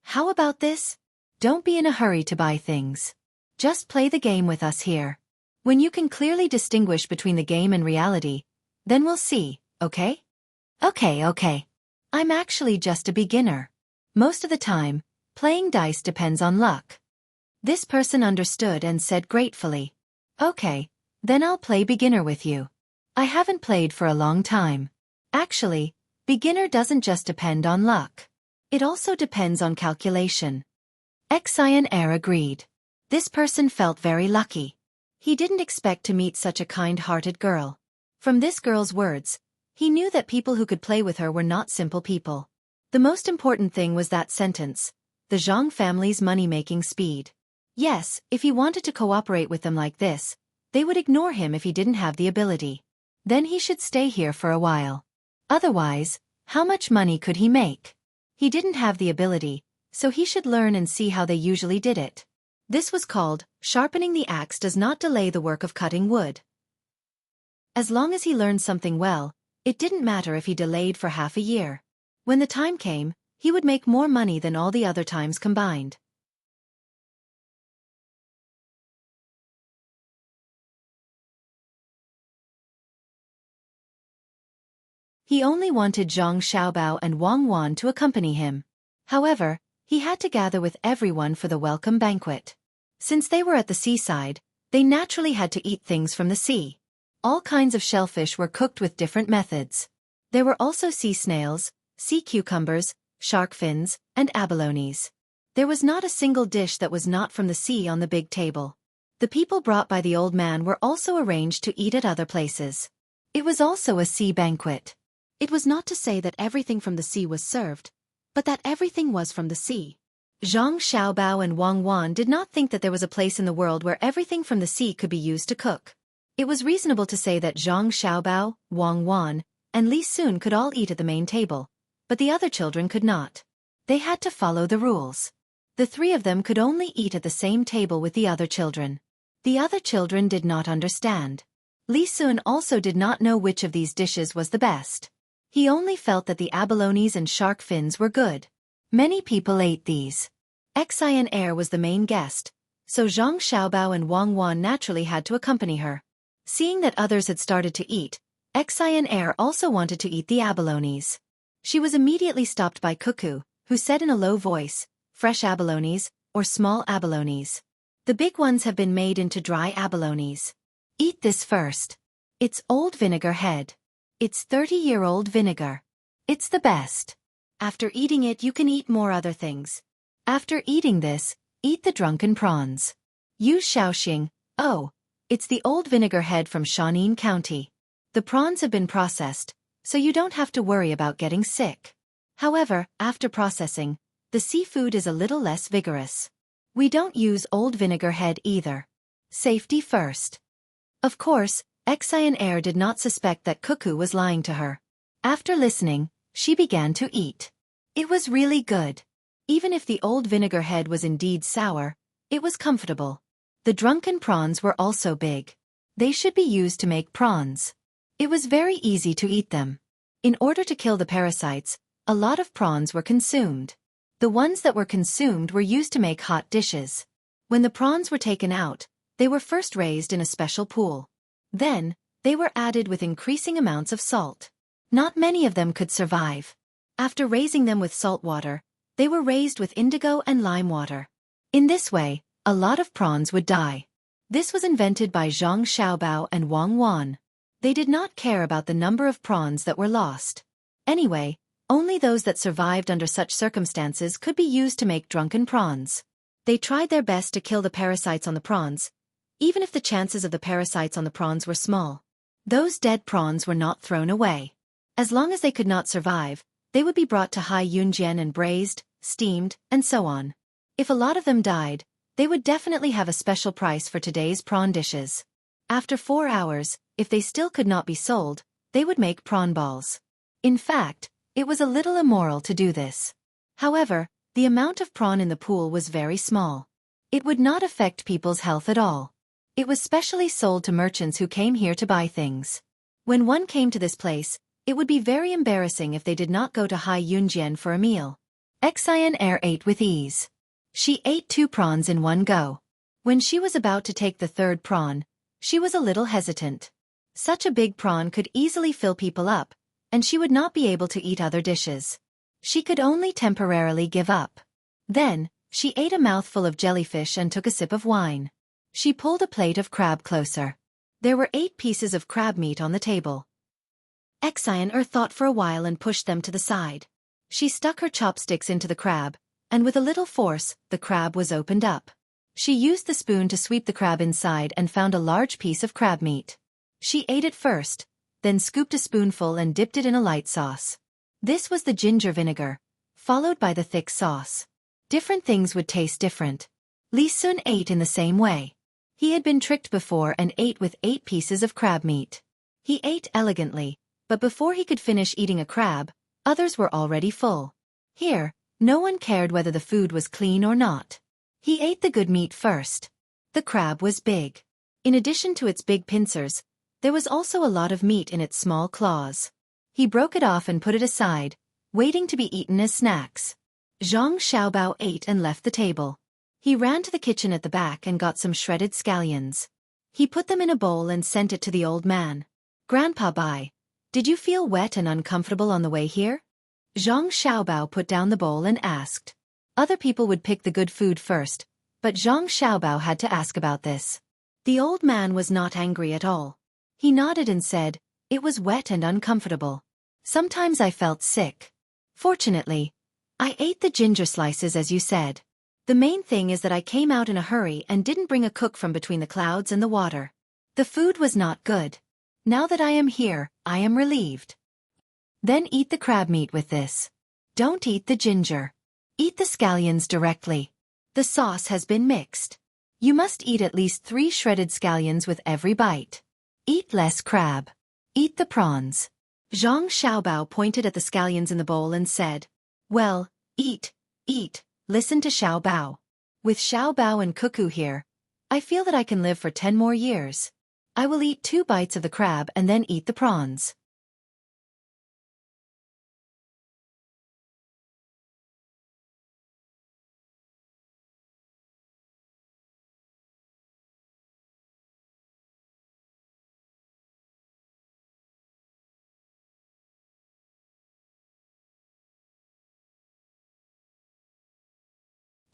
"How about this? Don't be in a hurry to buy things. Just play the game with us here. When you can clearly distinguish between the game and reality, then we'll see, okay?" Okay. I'm actually just a beginner. Most of the time, playing dice depends on luck." This person understood and said gratefully, "Okay, then I'll play beginner with you. I haven't played for a long time. Actually, beginner doesn't just depend on luck. It also depends on calculation." Xueqi agreed. This person felt very lucky. He didn't expect to meet such a kind-hearted girl. From this girl's words, he knew that people who could play with her were not simple people. The most important thing was that sentence, the Zhang family's money-making speed. Yes, if he wanted to cooperate with them like this, they would ignore him if he didn't have the ability. Then he should stay here for a while. Otherwise, how much money could he make? He didn't have the ability, so he should learn and see how they usually did it. This was called, sharpening the axe does not delay the work of cutting wood. As long as he learned something well, it didn't matter if he delayed for half a year. When the time came, he would make more money than all the other times combined. He only wanted Zhang Xiaobao and Wang Wan to accompany him. However, he had to gather with everyone for the welcome banquet. Since they were at the seaside, they naturally had to eat things from the sea. All kinds of shellfish were cooked with different methods. There were also sea snails, sea cucumbers, shark fins, and abalones. There was not a single dish that was not from the sea on the big table. The people brought by the old man were also arranged to eat at other places. It was also a sea banquet. It was not to say that everything from the sea was served, but that everything was from the sea. Zhang Xiaobao and Wang Wan did not think that there was a place in the world where everything from the sea could be used to cook. It was reasonable to say that Zhang Xiaobao, Wang Wan, and Li Sun could all eat at the main table, but the other children could not. They had to follow the rules. The three of them could only eat at the same table with the other children. The other children did not understand. Li Sun also did not know which of these dishes was the best. He only felt that the abalones and shark fins were good. Many people ate these. Xueqi was the main guest, so Zhang Xiaobao and Wang Wan naturally had to accompany her. Seeing that others had started to eat, Xueqi also wanted to eat the abalones. She was immediately stopped by Cuckoo, who said in a low voice, "Fresh abalones, or small abalones. The big ones have been made into dry abalones. Eat this first. It's old vinegar head. It's 30-year-old vinegar. It's the best. After eating it you can eat more other things. After eating this, eat the drunken prawns. Use Shaoxing, oh, it's the old vinegar head from Shaanxi County. The prawns have been processed, so you don't have to worry about getting sick. However, after processing, the seafood is a little less vigorous. We don't use old vinegar head either. Safety first." Of course, Xueqi did not suspect that Cuckoo was lying to her. After listening, she began to eat. It was really good. Even if the old vinegar head was indeed sour, it was comfortable. The drunken prawns were also big. They should be used to make prawns. It was very easy to eat them. In order to kill the parasites, a lot of prawns were consumed. The ones that were consumed were used to make hot dishes. When the prawns were taken out, they were first raised in a special pool. Then, they were added with increasing amounts of salt. Not many of them could survive. After raising them with salt water, they were raised with indigo and lime water. In this way, a lot of prawns would die. This was invented by Zhang Xiaobao and Wang Wan. They did not care about the number of prawns that were lost. Anyway, only those that survived under such circumstances could be used to make drunken prawns. They tried their best to kill the parasites on the prawns, even if the chances of the parasites on the prawns were small. Those dead prawns were not thrown away. As long as they could not survive, they would be brought to Hai Yunjian and braised, steamed, and so on. If a lot of them died, they would definitely have a special price for today's prawn dishes. After 4 hours, if they still could not be sold, they would make prawn balls. In fact, it was a little immoral to do this. However, the amount of prawn in the pool was very small. It would not affect people's health at all. It was specially sold to merchants who came here to buy things. When one came to this place, it would be very embarrassing if they did not go to Hai Yunjian for a meal. Xian Er ate with ease. She ate 2 prawns in one go. When she was about to take the 3rd prawn, she was a little hesitant. Such a big prawn could easily fill people up, and she would not be able to eat other dishes. She could only temporarily give up. Then, she ate a mouthful of jellyfish and took a sip of wine. She pulled a plate of crab closer. There were 8 pieces of crab meat on the table. Xian Er thought for a while and pushed them to the side. She stuck her chopsticks into the crab, and with a little force, the crab was opened up. She used the spoon to sweep the crab inside and found a large piece of crab meat. She ate it first, then scooped a spoonful and dipped it in a light sauce. This was the ginger vinegar, followed by the thick sauce. Different things would taste different. Li Sun ate in the same way. He had been tricked before and ate with 8 pieces of crab meat. He ate elegantly, but before he could finish eating a crab, others were already full. Here, no one cared whether the food was clean or not. He ate the good meat first. The crab was big. In addition to its big pincers, there was also a lot of meat in its small claws. He broke it off and put it aside, waiting to be eaten as snacks. Zhang Xiaobao ate and left the table. He ran to the kitchen at the back and got some shredded scallions. He put them in a bowl and sent it to the old man. "Grandpa Bai, did you feel wet and uncomfortable on the way here?" Zhang Xiaobao put down the bowl and asked. Other people would pick the good food first, but Zhang Xiaobao had to ask about this. The old man was not angry at all. He nodded and said, "It was wet and uncomfortable. Sometimes I felt sick. Fortunately, I ate the ginger slices as you said. The main thing is that I came out in a hurry and didn't bring a cook from between the clouds and the water. The food was not good. Now that I am here, I am relieved. Then eat the crab meat with this. Don't eat the ginger. Eat the scallions directly. The sauce has been mixed. You must eat at least 3 shredded scallions with every bite. Eat less crab. Eat the prawns." Zhang Xiaobao pointed at the scallions in the bowl and said, "Well, eat, eat, listen to Xiaobao. With Xiaobao and Cuckoo here, I feel that I can live for 10 more years. I will eat 2 bites of the crab and then eat the prawns."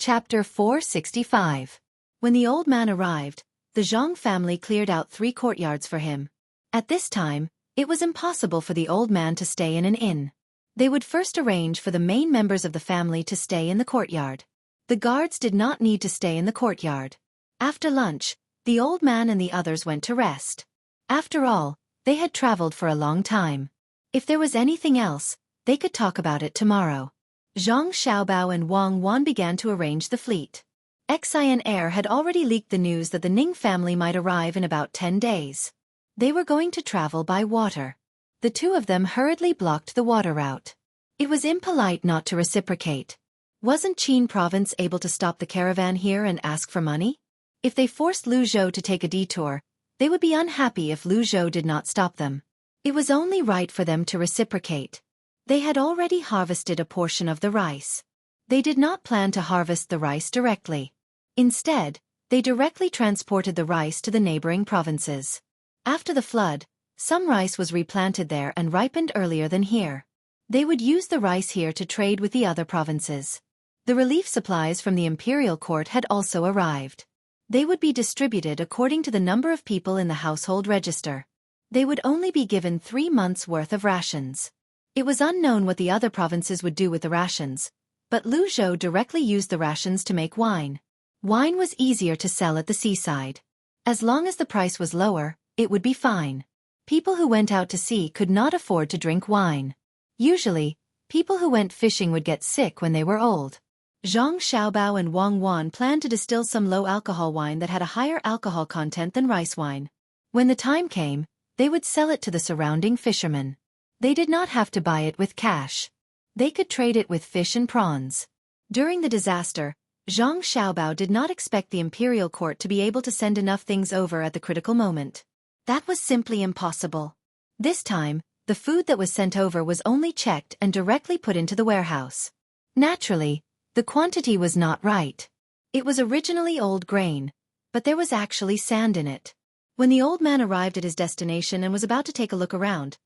Chapter 465. When the old man arrived, the Zhang family cleared out 3 courtyards for him. At this time, it was impossible for the old man to stay in an inn. They would first arrange for the main members of the family to stay in the courtyard. The guards did not need to stay in the courtyard. After lunch, the old man and the others went to rest. After all, they had traveled for a long time. If there was anything else, they could talk about it tomorrow. Zhang Xiaobao and Wang Wan began to arrange the fleet. Xian Er had already leaked the news that the Ning family might arrive in about 10 days. They were going to travel by water. The 2 of them hurriedly blocked the water route. It was impolite not to reciprocate. Wasn't Qin province able to stop the caravan here and ask for money? If they forced Lu Zhou to take a detour, they would be unhappy if Lu Zhou did not stop them. It was only right for them to reciprocate. They had already harvested a portion of the rice. They did not plan to harvest the rice directly. Instead, they directly transported the rice to the neighboring provinces. After the flood, some rice was replanted there and ripened earlier than here. They would use the rice here to trade with the other provinces. The relief supplies from the imperial court had also arrived. They would be distributed according to the number of people in the household register. They would only be given 3 months' worth of rations. It was unknown what the other provinces would do with the rations, but Lu Zhou directly used the rations to make wine. Wine was easier to sell at the seaside. As long as the price was lower, it would be fine. People who went out to sea could not afford to drink wine. Usually, people who went fishing would get sick when they were old. Zhang Xiaobao and Wang Wan planned to distill some low-alcohol wine that had a higher alcohol content than rice wine. When the time came, they would sell it to the surrounding fishermen. They did not have to buy it with cash. They could trade it with fish and prawns. During the disaster, Zhang Xiaobao did not expect the imperial court to be able to send enough things over at the critical moment. That was simply impossible. This time, the food that was sent over was only checked and directly put into the warehouse. Naturally, the quantity was not right. It was originally old grain, but there was actually sand in it. When the old man arrived at his destination and was about to take a look around,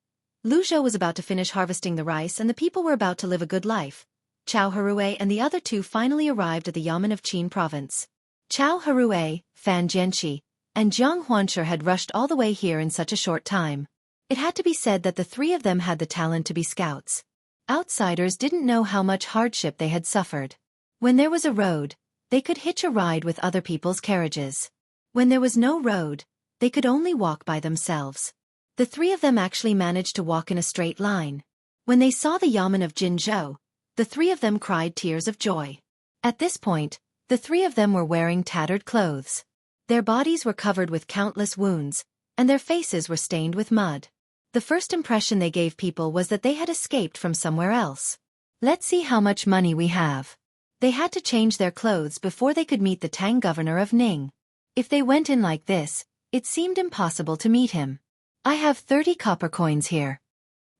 Lu Zhou was about to finish harvesting the rice and the people were about to live a good life. Chao Harue and the other two finally arrived at the Yamen of Qin province. Chao Harue, Fan Jianqi, and Jiang Huanshe had rushed all the way here in such a short time. It had to be said that the three of them had the talent to be scouts. Outsiders didn't know how much hardship they had suffered. When there was a road, they could hitch a ride with other people's carriages. When there was no road, they could only walk by themselves. The three of them actually managed to walk in a straight line. When they saw the Yamen of Jinzhou, the three of them cried tears of joy. At this point, the three of them were wearing tattered clothes. Their bodies were covered with countless wounds, and their faces were stained with mud. The first impression they gave people was that they had escaped from somewhere else. Let's see how much money we have. They had to change their clothes before they could meet the Tang governor of Ning. If they went in like this, it seemed impossible to meet him. I have 30 copper coins here.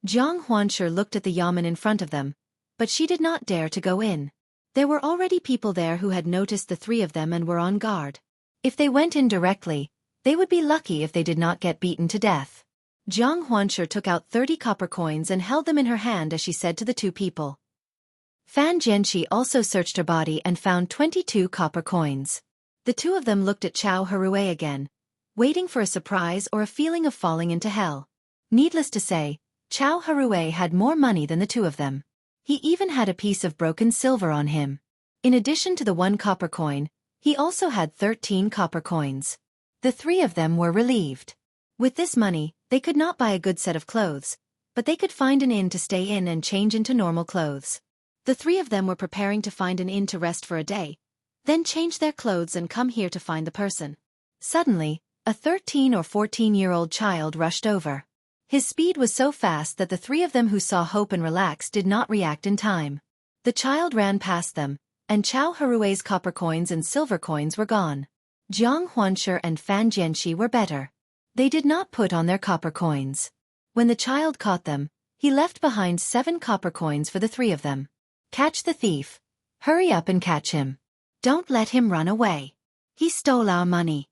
Jiang Huanshe looked at the Yamen in front of them, but she did not dare to go in. There were already people there who had noticed the three of them and were on guard. If they went in directly, they would be lucky if they did not get beaten to death. Jiang Huanshe took out 30 copper coins and held them in her hand as she said to the two people. Fan Jianqi also searched her body and found 22 copper coins. The two of them looked at Chao Harue again, waiting for a surprise or a feeling of falling into hell. Needless to say, Chao Harue had more money than the two of them. He even had a piece of broken silver on him. In addition to the 1 copper coin, he also had 13 copper coins. The three of them were relieved. With this money, they could not buy a good set of clothes, but they could find an inn to stay in and change into normal clothes. The three of them were preparing to find an inn to rest for a day, then change their clothes and come here to find the person. Suddenly, a 13 or 14-year-old child rushed over. His speed was so fast that the three of them who saw hope and relaxed did not react in time. The child ran past them, and Chao Harue's copper coins and silver coins were gone. Jiang Huanshe and Fan Jianqi were better. They did not put on their copper coins. When the child caught them, he left behind 7 copper coins for the three of them. Catch the thief. Hurry up and catch him. Don't let him run away. He stole our money.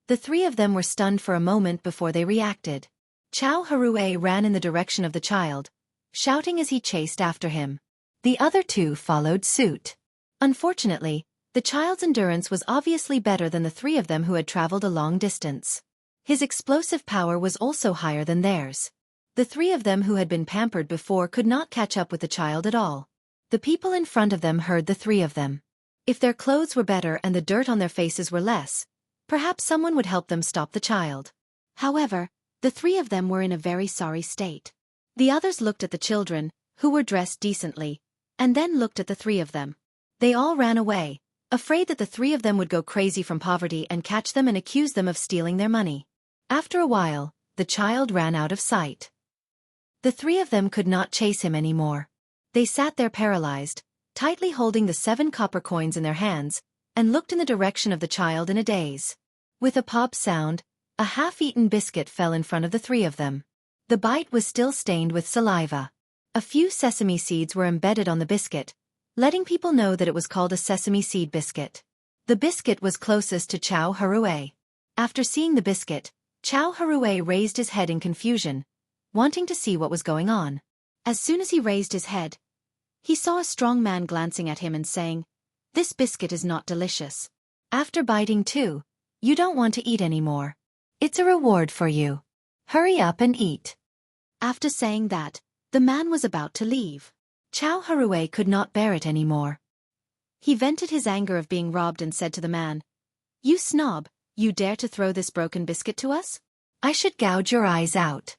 The three of them were stunned for a moment before they reacted. Chao Harue ran in the direction of the child, shouting as he chased after him. The other two followed suit. Unfortunately, the child's endurance was obviously better than the three of them who had traveled a long distance. His explosive power was also higher than theirs. The three of them who had been pampered before could not catch up with the child at all. The people in front of them heard the three of them. If their clothes were better and the dirt on their faces were less, perhaps someone would help them stop the child. However, the three of them were in a very sorry state. The others looked at the children, who were dressed decently, and then looked at the three of them. They all ran away, afraid that the three of them would go crazy from poverty and catch them and accuse them of stealing their money. After a while, the child ran out of sight. The three of them could not chase him anymore. They sat there paralyzed, tightly holding the 7 copper coins in their hands, and looked in the direction of the child in a daze. With a pop sound, a half-eaten biscuit fell in front of the three of them. The bite was still stained with saliva. A few sesame seeds were embedded on the biscuit, letting people know that it was called a sesame seed biscuit. The biscuit was closest to Chao Harue. After seeing the biscuit, Chao Harue raised his head in confusion, wanting to see what was going on. As soon as he raised his head, he saw a strong man glancing at him and saying, "This biscuit is not delicious. After biting too, you don't want to eat anymore. It's a reward for you. Hurry up and eat." After saying that, the man was about to leave. Chao Harue could not bear it anymore. He vented his anger of being robbed and said to the man, "You snob, you dare to throw this broken biscuit to us? I should gouge your eyes out.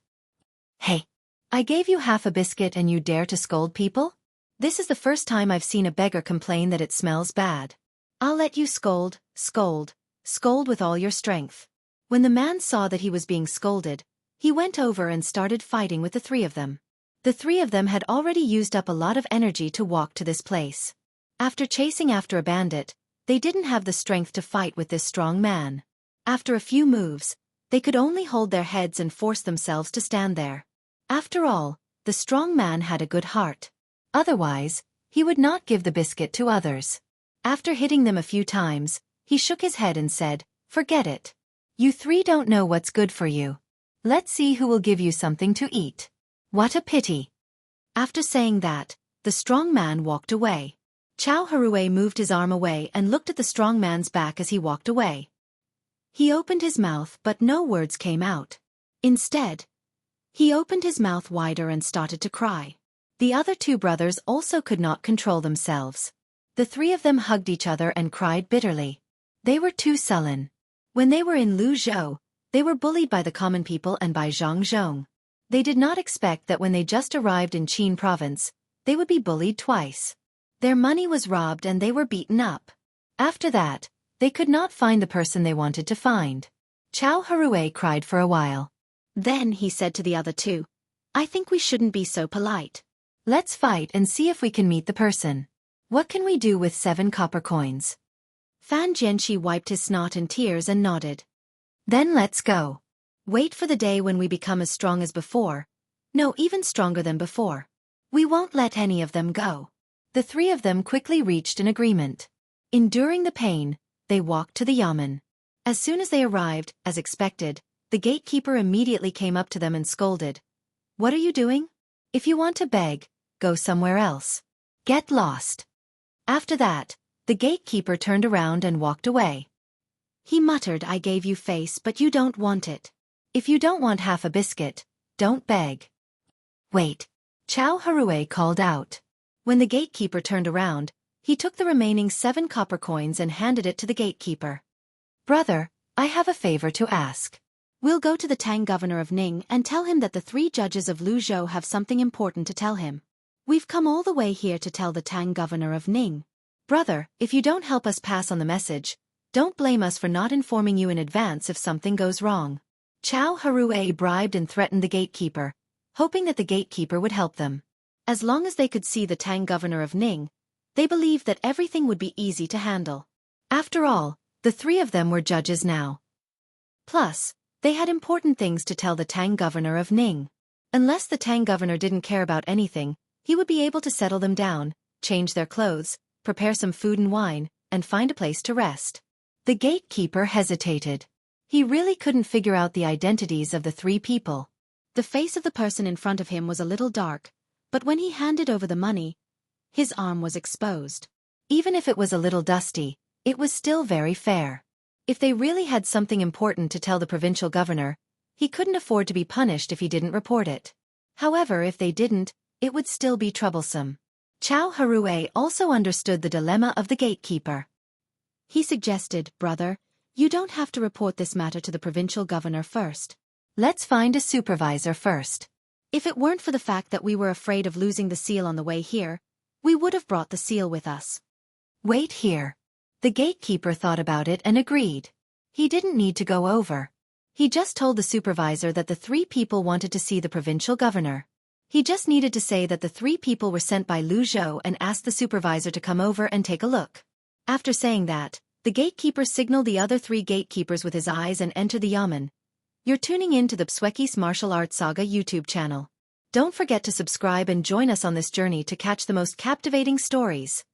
Hey, I gave you half a biscuit and you dare to scold people? This is the first time I've seen a beggar complain that it smells bad. I'll let you scold, scold, scold with all your strength." When the man saw that he was being scolded, he went over and started fighting with the three of them. The three of them had already used up a lot of energy to walk to this place. After chasing after a bandit, they didn't have the strength to fight with this strong man. After a few moves, They could only hold their heads and force themselves to stand there. After all, the strong man had a good heart. Otherwise, he would not give the biscuit to others. After hitting them a few times, he shook his head and said, "Forget it. You three don't know what's good for you. Let's see who will give you something to eat." What a pity. After saying that, the strong man walked away. Chow Harue moved his arm away and looked at the strong man's back as he walked away. He opened his mouth but no words came out. Instead, he opened his mouth wider and started to cry. The other two brothers also could not control themselves. The three of them hugged each other and cried bitterly. They were too sullen. When they were in Luzhou, they were bullied by the common people and by Zhang Zhong. They did not expect that when they just arrived in Qin province, they would be bullied twice. Their money was robbed and they were beaten up. After that, they could not find the person they wanted to find. Chow Harue cried for a while. Then he said to the other two, "I think we shouldn't be so polite. Let's fight and see if we can meet the person. What can we do with 7 copper coins?" Fan Jianxi wiped his snot and tears and nodded. "Then let's go. Wait for the day when we become as strong as before. No, even stronger than before. We won't let any of them go." The three of them quickly reached an agreement. Enduring the pain, they walked to the yamen. As soon as they arrived, as expected, the gatekeeper immediately came up to them and scolded. "What are you doing? If you want to beg, go somewhere else. Get lost." After that, the gatekeeper turned around and walked away. He muttered, "I gave you face but you don't want it. If you don't want half a biscuit, don't beg." "Wait," Chow Harue called out. When the gatekeeper turned around, he took the remaining 7 copper coins and handed it to the gatekeeper. "Brother, I have a favor to ask. We'll go to the Tang governor of Ning and tell him that the 3 judges of Luzhou have something important to tell him. We've come all the way here to tell the Tang governor of Ning. Brother, if you don't help us pass on the message, don't blame us for not informing you in advance if something goes wrong." Chow Harue bribed and threatened the gatekeeper, hoping that the gatekeeper would help them. As long as they could see the Tang governor of Ning, they believed that everything would be easy to handle. After all, the 3 of them were judges now. Plus, they had important things to tell the Tang governor of Ning. Unless the Tang governor didn't care about anything, he would be able to settle them down, change their clothes, prepare some food and wine, and find a place to rest. The gatekeeper hesitated. He really couldn't figure out the identities of the 3 people. The face of the person in front of him was a little dark, but when he handed over the money, his arm was exposed. Even if it was a little dusty, it was still very fair. If they really had something important to tell the provincial governor, he couldn't afford to be punished if he didn't report it. However, if they didn't, it would still be troublesome. Chow Harue also understood the dilemma of the gatekeeper. He suggested, "Brother, you don't have to report this matter to the provincial governor first. Let's find a supervisor first. If it weren't for the fact that we were afraid of losing the seal on the way here, we would have brought the seal with us." "Wait here." The gatekeeper thought about it and agreed. He didn't need to go over. He just told the supervisor that the 3 people wanted to see the provincial governor. He just needed to say that the 3 people were sent by Luzhou and asked the supervisor to come over and take a look. After saying that, the gatekeeper signaled the other 3 gatekeepers with his eyes and entered the yamen. You're tuning in to the Xueqi's Martial Arts Saga YouTube channel. Don't forget to subscribe and join us on this journey to catch the most captivating stories.